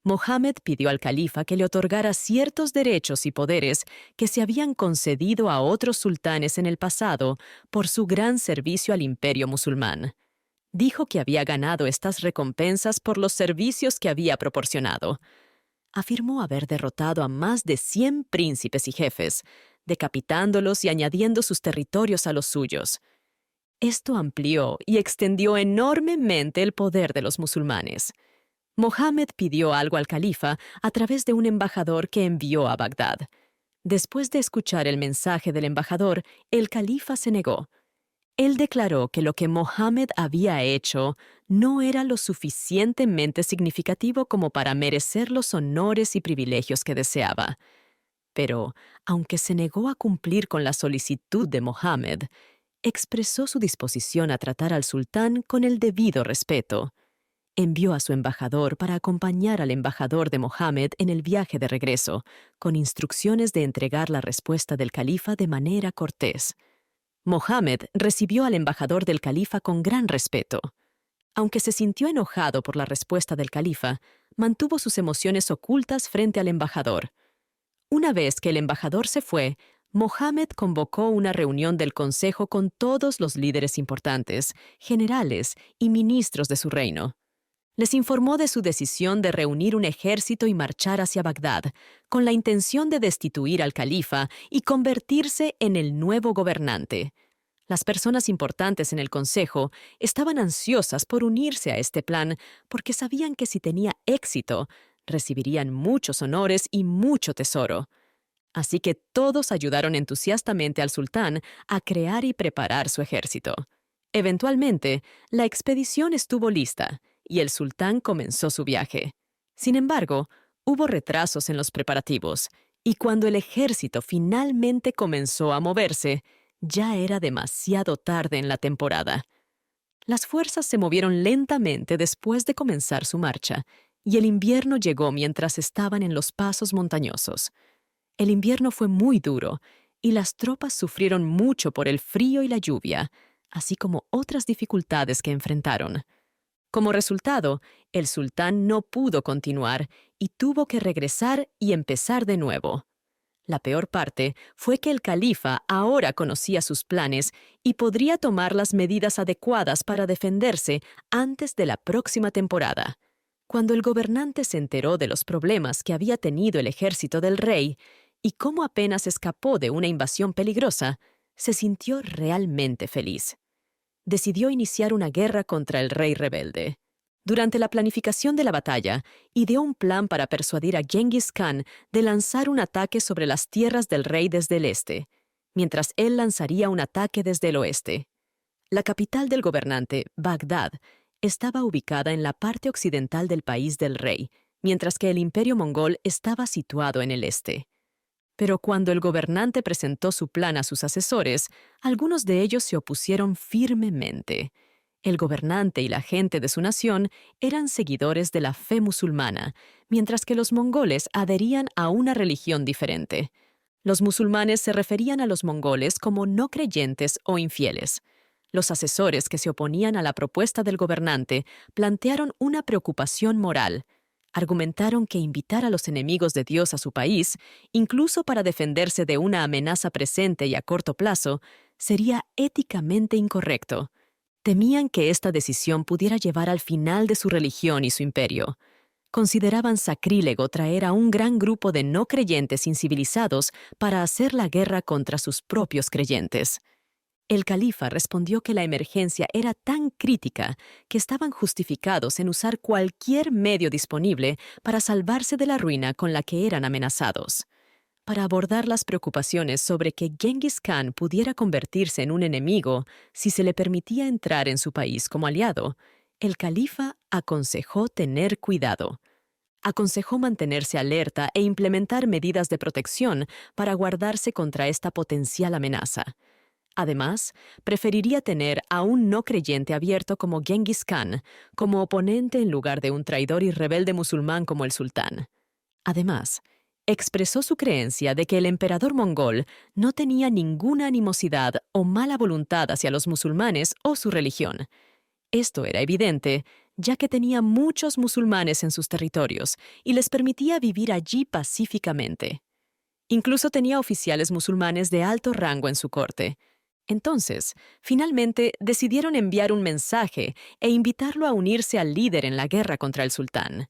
Mohammed pidió al califa que le otorgara ciertos derechos y poderes que se habían concedido a otros sultanes en el pasado por su gran servicio al imperio musulmán. Dijo que había ganado estas recompensas por los servicios que había proporcionado. Afirmó haber derrotado a más de 100 príncipes y jefes, decapitándolos y añadiendo sus territorios a los suyos. Esto amplió y extendió enormemente el poder de los musulmanes. Mohammed pidió algo al califa a través de un embajador que envió a Bagdad. Después de escuchar el mensaje del embajador, el califa se negó. Él declaró que lo que Mohammed había hecho no era lo suficientemente significativo como para merecer los honores y privilegios que deseaba. Pero, aunque se negó a cumplir con la solicitud de Mohammed, expresó su disposición a tratar al sultán con el debido respeto. Envió a su embajador para acompañar al embajador de Mohammed en el viaje de regreso, con instrucciones de entregar la respuesta del califa de manera cortés. Mohammed recibió al embajador del califa con gran respeto. Aunque se sintió enojado por la respuesta del califa, mantuvo sus emociones ocultas frente al embajador. Una vez que el embajador se fue, Mohammed convocó una reunión del consejo con todos los líderes importantes, generales y ministros de su reino. Les informó de su decisión de reunir un ejército y marchar hacia Bagdad, con la intención de destituir al califa y convertirse en el nuevo gobernante. Las personas importantes en el consejo estaban ansiosas por unirse a este plan porque sabían que si tenía éxito, recibirían muchos honores y mucho tesoro. Así que todos ayudaron entusiastamente al sultán a crear y preparar su ejército. Eventualmente, la expedición estuvo lista y el sultán comenzó su viaje. Sin embargo, hubo retrasos en los preparativos, y cuando el ejército finalmente comenzó a moverse, ya era demasiado tarde en la temporada. Las fuerzas se movieron lentamente después de comenzar su marcha, y el invierno llegó mientras estaban en los pasos montañosos. El invierno fue muy duro, y las tropas sufrieron mucho por el frío y la lluvia, así como otras dificultades que enfrentaron. Como resultado, el sultán no pudo continuar y tuvo que regresar y empezar de nuevo. La peor parte fue que el califa ahora conocía sus planes y podría tomar las medidas adecuadas para defenderse antes de la próxima temporada. Cuando el gobernante se enteró de los problemas que había tenido el ejército del rey y cómo apenas escapó de una invasión peligrosa, se sintió realmente feliz. Decidió iniciar una guerra contra el rey rebelde. Durante la planificación de la batalla, ideó un plan para persuadir a Genghis Khan de lanzar un ataque sobre las tierras del rey desde el este, mientras él lanzaría un ataque desde el oeste. La capital del gobernante, Bagdad, estaba ubicada en la parte occidental del país del rey, mientras que el imperio mongol estaba situado en el este. Pero cuando el gobernante presentó su plan a sus asesores, algunos de ellos se opusieron firmemente. El gobernante y la gente de su nación eran seguidores de la fe musulmana, mientras que los mongoles adherían a una religión diferente. Los musulmanes se referían a los mongoles como no creyentes o infieles. Los asesores que se oponían a la propuesta del gobernante plantearon una preocupación moral. Argumentaron que invitar a los enemigos de Dios a su país, incluso para defenderse de una amenaza presente y a corto plazo, sería éticamente incorrecto. Temían que esta decisión pudiera llevar al final de su religión y su imperio. Consideraban sacrílego traer a un gran grupo de no creyentes incivilizados para hacer la guerra contra sus propios creyentes. El califa respondió que la emergencia era tan crítica que estaban justificados en usar cualquier medio disponible para salvarse de la ruina con la que eran amenazados. Para abordar las preocupaciones sobre que Genghis Khan pudiera convertirse en un enemigo si se le permitía entrar en su país como aliado, el califa aconsejó tener cuidado. Aconsejó mantenerse alerta e implementar medidas de protección para guardarse contra esta potencial amenaza. Además, preferiría tener a un no creyente abierto como Genghis Khan como oponente en lugar de un traidor y rebelde musulmán como el sultán. Además, expresó su creencia de que el emperador mongol no tenía ninguna animosidad o mala voluntad hacia los musulmanes o su religión. Esto era evidente, ya que tenía muchos musulmanes en sus territorios y les permitía vivir allí pacíficamente. Incluso tenía oficiales musulmanes de alto rango en su corte. Entonces, finalmente decidieron enviar un mensaje e invitarlo a unirse al líder en la guerra contra el sultán.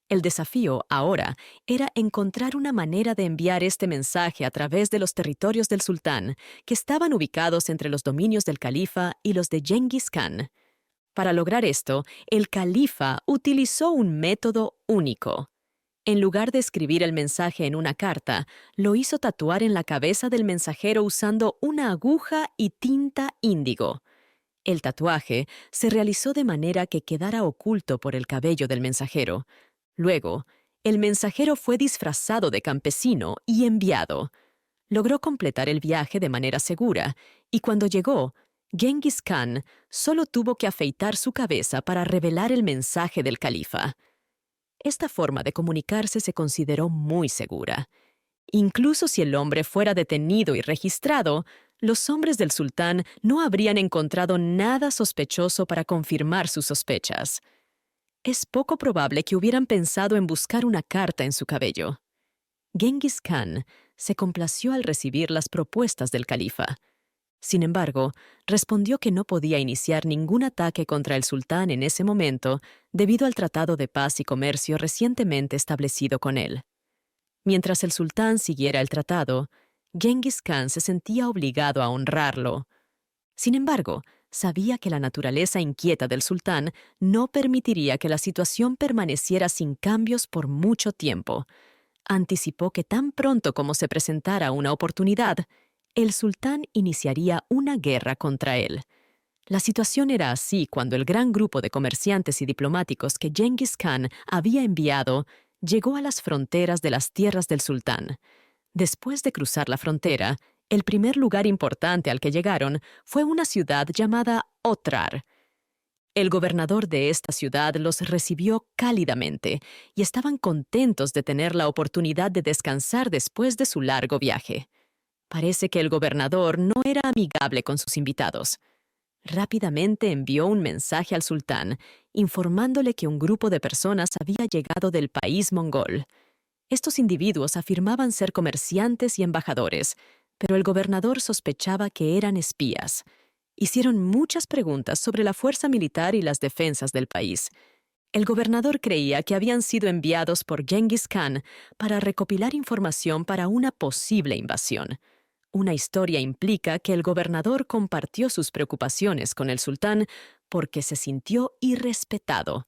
El desafío, ahora, era encontrar una manera de enviar este mensaje a través de los territorios del sultán, que estaban ubicados entre los dominios del califa y los de Genghis Khan. Para lograr esto, el califa utilizó un método único. En lugar de escribir el mensaje en una carta, lo hizo tatuar en la cabeza del mensajero usando una aguja y tinta índigo. El tatuaje se realizó de manera que quedara oculto por el cabello del mensajero. Luego, el mensajero fue disfrazado de campesino y enviado. Logró completar el viaje de manera segura, y cuando llegó, Genghis Khan solo tuvo que afeitar su cabeza para revelar el mensaje del califa. Esta forma de comunicarse se consideró muy segura. Incluso si el hombre fuera detenido y registrado, los hombres del sultán no habrían encontrado nada sospechoso para confirmar sus sospechas. Es poco probable que hubieran pensado en buscar una carta en su cabello. Genghis Khan se complació al recibir las propuestas del califa. Sin embargo, respondió que no podía iniciar ningún ataque contra el sultán en ese momento debido al Tratado de Paz y Comercio recientemente establecido con él. Mientras el sultán siguiera el tratado, Genghis Khan se sentía obligado a honrarlo. Sin embargo, sabía que la naturaleza inquieta del sultán no permitiría que la situación permaneciera sin cambios por mucho tiempo. Anticipó que tan pronto como se presentara una oportunidad, el sultán iniciaría una guerra contra él. La situación era así cuando el gran grupo de comerciantes y diplomáticos que Genghis Khan había enviado llegó a las fronteras de las tierras del sultán. Después de cruzar la frontera, el primer lugar importante al que llegaron fue una ciudad llamada Otrar. El gobernador de esta ciudad los recibió cálidamente y estaban contentos de tener la oportunidad de descansar después de su largo viaje. Parece que el gobernador no era amigable con sus invitados. Rápidamente envió un mensaje al sultán, informándole que un grupo de personas había llegado del país mongol. Estos individuos afirmaban ser comerciantes y embajadores, pero el gobernador sospechaba que eran espías. Hicieron muchas preguntas sobre la fuerza militar y las defensas del país. El gobernador creía que habían sido enviados por Genghis Khan para recopilar información para una posible invasión. Una historia implica que el gobernador compartió sus preocupaciones con el sultán porque se sintió irrespetado.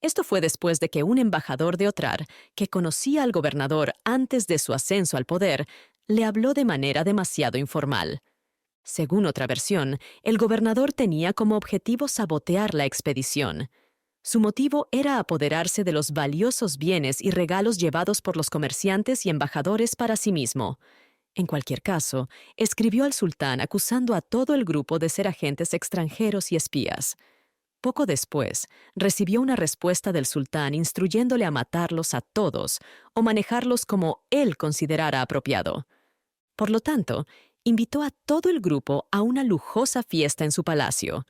Esto fue después de que un embajador de Otrar, que conocía al gobernador antes de su ascenso al poder, le habló de manera demasiado informal. Según otra versión, el gobernador tenía como objetivo sabotear la expedición. Su motivo era apoderarse de los valiosos bienes y regalos llevados por los comerciantes y embajadores para sí mismo. En cualquier caso, escribió al sultán acusando a todo el grupo de ser agentes extranjeros y espías. Poco después, recibió una respuesta del sultán instruyéndole a matarlos a todos o manejarlos como él considerara apropiado. Por lo tanto, invitó a todo el grupo a una lujosa fiesta en su palacio.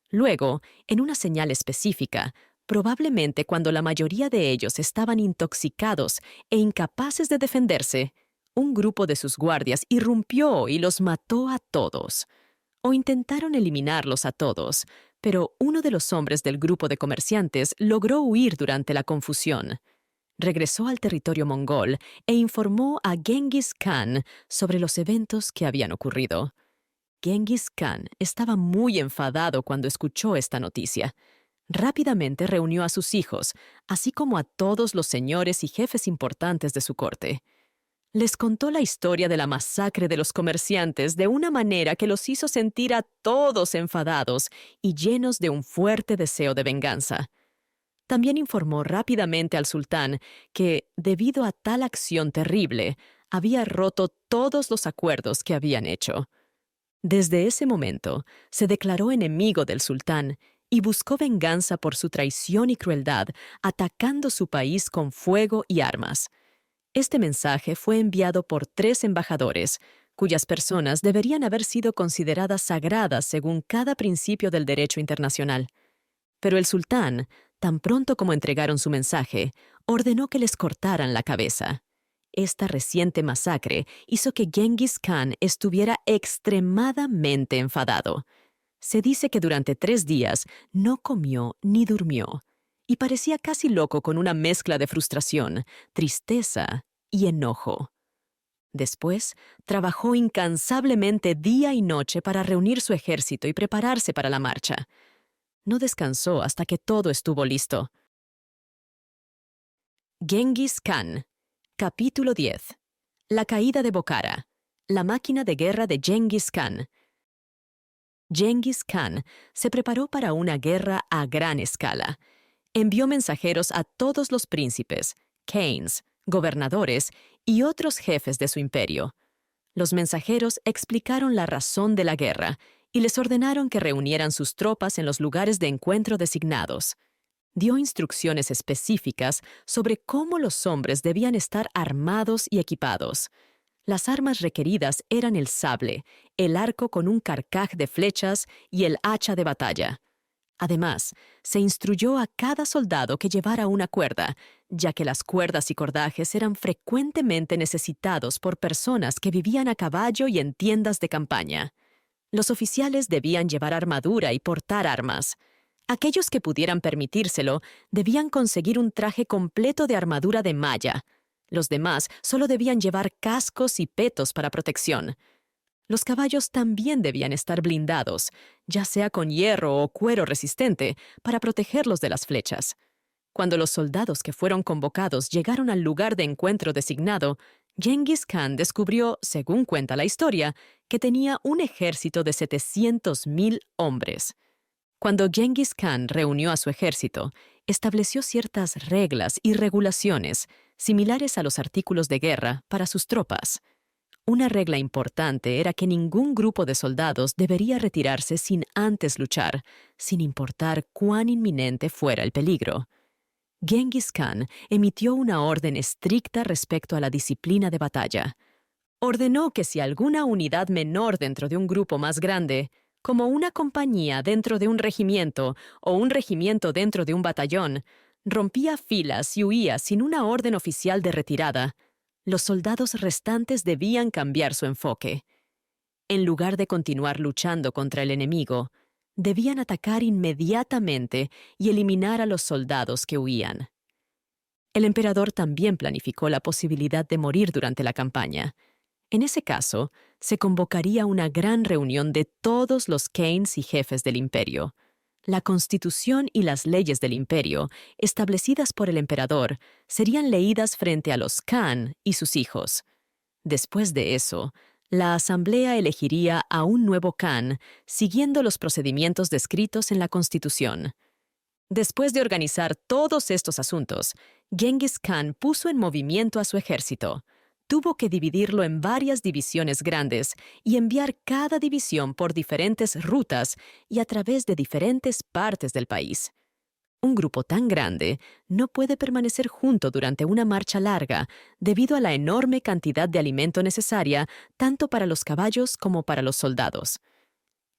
Luego, en una señal específica, probablemente cuando la mayoría de ellos estaban intoxicados e incapaces de defenderse, un grupo de sus guardias irrumpió y los mató a todos. O intentaron eliminarlos a todos, pero uno de los hombres del grupo de comerciantes logró huir durante la confusión. Regresó al territorio mongol e informó a Genghis Khan sobre los eventos que habían ocurrido. Genghis Khan estaba muy enfadado cuando escuchó esta noticia. Rápidamente reunió a sus hijos, así como a todos los señores y jefes importantes de su corte. Les contó la historia de la masacre de los comerciantes de una manera que los hizo sentir a todos enfadados y llenos de un fuerte deseo de venganza. También informó rápidamente al sultán que, debido a tal acción terrible, había roto todos los acuerdos que habían hecho. Desde ese momento, se declaró enemigo del sultán y buscó venganza por su traición y crueldad, atacando su país con fuego y armas. Este mensaje fue enviado por 3 embajadores, cuyas personas deberían haber sido consideradas sagradas según cada principio del derecho internacional. Pero el sultán, tan pronto como entregaron su mensaje, ordenó que les cortaran la cabeza. Esta reciente masacre hizo que Genghis Khan estuviera extremadamente enfadado. Se dice que durante 3 días no comió ni durmió, y parecía casi loco con una mezcla de frustración, tristeza y enojo. Después, trabajó incansablemente día y noche para reunir su ejército y prepararse para la marcha. No descansó hasta que todo estuvo listo. Genghis Khan. Capítulo 10. La caída de Bokhara. La máquina de guerra de Genghis Khan. Genghis Khan se preparó para una guerra a gran escala. Envió mensajeros a todos los príncipes, khanes, gobernadores y otros jefes de su imperio. Los mensajeros explicaron la razón de la guerra y les ordenaron que reunieran sus tropas en los lugares de encuentro designados. Dio instrucciones específicas sobre cómo los hombres debían estar armados y equipados. Las armas requeridas eran el sable, el arco con un carcaj de flechas y el hacha de batalla. Además, se instruyó a cada soldado que llevara una cuerda, ya que las cuerdas y cordajes eran frecuentemente necesitados por personas que vivían a caballo y en tiendas de campaña. Los oficiales debían llevar armadura y portar armas. Aquellos que pudieran permitírselo debían conseguir un traje completo de armadura de malla. Los demás solo debían llevar cascos y petos para protección. Los caballos también debían estar blindados, ya sea con hierro o cuero resistente, para protegerlos de las flechas. Cuando los soldados que fueron convocados llegaron al lugar de encuentro designado, Genghis Khan descubrió, según cuenta la historia, que tenía un ejército de 700,000 hombres. Cuando Genghis Khan reunió a su ejército, estableció ciertas reglas y regulaciones similares a los artículos de guerra para sus tropas. Una regla importante era que ningún grupo de soldados debería retirarse sin antes luchar, sin importar cuán inminente fuera el peligro. Genghis Khan emitió una orden estricta respecto a la disciplina de batalla. Ordenó que si alguna unidad menor dentro de un grupo más grande, como una compañía dentro de un regimiento o un regimiento dentro de un batallón, rompía filas y huía sin una orden oficial de retirada, los soldados restantes debían cambiar su enfoque. En lugar de continuar luchando contra el enemigo, debían atacar inmediatamente y eliminar a los soldados que huían. El emperador también planificó la posibilidad de morir durante la campaña. En ese caso, se convocaría una gran reunión de todos los khanes y jefes del imperio. La constitución y las leyes del imperio, establecidas por el emperador, serían leídas frente a los Khan y sus hijos. Después de eso, la asamblea elegiría a un nuevo Khan, siguiendo los procedimientos descritos en la constitución. Después de organizar todos estos asuntos, Genghis Khan puso en movimiento a su ejército. Tuvo que dividirlo en varias divisiones grandes y enviar cada división por diferentes rutas y a través de diferentes partes del país. Un grupo tan grande no puede permanecer junto durante una marcha larga debido a la enorme cantidad de alimento necesaria tanto para los caballos como para los soldados.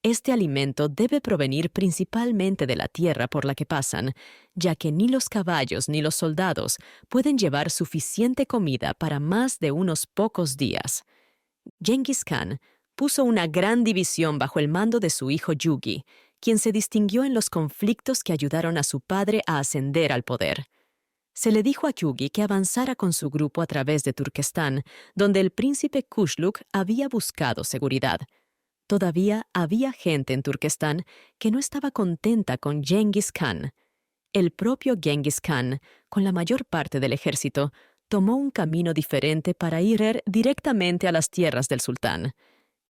Este alimento debe provenir principalmente de la tierra por la que pasan, ya que ni los caballos ni los soldados pueden llevar suficiente comida para más de unos pocos días. Genghis Khan puso una gran división bajo el mando de su hijo Yugi, quien se distinguió en los conflictos que ayudaron a su padre a ascender al poder. Se le dijo a Yugi que avanzara con su grupo a través de Turquestán, donde el príncipe Kushluk había buscado seguridad. Todavía había gente en Turquestán que no estaba contenta con Genghis Khan. El propio Genghis Khan, con la mayor parte del ejército, tomó un camino diferente para ir directamente a las tierras del sultán.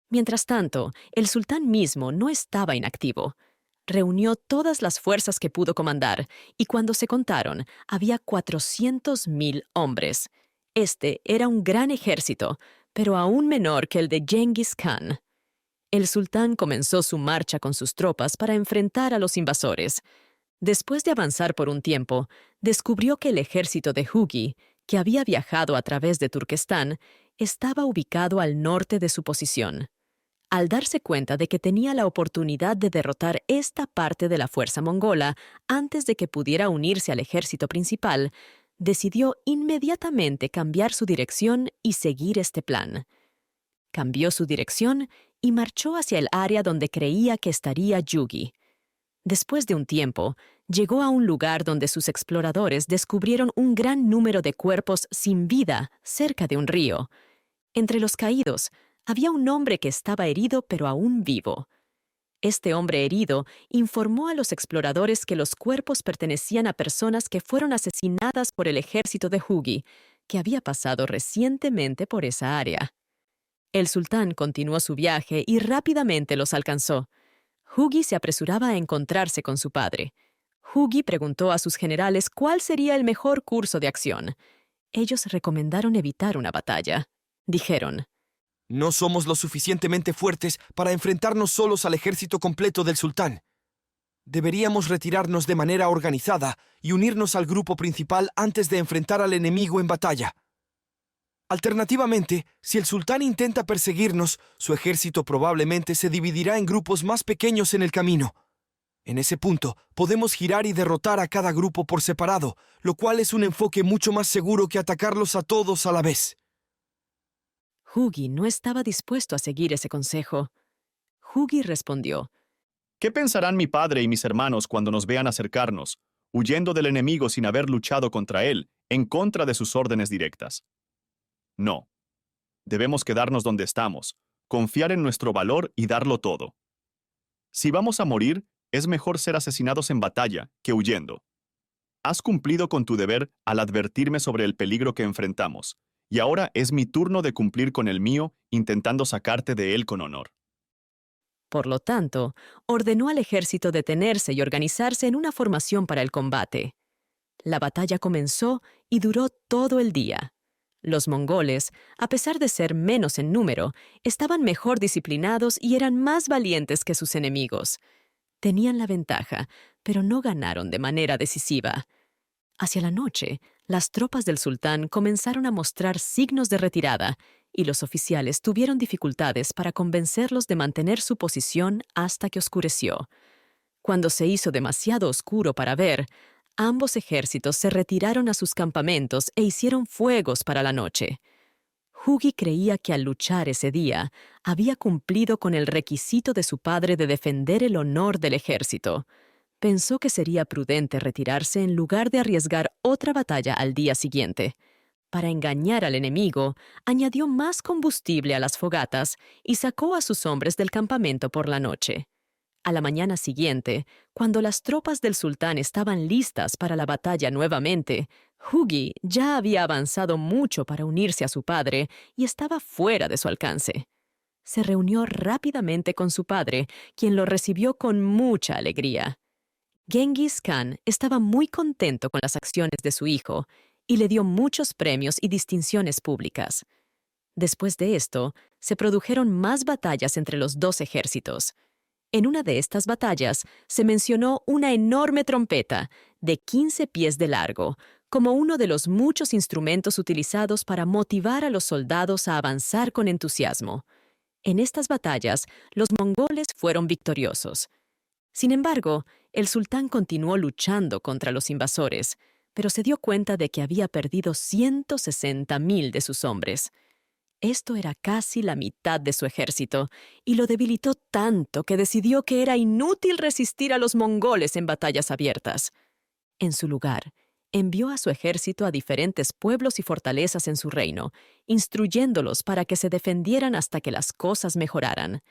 Mientras tanto, el sultán mismo no estaba inactivo. Reunió todas las fuerzas que pudo comandar y cuando se contaron, había 400,000 hombres. Este era un gran ejército, pero aún menor que el de Genghis Khan. El sultán comenzó su marcha con sus tropas para enfrentar a los invasores. Después de avanzar por un tiempo, descubrió que el ejército de Hugi, que había viajado a través de Turquestán, estaba ubicado al norte de su posición. Al darse cuenta de que tenía la oportunidad de derrotar esta parte de la fuerza mongola antes de que pudiera unirse al ejército principal, decidió inmediatamente cambiar su dirección y seguir este plan. Cambió su dirección y marchó hacia el área donde creía que estaría Yugi. Después de un tiempo, llegó a un lugar donde sus exploradores descubrieron un gran número de cuerpos sin vida cerca de un río. Entre los caídos, había un hombre que estaba herido pero aún vivo. Este hombre herido informó a los exploradores que los cuerpos pertenecían a personas que fueron asesinadas por el ejército de Hugi, que había pasado recientemente por esa área. El sultán continuó su viaje y rápidamente los alcanzó. Hugi se apresuraba a encontrarse con su padre. Hugi preguntó a sus generales cuál sería el mejor curso de acción. Ellos recomendaron evitar una batalla. Dijeron: No somos lo suficientemente fuertes para enfrentarnos solos al ejército completo del sultán. Deberíamos retirarnos de manera organizada y unirnos al grupo principal antes de enfrentar al enemigo en batalla. Alternativamente, si el sultán intenta perseguirnos, su ejército probablemente se dividirá en grupos más pequeños en el camino. En ese punto, podemos girar y derrotar a cada grupo por separado, lo cual es un enfoque mucho más seguro que atacarlos a todos a la vez. Hugi no estaba dispuesto a seguir ese consejo. Hugi respondió: ¿Qué pensarán mi padre y mis hermanos cuando nos vean acercarnos, huyendo del enemigo sin haber luchado contra él, en contra de sus órdenes directas? No. Debemos quedarnos donde estamos, confiar en nuestro valor y darlo todo. Si vamos a morir, es mejor ser asesinados en batalla que huyendo. Has cumplido con tu deber al advertirme sobre el peligro que enfrentamos, y ahora es mi turno de cumplir con el mío, intentando sacarte de él con honor. Por lo tanto, ordenó al ejército detenerse y organizarse en una formación para el combate. La batalla comenzó y duró todo el día. Los mongoles, a pesar de ser menos en número, estaban mejor disciplinados y eran más valientes que sus enemigos. Tenían la ventaja, pero no ganaron de manera decisiva. Hacia la noche, las tropas del sultán comenzaron a mostrar signos de retirada y los oficiales tuvieron dificultades para convencerlos de mantener su posición hasta que oscureció. Cuando se hizo demasiado oscuro para ver, ambos ejércitos se retiraron a sus campamentos e hicieron fuegos para la noche. Hugi creía que al luchar ese día, había cumplido con el requisito de su padre de defender el honor del ejército. Pensó que sería prudente retirarse en lugar de arriesgar otra batalla al día siguiente. Para engañar al enemigo, añadió más combustible a las fogatas y sacó a sus hombres del campamento por la noche. A la mañana siguiente, cuando las tropas del sultán estaban listas para la batalla nuevamente, Hugi ya había avanzado mucho para unirse a su padre y estaba fuera de su alcance. Se reunió rápidamente con su padre, quien lo recibió con mucha alegría. Genghis Khan estaba muy contento con las acciones de su hijo y le dio muchos premios y distinciones públicas. Después de esto, se produjeron más batallas entre los dos ejércitos. En una de estas batallas se mencionó una enorme trompeta de 15 pies de largo, como uno de los muchos instrumentos utilizados para motivar a los soldados a avanzar con entusiasmo. En estas batallas, los mongoles fueron victoriosos. Sin embargo, el sultán continuó luchando contra los invasores, pero se dio cuenta de que había perdido 160.000 de sus hombres. Esto era casi la mitad de su ejército, y lo debilitó tanto que decidió que era inútil resistir a los mongoles en batallas abiertas. En su lugar, envió a su ejército a diferentes pueblos y fortalezas en su reino, instruyéndolos para que se defendieran hasta que las cosas mejoraran.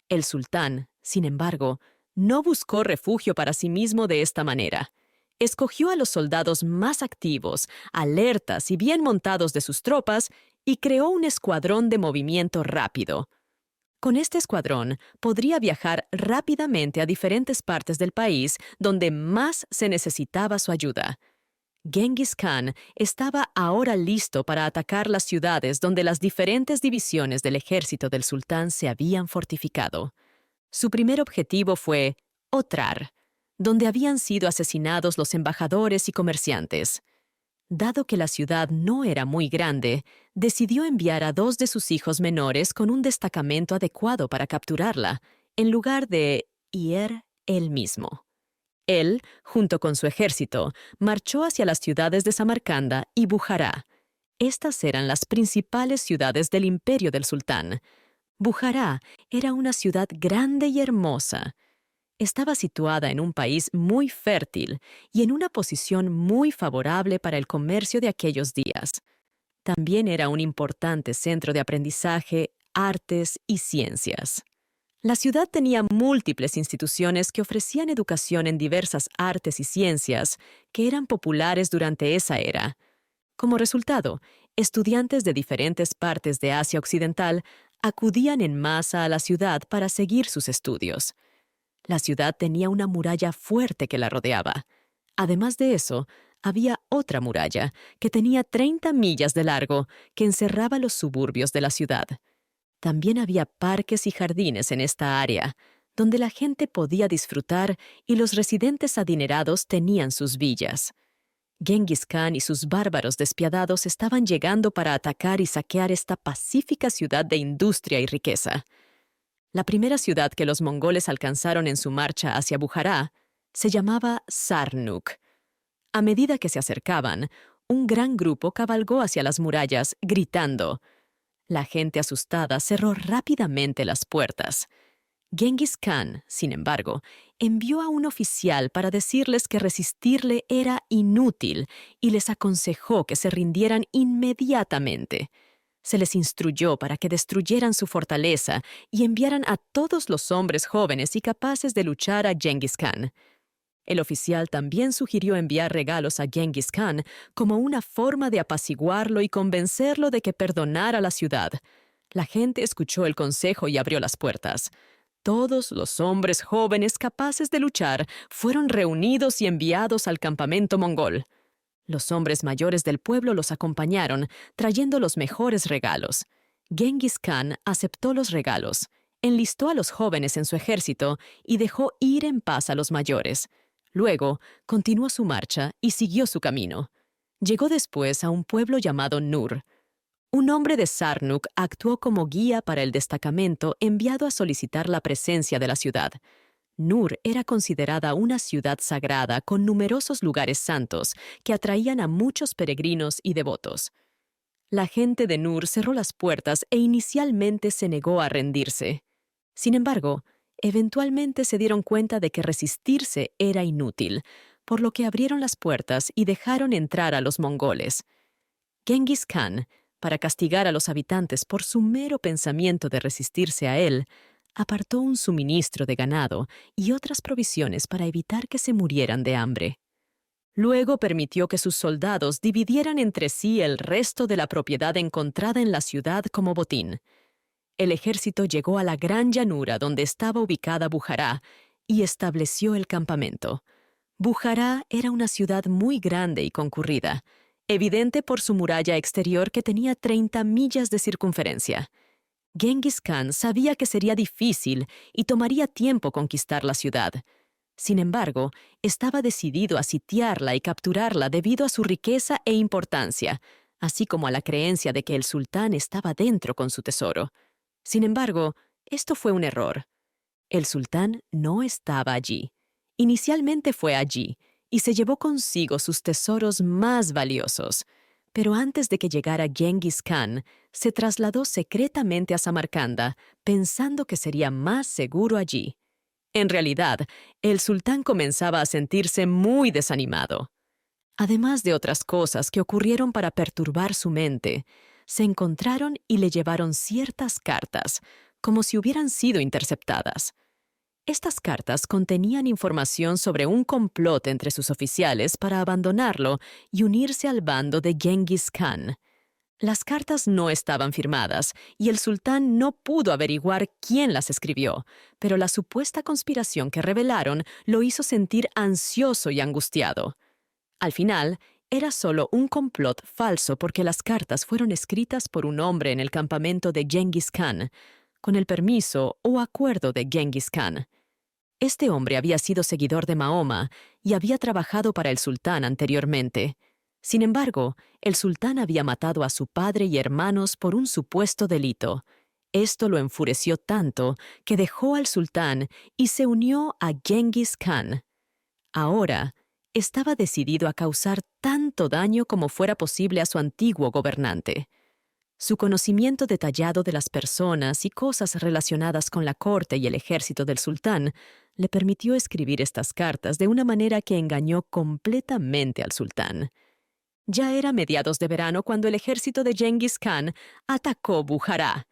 El sultán, sin embargo, no buscó refugio para sí mismo de esta manera. Escogió a los soldados más activos, alertas y bien montados de sus tropas y creó un escuadrón de movimiento rápido. Con este escuadrón podría viajar rápidamente a diferentes partes del país donde más se necesitaba su ayuda. Genghis Khan estaba ahora listo para atacar las ciudades donde las diferentes divisiones del ejército del sultán se habían fortificado. Su primer objetivo fue Otrar, donde habían sido asesinados los embajadores y comerciantes. Dado que la ciudad no era muy grande, decidió enviar a 2 de sus hijos menores con un destacamento adecuado para capturarla, en lugar de ir él mismo. Él, junto con su ejército, marchó hacia las ciudades de Samarcanda y Bujará. Estas eran las principales ciudades del imperio del sultán. Bujará era una ciudad grande y hermosa. Estaba situada en un país muy fértil y en una posición muy favorable para el comercio de aquellos días. También era un importante centro de aprendizaje, artes y ciencias. La ciudad tenía múltiples instituciones que ofrecían educación en diversas artes y ciencias que eran populares durante esa era. Como resultado, estudiantes de diferentes partes de Asia Occidental acudían en masa a la ciudad para seguir sus estudios. La ciudad tenía una muralla fuerte que la rodeaba. Además de eso, había otra muralla que tenía 30 millas de largo que encerraba los suburbios de la ciudad. También había parques y jardines en esta área, donde la gente podía disfrutar y los residentes adinerados tenían sus villas. Genghis Khan y sus bárbaros despiadados estaban llegando para atacar y saquear esta pacífica ciudad de industria y riqueza. La primera ciudad que los mongoles alcanzaron en su marcha hacia Bujará se llamaba Sarnuk. A medida que se acercaban, un gran grupo cabalgó hacia las murallas, gritando. La gente asustada cerró rápidamente las puertas. Genghis Khan, sin embargo, envió a un oficial para decirles que resistirle era inútil y les aconsejó que se rindieran inmediatamente. Se les instruyó para que destruyeran su fortaleza y enviaran a todos los hombres jóvenes y capaces de luchar a Genghis Khan. El oficial también sugirió enviar regalos a Genghis Khan como una forma de apaciguarlo y convencerlo de que perdonara la ciudad. La gente escuchó el consejo y abrió las puertas. Todos los hombres jóvenes capaces de luchar fueron reunidos y enviados al campamento mongol. Los hombres mayores del pueblo los acompañaron, trayendo los mejores regalos. Genghis Khan aceptó los regalos, enlistó a los jóvenes en su ejército y dejó ir en paz a los mayores. Luego, continuó su marcha y siguió su camino. Llegó después a un pueblo llamado Nur. Un hombre de Sarnuk actuó como guía para el destacamento enviado a solicitar la presencia de la ciudad. Nur era considerada una ciudad sagrada con numerosos lugares santos que atraían a muchos peregrinos y devotos. La gente de Nur cerró las puertas e inicialmente se negó a rendirse. Sin embargo, eventualmente se dieron cuenta de que resistirse era inútil, por lo que abrieron las puertas y dejaron entrar a los mongoles. Genghis Khan, para castigar a los habitantes por su mero pensamiento de resistirse a él, apartó un suministro de ganado y otras provisiones para evitar que se murieran de hambre. Luego permitió que sus soldados dividieran entre sí el resto de la propiedad encontrada en la ciudad como botín. El ejército llegó a la gran llanura donde estaba ubicada Bujará y estableció el campamento. Bujará era una ciudad muy grande y concurrida, evidente por su muralla exterior que tenía 30 millas de circunferencia. Genghis Khan sabía que sería difícil y tomaría tiempo conquistar la ciudad. Sin embargo, estaba decidido a sitiarla y capturarla debido a su riqueza e importancia, así como a la creencia de que el sultán estaba dentro con su tesoro. Sin embargo, esto fue un error. El sultán no estaba allí. Inicialmente fue allí y se llevó consigo sus tesoros más valiosos. Pero antes de que llegara Genghis Khan, se trasladó secretamente a Samarcanda, pensando que sería más seguro allí. En realidad, el sultán comenzaba a sentirse muy desanimado. Además de otras cosas que ocurrieron para perturbar su mente, se encontraron y le llevaron ciertas cartas, como si hubieran sido interceptadas. Estas cartas contenían información sobre un complot entre sus oficiales para abandonarlo y unirse al bando de Genghis Khan. Las cartas no estaban firmadas y el sultán no pudo averiguar quién las escribió, pero la supuesta conspiración que revelaron lo hizo sentir ansioso y angustiado. Al final, era solo un complot falso porque las cartas fueron escritas por un hombre en el campamento de Genghis Khan, con el permiso o acuerdo de Genghis Khan. Este hombre había sido seguidor de Mahoma y había trabajado para el sultán anteriormente. Sin embargo, el sultán había matado a su padre y hermanos por un supuesto delito. Esto lo enfureció tanto que dejó al sultán y se unió a Genghis Khan. Ahora, estaba decidido a causar tanto daño como fuera posible a su antiguo gobernante. Su conocimiento detallado de las personas y cosas relacionadas con la corte y el ejército del sultán le permitió escribir estas cartas de una manera que engañó completamente al sultán. Ya era mediados de verano cuando el ejército de Genghis Khan atacó Bujará.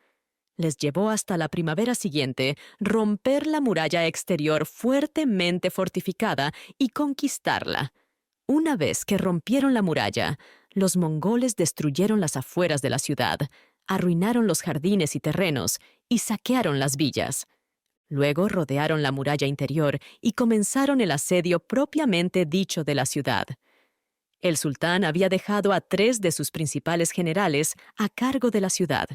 Les llevó hasta la primavera siguiente romper la muralla exterior fuertemente fortificada y conquistarla. Una vez que rompieron la muralla, los mongoles destruyeron las afueras de la ciudad, arruinaron los jardines y terrenos y saquearon las villas. Luego rodearon la muralla interior y comenzaron el asedio propiamente dicho de la ciudad. El sultán había dejado a 3 de sus principales generales a cargo de la ciudad.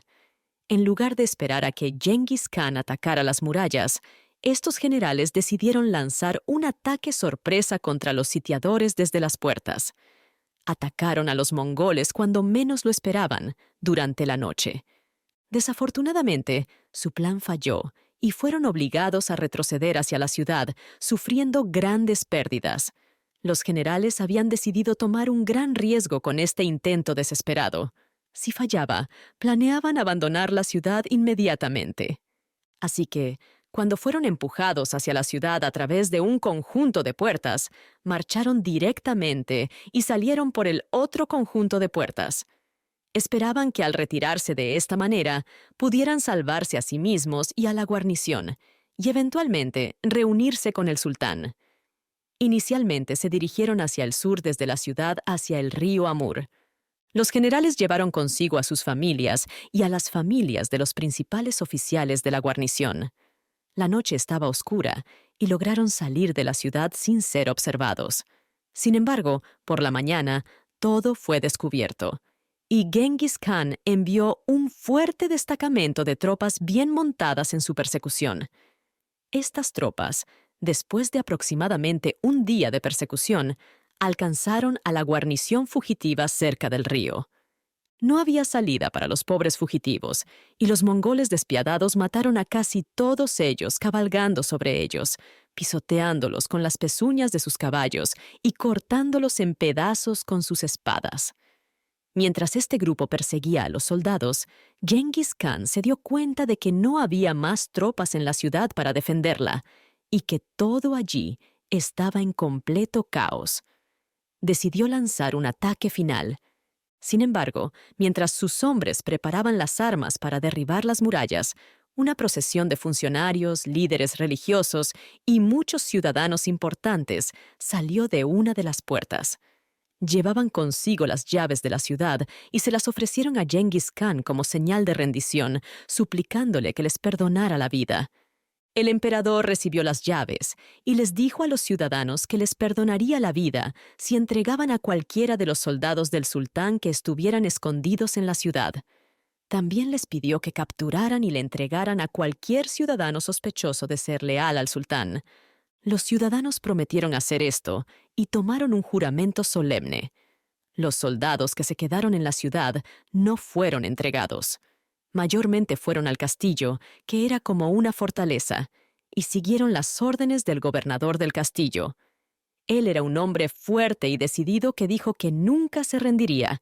En lugar de esperar a que Genghis Khan atacara las murallas, estos generales decidieron lanzar un ataque sorpresa contra los sitiadores desde las puertas. Atacaron a los mongoles cuando menos lo esperaban, durante la noche. Desafortunadamente, su plan falló y fueron obligados a retroceder hacia la ciudad, sufriendo grandes pérdidas. Los generales habían decidido tomar un gran riesgo con este intento desesperado. Si fallaba, planeaban abandonar la ciudad inmediatamente. Así que, cuando fueron empujados hacia la ciudad a través de un conjunto de puertas, marcharon directamente y salieron por el otro conjunto de puertas. Esperaban que al retirarse de esta manera, pudieran salvarse a sí mismos y a la guarnición, y eventualmente reunirse con el sultán. Inicialmente se dirigieron hacia el sur desde la ciudad hacia el río Amur. Los generales llevaron consigo a sus familias y a las familias de los principales oficiales de la guarnición. La noche estaba oscura y lograron salir de la ciudad sin ser observados. Sin embargo, por la mañana, todo fue descubierto, y Genghis Khan envió un fuerte destacamento de tropas bien montadas en su persecución. Estas tropas, después de aproximadamente un día de persecución, alcanzaron a la guarnición fugitiva cerca del río. No había salida para los pobres fugitivos, y los mongoles despiadados mataron a casi todos ellos cabalgando sobre ellos, pisoteándolos con las pezuñas de sus caballos y cortándolos en pedazos con sus espadas. Mientras este grupo perseguía a los soldados, Genghis Khan se dio cuenta de que no había más tropas en la ciudad para defenderla, y que todo allí estaba en completo caos. Decidió lanzar un ataque final. Sin embargo, mientras sus hombres preparaban las armas para derribar las murallas, una procesión de funcionarios, líderes religiosos y muchos ciudadanos importantes salió de una de las puertas. Llevaban consigo las llaves de la ciudad y se las ofrecieron a Genghis Khan como señal de rendición, suplicándole que les perdonara la vida. El emperador recibió las llaves y les dijo a los ciudadanos que les perdonaría la vida si entregaban a cualquiera de los soldados del sultán que estuvieran escondidos en la ciudad. También les pidió que capturaran y le entregaran a cualquier ciudadano sospechoso de ser leal al sultán. Los ciudadanos prometieron hacer esto y tomaron un juramento solemne. Los soldados que se quedaron en la ciudad no fueron entregados. Mayormente fueron al castillo, que era como una fortaleza, y siguieron las órdenes del gobernador del castillo. Él era un hombre fuerte y decidido que dijo que nunca se rendiría.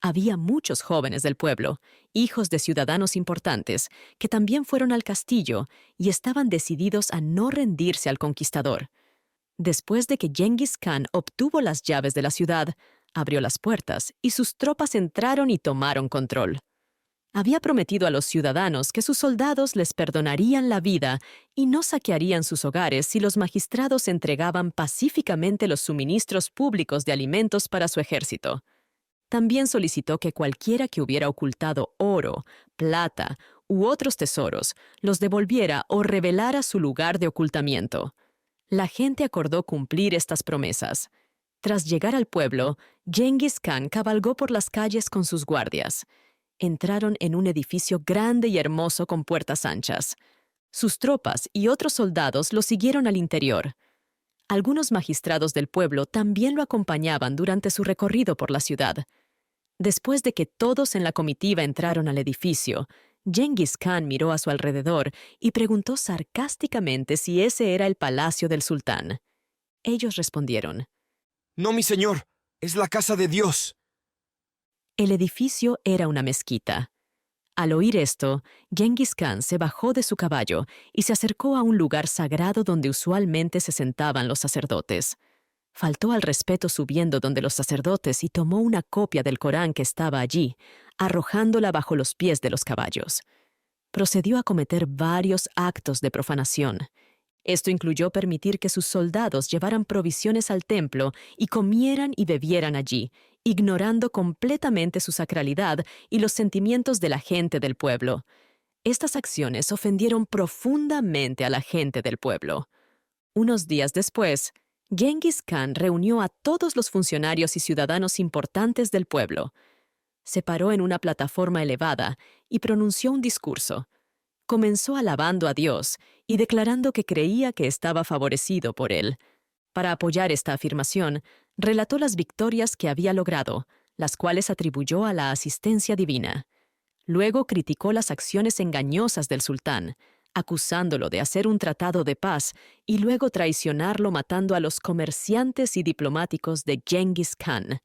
Había muchos jóvenes del pueblo, hijos de ciudadanos importantes, que también fueron al castillo y estaban decididos a no rendirse al conquistador. Después de que Genghis Khan obtuvo las llaves de la ciudad, abrió las puertas y sus tropas entraron y tomaron control. Había prometido a los ciudadanos que sus soldados les perdonarían la vida y no saquearían sus hogares si los magistrados entregaban pacíficamente los suministros públicos de alimentos para su ejército. También solicitó que cualquiera que hubiera ocultado oro, plata u otros tesoros los devolviera o revelara su lugar de ocultamiento. La gente acordó cumplir estas promesas. Tras llegar al pueblo, Genghis Khan cabalgó por las calles con sus guardias. Entraron en un edificio grande y hermoso con puertas anchas. Sus tropas y otros soldados lo siguieron al interior. Algunos magistrados del pueblo también lo acompañaban durante su recorrido por la ciudad. Después de que todos en la comitiva entraron al edificio, Genghis Khan miró a su alrededor y preguntó sarcásticamente si ese era el palacio del sultán. Ellos respondieron: No, mi señor, es la casa de Dios. El edificio era una mezquita. Al oír esto, Genghis Khan se bajó de su caballo y se acercó a un lugar sagrado donde usualmente se sentaban los sacerdotes. Faltó al respeto subiendo donde los sacerdotes y tomó una copia del Corán que estaba allí, arrojándola bajo los pies de los caballos. Procedió a cometer varios actos de profanación. Esto incluyó permitir que sus soldados llevaran provisiones al templo y comieran y bebieran allí, ignorando completamente su sacralidad y los sentimientos de la gente del pueblo. Estas acciones ofendieron profundamente a la gente del pueblo. Unos días después, Genghis Khan reunió a todos los funcionarios y ciudadanos importantes del pueblo. Se paró en una plataforma elevada y pronunció un discurso. Comenzó alabando a Dios y declarando que creía que estaba favorecido por él. Para apoyar esta afirmación, relató las victorias que había logrado, las cuales atribuyó a la asistencia divina. Luego criticó las acciones engañosas del sultán, acusándolo de hacer un tratado de paz y luego traicionarlo matando a los comerciantes y diplomáticos de Genghis Khan.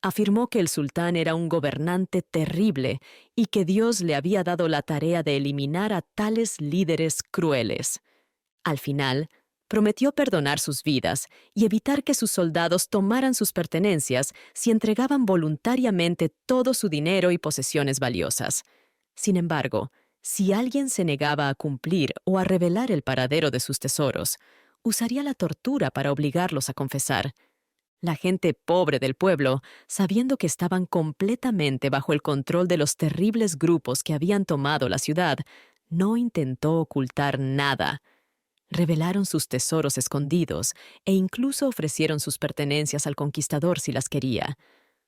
Afirmó que el sultán era un gobernante terrible y que Dios le había dado la tarea de eliminar a tales líderes crueles. Al final, prometió perdonar sus vidas y evitar que sus soldados tomaran sus pertenencias si entregaban voluntariamente todo su dinero y posesiones valiosas. Sin embargo, si alguien se negaba a cumplir o a revelar el paradero de sus tesoros, usaría la tortura para obligarlos a confesar. La gente pobre del pueblo, sabiendo que estaban completamente bajo el control de los terribles grupos que habían tomado la ciudad, no intentó ocultar nada. Revelaron sus tesoros escondidos e incluso ofrecieron sus pertenencias al conquistador si las quería.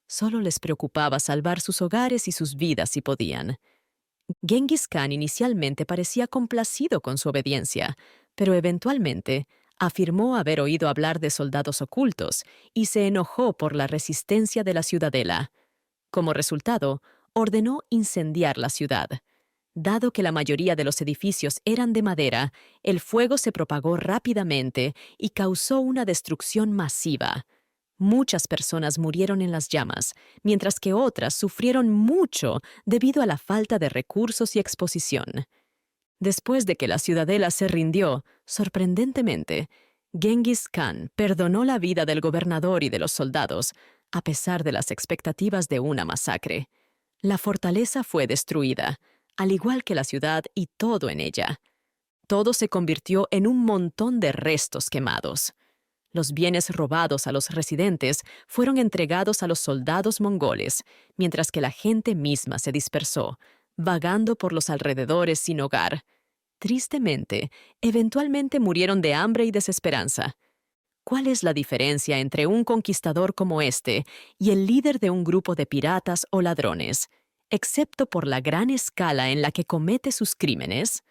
Solo les preocupaba salvar sus hogares y sus vidas si podían. Genghis Khan inicialmente parecía complacido con su obediencia, pero eventualmente afirmó haber oído hablar de soldados ocultos y se enojó por la resistencia de la ciudadela. Como resultado, ordenó incendiar la ciudad. Dado que la mayoría de los edificios eran de madera, el fuego se propagó rápidamente y causó una destrucción masiva. Muchas personas murieron en las llamas, mientras que otras sufrieron mucho debido a la falta de recursos y exposición. Después de que la ciudadela se rindió, sorprendentemente, Genghis Khan perdonó la vida del gobernador y de los soldados, a pesar de las expectativas de una masacre. La fortaleza fue destruida, al igual que la ciudad y todo en ella. Todo se convirtió en un montón de restos quemados. Los bienes robados a los residentes fueron entregados a los soldados mongoles, mientras que la gente misma se dispersó, vagando por los alrededores sin hogar. tristemente, eventualmente murieron de hambre y desesperanza. ¿Cuál es la diferencia entre un conquistador como este y el líder de un grupo de piratas o ladrones, excepto por la gran escala en la que comete sus crímenes?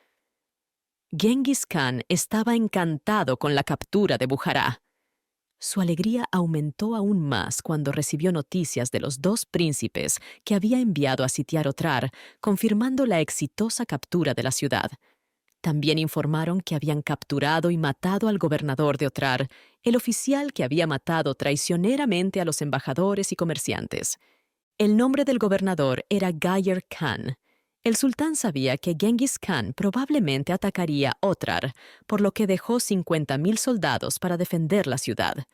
Genghis Khan estaba encantado con la captura de Bujará. Su alegría aumentó aún más cuando recibió noticias de los 2 príncipes que había enviado a sitiar Otrar, confirmando la exitosa captura de la ciudad. También informaron que habían capturado y matado al gobernador de Otrar, el oficial que había matado traicioneramente a los embajadores y comerciantes. El nombre del gobernador era Gayer Khan. El sultán sabía que Genghis Khan probablemente atacaría Otrar, por lo que dejó 50.000 soldados para defender la ciudad.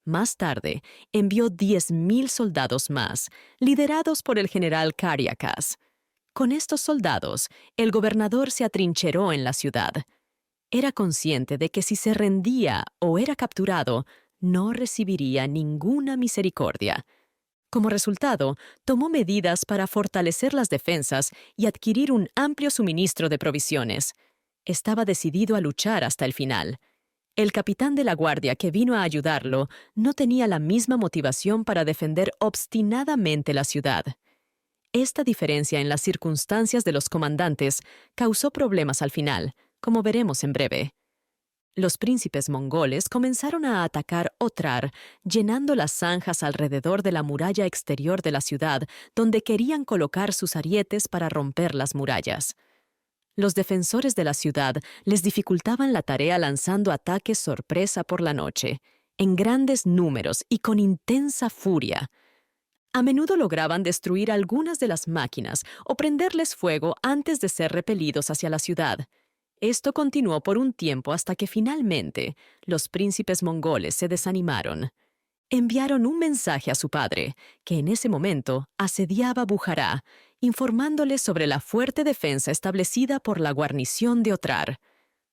Más tarde, envió 10.000 soldados más, liderados por el general Cariacas. Con estos soldados, el gobernador se atrincheró en la ciudad. Era consciente de que si se rendía o era capturado, no recibiría ninguna misericordia. Como resultado, tomó medidas para fortalecer las defensas y adquirir un amplio suministro de provisiones. Estaba decidido a luchar hasta el final. El capitán de la guardia que vino a ayudarlo no tenía la misma motivación para defender obstinadamente la ciudad. Esta diferencia en las circunstancias de los comandantes causó problemas al final, como veremos en breve. Los príncipes mongoles comenzaron a atacar Otrar, llenando las zanjas alrededor de la muralla exterior de la ciudad, donde querían colocar sus arietes para romper las murallas. Los defensores de la ciudad les dificultaban la tarea lanzando ataques sorpresa por la noche, en grandes números y con intensa furia. A menudo lograban destruir algunas de las máquinas o prenderles fuego antes de ser repelidos hacia la ciudad. Esto continuó por un tiempo hasta que finalmente los príncipes mongoles se desanimaron. Enviaron un mensaje a su padre, que en ese momento asediaba Bujará, informándole sobre la fuerte defensa establecida por la guarnición de Otrar.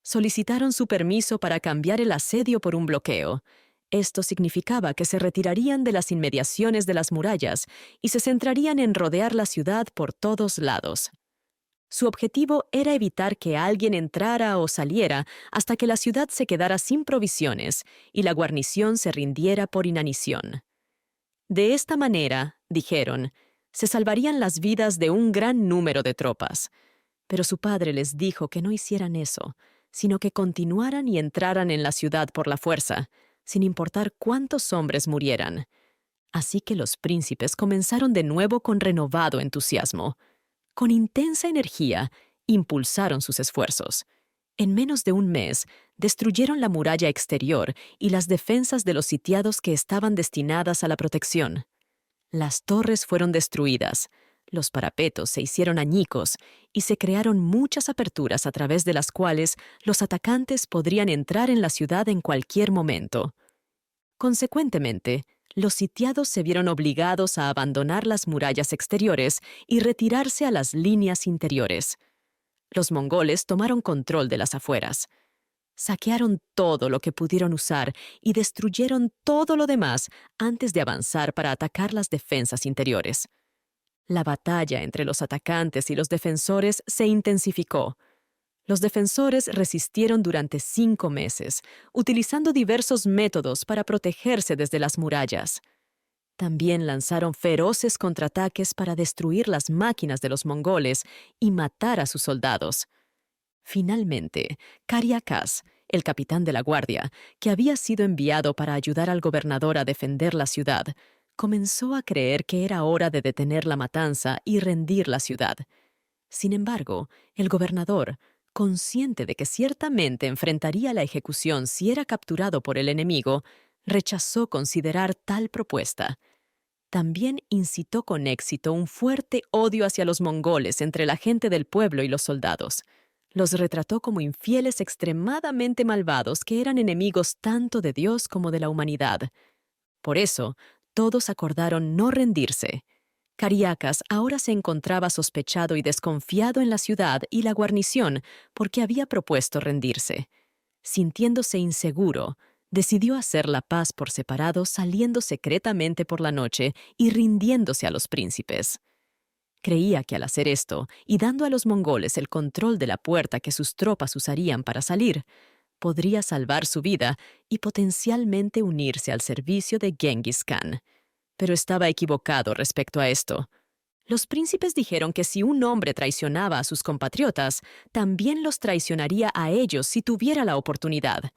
Solicitaron su permiso para cambiar el asedio por un bloqueo. Esto significaba que se retirarían de las inmediaciones de las murallas y se centrarían en rodear la ciudad por todos lados. Su objetivo era evitar que alguien entrara o saliera hasta que la ciudad se quedara sin provisiones y la guarnición se rindiera por inanición. De esta manera, dijeron, se salvarían las vidas de un gran número de tropas. Pero su padre les dijo que no hicieran eso, sino que continuaran y entraran en la ciudad por la fuerza, sin importar cuántos hombres murieran. Así que los príncipes comenzaron de nuevo con renovado entusiasmo. Con intensa energía, impulsaron sus esfuerzos. En menos de un mes, destruyeron la muralla exterior y las defensas de los sitiados que estaban destinadas a la protección. Las torres fueron destruidas, los parapetos se hicieron añicos y se crearon muchas aperturas a través de las cuales los atacantes podrían entrar en la ciudad en cualquier momento. Consecuentemente, los sitiados se vieron obligados a abandonar las murallas exteriores y retirarse a las líneas interiores. Los mongoles tomaron control de las afueras. Saquearon todo lo que pudieron usar y destruyeron todo lo demás antes de avanzar para atacar las defensas interiores. La batalla entre los atacantes y los defensores se intensificó. Los defensores resistieron durante 5 meses, utilizando diversos métodos para protegerse desde las murallas. También lanzaron feroces contraataques para destruir las máquinas de los mongoles y matar a sus soldados. Finalmente, Cariacas, el capitán de la guardia, que había sido enviado para ayudar al gobernador a defender la ciudad, comenzó a creer que era hora de detener la matanza y rendir la ciudad. Sin embargo, el gobernador, consciente de que ciertamente enfrentaría la ejecución si era capturado por el enemigo, rechazó considerar tal propuesta. También incitó con éxito un fuerte odio hacia los mongoles entre la gente del pueblo y los soldados. Los retrató como infieles extremadamente malvados que eran enemigos tanto de Dios como de la humanidad. Por eso, todos acordaron no rendirse. Cariacas ahora se encontraba sospechado y desconfiado en la ciudad y la guarnición porque había propuesto rendirse. Sintiéndose inseguro, decidió hacer la paz por separado saliendo secretamente por la noche y rindiéndose a los príncipes. Creía que al hacer esto, y dando a los mongoles el control de la puerta que sus tropas usarían para salir, podría salvar su vida y potencialmente unirse al servicio de Genghis Khan. Pero estaba equivocado respecto a esto. Los príncipes dijeron que si un hombre traicionaba a sus compatriotas, también los traicionaría a ellos si tuviera la oportunidad.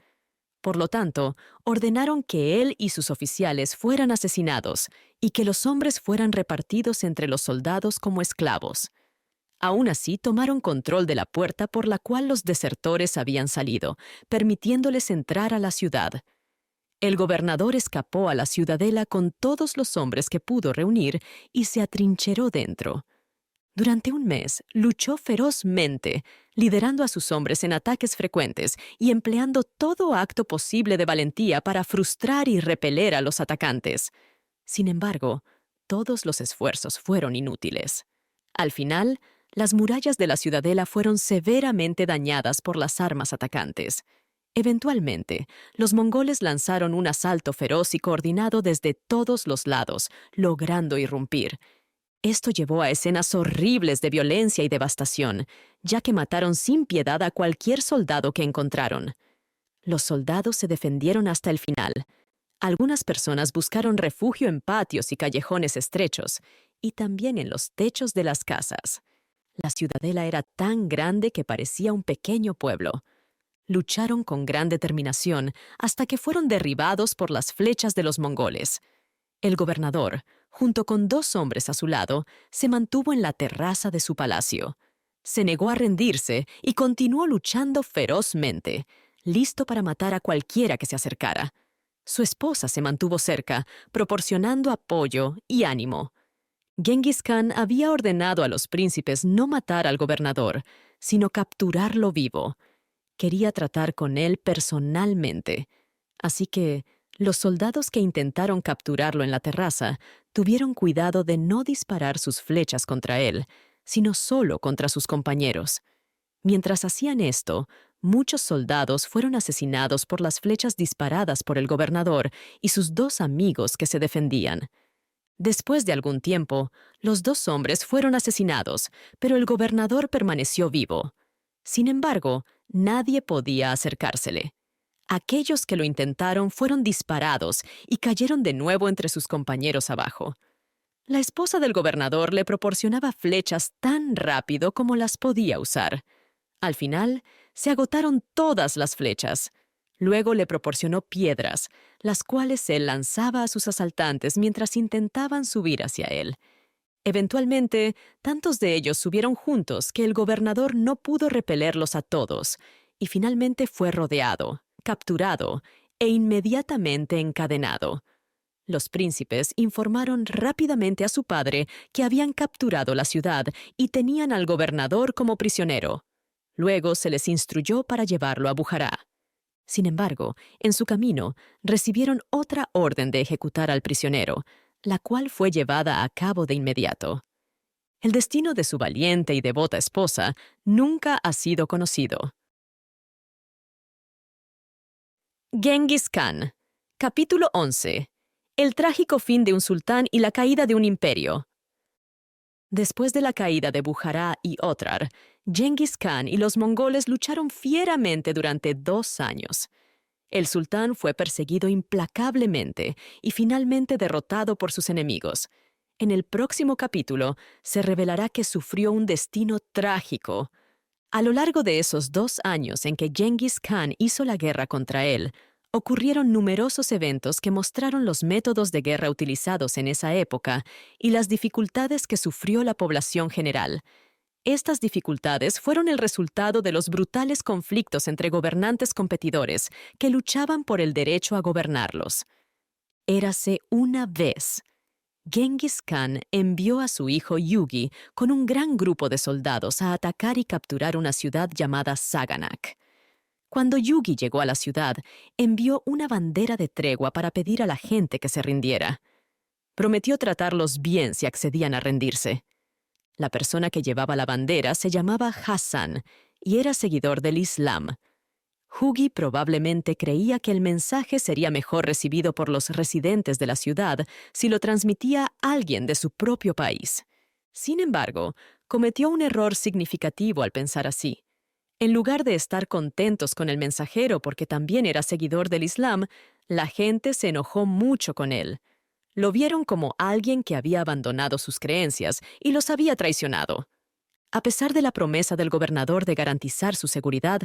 Por lo tanto, ordenaron que él y sus oficiales fueran asesinados y que los hombres fueran repartidos entre los soldados como esclavos. Aún así, tomaron control de la puerta por la cual los desertores habían salido, permitiéndoles entrar a la ciudad. El gobernador escapó a la ciudadela con todos los hombres que pudo reunir y se atrincheró dentro. Durante un mes, luchó ferozmente, liderando a sus hombres en ataques frecuentes y empleando todo acto posible de valentía para frustrar y repeler a los atacantes. Sin embargo, todos los esfuerzos fueron inútiles. Al final, las murallas de la ciudadela fueron severamente dañadas por las armas atacantes. Eventualmente, los mongoles lanzaron un asalto feroz y coordinado desde todos los lados, logrando irrumpir. Esto llevó a escenas horribles de violencia y devastación, ya que mataron sin piedad a cualquier soldado que encontraron. Los soldados se defendieron hasta el final. Algunas personas buscaron refugio en patios y callejones estrechos, y también en los techos de las casas. La ciudadela era tan grande que parecía un pequeño pueblo. Lucharon con gran determinación hasta que fueron derribados por las flechas de los mongoles. El gobernador, junto con 2 hombres a su lado, se mantuvo en la terraza de su palacio. Se negó a rendirse y continuó luchando ferozmente, listo para matar a cualquiera que se acercara. Su esposa se mantuvo cerca, proporcionando apoyo y ánimo. Genghis Khan había ordenado a los príncipes no matar al gobernador, sino capturarlo vivo. Quería tratar con él personalmente. Así que los soldados que intentaron capturarlo en la terraza tuvieron cuidado de no disparar sus flechas contra él, sino solo contra sus compañeros. Mientras hacían esto, muchos soldados fueron asesinados por las flechas disparadas por el gobernador y sus 2 amigos que se defendían. Después de algún tiempo, los 2 hombres fueron asesinados, pero el gobernador permaneció vivo. Sin embargo, nadie podía acercársele. Aquellos que lo intentaron fueron disparados y cayeron de nuevo entre sus compañeros abajo. La esposa del gobernador le proporcionaba flechas tan rápido como las podía usar. Al final, se agotaron todas las flechas. Luego le proporcionó piedras, las cuales él lanzaba a sus asaltantes mientras intentaban subir hacia él. Eventualmente, tantos de ellos subieron juntos que el gobernador no pudo repelerlos a todos, y finalmente fue rodeado, capturado e inmediatamente encadenado. Los príncipes informaron rápidamente a su padre que habían capturado la ciudad y tenían al gobernador como prisionero. Luego se les instruyó para llevarlo a Bujará. Sin embargo, en su camino, recibieron otra orden de ejecutar al prisionero, la cual fue llevada a cabo de inmediato. El destino de su valiente y devota esposa nunca ha sido conocido. Genghis Khan. Capítulo 11. El trágico fin de un sultán y la caída de un imperio. Después de la caída de Bujará y Otrar, Genghis Khan y los mongoles lucharon fieramente durante 2 años. El sultán fue perseguido implacablemente y finalmente derrotado por sus enemigos. En el próximo capítulo se revelará que sufrió un destino trágico. A lo largo de esos 2 años en que Genghis Khan hizo la guerra contra él, ocurrieron numerosos eventos que mostraron los métodos de guerra utilizados en esa época y las dificultades que sufrió la población general. Estas dificultades fueron el resultado de los brutales conflictos entre gobernantes competidores que luchaban por el derecho a gobernarlos. Érase una vez. Genghis Khan envió a su hijo Yugi con un gran grupo de soldados a atacar y capturar una ciudad llamada Saganak. Cuando Yugi llegó a la ciudad, envió una bandera de tregua para pedir a la gente que se rindiera. Prometió tratarlos bien si accedían a rendirse. La persona que llevaba la bandera se llamaba Hassan y era seguidor del Islam. Yugi probablemente creía que el mensaje sería mejor recibido por los residentes de la ciudad si lo transmitía alguien de su propio país. Sin embargo, cometió un error significativo al pensar así. En lugar de estar contentos con el mensajero porque también era seguidor del Islam, la gente se enojó mucho con él. Lo vieron como alguien que había abandonado sus creencias y los había traicionado. A pesar de la promesa del gobernador de garantizar su seguridad,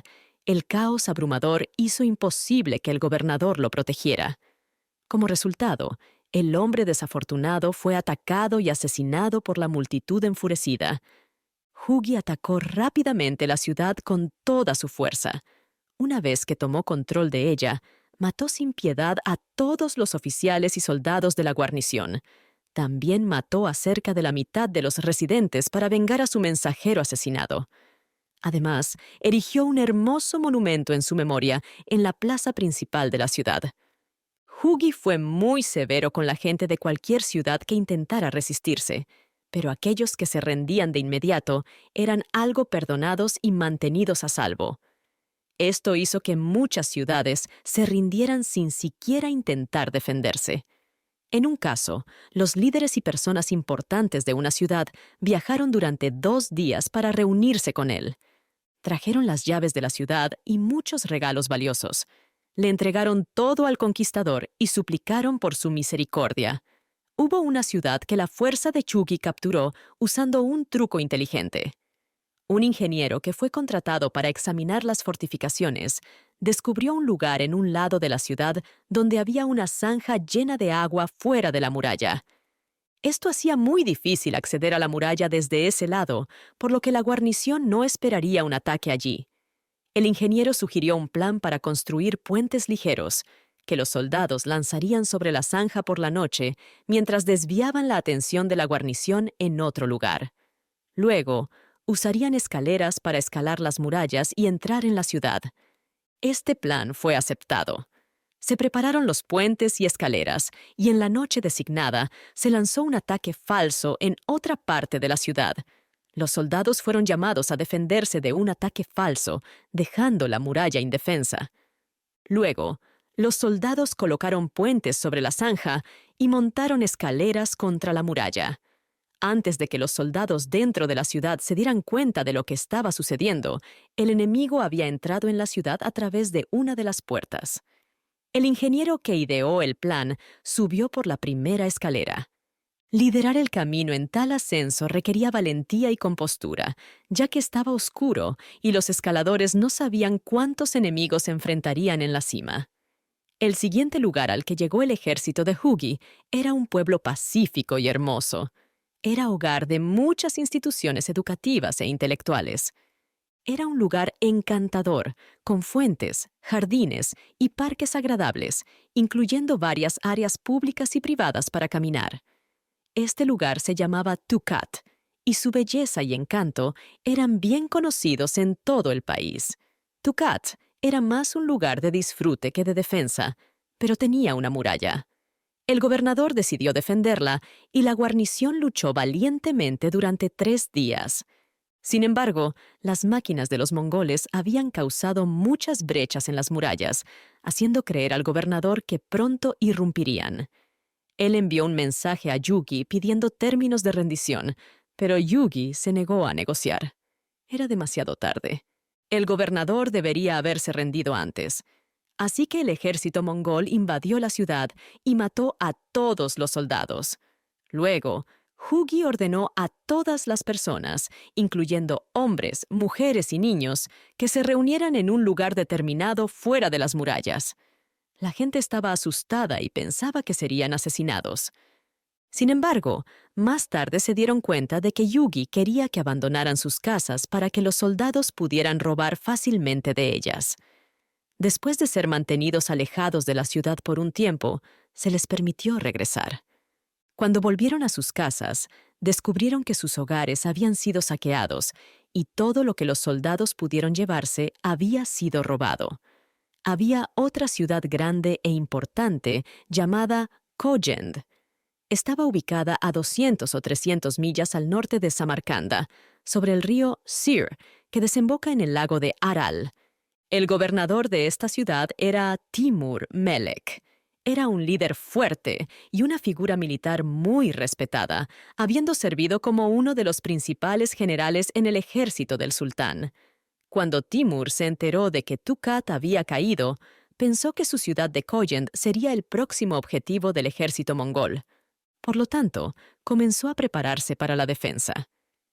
el caos abrumador hizo imposible que el gobernador lo protegiera. Como resultado, el hombre desafortunado fue atacado y asesinado por la multitud enfurecida. Hugi atacó rápidamente la ciudad con toda su fuerza. Una vez que tomó control de ella, mató sin piedad a todos los oficiales y soldados de la guarnición. También mató a cerca de la mitad de los residentes para vengar a su mensajero asesinado. Además, erigió un hermoso monumento en su memoria en la plaza principal de la ciudad. Hugi fue muy severo con la gente de cualquier ciudad que intentara resistirse, pero aquellos que se rendían de inmediato eran algo perdonados y mantenidos a salvo. Esto hizo que muchas ciudades se rindieran sin siquiera intentar defenderse. En un caso, los líderes y personas importantes de una ciudad viajaron durante 2 días para reunirse con él. Trajeron las llaves de la ciudad y muchos regalos valiosos. Le entregaron todo al conquistador y suplicaron por su misericordia. Hubo una ciudad que la fuerza de Hugi capturó usando un truco inteligente. Un ingeniero que fue contratado para examinar las fortificaciones descubrió un lugar en un lado de la ciudad donde había una zanja llena de agua fuera de la muralla. Esto hacía muy difícil acceder a la muralla desde ese lado, por lo que la guarnición no esperaría un ataque allí. El ingeniero sugirió un plan para construir puentes ligeros, que los soldados lanzarían sobre la zanja por la noche mientras desviaban la atención de la guarnición en otro lugar. Luego, usarían escaleras para escalar las murallas y entrar en la ciudad. Este plan fue aceptado. Se prepararon los puentes y escaleras, y en la noche designada se lanzó un ataque falso en otra parte de la ciudad. Los soldados fueron llamados a defenderse de un ataque falso, dejando la muralla indefensa. Luego, los soldados colocaron puentes sobre la zanja y montaron escaleras contra la muralla. Antes de que los soldados dentro de la ciudad se dieran cuenta de lo que estaba sucediendo, el enemigo había entrado en la ciudad a través de una de las puertas. El ingeniero que ideó el plan subió por la primera escalera. Liderar el camino en tal ascenso requería valentía y compostura, ya que estaba oscuro y los escaladores no sabían cuántos enemigos se enfrentarían en la cima. El siguiente lugar al que llegó el ejército de Hugi era un pueblo pacífico y hermoso. Era hogar de muchas instituciones educativas e intelectuales. Era un lugar encantador, con fuentes, jardines y parques agradables, incluyendo varias áreas públicas y privadas para caminar. Este lugar se llamaba Tukat, y su belleza y encanto eran bien conocidos en todo el país. Tukat era más un lugar de disfrute que de defensa, pero tenía una muralla. El gobernador decidió defenderla y la guarnición luchó valientemente durante 3 días. Sin embargo, las máquinas de los mongoles habían causado muchas brechas en las murallas, haciendo creer al gobernador que pronto irrumpirían. Él envió un mensaje a Yugi pidiendo términos de rendición, pero Yugi se negó a negociar. Era demasiado tarde. El gobernador debería haberse rendido antes. Así que el ejército mongol invadió la ciudad y mató a todos los soldados. Luego, Hugi ordenó a todas las personas, incluyendo hombres, mujeres y niños, que se reunieran en un lugar determinado fuera de las murallas. La gente estaba asustada y pensaba que serían asesinados. Sin embargo, más tarde se dieron cuenta de que Yugi quería que abandonaran sus casas para que los soldados pudieran robar fácilmente de ellas. Después de ser mantenidos alejados de la ciudad por un tiempo, se les permitió regresar. Cuando volvieron a sus casas, descubrieron que sus hogares habían sido saqueados y todo lo que los soldados pudieron llevarse había sido robado. Había otra ciudad grande e importante llamada Kojend. Estaba ubicada a 200 o 300 millas al norte de Samarcanda, sobre el río Sir, que desemboca en el lago de Aral. El gobernador de esta ciudad era Timur Melek. era un líder fuerte y una figura militar muy respetada, habiendo servido como uno de los principales generales en el ejército del sultán. Cuando Timur se enteró de que Tukat había caído, pensó que su ciudad de Koyend sería el próximo objetivo del ejército mongol. Por lo tanto, comenzó a prepararse para la defensa.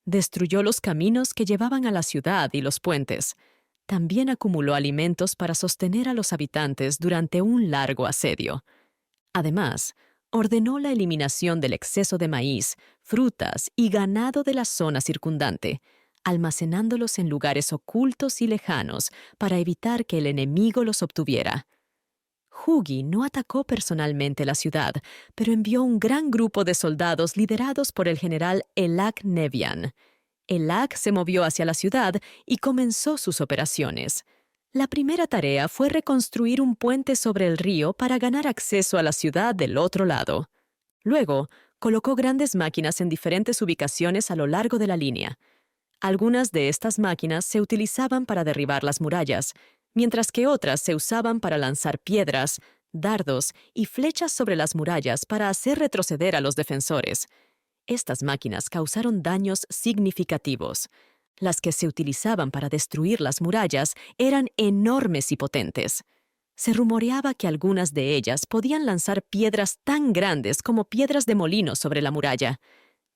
Destruyó los caminos que llevaban a la ciudad y los puentes. También acumuló alimentos para sostener a los habitantes durante un largo asedio. Además, ordenó la eliminación del exceso de maíz, frutas y ganado de la zona circundante, almacenándolos en lugares ocultos y lejanos para evitar que el enemigo los obtuviera. Hugi no atacó personalmente la ciudad, pero envió un gran grupo de soldados liderados por el general Elak Nevian. Elak se movió hacia la ciudad y comenzó sus operaciones. La primera tarea fue reconstruir un puente sobre el río para ganar acceso a la ciudad del otro lado. Luego, colocó grandes máquinas en diferentes ubicaciones a lo largo de la línea. Algunas de estas máquinas se utilizaban para derribar las murallas, mientras que otras se usaban para lanzar piedras, dardos y flechas sobre las murallas para hacer retroceder a los defensores. Estas máquinas causaron daños significativos. Las que se utilizaban para destruir las murallas eran enormes y potentes. Se rumoreaba que algunas de ellas podían lanzar piedras tan grandes como piedras de molino sobre la muralla.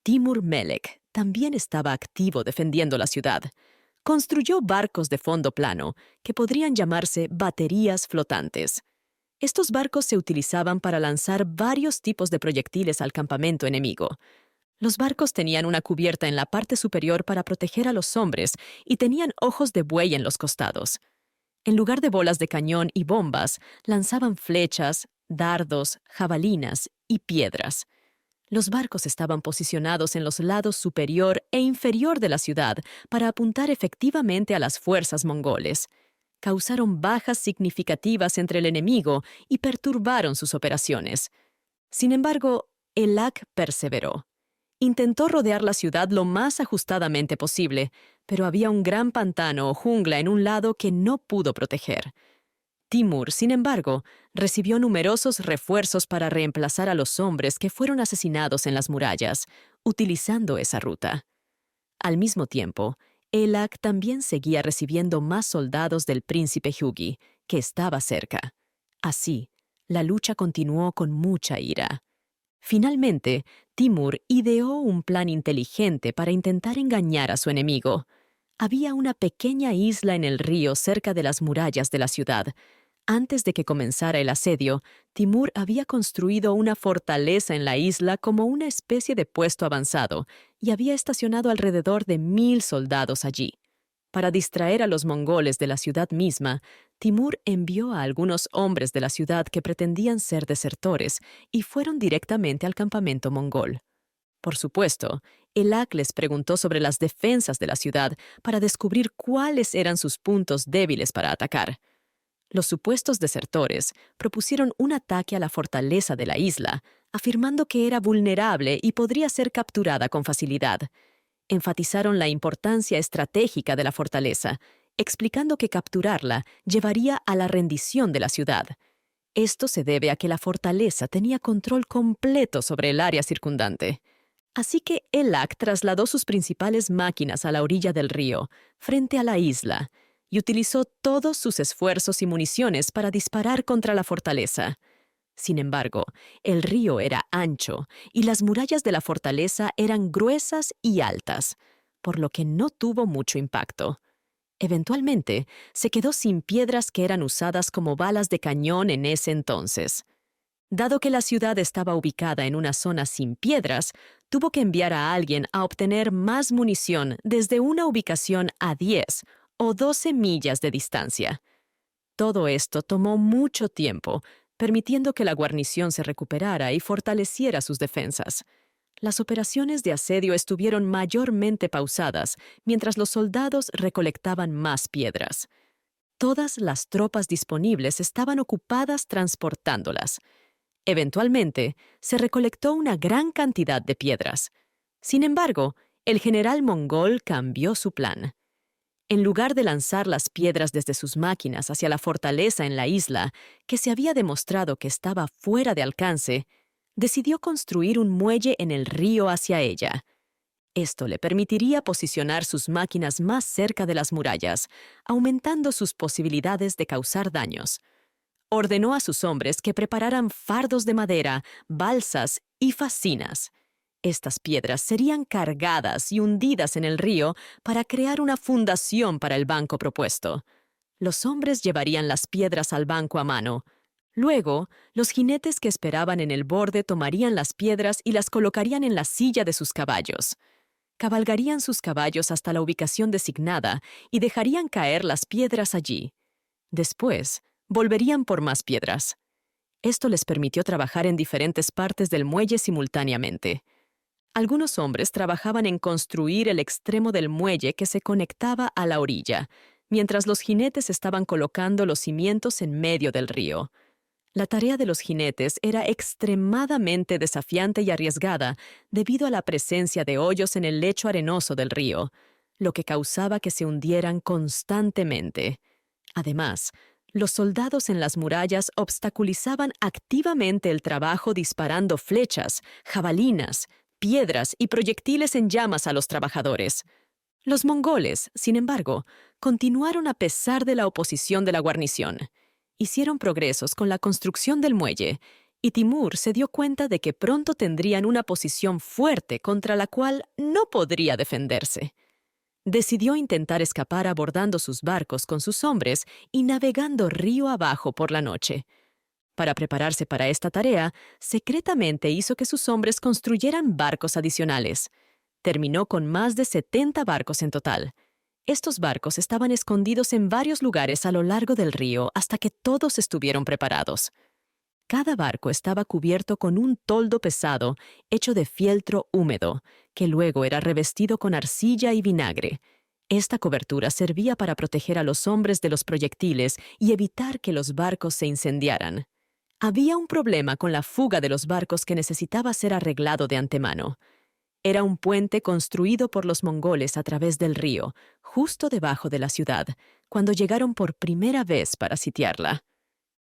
Timur Melek también estaba activo defendiendo la ciudad. Construyó barcos de fondo plano, que podrían llamarse baterías flotantes. Estos barcos se utilizaban para lanzar varios tipos de proyectiles al campamento enemigo. Los barcos tenían una cubierta en la parte superior para proteger a los hombres y tenían ojos de buey en los costados. En lugar de bolas de cañón y bombas, lanzaban flechas, dardos, jabalinas y piedras. Los barcos estaban posicionados en los lados superior e inferior de la ciudad para apuntar efectivamente a las fuerzas mongoles. Causaron bajas significativas entre el enemigo y perturbaron sus operaciones. Sin embargo, Elak perseveró. Intentó rodear la ciudad lo más ajustadamente posible, pero había un gran pantano o jungla en un lado que no pudo proteger. Timur, sin embargo, recibió numerosos refuerzos para reemplazar a los hombres que fueron asesinados en las murallas, utilizando esa ruta. Al mismo tiempo, Elak también seguía recibiendo más soldados del príncipe Hugi, que estaba cerca. Así, la lucha continuó con mucha ira. Finalmente, Timur ideó un plan inteligente para intentar engañar a su enemigo. Había una pequeña isla en el río cerca de las murallas de la ciudad. Antes de que comenzara el asedio, Timur había construido una fortaleza en la isla como una especie de puesto avanzado y había estacionado alrededor de 1000 soldados allí. Para distraer a los mongoles de la ciudad misma, Timur envió a algunos hombres de la ciudad que pretendían ser desertores y fueron directamente al campamento mongol. Por supuesto, Elak les preguntó sobre las defensas de la ciudad para descubrir cuáles eran sus puntos débiles para atacar. Los supuestos desertores propusieron un ataque a la fortaleza de la isla, afirmando que era vulnerable y podría ser capturada con facilidad. Enfatizaron la importancia estratégica de la fortaleza, explicando que capturarla llevaría a la rendición de la ciudad. Esto se debe a que la fortaleza tenía control completo sobre el área circundante. Así que Elak trasladó sus principales máquinas a la orilla del río, frente a la isla, y utilizó todos sus esfuerzos y municiones para disparar contra la fortaleza. Sin embargo, el río era ancho y las murallas de la fortaleza eran gruesas y altas, por lo que no tuvo mucho impacto. Eventualmente, se quedó sin piedras que eran usadas como balas de cañón en ese entonces. Dado que la ciudad estaba ubicada en una zona sin piedras, tuvo que enviar a alguien a obtener más munición desde una ubicación a 10 o 12 millas de distancia. Todo esto tomó mucho tiempo, permitiendo que la guarnición se recuperara y fortaleciera sus defensas. Las operaciones de asedio estuvieron mayormente pausadas mientras los soldados recolectaban más piedras. Todas las tropas disponibles estaban ocupadas transportándolas. Eventualmente, se recolectó una gran cantidad de piedras. Sin embargo, el general mongol cambió su plan. En lugar de lanzar las piedras desde sus máquinas hacia la fortaleza en la isla, que se había demostrado que estaba fuera de alcance, decidió construir un muelle en el río hacia ella. Esto le permitiría posicionar sus máquinas más cerca de las murallas, aumentando sus posibilidades de causar daños. Ordenó a sus hombres que prepararan fardos de madera, balsas y fascinas. Estas piedras serían cargadas y hundidas en el río para crear una fundación para el banco propuesto. Los hombres llevarían las piedras al banco a mano. Luego, los jinetes que esperaban en el borde tomarían las piedras y las colocarían en la silla de sus caballos. Cabalgarían sus caballos hasta la ubicación designada y dejarían caer las piedras allí. Después, volverían por más piedras. Esto les permitió trabajar en diferentes partes del muelle simultáneamente. Algunos hombres trabajaban en construir el extremo del muelle que se conectaba a la orilla, mientras los jinetes estaban colocando los cimientos en medio del río. La tarea de los jinetes era extremadamente desafiante y arriesgada debido a la presencia de hoyos en el lecho arenoso del río, lo que causaba que se hundieran constantemente. Además, los soldados en las murallas obstaculizaban activamente el trabajo disparando flechas, jabalinas, piedras y proyectiles en llamas a los trabajadores. Los mongoles, sin embargo, continuaron a pesar de la oposición de la guarnición. Hicieron progresos con la construcción del muelle, y Timur se dio cuenta de que pronto tendrían una posición fuerte contra la cual no podría defenderse. Decidió intentar escapar abordando sus barcos con sus hombres y navegando río abajo por la noche. Para prepararse para esta tarea, secretamente hizo que sus hombres construyeran barcos adicionales. Terminó con más de 70 barcos en total. Estos barcos estaban escondidos en varios lugares a lo largo del río hasta que todos estuvieron preparados. Cada barco estaba cubierto con un toldo pesado hecho de fieltro húmedo, que luego era revestido con arcilla y vinagre. Esta cobertura servía para proteger a los hombres de los proyectiles y evitar que los barcos se incendiaran. Había un problema con la fuga de los barcos que necesitaba ser arreglado de antemano. Era un puente construido por los mongoles a través del río, justo debajo de la ciudad, cuando llegaron por primera vez para sitiarla.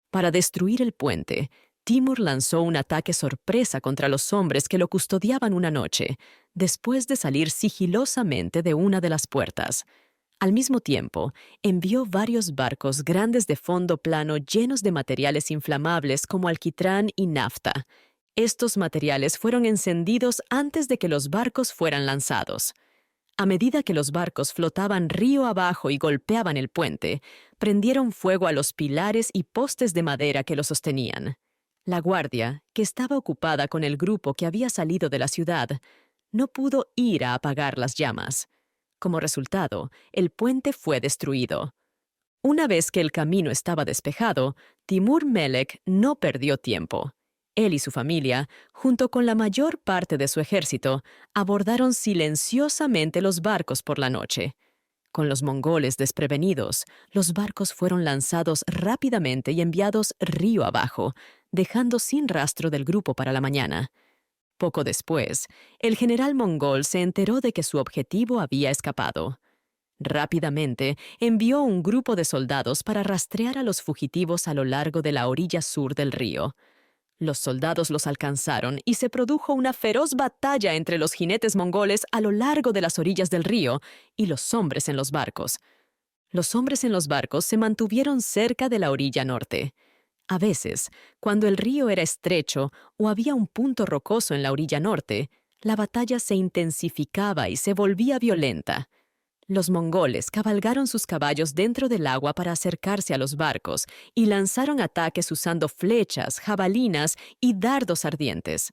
Para destruir el puente, Timur lanzó un ataque sorpresa contra los hombres que lo custodiaban una noche, después de salir sigilosamente de una de las puertas. Al mismo tiempo, envió varios barcos grandes de fondo plano llenos de materiales inflamables como alquitrán y nafta. Estos materiales fueron encendidos antes de que los barcos fueran lanzados. A medida que los barcos flotaban río abajo y golpeaban el puente, prendieron fuego a los pilares y postes de madera que lo sostenían. La guardia, que estaba ocupada con el grupo que había salido de la ciudad, no pudo ir a apagar las llamas. Como resultado, el puente fue destruido. Una vez que el camino estaba despejado, Timur Melek no perdió tiempo. Él y su familia, junto con la mayor parte de su ejército, abordaron silenciosamente los barcos por la noche. Con los mongoles desprevenidos, los barcos fueron lanzados rápidamente y enviados río abajo, dejando sin rastro del grupo para la mañana. Poco después, el general mongol se enteró de que su objetivo había escapado. Rápidamente envió un grupo de soldados para rastrear a los fugitivos a lo largo de la orilla sur del río. Los soldados los alcanzaron y se produjo una feroz batalla entre los jinetes mongoles a lo largo de las orillas del río y los hombres en los barcos. Los hombres en los barcos se mantuvieron cerca de la orilla norte. A veces, cuando el río era estrecho o había un punto rocoso en la orilla norte, la batalla se intensificaba y se volvía violenta. Los mongoles cabalgaron sus caballos dentro del agua para acercarse a los barcos y lanzaron ataques usando flechas, jabalinas y dardos ardientes.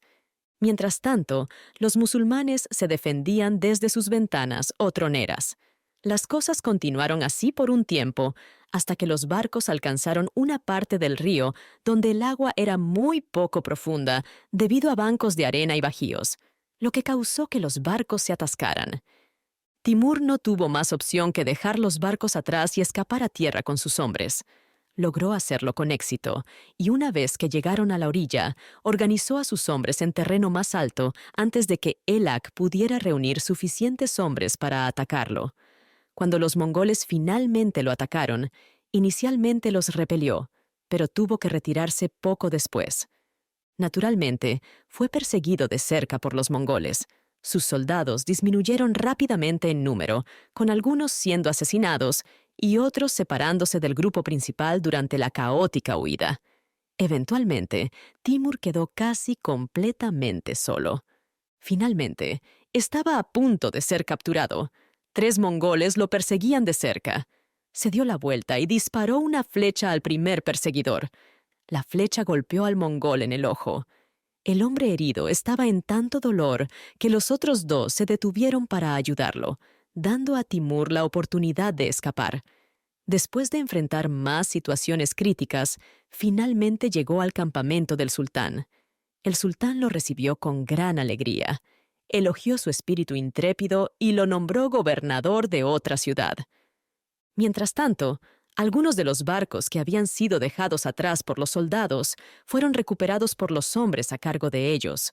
Mientras tanto, los musulmanes se defendían desde sus ventanas o troneras. Las cosas continuaron así por un tiempo, hasta que los barcos alcanzaron una parte del río donde el agua era muy poco profunda debido a bancos de arena y bajíos, lo que causó que los barcos se atascaran. Timur no tuvo más opción que dejar los barcos atrás y escapar a tierra con sus hombres. Logró hacerlo con éxito, y una vez que llegaron a la orilla, organizó a sus hombres en terreno más alto antes de que Elak pudiera reunir suficientes hombres para atacarlo. Cuando los mongoles finalmente lo atacaron, inicialmente los repelió, pero tuvo que retirarse poco después. Naturalmente, fue perseguido de cerca por los mongoles. Sus soldados disminuyeron rápidamente en número, con algunos siendo asesinados y otros separándose del grupo principal durante la caótica huida. Eventualmente, Timur quedó casi completamente solo. Finalmente, estaba a punto de ser capturado. 3 mongoles lo perseguían de cerca. Se dio la vuelta y disparó una flecha al primer perseguidor. La flecha golpeó al mongol en el ojo. El hombre herido estaba en tanto dolor que los otros 2 se detuvieron para ayudarlo, dando a Timur la oportunidad de escapar. Después de enfrentar más situaciones críticas, finalmente llegó al campamento del sultán. El sultán lo recibió con gran alegría. Elogió su espíritu intrépido y lo nombró gobernador de otra ciudad. Mientras tanto, algunos de los barcos que habían sido dejados atrás por los soldados fueron recuperados por los hombres a cargo de ellos.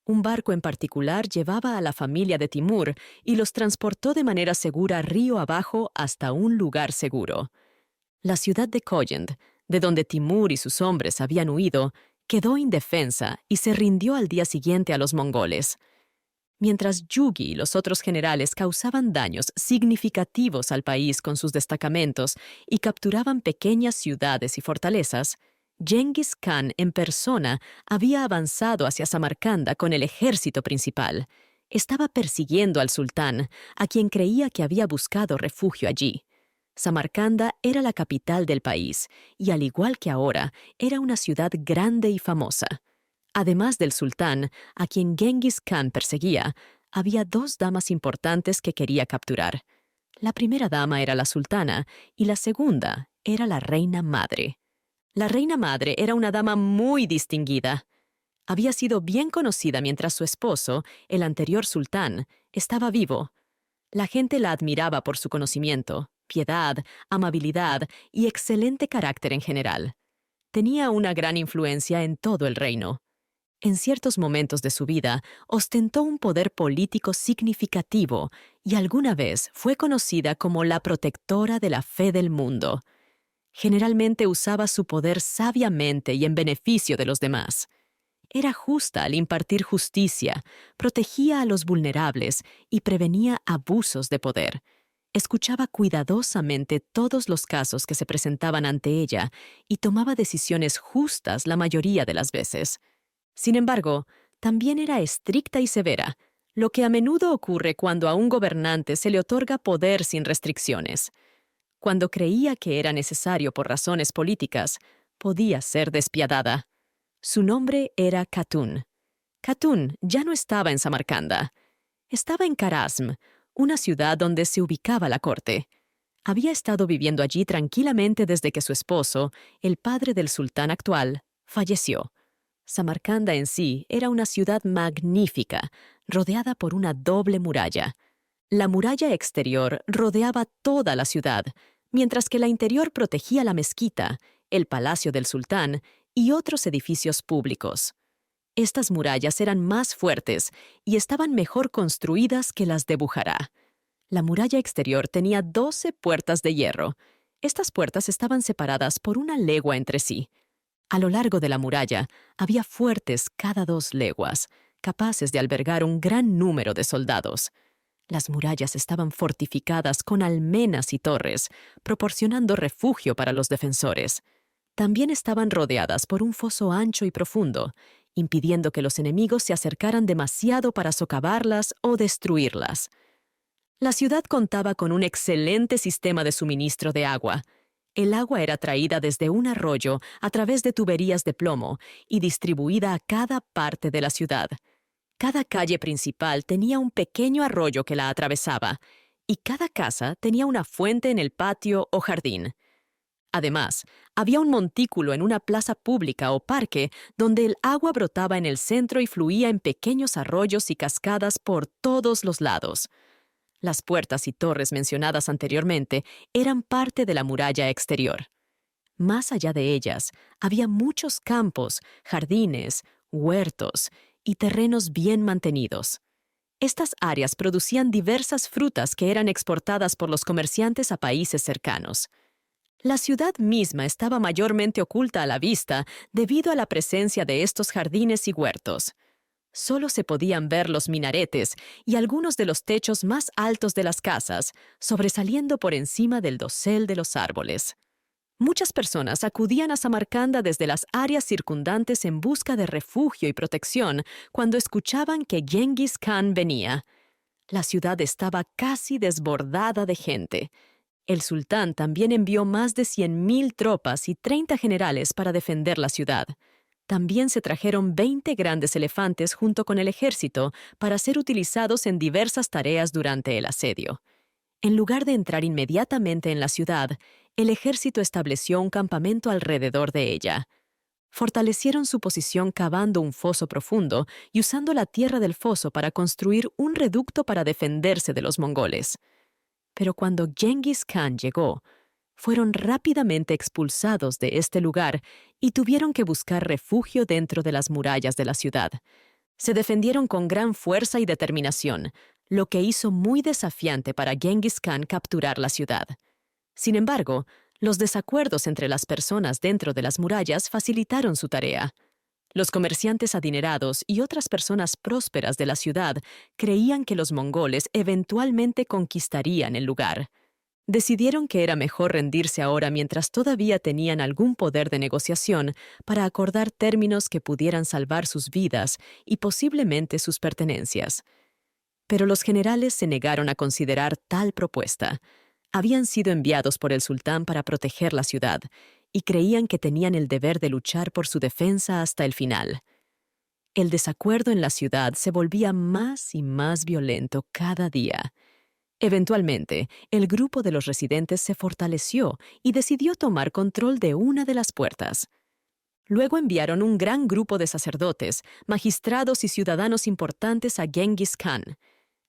Un barco en particular llevaba a la familia de Timur y los transportó de manera segura río abajo hasta un lugar seguro. La ciudad de Khoyend, de donde Timur y sus hombres habían huido, quedó indefensa y se rindió al día siguiente a los mongoles. Mientras Yugi y los otros generales causaban daños significativos al país con sus destacamentos y capturaban pequeñas ciudades y fortalezas, Genghis Khan en persona había avanzado hacia Samarcanda con el ejército principal. Estaba persiguiendo al sultán, a quien creía que había buscado refugio allí. Samarcanda era la capital del país y, al igual que ahora, era una ciudad grande y famosa. Además del sultán, a quien Genghis Khan perseguía, había 2 damas importantes que quería capturar. La primera dama era la sultana y la segunda era la reina madre. La reina madre era una dama muy distinguida. Había sido bien conocida mientras su esposo, el anterior sultán, estaba vivo. La gente la admiraba por su conocimiento, piedad, amabilidad y excelente carácter en general. Tenía una gran influencia en todo el reino. En ciertos momentos de su vida, ostentó un poder político significativo y alguna vez fue conocida como la protectora de la fe del mundo. Generalmente usaba su poder sabiamente y en beneficio de los demás. Era justa al impartir justicia, protegía a los vulnerables y prevenía abusos de poder. Escuchaba cuidadosamente todos los casos que se presentaban ante ella y tomaba decisiones justas la mayoría de las veces. Sin embargo, también era estricta y severa, lo que a menudo ocurre cuando a un gobernante se le otorga poder sin restricciones. Cuando creía que era necesario por razones políticas, podía ser despiadada. Su nombre era Khatun. Khatun ya no estaba en Samarcanda. Estaba en Kharasm, una ciudad donde se ubicaba la corte. Había estado viviendo allí tranquilamente desde que su esposo, el padre del sultán actual, falleció. Samarcanda en sí era una ciudad magnífica, rodeada por una doble muralla. La muralla exterior rodeaba toda la ciudad, mientras que la interior protegía la mezquita, el palacio del sultán y otros edificios públicos. Estas murallas eran más fuertes y estaban mejor construidas que las de Bujará. La muralla exterior tenía 12 puertas de hierro. Estas puertas estaban separadas por una legua entre sí. A lo largo de la muralla había fuertes cada 2 leguas, capaces de albergar un gran número de soldados. Las murallas estaban fortificadas con almenas y torres, proporcionando refugio para los defensores. También estaban rodeadas por un foso ancho y profundo, impidiendo que los enemigos se acercaran demasiado para socavarlas o destruirlas. La ciudad contaba con un excelente sistema de suministro de agua. El agua era traída desde un arroyo a través de tuberías de plomo y distribuida a cada parte de la ciudad. Cada calle principal tenía un pequeño arroyo que la atravesaba, y cada casa tenía una fuente en el patio o jardín. Además, había un montículo en una plaza pública o parque donde el agua brotaba en el centro y fluía en pequeños arroyos y cascadas por todos los lados. Las puertas y torres mencionadas anteriormente eran parte de la muralla exterior. Más allá de ellas, había muchos campos, jardines, huertos y terrenos bien mantenidos. Estas áreas producían diversas frutas que eran exportadas por los comerciantes a países cercanos. La ciudad misma estaba mayormente oculta a la vista debido a la presencia de estos jardines y huertos. Solo se podían ver los minaretes y algunos de los techos más altos de las casas, sobresaliendo por encima del dosel de los árboles. Muchas personas acudían a Samarcanda desde las áreas circundantes en busca de refugio y protección cuando escuchaban que Genghis Khan venía. La ciudad estaba casi desbordada de gente. El sultán también envió más de 100.000 tropas y 30 generales para defender la ciudad. También se trajeron 20 grandes elefantes junto con el ejército para ser utilizados en diversas tareas durante el asedio. En lugar de entrar inmediatamente en la ciudad, el ejército estableció un campamento alrededor de ella. Fortalecieron su posición cavando un foso profundo y usando la tierra del foso para construir un reducto para defenderse de los mongoles. Pero cuando Genghis Khan llegó, fueron rápidamente expulsados de este lugar y tuvieron que buscar refugio dentro de las murallas de la ciudad. Se defendieron con gran fuerza y determinación, lo que hizo muy desafiante para Genghis Khan capturar la ciudad. Sin embargo, los desacuerdos entre las personas dentro de las murallas facilitaron su tarea. Los comerciantes adinerados y otras personas prósperas de la ciudad creían que los mongoles eventualmente conquistarían el lugar. Decidieron que era mejor rendirse ahora mientras todavía tenían algún poder de negociación para acordar términos que pudieran salvar sus vidas y posiblemente sus pertenencias. Pero los generales se negaron a considerar tal propuesta. Habían sido enviados por el sultán para proteger la ciudad y creían que tenían el deber de luchar por su defensa hasta el final. El desacuerdo en la ciudad se volvía más y más violento cada día. Eventualmente, el grupo de los residentes se fortaleció y decidió tomar control de una de las puertas. Luego enviaron un gran grupo de sacerdotes, magistrados y ciudadanos importantes a Genghis Khan.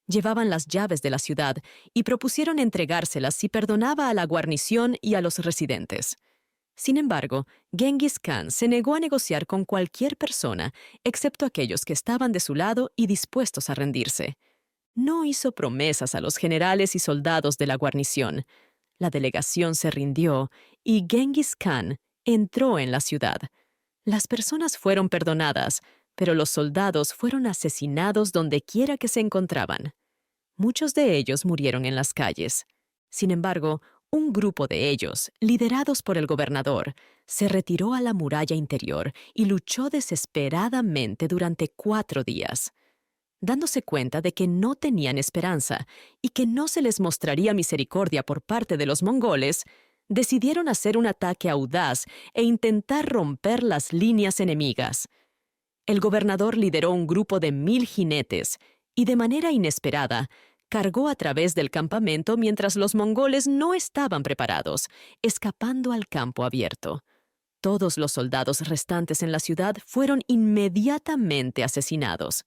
Llevaban las llaves de la ciudad y propusieron entregárselas si perdonaba a la guarnición y a los residentes. Sin embargo, Genghis Khan se negó a negociar con cualquier persona, excepto aquellos que estaban de su lado y dispuestos a rendirse. No hizo promesas a los generales y soldados de la guarnición. La delegación se rindió y Genghis Khan entró en la ciudad. Las personas fueron perdonadas, pero los soldados fueron asesinados donde quiera que se encontraban. Muchos de ellos murieron en las calles. Sin embargo, un grupo de ellos, liderados por el gobernador, se retiró a la muralla interior y luchó desesperadamente durante 4 días. Dándose cuenta de que no tenían esperanza y que no se les mostraría misericordia por parte de los mongoles, decidieron hacer un ataque audaz e intentar romper las líneas enemigas. El gobernador lideró un grupo de 1,000 jinetes y, de manera inesperada, cargó a través del campamento mientras los mongoles no estaban preparados, escapando al campo abierto. Todos los soldados restantes en la ciudad fueron inmediatamente asesinados.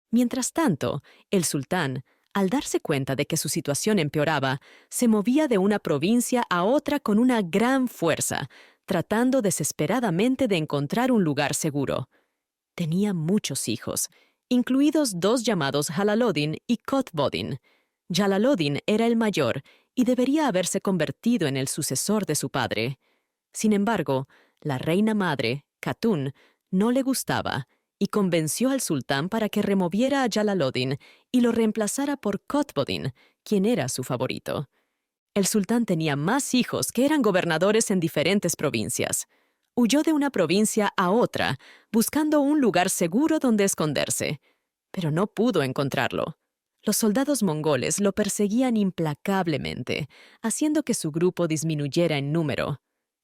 Mientras tanto, el sultán, al darse cuenta de que su situación empeoraba, se movía de una provincia a otra con una gran fuerza, tratando desesperadamente de encontrar un lugar seguro. Tenía muchos hijos, incluidos 2 llamados Jalaloddin y Kotboddin. Jalaloddin era el mayor y debería haberse convertido en el sucesor de su padre. Sin embargo, la reina madre, Khatun, no le gustaba y convenció al sultán para que removiera a Jalaloddin y lo reemplazara por Kotboddin, quien era su favorito. El sultán tenía más hijos que eran gobernadores en diferentes provincias. Huyó de una provincia a otra, buscando un lugar seguro donde esconderse, pero no pudo encontrarlo. Los soldados mongoles lo perseguían implacablemente, haciendo que su grupo disminuyera en número.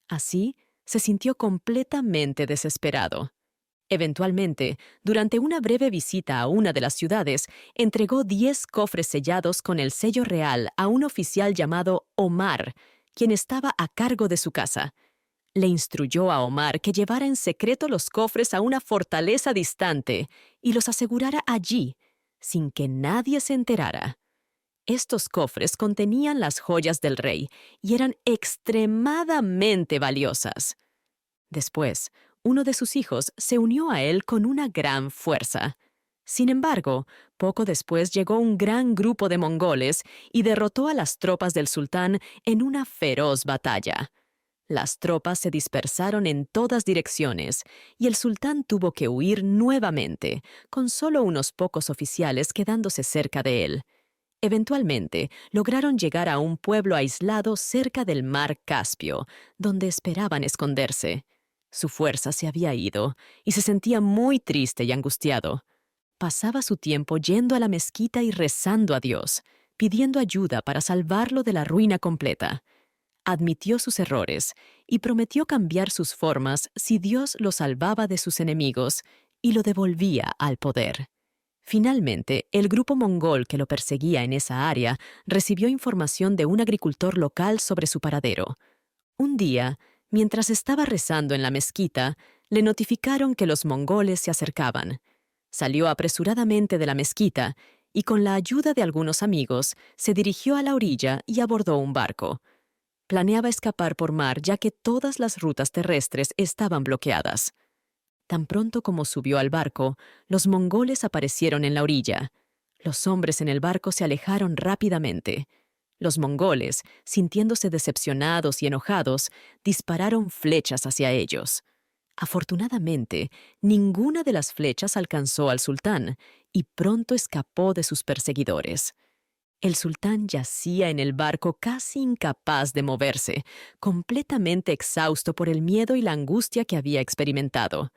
Así, se sintió completamente desesperado. Eventualmente, durante una breve visita a una de las ciudades, entregó 10 cofres sellados con el sello real a un oficial llamado Omar, quien estaba a cargo de su casa. Le instruyó a Omar que llevara en secreto los cofres a una fortaleza distante y los asegurara allí, sin que nadie se enterara. Estos cofres contenían las joyas del rey y eran extremadamente valiosas. Después, uno de sus hijos se unió a él con una gran fuerza. Sin embargo, poco después llegó un gran grupo de mongoles y derrotó a las tropas del sultán en una feroz batalla. Las tropas se dispersaron en todas direcciones y el sultán tuvo que huir nuevamente, con solo unos pocos oficiales quedándose cerca de él. Eventualmente, lograron llegar a un pueblo aislado cerca del mar Caspio, donde esperaban esconderse. Su fuerza se había ido y se sentía muy triste y angustiado. Pasaba su tiempo yendo a la mezquita y rezando a Dios, pidiendo ayuda para salvarlo de la ruina completa. Admitió sus errores y prometió cambiar sus formas si Dios lo salvaba de sus enemigos y lo devolvía al poder. Finalmente, el grupo mongol que lo perseguía en esa área recibió información de un agricultor local sobre su paradero. Un día, mientras estaba rezando en la mezquita, le notificaron que los mongoles se acercaban. Salió apresuradamente de la mezquita y con la ayuda de algunos amigos se dirigió a la orilla y abordó un barco. Planeaba escapar por mar ya que todas las rutas terrestres estaban bloqueadas. Tan pronto como subió al barco, los mongoles aparecieron en la orilla. Los hombres en el barco se alejaron rápidamente. Los mongoles, sintiéndose decepcionados y enojados, dispararon flechas hacia ellos. Afortunadamente, ninguna de las flechas alcanzó al sultán y pronto escapó de sus perseguidores. El sultán yacía en el barco casi incapaz de moverse, completamente exhausto por el miedo y la angustia que había experimentado.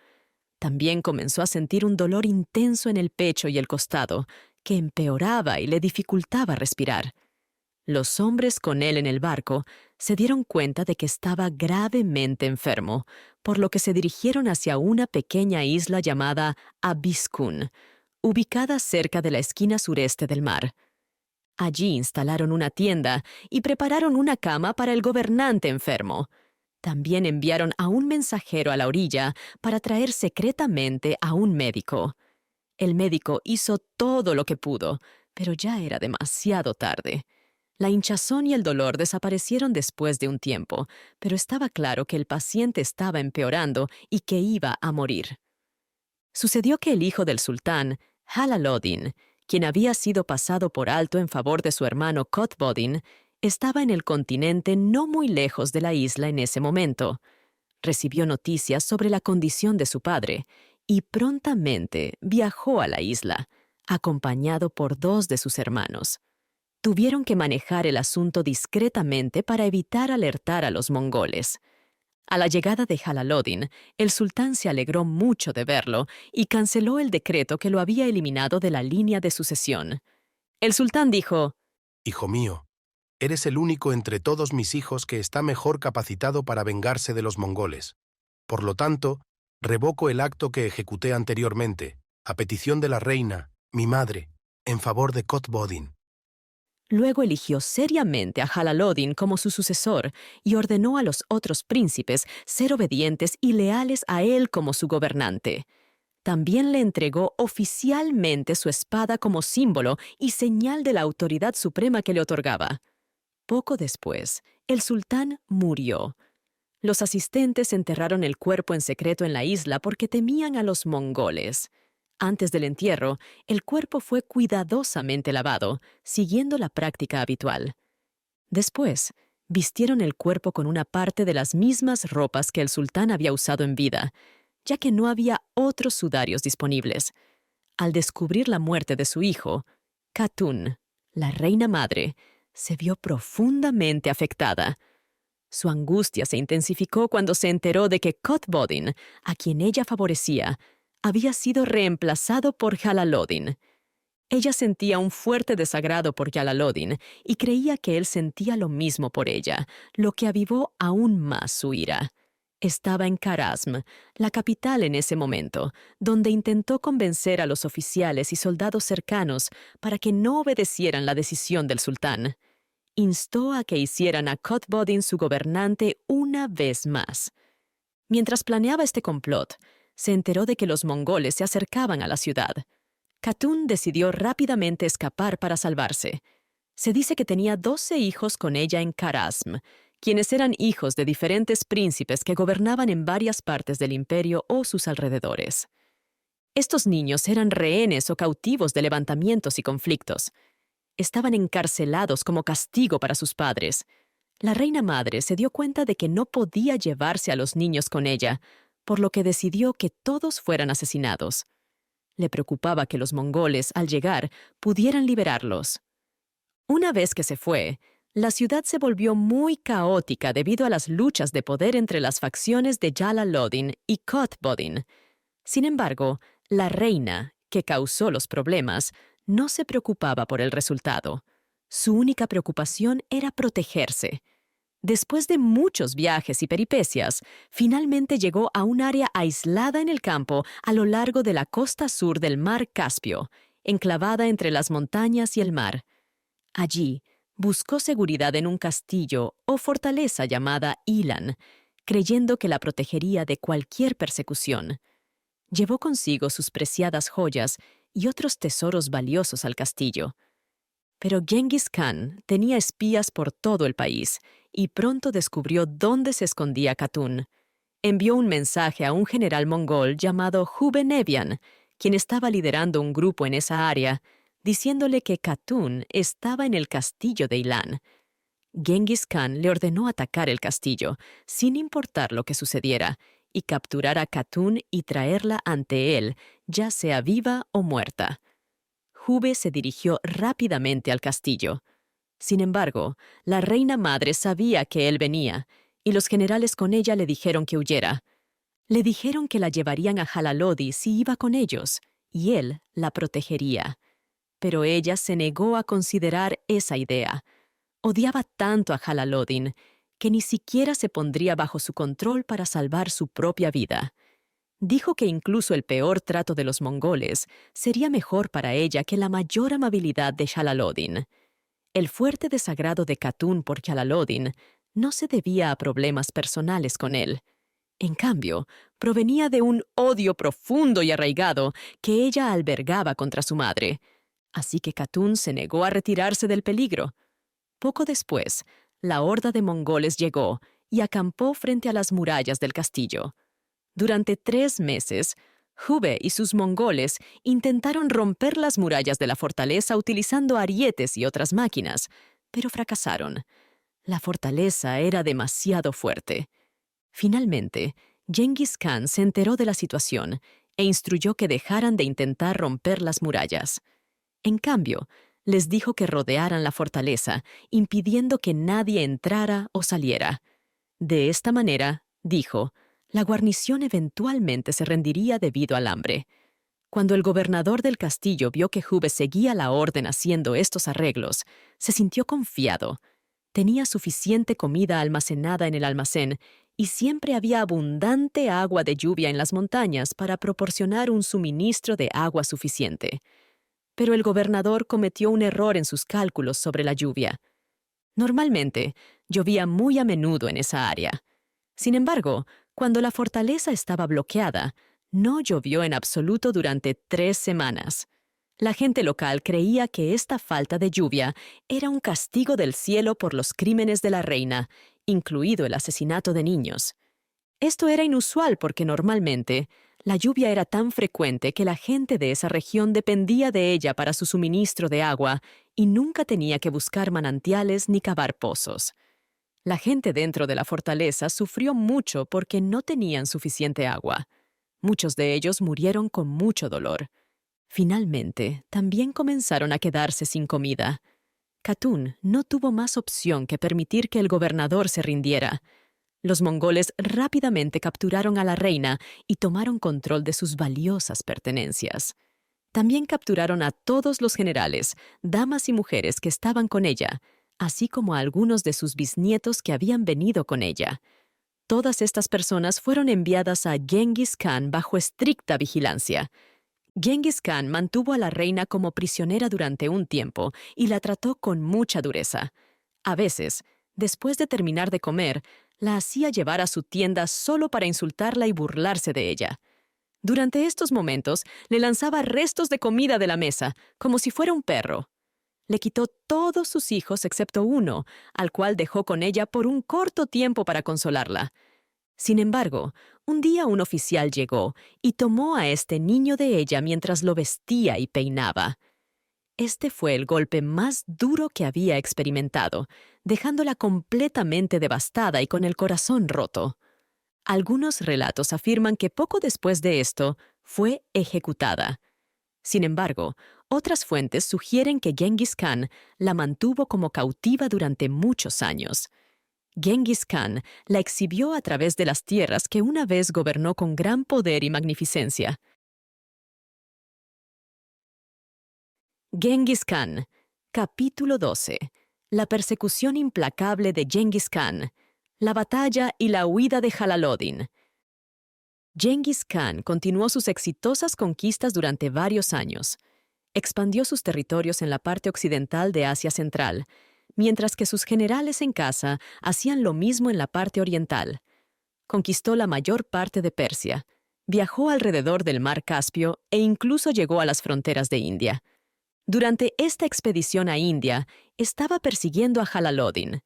También comenzó a sentir un dolor intenso en el pecho y el costado, que empeoraba y le dificultaba respirar. Los hombres con él en el barco se dieron cuenta de que estaba gravemente enfermo, por lo que se dirigieron hacia una pequeña isla llamada Abiskun, ubicada cerca de la esquina sureste del mar. Allí instalaron una tienda y prepararon una cama para el gobernante enfermo. También enviaron a un mensajero a la orilla para traer secretamente a un médico. El médico hizo todo lo que pudo, pero ya era demasiado tarde. La hinchazón y el dolor desaparecieron después de un tiempo, pero estaba claro que el paciente estaba empeorando y que iba a morir. Sucedió que el hijo del sultán, Jalal-od-Din, quien había sido pasado por alto en favor de su hermano Qutb-od-Din, estaba en el continente no muy lejos de la isla en ese momento. Recibió noticias sobre la condición de su padre y prontamente viajó a la isla, acompañado por 2 de sus hermanos. Tuvieron que manejar el asunto discretamente para evitar alertar a los mongoles. A la llegada de Jalal-od-Din, el sultán se alegró mucho de verlo y canceló el decreto que lo había eliminado de la línea de sucesión. El sultán dijo: Hijo mío, eres el único entre todos mis hijos que está mejor capacitado para vengarse de los mongoles. Por lo tanto, revoco el acto que ejecuté anteriormente, a petición de la reina, mi madre, en favor de Qutb-od-Din. Luego eligió seriamente a Jalal-od-Din como su sucesor y ordenó a los otros príncipes ser obedientes y leales a él como su gobernante. También le entregó oficialmente su espada como símbolo y señal de la autoridad suprema que le otorgaba. Poco después, el sultán murió. Los asistentes enterraron el cuerpo en secreto en la isla porque temían a los mongoles. Antes del entierro, el cuerpo fue cuidadosamente lavado, siguiendo la práctica habitual. Después, vistieron el cuerpo con una parte de las mismas ropas que el sultán había usado en vida, ya que no había otros sudarios disponibles. Al descubrir la muerte de su hijo, Khatun, la reina madre, se vio profundamente afectada. Su angustia se intensificó cuando se enteró de que Qutb-od-Din, a quien ella favorecía, había sido reemplazado por Jalal-od-Din. Ella sentía un fuerte desagrado por Jalal-od-Din y creía que él sentía lo mismo por ella, lo que avivó aún más su ira. Estaba en Kharasm, la capital en ese momento, donde intentó convencer a los oficiales y soldados cercanos para que no obedecieran la decisión del sultán. Instó a que hicieran a Qutb-od-Din su gobernante una vez más. Mientras planeaba este complot, se enteró de que los mongoles se acercaban a la ciudad. Khatun decidió rápidamente escapar para salvarse. Se dice que tenía 12 hijos con ella en Kharasm, quienes eran hijos de diferentes príncipes que gobernaban en varias partes del imperio o sus alrededores. Estos niños eran rehenes o cautivos de levantamientos y conflictos. Estaban encarcelados como castigo para sus padres. La reina madre se dio cuenta de que no podía llevarse a los niños con ella, por lo que decidió que todos fueran asesinados. Le preocupaba que los mongoles, al llegar, pudieran liberarlos. Una vez que se fue, la ciudad se volvió muy caótica debido a las luchas de poder entre las facciones de Jalal-Odin y Koth-Bodin. Sin embargo, la reina, que causó los problemas, no se preocupaba por el resultado. Su única preocupación era protegerse. Después de muchos viajes y peripecias, finalmente llegó a un área aislada en el campo a lo largo de la costa sur del mar Caspio, enclavada entre las montañas y el mar. Allí, buscó seguridad en un castillo o fortaleza llamada Ilan, creyendo que la protegería de cualquier persecución. Llevó consigo sus preciadas joyas y otros tesoros valiosos al castillo. Pero Genghis Khan tenía espías por todo el país y pronto descubrió dónde se escondía Katun. Envió un mensaje a un general mongol llamado Hube Nebian, quien estaba liderando un grupo en esa área, diciéndole que Katun estaba en el castillo de Ilan. Genghis Khan le ordenó atacar el castillo, sin importar lo que sucediera, y capturar a Katun y traerla ante él, ya sea viva o muerta. Hube se dirigió rápidamente al castillo. Sin embargo, la reina madre sabía que él venía, y los generales con ella le dijeron que huyera. Le dijeron que la llevarían a Jalal-Lodi si iba con ellos, y él la protegería. Pero ella se negó a considerar esa idea. Odiaba tanto a Jalal-Odin que ni siquiera se pondría bajo su control para salvar su propia vida. Dijo que incluso el peor trato de los mongoles sería mejor para ella que la mayor amabilidad de Jalal-Odin. El fuerte desagrado de Katun por Jalal-Odin no se debía a problemas personales con él. En cambio, provenía de un odio profundo y arraigado que ella albergaba contra su madre. Así que Katun se negó a retirarse del peligro. Poco después, la horda de mongoles llegó y acampó frente a las murallas del castillo. Durante 3 meses, Hube y sus mongoles intentaron romper las murallas de la fortaleza utilizando arietes y otras máquinas, pero fracasaron. La fortaleza era demasiado fuerte. Finalmente, Genghis Khan se enteró de la situación e instruyó que dejaran de intentar romper las murallas. En cambio, les dijo que rodearan la fortaleza, impidiendo que nadie entrara o saliera. De esta manera, dijo, la guarnición eventualmente se rendiría debido al hambre. Cuando el gobernador del castillo vio que Hube seguía la orden haciendo estos arreglos, se sintió confiado. Tenía suficiente comida almacenada en el almacén y siempre había abundante agua de lluvia en las montañas para proporcionar un suministro de agua suficiente. Pero el gobernador cometió un error en sus cálculos sobre la lluvia. Normalmente, llovía muy a menudo en esa área. Sin embargo, cuando la fortaleza estaba bloqueada, no llovió en absoluto durante 3 semanas. La gente local creía que esta falta de lluvia era un castigo del cielo por los crímenes de la reina, incluido el asesinato de niños. Esto era inusual porque normalmente la lluvia era tan frecuente que la gente de esa región dependía de ella para su suministro de agua y nunca tenía que buscar manantiales ni cavar pozos. La gente dentro de la fortaleza sufrió mucho porque no tenían suficiente agua. Muchos de ellos murieron con mucho dolor. Finalmente, también comenzaron a quedarse sin comida. Katun no tuvo más opción que permitir que el gobernador se rindiera. Los mongoles rápidamente capturaron a la reina y tomaron control de sus valiosas pertenencias. También capturaron a todos los generales, damas y mujeres que estaban con ella, así como a algunos de sus bisnietos que habían venido con ella. Todas estas personas fueron enviadas a Genghis Khan bajo estricta vigilancia. Genghis Khan mantuvo a la reina como prisionera durante un tiempo y la trató con mucha dureza. A veces, después de terminar de comer, la hacía llevar a su tienda solo para insultarla y burlarse de ella. Durante estos momentos, le lanzaba restos de comida de la mesa, como si fuera un perro. Le quitó todos sus hijos excepto uno, al cual dejó con ella por un corto tiempo para consolarla. Sin embargo, un día un oficial llegó y tomó a este niño de ella mientras lo vestía y peinaba. Este fue el golpe más duro que había experimentado, dejándola completamente devastada y con el corazón roto. Algunos relatos afirman que poco después de esto fue ejecutada. Sin embargo, otras fuentes sugieren que Genghis Khan la mantuvo como cautiva durante muchos años. Genghis Khan la exhibió a través de las tierras que una vez gobernó con gran poder y magnificencia. Genghis Khan, capítulo 12. La persecución implacable de Genghis Khan, la batalla y la huida de Jalal-od-Din. Genghis Khan continuó sus exitosas conquistas durante varios años. Expandió sus territorios en la parte occidental de Asia Central, mientras que sus generales en casa hacían lo mismo en la parte oriental. Conquistó la mayor parte de Persia, viajó alrededor del mar Caspio e incluso llegó a las fronteras de India. Durante esta expedición a India, estaba persiguiendo a Jalal-od-Din.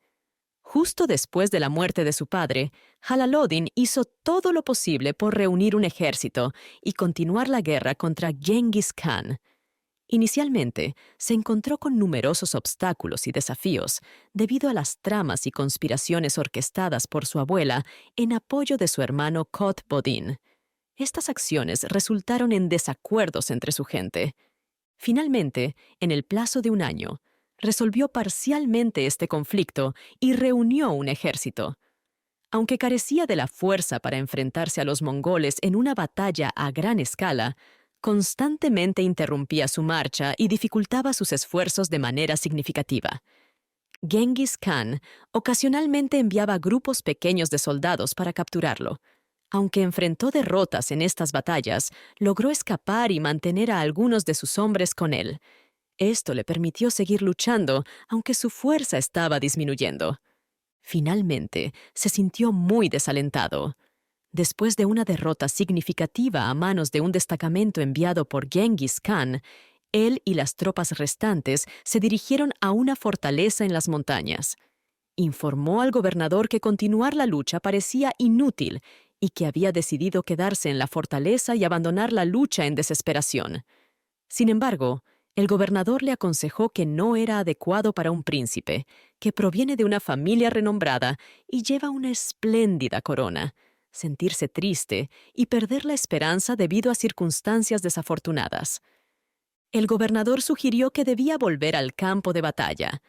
Justo después de la muerte de su padre, Jalal-od-Din hizo todo lo posible por reunir un ejército y continuar la guerra contra Genghis Khan. Inicialmente, se encontró con numerosos obstáculos y desafíos debido a las tramas y conspiraciones orquestadas por su abuela en apoyo de su hermano Qutb-ud-Din. Estas acciones resultaron en desacuerdos entre su gente. Finalmente, en el plazo de un año, resolvió parcialmente este conflicto y reunió un ejército. Aunque carecía de la fuerza para enfrentarse a los mongoles en una batalla a gran escala, constantemente interrumpía su marcha y dificultaba sus esfuerzos de manera significativa. Genghis Khan ocasionalmente enviaba grupos pequeños de soldados para capturarlo. Aunque enfrentó derrotas en estas batallas, logró escapar y mantener a algunos de sus hombres con él. Esto le permitió seguir luchando, aunque su fuerza estaba disminuyendo. Finalmente, se sintió muy desalentado. Después de una derrota significativa a manos de un destacamento enviado por Genghis Khan, él y las tropas restantes se dirigieron a una fortaleza en las montañas. Informó al gobernador que continuar la lucha parecía inútil y que había decidido quedarse en la fortaleza y abandonar la lucha en desesperación. Sin embargo, el gobernador le aconsejó que no era adecuado para un príncipe, que proviene de una familia renombrada y lleva una espléndida corona, sentirse triste y perder la esperanza debido a circunstancias desafortunadas. El gobernador sugirió que debía volver al campo de batalla,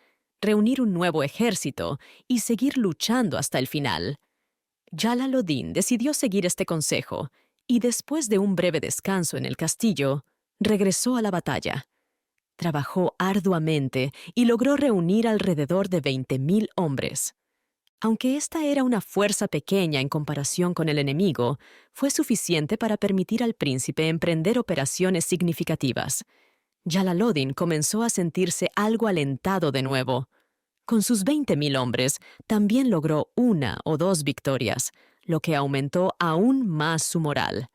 reunir un nuevo ejército y seguir luchando hasta el final. Jalal-od-Din decidió seguir este consejo y después de un breve descanso en el castillo, regresó a la batalla. Trabajó arduamente y logró reunir alrededor de 20,000 hombres. Aunque esta era una fuerza pequeña en comparación con el enemigo, fue suficiente para permitir al príncipe emprender operaciones significativas. Jalal-od-Din comenzó a sentirse algo alentado de nuevo. Con sus 20,000 hombres, también logró 1 o 2 victorias, lo que aumentó aún más su moral.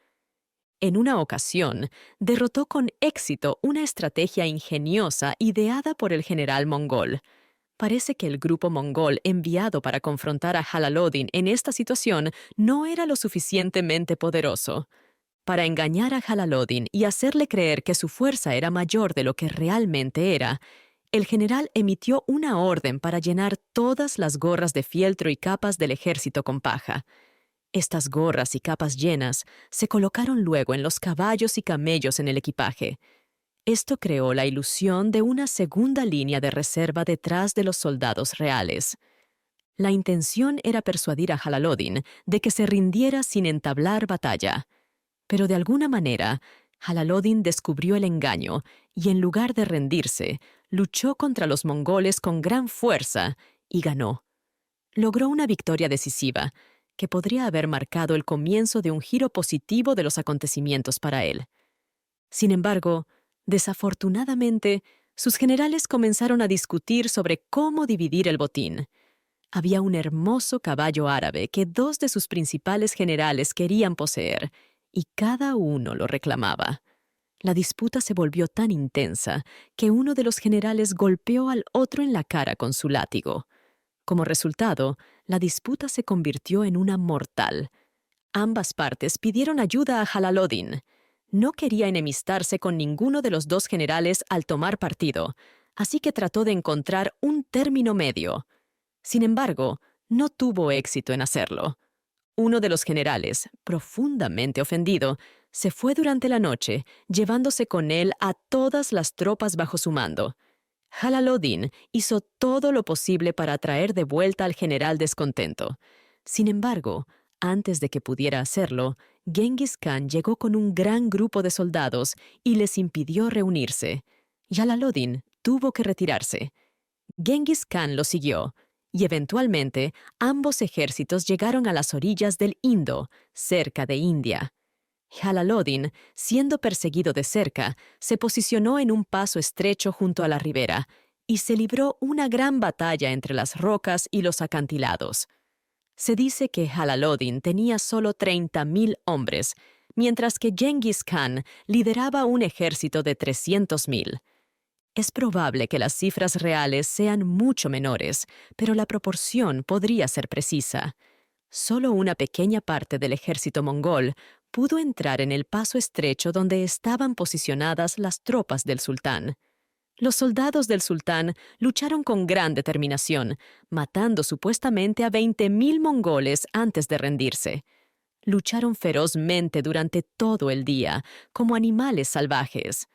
En una ocasión, derrotó con éxito una estrategia ingeniosa ideada por el general mongol. Parece que el grupo mongol enviado para confrontar a Jalal-od-Din en esta situación no era lo suficientemente poderoso. Para engañar a Jalal-od-Din y hacerle creer que su fuerza era mayor de lo que realmente era, el general emitió una orden para llenar todas las gorras de fieltro y capas del ejército con paja. Estas gorras y capas llenas se colocaron luego en los caballos y camellos en el equipaje. Esto creó la ilusión de una segunda línea de reserva detrás de los soldados reales. La intención era persuadir a Jalal-od-Din de que se rindiera sin entablar batalla. Pero de alguna manera, Jalal-od-Din descubrió el engaño y en lugar de rendirse, luchó contra los mongoles con gran fuerza y ganó. Logró una victoria decisiva, que podría haber marcado el comienzo de un giro positivo de los acontecimientos para él. Sin embargo, desafortunadamente, sus generales comenzaron a discutir sobre cómo dividir el botín. Había un hermoso caballo árabe que 2 de sus principales generales querían poseer, y cada uno lo reclamaba. La disputa se volvió tan intensa que uno de los generales golpeó al otro en la cara con su látigo. Como resultado, la disputa se convirtió en una mortal, Ambas partes pidieron ayuda a Jalal-od-Din. No quería enemistarse con ninguno de los dos generales al tomar partido, así que trató de encontrar un término medio. Sin embargo, no tuvo éxito en hacerlo. Uno de los generales, profundamente ofendido, se fue durante la noche, llevándose con él a todas las tropas bajo su mando. Jalal-od-Din hizo todo lo posible para atraer de vuelta al general descontento. Sin embargo, antes de que pudiera hacerlo, Genghis Khan llegó con un gran grupo de soldados y les impidió reunirse. Jalal-od-Din tuvo que retirarse. Genghis Khan lo siguió, y eventualmente ambos ejércitos llegaron a las orillas del Indo, cerca de India. Jalal-od-Din, siendo perseguido de cerca, se posicionó en un paso estrecho junto a la ribera y se libró una gran batalla entre las rocas y los acantilados. Se dice que Jalal-od-Din tenía solo 30.000 hombres, mientras que Genghis Khan lideraba un ejército de 300.000. Es probable que las cifras reales sean mucho menores, pero la proporción podría ser precisa. Solo una pequeña parte del ejército mongol pudo entrar en el paso estrecho donde estaban posicionadas las tropas del sultán. Los soldados del sultán lucharon con gran determinación, matando supuestamente a 20.000 mongoles antes de rendirse. Lucharon ferozmente durante todo el día, como animales salvajes.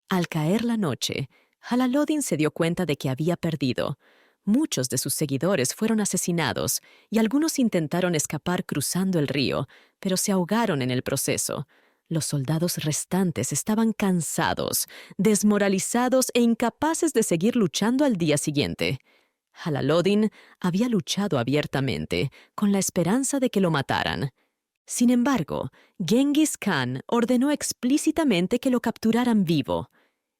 Al caer la noche, Jalal-od-Din se dio cuenta de que había perdido. Muchos de sus seguidores fueron asesinados y algunos intentaron escapar cruzando el río, pero se ahogaron en el proceso. Los soldados restantes estaban cansados, desmoralizados e incapaces de seguir luchando al día siguiente. Jalal-od-Din había luchado abiertamente, con la esperanza de que lo mataran. Sin embargo, Genghis Khan ordenó explícitamente que lo capturaran vivo.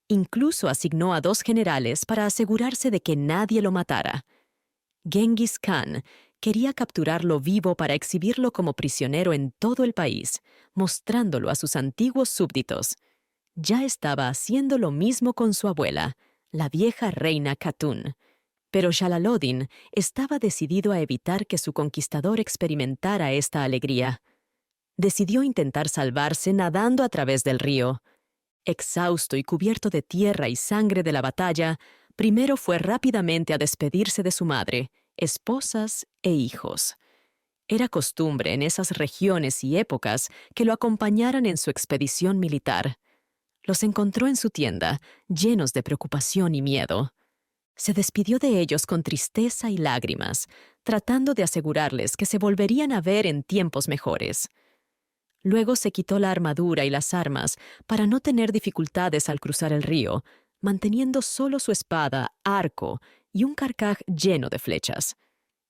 Incluso asignó a 2 generales para asegurarse de que nadie lo matara. Genghis Khan quería capturarlo vivo para exhibirlo como prisionero en todo el país, mostrándolo a sus antiguos súbditos. Ya estaba haciendo lo mismo con su abuela, la vieja reina Khatun. Pero Jalal-od-Din estaba decidido a evitar que su conquistador experimentara esta alegría. Decidió intentar salvarse nadando a través del río. Exhausto y cubierto de tierra y sangre de la batalla, primero fue rápidamente a despedirse de su madre, esposas e hijos. Era costumbre en esas regiones y épocas que lo acompañaran en su expedición militar. Los encontró en su tienda, llenos de preocupación y miedo. Se despidió de ellos con tristeza y lágrimas, tratando de asegurarles que se volverían a ver en tiempos mejores. Luego se quitó la armadura y las armas para no tener dificultades al cruzar el río, manteniendo solo su espada, arco y un carcaj lleno de flechas.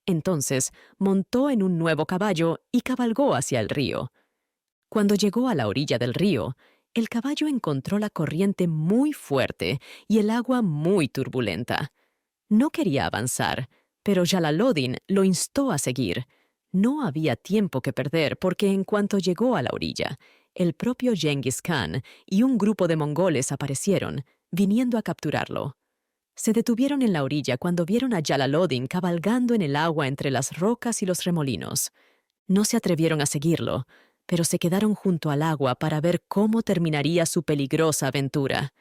Entonces montó en un nuevo caballo y cabalgó hacia el río. Cuando llegó a la orilla del río, el caballo encontró la corriente muy fuerte y el agua muy turbulenta. No quería avanzar, pero Jalal-od-Din lo instó a seguir. No había tiempo que perder porque en cuanto llegó a la orilla, el propio Genghis Khan y un grupo de mongoles aparecieron, viniendo a capturarlo. Se detuvieron en la orilla cuando vieron a Jalal-od-Din cabalgando en el agua entre las rocas y los remolinos. No se atrevieron a seguirlo, pero se quedaron junto al agua para ver cómo terminaría su peligrosa aventura.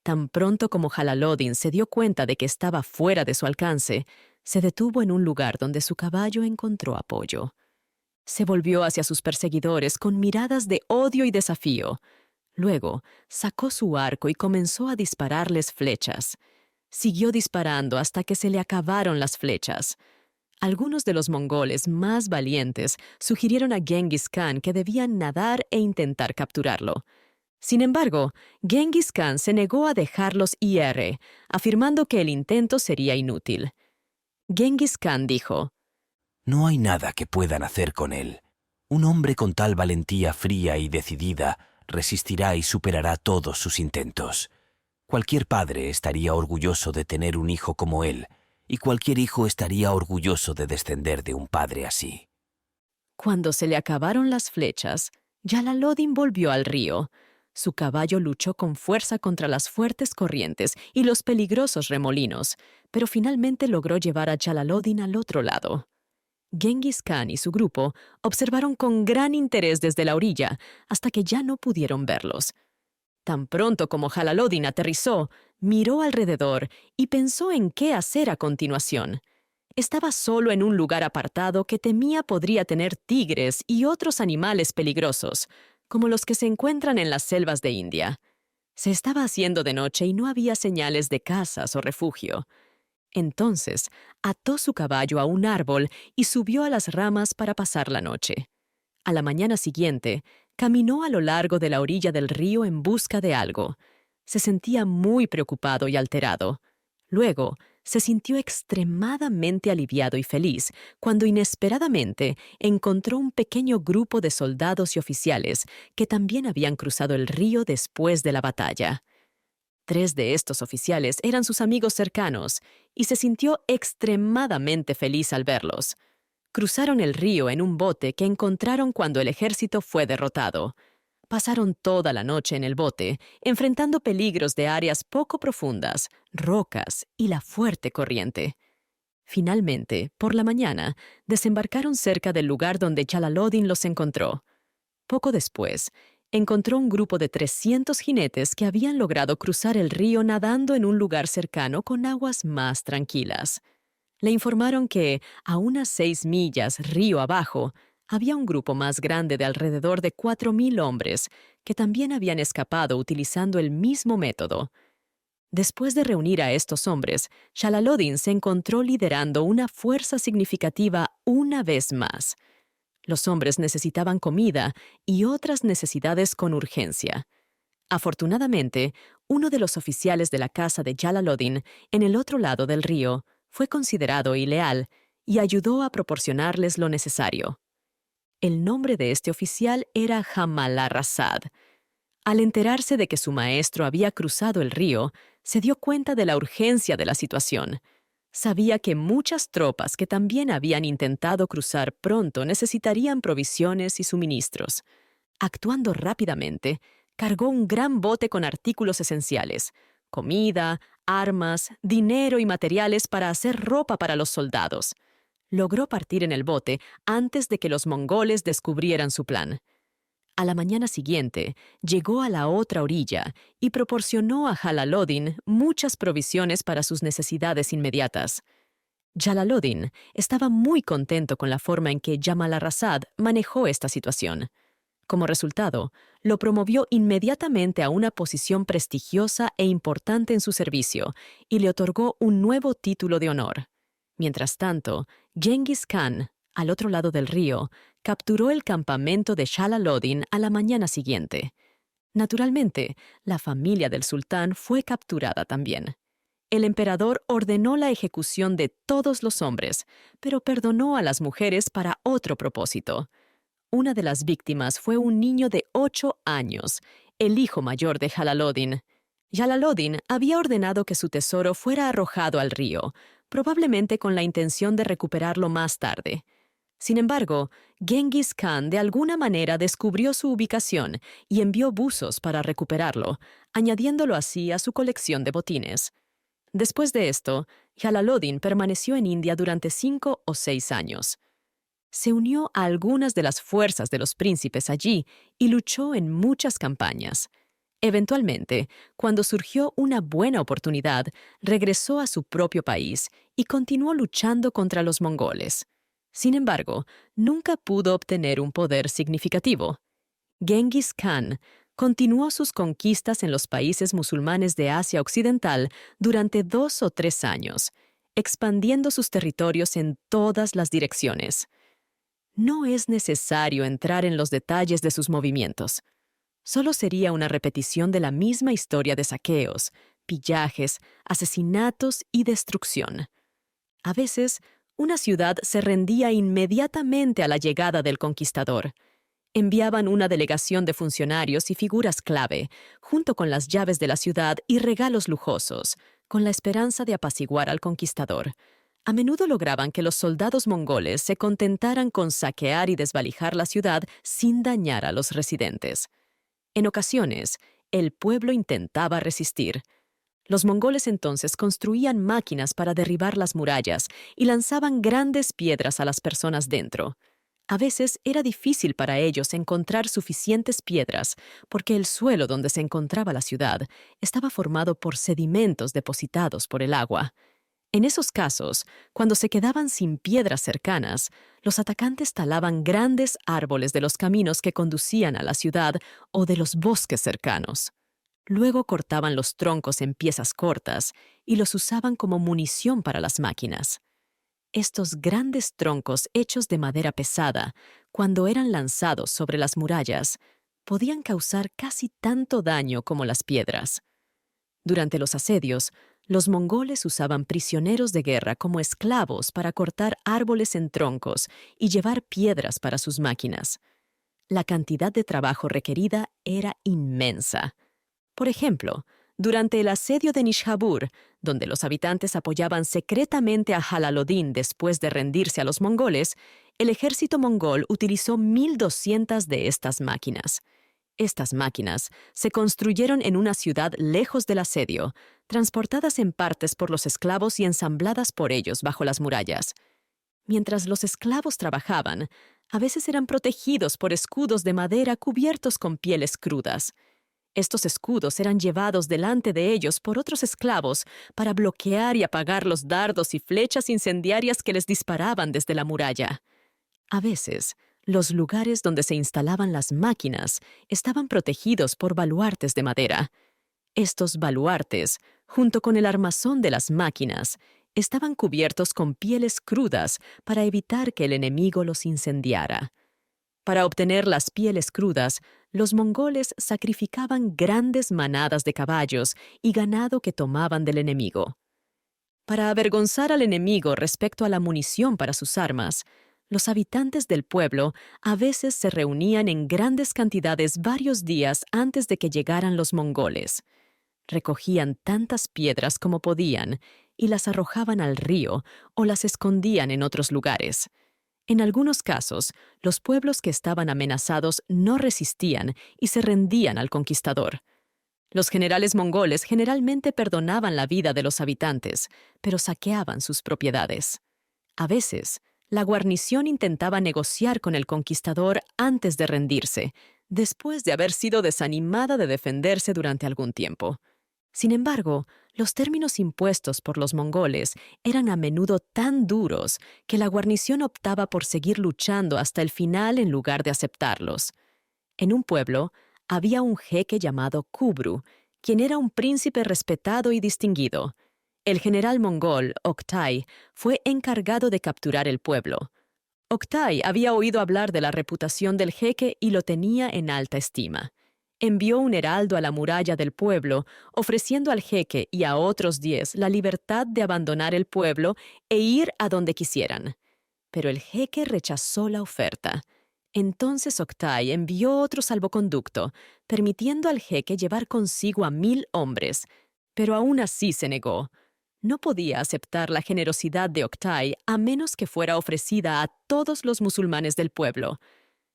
Tan pronto como Jalal-od-Din se dio cuenta de que estaba fuera de su alcance, se detuvo en un lugar donde su caballo encontró apoyo. Se volvió hacia sus perseguidores con miradas de odio y desafío. Luego, sacó su arco y comenzó a dispararles flechas. Siguió disparando hasta que se le acabaron las flechas. Algunos de los mongoles más valientes sugirieron a Genghis Khan que debían nadar e intentar capturarlo. Sin embargo, Genghis Khan se negó a dejarlos ir, afirmando que el intento sería inútil. Genghis Khan dijo: No hay nada que puedan hacer con él. Un hombre con tal valentía fría y decidida resistirá y superará todos sus intentos. Cualquier padre estaría orgulloso de tener un hijo como él, y cualquier hijo estaría orgulloso de descender de un padre así. Cuando se le acabaron las flechas, Jalal-od-Din volvió al río. Su caballo luchó con fuerza contra las fuertes corrientes y los peligrosos remolinos, pero finalmente logró llevar a Jalal-od-Din al otro lado. Genghis Khan y su grupo observaron con gran interés desde la orilla hasta que ya no pudieron verlos. Tan pronto como Jalal-od-Din aterrizó, miró alrededor y pensó en qué hacer a continuación. Estaba solo en un lugar apartado que temía podría tener tigres y otros animales peligrosos, como los que se encuentran en las selvas de India. Se estaba haciendo de noche y no había señales de casas o refugio. Entonces, ató su caballo a un árbol y subió a las ramas para pasar la noche. A la mañana siguiente, caminó a lo largo de la orilla del río en busca de algo. Se sentía muy preocupado y alterado. Luego, se sintió extremadamente aliviado y feliz cuando inesperadamente encontró un pequeño grupo de soldados y oficiales que también habían cruzado el río después de la batalla. 3 de estos oficiales eran sus amigos cercanos y se sintió extremadamente feliz al verlos. Cruzaron el río en un bote que encontraron cuando el ejército fue derrotado. Pasaron toda la noche en el bote, enfrentando peligros de áreas poco profundas, rocas y la fuerte corriente. Finalmente, por la mañana, desembarcaron cerca del lugar donde Jalal-od-Din los encontró. Poco después, encontró un grupo de 300 jinetes que habían logrado cruzar el río nadando en un lugar cercano con aguas más tranquilas. Le informaron que, a unas 6 millas río abajo, había un grupo más grande de alrededor de 4,000 hombres que también habían escapado utilizando el mismo método. Después de reunir a estos hombres, Jalal-od-Din se encontró liderando una fuerza significativa una vez más. Los hombres necesitaban comida y otras necesidades con urgencia. Afortunadamente, uno de los oficiales de la casa de Jalal-od-Din, en el otro lado del río, fue considerado y leal y ayudó a proporcionarles lo necesario. El nombre de este oficial era Jamal Rasad. Al enterarse de que su maestro había cruzado el río, se dio cuenta de la urgencia de la situación. Sabía que muchas tropas que también habían intentado cruzar pronto necesitarían provisiones y suministros. Actuando rápidamente, cargó un gran bote con artículos esenciales: comida, armas, dinero y materiales para hacer ropa para los soldados. Logró partir en el bote antes de que los mongoles descubrieran su plan. A la mañana siguiente, llegó a la otra orilla y proporcionó a Jalal-od-Din muchas provisiones para sus necesidades inmediatas. Jalal-od-Din estaba muy contento con la forma en que Jamal Rasad manejó esta situación. Como resultado, lo promovió inmediatamente a una posición prestigiosa e importante en su servicio y le otorgó un nuevo título de honor. Mientras tanto, Genghis Khan, al otro lado del río, capturó el campamento de Jalal-od-Din a la mañana siguiente. Naturalmente, la familia del sultán fue capturada también. El emperador ordenó la ejecución de todos los hombres, pero perdonó a las mujeres para otro propósito. Una de las víctimas fue un niño de 8 años, el hijo mayor de Jalal-od-Din. Jalal-od-Din había ordenado que su tesoro fuera arrojado al río, probablemente con la intención de recuperarlo más tarde. Sin embargo, Genghis Khan de alguna manera descubrió su ubicación y envió buzos para recuperarlo, añadiéndolo así a su colección de botines. Después de esto, Jalal-od-Din permaneció en India durante 5 o 6 años. Se unió a algunas de las fuerzas de los príncipes allí y luchó en muchas campañas. Eventualmente, cuando surgió una buena oportunidad, regresó a su propio país y continuó luchando contra los mongoles. Sin embargo, nunca pudo obtener un poder significativo. Genghis Khan continuó sus conquistas en los países musulmanes de Asia Occidental durante 2 o 3 años, expandiendo sus territorios en todas las direcciones. No es necesario entrar en los detalles de sus movimientos. Solo sería una repetición de la misma historia de saqueos, pillajes, asesinatos y destrucción. A veces, una ciudad se rendía inmediatamente a la llegada del conquistador. Enviaban una delegación de funcionarios y figuras clave, junto con las llaves de la ciudad y regalos lujosos, con la esperanza de apaciguar al conquistador. A menudo lograban que los soldados mongoles se contentaran con saquear y desvalijar la ciudad sin dañar a los residentes. En ocasiones, el pueblo intentaba resistir. Los mongoles entonces construían máquinas para derribar las murallas y lanzaban grandes piedras a las personas dentro. A veces era difícil para ellos encontrar suficientes piedras porque el suelo donde se encontraba la ciudad estaba formado por sedimentos depositados por el agua. En esos casos, cuando se quedaban sin piedras cercanas, los atacantes talaban grandes árboles de los caminos que conducían a la ciudad o de los bosques cercanos. Luego cortaban los troncos en piezas cortas y los usaban como munición para las máquinas. Estos grandes troncos hechos de madera pesada, cuando eran lanzados sobre las murallas, podían causar casi tanto daño como las piedras. Durante los asedios, los mongoles usaban prisioneros de guerra como esclavos para cortar árboles en troncos y llevar piedras para sus máquinas. La cantidad de trabajo requerida era inmensa. Por ejemplo, durante el asedio de Nishapur, donde los habitantes apoyaban secretamente a Jalal-od-Din después de rendirse a los mongoles, el ejército mongol utilizó 1,200 de estas máquinas. Estas máquinas se construyeron en una ciudad lejos del asedio, transportadas en partes por los esclavos y ensambladas por ellos bajo las murallas. Mientras los esclavos trabajaban, a veces eran protegidos por escudos de madera cubiertos con pieles crudas. Estos escudos eran llevados delante de ellos por otros esclavos para bloquear y apagar los dardos y flechas incendiarias que les disparaban desde la muralla. A veces, los lugares donde se instalaban las máquinas estaban protegidos por baluartes de madera. Estos baluartes, junto con el armazón de las máquinas, estaban cubiertos con pieles crudas para evitar que el enemigo los incendiara. Para obtener las pieles crudas, los mongoles sacrificaban grandes manadas de caballos y ganado que tomaban del enemigo. Para avergonzar al enemigo respecto a la munición para sus armas, los habitantes del pueblo a veces se reunían en grandes cantidades varios días antes de que llegaran los mongoles. Recogían tantas piedras como podían y las arrojaban al río o las escondían en otros lugares. En algunos casos, los pueblos que estaban amenazados no resistían y se rendían al conquistador. Los generales mongoles generalmente perdonaban la vida de los habitantes, pero saqueaban sus propiedades. A veces, la guarnición intentaba negociar con el conquistador antes de rendirse, después de haber sido desanimada de defenderse durante algún tiempo. Sin embargo, los términos impuestos por los mongoles eran a menudo tan duros que la guarnición optaba por seguir luchando hasta el final en lugar de aceptarlos. En un pueblo había un jeque llamado Kubru, quien era un príncipe respetado y distinguido. El general mongol, Oktay, fue encargado de capturar el pueblo. Oktay había oído hablar de la reputación del jeque y lo tenía en alta estima. Envió un heraldo a la muralla del pueblo, ofreciendo al jeque y a otros 10 la libertad de abandonar el pueblo e ir a donde quisieran. Pero el jeque rechazó la oferta. Entonces Oktay envió otro salvoconducto, permitiendo al jeque llevar consigo a 1,000 hombres, pero aún así se negó. No podía aceptar la generosidad de Oktay a menos que fuera ofrecida a todos los musulmanes del pueblo.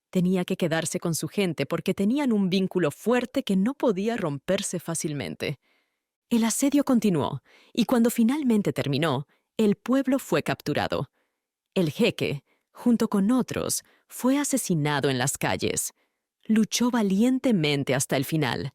Tenía que quedarse con su gente porque tenían un vínculo fuerte que no podía romperse fácilmente. El asedio continuó, y cuando finalmente terminó, el pueblo fue capturado. El jeque, junto con otros, fue asesinado en las calles. Luchó valientemente hasta el final.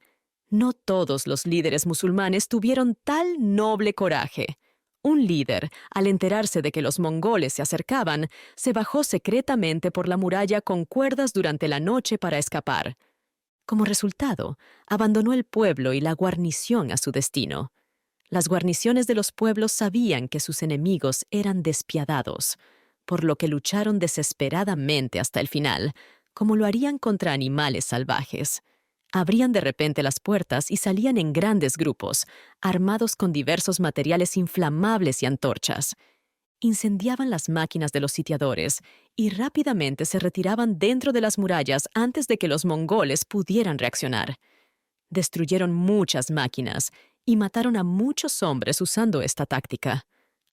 No todos los líderes musulmanes tuvieron tal noble coraje. Un líder, al enterarse de que los mongoles se acercaban, se bajó secretamente por la muralla con cuerdas durante la noche para escapar. Como resultado, abandonó el pueblo y la guarnición a su destino. Las guarniciones de los pueblos sabían que sus enemigos eran despiadados, por lo que lucharon desesperadamente hasta el final, como lo harían contra animales salvajes. Abrían de repente las puertas y salían en grandes grupos, armados con diversos materiales inflamables y antorchas. Incendiaban las máquinas de los sitiadores y rápidamente se retiraban dentro de las murallas antes de que los mongoles pudieran reaccionar. Destruyeron muchas máquinas y mataron a muchos hombres usando esta táctica.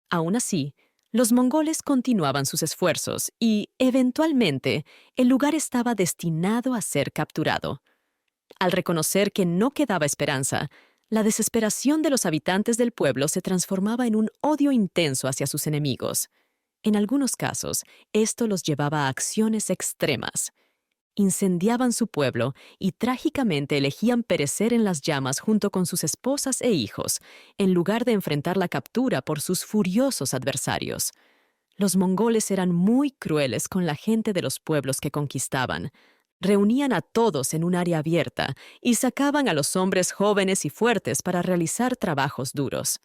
Aún así, los mongoles continuaban sus esfuerzos y, eventualmente, el lugar estaba destinado a ser capturado. Al reconocer que no quedaba esperanza, La desesperación de los habitantes del pueblo se transformaba en un odio intenso hacia sus enemigos. En algunos casos, esto los llevaba a acciones extremas. Incendiaban su pueblo y trágicamente elegían perecer en las llamas junto con sus esposas e hijos, en lugar de enfrentar la captura por sus furiosos adversarios. Los mongoles eran muy crueles con la gente de los pueblos que conquistaban. Reunían a todos en un área abierta y sacaban a los hombres jóvenes y fuertes para realizar trabajos duros.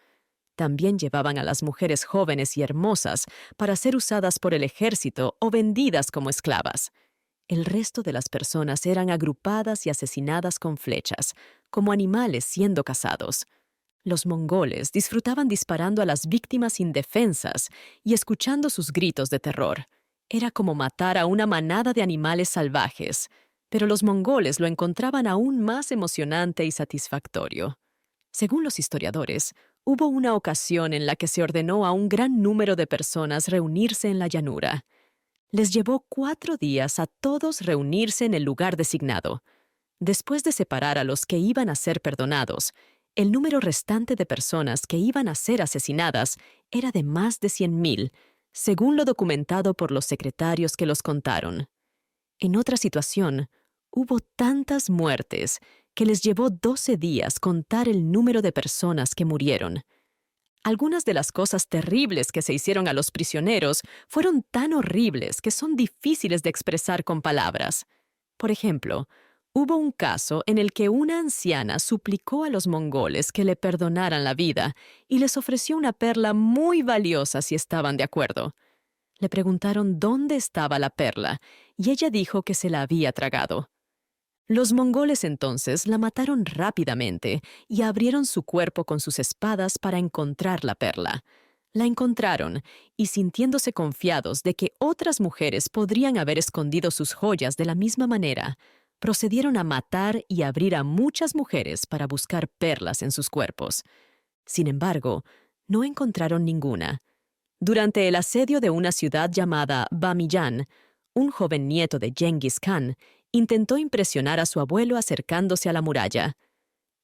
También llevaban a las mujeres jóvenes y hermosas para ser usadas por el ejército o vendidas como esclavas. El resto de las personas eran agrupadas y asesinadas con flechas, como animales siendo cazados. Los mongoles disfrutaban disparando a las víctimas indefensas y escuchando sus gritos de terror. Era como matar a una manada de animales salvajes, pero los mongoles lo encontraban aún más emocionante y satisfactorio. Según los historiadores, hubo una ocasión en la que se ordenó a un gran número de personas reunirse en la llanura. Les llevó 4 días a todos reunirse en el lugar designado. Después de separar a los que iban a ser perdonados, el número restante de personas que iban a ser asesinadas era de más de 100,000, según lo documentado por los secretarios que los contaron. En otra situación, hubo tantas muertes que les llevó 12 días contar el número de personas que murieron. Algunas de las cosas terribles que se hicieron a los prisioneros fueron tan horribles que son difíciles de expresar con palabras. Por ejemplo, hubo un caso en el que una anciana suplicó a los mongoles que le perdonaran la vida y les ofreció una perla muy valiosa si estaban de acuerdo. Le preguntaron dónde estaba la perla y ella dijo que se la había tragado. Los mongoles entonces la mataron rápidamente y abrieron su cuerpo con sus espadas para encontrar la perla. La encontraron y, sintiéndose confiados de que otras mujeres podrían haber escondido sus joyas de la misma manera, procedieron a matar y abrir a muchas mujeres para buscar perlas en sus cuerpos. Sin embargo, no encontraron ninguna. Durante el asedio de una ciudad llamada Bamiyan, un joven nieto de Genghis Khan intentó impresionar a su abuelo acercándose a la muralla.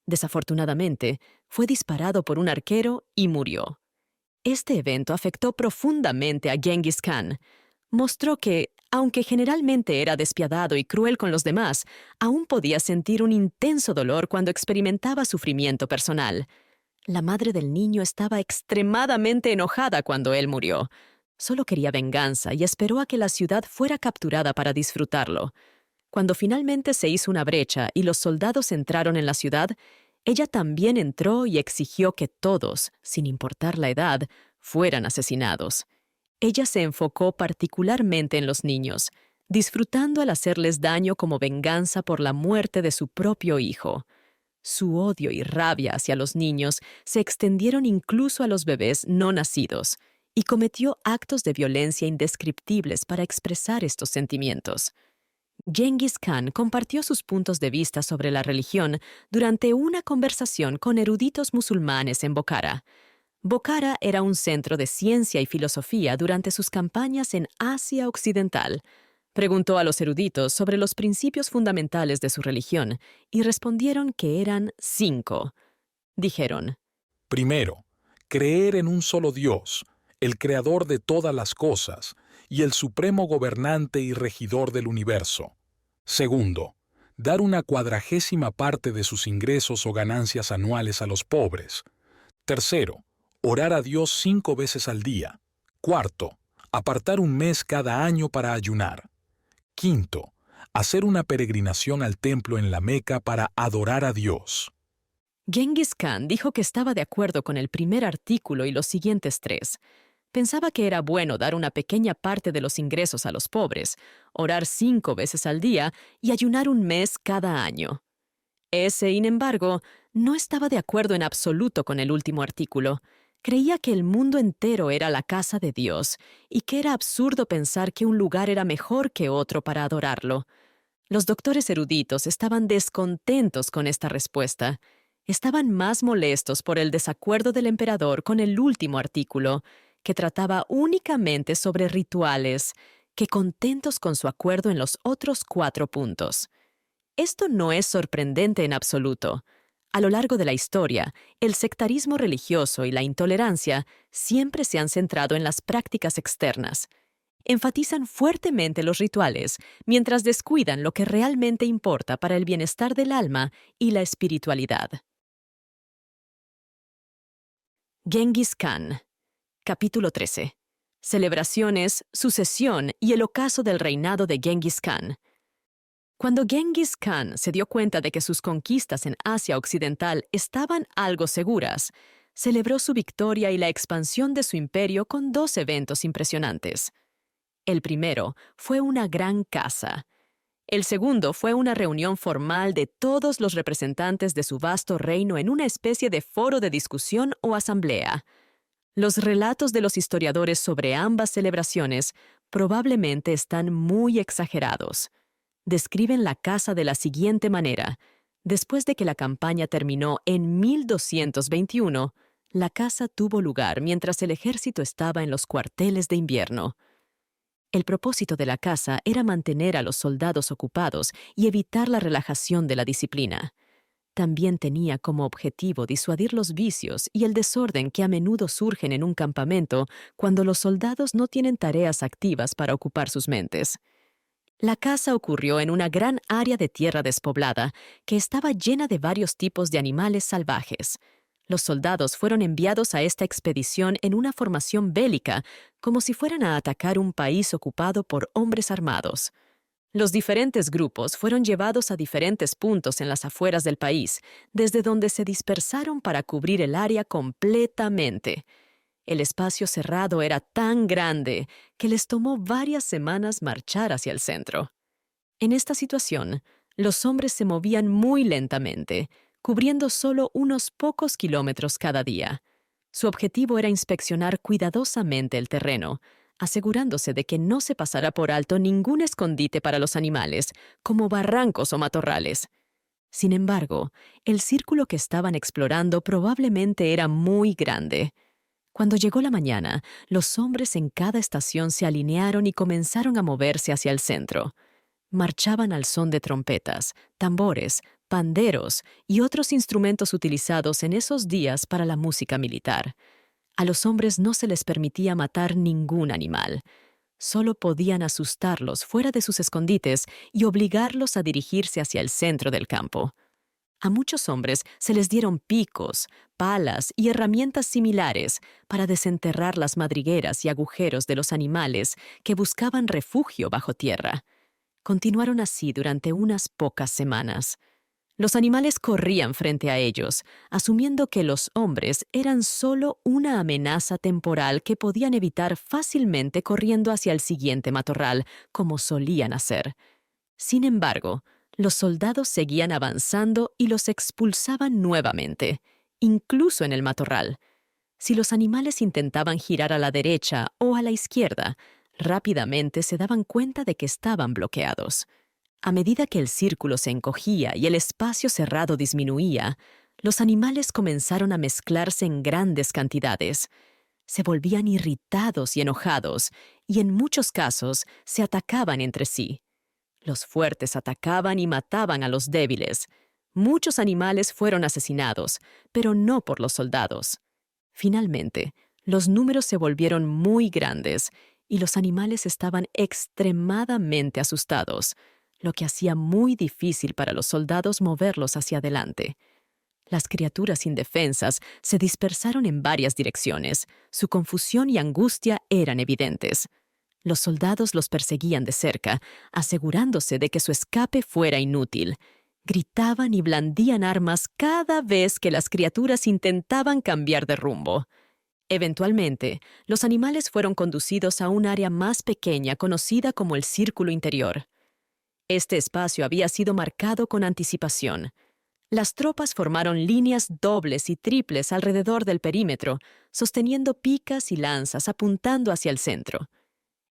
Desafortunadamente, fue disparado por un arquero y murió. Este evento afectó profundamente a Genghis Khan. Mostró que, aunque generalmente era despiadado y cruel con los demás, aún podía sentir un intenso dolor cuando experimentaba sufrimiento personal. La madre del niño estaba extremadamente enojada cuando él murió. Solo quería venganza y esperó a que la ciudad fuera capturada para disfrutarlo. Cuando finalmente se hizo una brecha y los soldados entraron en la ciudad, ella también entró y exigió que todos, sin importar la edad, fueran asesinados. Ella se enfocó particularmente en los niños, disfrutando al hacerles daño como venganza por la muerte de su propio hijo. Su odio y rabia hacia los niños se extendieron incluso a los bebés no nacidos, y cometió actos de violencia indescriptibles para expresar estos sentimientos. Genghis Khan compartió sus puntos de vista sobre la religión durante una conversación con eruditos musulmanes en Bokhara. Bokhara era un centro de ciencia y filosofía durante sus campañas en Asia Occidental. Preguntó a los eruditos sobre los principios fundamentales de su religión y respondieron que eran 5. Dijeron: Primero, creer en un solo Dios, el creador de todas las cosas y el supremo gobernante y regidor del universo. Segundo, dar una 40ª parte de sus ingresos o ganancias anuales a los pobres. Tercero, orar a Dios 5 veces al día. Cuarto, apartar un mes cada año para ayunar. Quinto, hacer una peregrinación al templo en la Meca para adorar a Dios. Genghis Khan dijo que estaba de acuerdo con el primer artículo y los siguientes 3. Pensaba que era bueno dar una pequeña parte de los ingresos a los pobres, orar 5 veces al día y ayunar un mes cada año. Sin embargo, no estaba de acuerdo en absoluto con el último artículo. Creía que el mundo entero era la casa de Dios y que era absurdo pensar que un lugar era mejor que otro para adorarlo. Los doctores eruditos estaban descontentos con esta respuesta. Estaban más molestos por el desacuerdo del emperador con el último artículo, que trataba únicamente sobre rituales, que contentos con su acuerdo en los otros 4 puntos. Esto no es sorprendente en absoluto. A lo largo de la historia, el sectarismo religioso y la intolerancia siempre se han centrado en las prácticas externas. Enfatizan fuertemente los rituales, mientras descuidan lo que realmente importa para el bienestar del alma y la espiritualidad. Genghis Khan. Capítulo 13. Celebraciones, sucesión y el ocaso del reinado de Genghis Khan. Cuando Genghis Khan se dio cuenta de que sus conquistas en Asia Occidental estaban algo seguras, celebró su victoria y la expansión de su imperio con 2 eventos impresionantes. El primero fue una gran caza. El segundo fue una reunión formal de todos los representantes de su vasto reino en una especie de foro de discusión o asamblea. Los relatos de los historiadores sobre ambas celebraciones probablemente están muy exagerados. Describen la caza de la siguiente manera. Después de que la campaña terminó en 1221, la caza tuvo lugar mientras el ejército estaba en los cuarteles de invierno. El propósito de la caza era mantener a los soldados ocupados y evitar la relajación de la disciplina. También tenía como objetivo disuadir los vicios y el desorden que a menudo surgen en un campamento cuando los soldados no tienen tareas activas para ocupar sus mentes. La caza ocurrió en una gran área de tierra despoblada que estaba llena de varios tipos de animales salvajes. Los soldados fueron enviados a esta expedición en una formación bélica, como si fueran a atacar un país ocupado por hombres armados. Los diferentes grupos fueron llevados a diferentes puntos en las afueras del país, desde donde se dispersaron para cubrir el área completamente. El espacio cerrado era tan grande que les tomó varias semanas marchar hacia el centro. En esta situación, los hombres se movían muy lentamente, cubriendo solo unos pocos kilómetros cada día. Su objetivo era inspeccionar cuidadosamente el terreno, asegurándose de que no se pasara por alto ningún escondite para los animales, como barrancos o matorrales. Sin embargo, el círculo que estaban explorando probablemente era muy grande. Cuando llegó la mañana, los hombres en cada estación se alinearon y comenzaron a moverse hacia el centro. Marchaban al son de trompetas, tambores, panderos y otros instrumentos utilizados en esos días para la música militar. A los hombres no se les permitía matar ningún animal. Solo podían asustarlos fuera de sus escondites y obligarlos a dirigirse hacia el centro del campo. A muchos hombres se les dieron picos, palas y herramientas similares para desenterrar las madrigueras y agujeros de los animales que buscaban refugio bajo tierra. Continuaron así durante unas pocas semanas. Los animales corrían frente a ellos, asumiendo que los hombres eran solo una amenaza temporal que podían evitar fácilmente corriendo hacia el siguiente matorral, como solían hacer. Sin embargo, los soldados seguían avanzando y los expulsaban nuevamente, incluso en el matorral. Si los animales intentaban girar a la derecha o a la izquierda, rápidamente se daban cuenta de que estaban bloqueados. A medida que el círculo se encogía y el espacio cerrado disminuía, los animales comenzaron a mezclarse en grandes cantidades. Se volvían irritados y enojados, y en muchos casos se atacaban entre sí. Los fuertes atacaban y mataban a los débiles. Muchos animales fueron asesinados, pero no por los soldados. Finalmente, los números se volvieron muy grandes y los animales estaban extremadamente asustados, lo que hacía muy difícil para los soldados moverlos hacia adelante. Las criaturas indefensas se dispersaron en varias direcciones. Su confusión y angustia eran evidentes. Los soldados los perseguían de cerca, asegurándose de que su escape fuera inútil. Gritaban y blandían armas cada vez que las criaturas intentaban cambiar de rumbo. Eventualmente, los animales fueron conducidos a un área más pequeña conocida como el Círculo Interior. Este espacio había sido marcado con anticipación. Las tropas formaron líneas dobles y triples alrededor del perímetro, sosteniendo picas y lanzas apuntando hacia el centro.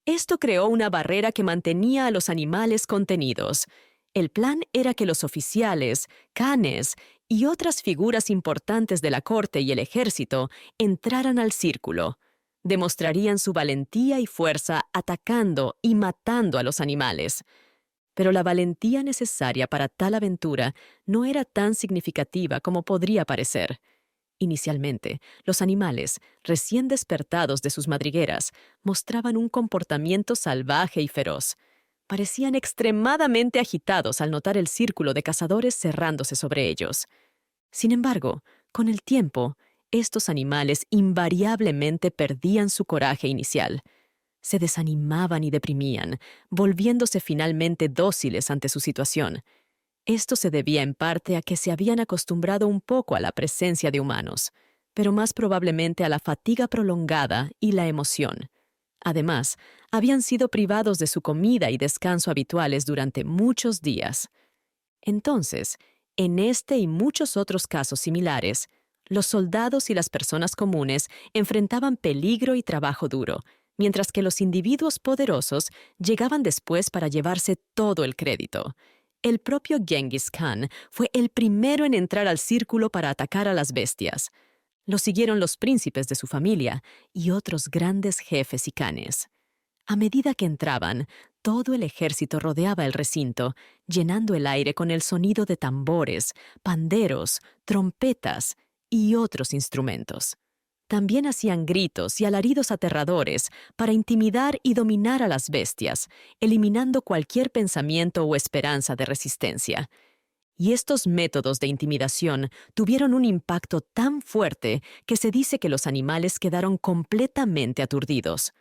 Esto creó una barrera que mantenía a los animales contenidos. El plan era que los oficiales, canes y otras figuras importantes de la corte y el ejército entraran al círculo. Demostrarían su valentía y fuerza atacando y matando a los animales. Pero la valentía necesaria para tal aventura no era tan significativa como podría parecer. Inicialmente, los animales, recién despertados de sus madrigueras, mostraban un comportamiento salvaje y feroz. Parecían extremadamente agitados al notar el círculo de cazadores cerrándose sobre ellos. Sin embargo, con el tiempo, estos animales invariablemente perdían su coraje inicial. Se desanimaban y deprimían, volviéndose finalmente dóciles ante su situación. Esto se debía en parte a que se habían acostumbrado un poco a la presencia de humanos, pero más probablemente a la fatiga prolongada y la emoción. Además, habían sido privados de su comida y descanso habituales durante muchos días. Entonces, en este y muchos otros casos similares, los soldados y las personas comunes enfrentaban peligro y trabajo duro, mientras que los individuos poderosos llegaban después para llevarse todo el crédito. El propio Genghis Khan fue el primero en entrar al círculo para atacar a las bestias. Lo siguieron los príncipes de su familia y otros grandes jefes y canes. A medida que entraban, todo el ejército rodeaba el recinto, llenando el aire con el sonido de tambores, panderos, trompetas y otros instrumentos. También hacían gritos y alaridos aterradores para intimidar y dominar a las bestias, eliminando cualquier pensamiento o esperanza de resistencia. Y estos métodos de intimidación tuvieron un impacto tan fuerte que se dice que los animales quedaron completamente aturdidos.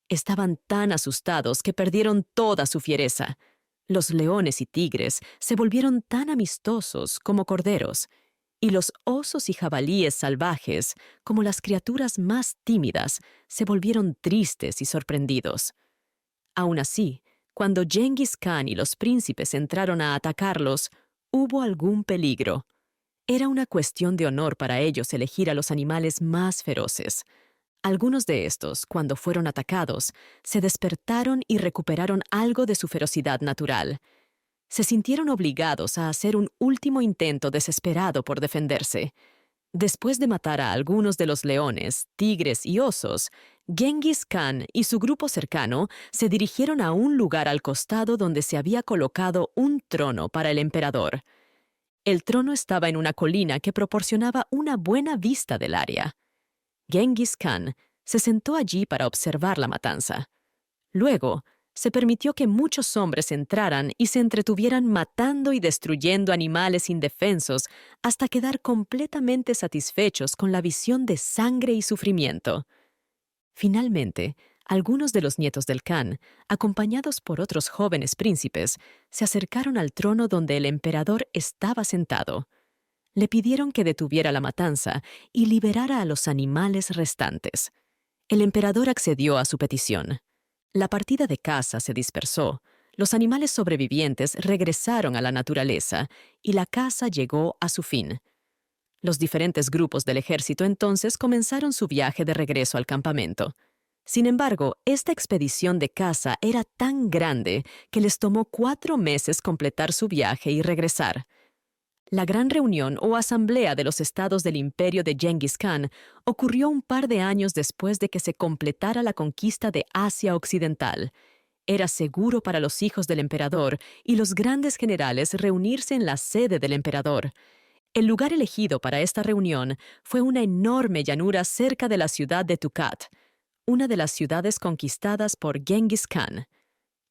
Estaban tan asustados que perdieron toda su fiereza. Los leones y tigres se volvieron tan amistosos como corderos, y los osos y jabalíes salvajes, como las criaturas más tímidas, se volvieron tristes y sorprendidos. Aún así, cuando Genghis Khan y los príncipes entraron a atacarlos, hubo algún peligro. Era una cuestión de honor para ellos elegir a los animales más feroces. Algunos de estos, cuando fueron atacados, se despertaron y recuperaron algo de su ferocidad natural. Se sintieron obligados a hacer un último intento desesperado por defenderse. Después de matar a algunos de los leones, tigres y osos, Genghis Khan y su grupo cercano se dirigieron a un lugar al costado donde se había colocado un trono para el emperador. El trono estaba en una colina que proporcionaba una buena vista del área. Genghis Khan se sentó allí para observar la matanza. Luego, se permitió que muchos hombres entraran y se entretuvieran matando y destruyendo animales indefensos hasta quedar completamente satisfechos con la visión de sangre y sufrimiento. Finalmente, algunos de los nietos del Khan, acompañados por otros jóvenes príncipes, se acercaron al trono donde el emperador estaba sentado. Le pidieron que detuviera la matanza y liberara a los animales restantes. El emperador accedió a su petición. La partida de caza se dispersó, los animales sobrevivientes regresaron a la naturaleza y la caza llegó a su fin. Los diferentes grupos del ejército entonces comenzaron su viaje de regreso al campamento. Sin embargo, esta expedición de caza era tan grande que les tomó 4 meses completar su viaje y regresar. La gran reunión o asamblea de los estados del imperio de Genghis Khan ocurrió un par de años después de que se completara la conquista de Asia Occidental. Era seguro para los hijos del emperador y los grandes generales reunirse en la sede del emperador. El lugar elegido para esta reunión fue una enorme llanura cerca de la ciudad de Tukat, una de las ciudades conquistadas por Genghis Khan.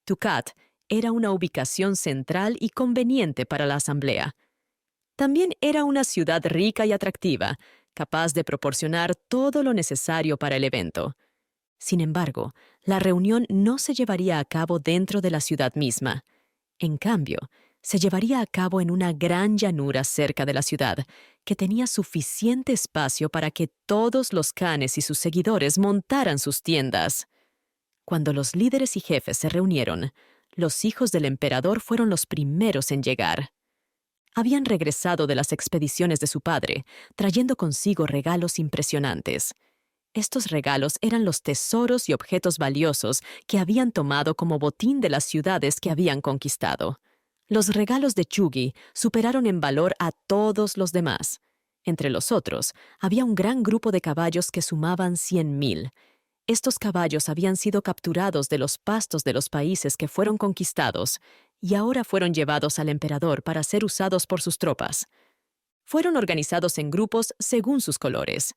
Tukat era una ubicación central y conveniente para la asamblea. También era una ciudad rica y atractiva, capaz de proporcionar todo lo necesario para el evento. Sin embargo, la reunión no se llevaría a cabo dentro de la ciudad misma. En cambio, se llevaría a cabo en una gran llanura cerca de la ciudad, que tenía suficiente espacio para que todos los khanes y sus seguidores montaran sus tiendas. Cuando los líderes y jefes se reunieron, los hijos del emperador fueron los primeros en llegar. Habían regresado de las expediciones de su padre, trayendo consigo regalos impresionantes. Estos regalos eran los tesoros y objetos valiosos que habían tomado como botín de las ciudades que habían conquistado. Los regalos de Chugi superaron en valor a todos los demás. Entre los otros, había un gran grupo de caballos que sumaban 100,000. Estos caballos habían sido capturados de los pastos de los países que fueron conquistados, y ahora fueron llevados al emperador para ser usados por sus tropas. Fueron organizados en grupos según sus colores: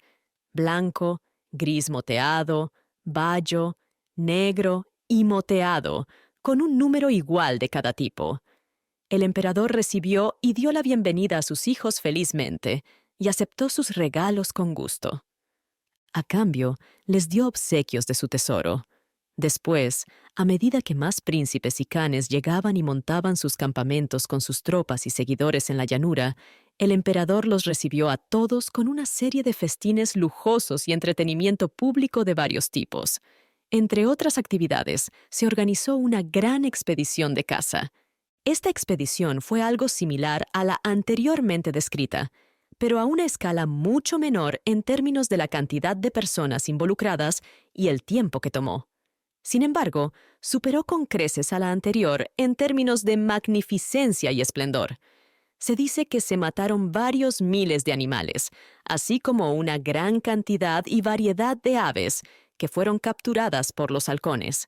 blanco, gris moteado, bayo, negro y moteado, con un número igual de cada tipo. El emperador recibió y dio la bienvenida a sus hijos felizmente y aceptó sus regalos con gusto. A cambio, les dio obsequios de su tesoro. Después, a medida que más príncipes y canes llegaban y montaban sus campamentos con sus tropas y seguidores en la llanura, el emperador los recibió a todos con una serie de festines lujosos y entretenimiento público de varios tipos. Entre otras actividades, se organizó una gran expedición de caza. Esta expedición fue algo similar a la anteriormente descrita, pero a una escala mucho menor en términos de la cantidad de personas involucradas y el tiempo que tomó. Sin embargo, superó con creces a la anterior en términos de magnificencia y esplendor. Se dice que se mataron varios miles de animales, así como una gran cantidad y variedad de aves que fueron capturadas por los halcones.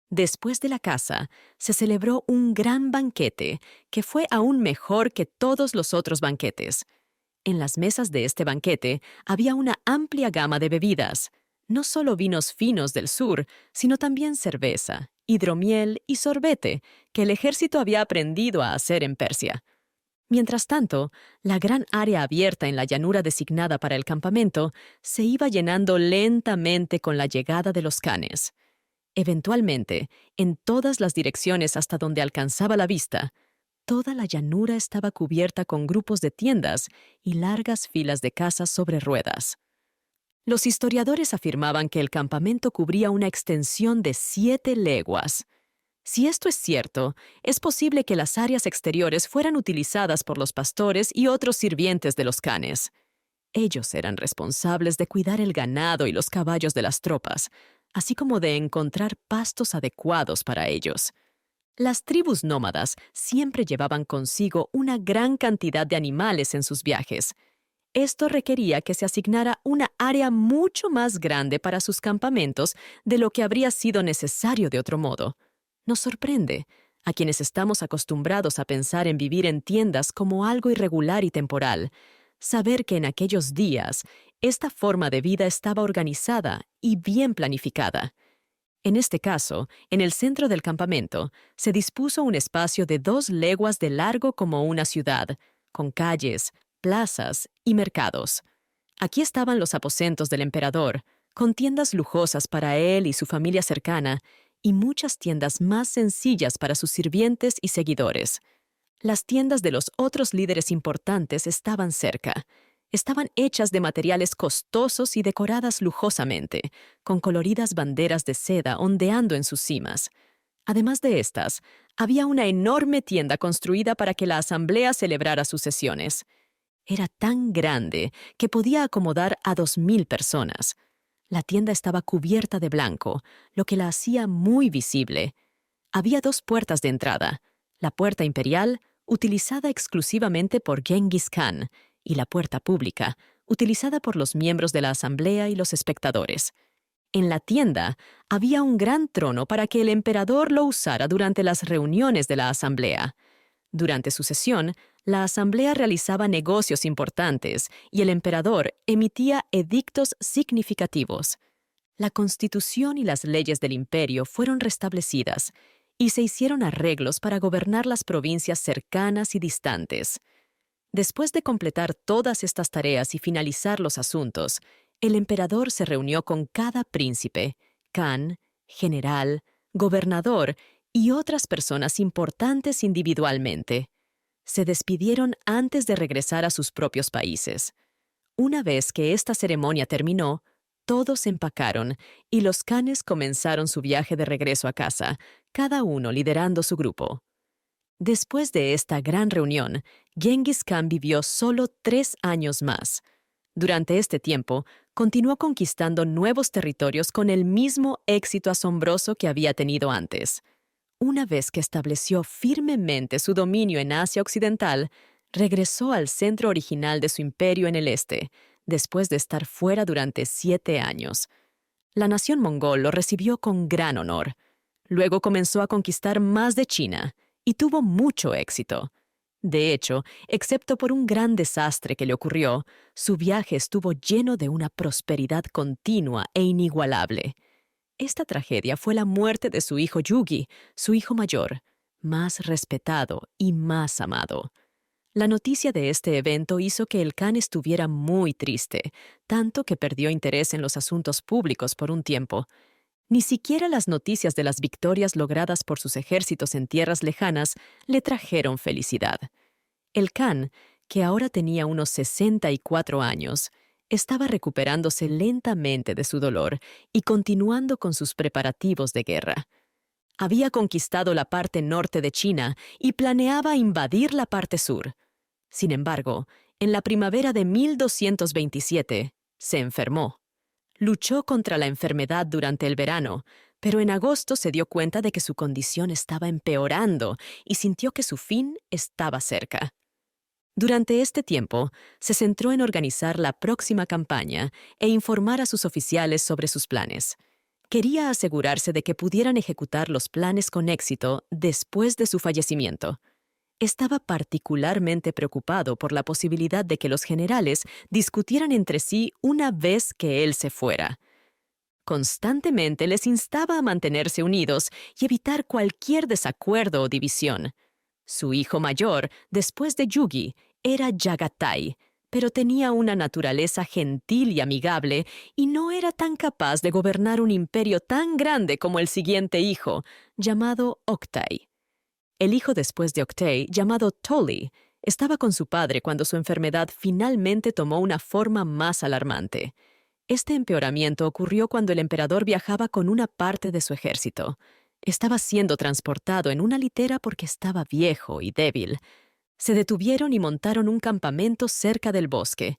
Después de la caza, se celebró un gran banquete que fue aún mejor que todos los otros banquetes. En las mesas de este banquete había una amplia gama de bebidas, no solo vinos finos del sur, sino también cerveza, hidromiel y sorbete, que el ejército había aprendido a hacer en Persia. Mientras tanto, la gran área abierta en la llanura designada para el campamento se iba llenando lentamente con la llegada de los canes. Eventualmente, en todas las direcciones hasta donde alcanzaba la vista, toda la llanura estaba cubierta con grupos de tiendas y largas filas de casas sobre ruedas. Los historiadores afirmaban que el campamento cubría una extensión de 7 leguas. Si esto es cierto, es posible que las áreas exteriores fueran utilizadas por los pastores y otros sirvientes de los canes. Ellos eran responsables de cuidar el ganado y los caballos de las tropas, así como de encontrar pastos adecuados para ellos. Las tribus nómadas siempre llevaban consigo una gran cantidad de animales en sus viajes. Esto requería que se asignara una área mucho más grande para sus campamentos de lo que habría sido necesario de otro modo. Nos sorprende, a quienes estamos acostumbrados a pensar en vivir en tiendas como algo irregular y temporal, saber que en aquellos días esta forma de vida estaba organizada y bien planificada. En este caso, en el centro del campamento, se dispuso un espacio de 2 leguas de largo como una ciudad, con calles, plazas y mercados. Aquí estaban los aposentos del emperador, con tiendas lujosas para él y su familia cercana, y muchas tiendas más sencillas para sus sirvientes y seguidores. Las tiendas de los otros líderes importantes estaban cerca. Estaban hechas de materiales costosos y decoradas lujosamente, con coloridas banderas de seda ondeando en sus cimas. Además de estas, había una enorme tienda construida para que la asamblea celebrara sus sesiones. Era tan grande que podía acomodar a 2,000 personas. La tienda estaba cubierta de blanco, lo que la hacía muy visible. Había 2 puertas de entrada: la puerta imperial, utilizada exclusivamente por Genghis Khan, y la puerta pública, utilizada por los miembros de la asamblea y los espectadores. En la tienda había un gran trono para que el emperador lo usara durante las reuniones de la asamblea. Durante su sesión, la asamblea realizaba negocios importantes y el emperador emitía edictos significativos. La constitución y las leyes del imperio fueron restablecidas y se hicieron arreglos para gobernar las provincias cercanas y distantes. Después de completar todas estas tareas y finalizar los asuntos, el emperador se reunió con cada príncipe, can, general, gobernador y otras personas importantes individualmente. Se despidieron antes de regresar a sus propios países. Una vez que esta ceremonia terminó, todos empacaron y los canes comenzaron su viaje de regreso a casa, cada uno liderando su grupo. Después de esta gran reunión, Genghis Khan vivió solo 3 años más. Durante este tiempo, continuó conquistando nuevos territorios con el mismo éxito asombroso que había tenido antes. Una vez que estableció firmemente su dominio en Asia Occidental, regresó al centro original de su imperio en el este, después de estar fuera durante 7 años. La nación mongol lo recibió con gran honor. Luego comenzó a conquistar más de China, y tuvo mucho éxito. De hecho, excepto por un gran desastre que le ocurrió, su viaje estuvo lleno de una prosperidad continua e inigualable. Esta tragedia fue la muerte de su hijo Yugi, su hijo mayor, más respetado y más amado. La noticia de este evento hizo que el Khan estuviera muy triste, tanto que perdió interés en los asuntos públicos por un tiempo. Ni siquiera las noticias de las victorias logradas por sus ejércitos en tierras lejanas le trajeron felicidad. El Khan, que ahora tenía unos 64 años, estaba recuperándose lentamente de su dolor y continuando con sus preparativos de guerra. Había conquistado la parte norte de China y planeaba invadir la parte sur. Sin embargo, en la primavera de 1227, se enfermó. Luchó contra la enfermedad durante el verano, pero en agosto se dio cuenta de que su condición estaba empeorando y sintió que su fin estaba cerca. Durante este tiempo, se centró en organizar la próxima campaña e informar a sus oficiales sobre sus planes. Quería asegurarse de que pudieran ejecutar los planes con éxito después de su fallecimiento. Estaba particularmente preocupado por la posibilidad de que los generales discutieran entre sí una vez que él se fuera. Constantemente les instaba a mantenerse unidos y evitar cualquier desacuerdo o división. Su hijo mayor, después de Yugi, era Yagatai, pero tenía una naturaleza gentil y amigable y no era tan capaz de gobernar un imperio tan grande como el siguiente hijo, llamado Oktai. El hijo después de Oktai, llamado Toli, estaba con su padre cuando su enfermedad finalmente tomó una forma más alarmante. Este empeoramiento ocurrió cuando el emperador viajaba con una parte de su ejército. Estaba siendo transportado en una litera porque estaba viejo y débil. Se detuvieron y montaron un campamento cerca del bosque.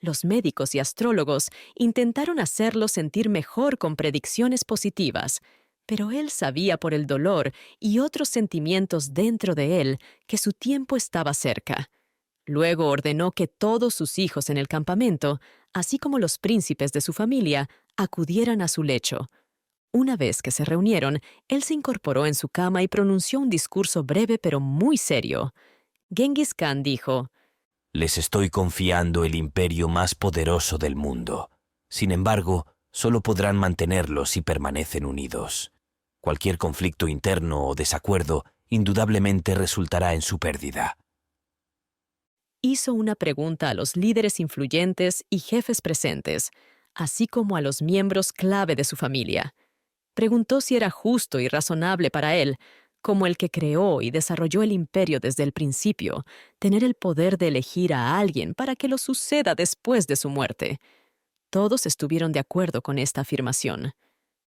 Los médicos y astrólogos intentaron hacerlo sentir mejor con predicciones positivas, pero él sabía por el dolor y otros sentimientos dentro de él que su tiempo estaba cerca. Luego ordenó que todos sus hijos en el campamento, así como los príncipes de su familia, acudieran a su lecho. Una vez que se reunieron, él se incorporó en su cama y pronunció un discurso breve pero muy serio. Genghis Khan dijo: Les estoy confiando el imperio más poderoso del mundo. Sin embargo, solo podrán mantenerlo si permanecen unidos. Cualquier conflicto interno o desacuerdo indudablemente resultará en su pérdida. Hizo una pregunta a los líderes influyentes y jefes presentes, así como a los miembros clave de su familia. Preguntó si era justo y razonable para él, como el que creó y desarrolló el imperio desde el principio, tener el poder de elegir a alguien para que lo suceda después de su muerte. Todos estuvieron de acuerdo con esta afirmación.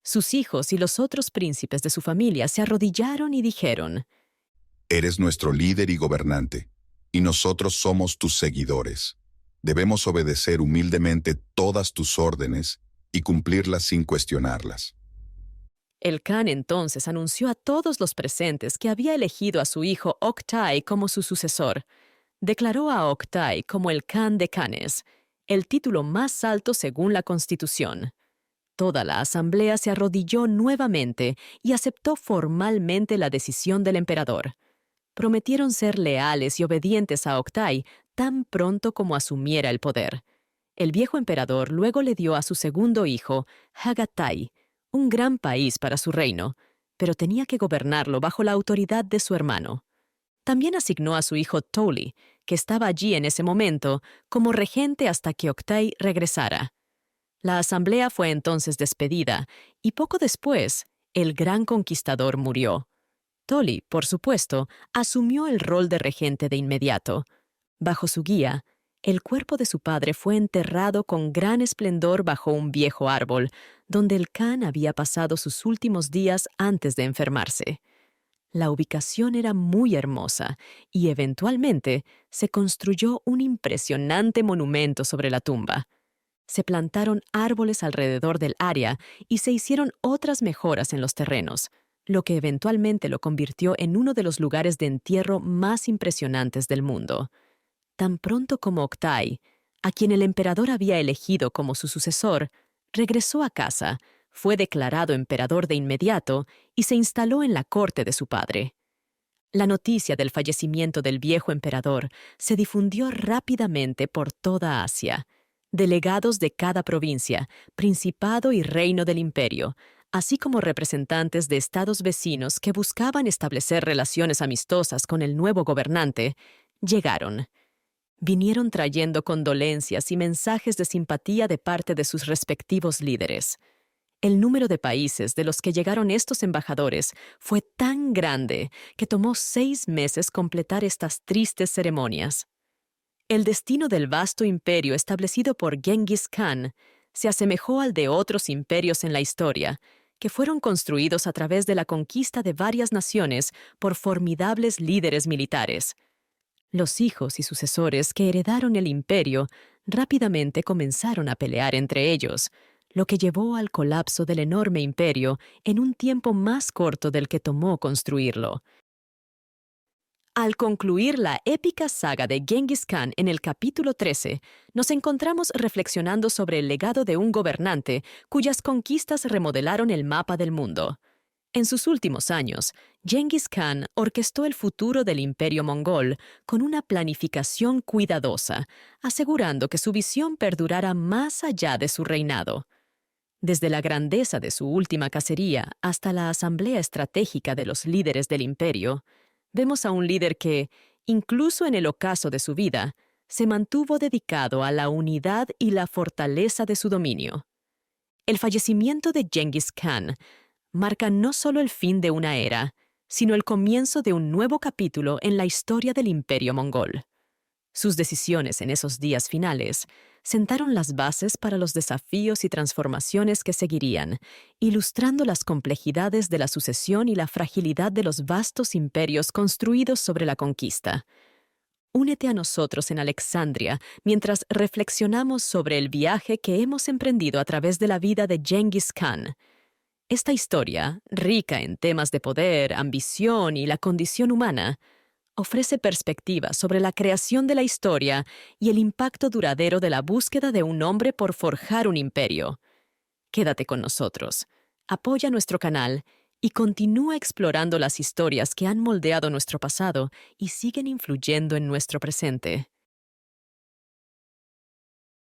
Sus hijos y los otros príncipes de su familia se arrodillaron y dijeron: Eres nuestro líder y gobernante, y nosotros somos tus seguidores. Debemos obedecer humildemente todas tus órdenes y cumplirlas sin cuestionarlas. El Khan entonces anunció a todos los presentes que había elegido a su hijo Oktai como su sucesor. Declaró a Oktai como el Khan de Khanes, el título más alto según la Constitución. Toda la asamblea se arrodilló nuevamente y aceptó formalmente la decisión del emperador. Prometieron ser leales y obedientes a Oktai tan pronto como asumiera el poder. El viejo emperador luego le dio a su segundo hijo, Hagatai, un gran país para su reino, pero tenía que gobernarlo bajo la autoridad de su hermano. También asignó a su hijo Toli, que estaba allí en ese momento, como regente hasta que Oktai regresara. La asamblea fue entonces despedida, y poco después, el gran conquistador murió. Toli, por supuesto, asumió el rol de regente de inmediato. Bajo su guía, el cuerpo de su padre fue enterrado con gran esplendor bajo un viejo árbol, donde el Khan había pasado sus últimos días antes de enfermarse. La ubicación era muy hermosa y eventualmente se construyó un impresionante monumento sobre la tumba. Se plantaron árboles alrededor del área y se hicieron otras mejoras en los terrenos, lo que eventualmente lo convirtió en uno de los lugares de entierro más impresionantes del mundo. Tan pronto como Oktai, a quien el emperador había elegido como su sucesor, regresó a casa, fue declarado emperador de inmediato y se instaló en la corte de su padre. La noticia del fallecimiento del viejo emperador se difundió rápidamente por toda Asia. Delegados de cada provincia, principado y reino del imperio, así como representantes de estados vecinos que buscaban establecer relaciones amistosas con el nuevo gobernante, llegaron. Vinieron trayendo condolencias y mensajes de simpatía de parte de sus respectivos líderes. El número de países de los que llegaron estos embajadores fue tan grande que tomó 6 meses completar estas tristes ceremonias. El destino del vasto imperio establecido por Genghis Khan se asemejó al de otros imperios en la historia, que fueron construidos a través de la conquista de varias naciones por formidables líderes militares. Los hijos y sucesores que heredaron el imperio rápidamente comenzaron a pelear entre ellos, lo que llevó al colapso del enorme imperio en un tiempo más corto del que tomó construirlo. Al concluir la épica saga de Genghis Khan en el capítulo 13, nos encontramos reflexionando sobre el legado de un gobernante cuyas conquistas remodelaron el mapa del mundo. En sus últimos años, Genghis Khan orquestó el futuro del imperio mongol con una planificación cuidadosa, asegurando que su visión perdurara más allá de su reinado. Desde la grandeza de su última cacería hasta la asamblea estratégica de los líderes del imperio, vemos a un líder que, incluso en el ocaso de su vida, se mantuvo dedicado a la unidad y la fortaleza de su dominio. El fallecimiento de Genghis Khan marca no solo el fin de una era, sino el comienzo de un nuevo capítulo en la historia del imperio mongol. Sus decisiones en esos días finales sentaron las bases para los desafíos y transformaciones que seguirían, ilustrando las complejidades de la sucesión y la fragilidad de los vastos imperios construidos sobre la conquista. Únete a nosotros en Alexandria mientras reflexionamos sobre el viaje que hemos emprendido a través de la vida de Genghis Khan. Esta historia, rica en temas de poder, ambición y la condición humana, ofrece perspectivas sobre la creación de la historia y el impacto duradero de la búsqueda de un hombre por forjar un imperio. Quédate con nosotros, apoya nuestro canal y continúa explorando las historias que han moldeado nuestro pasado y siguen influyendo en nuestro presente.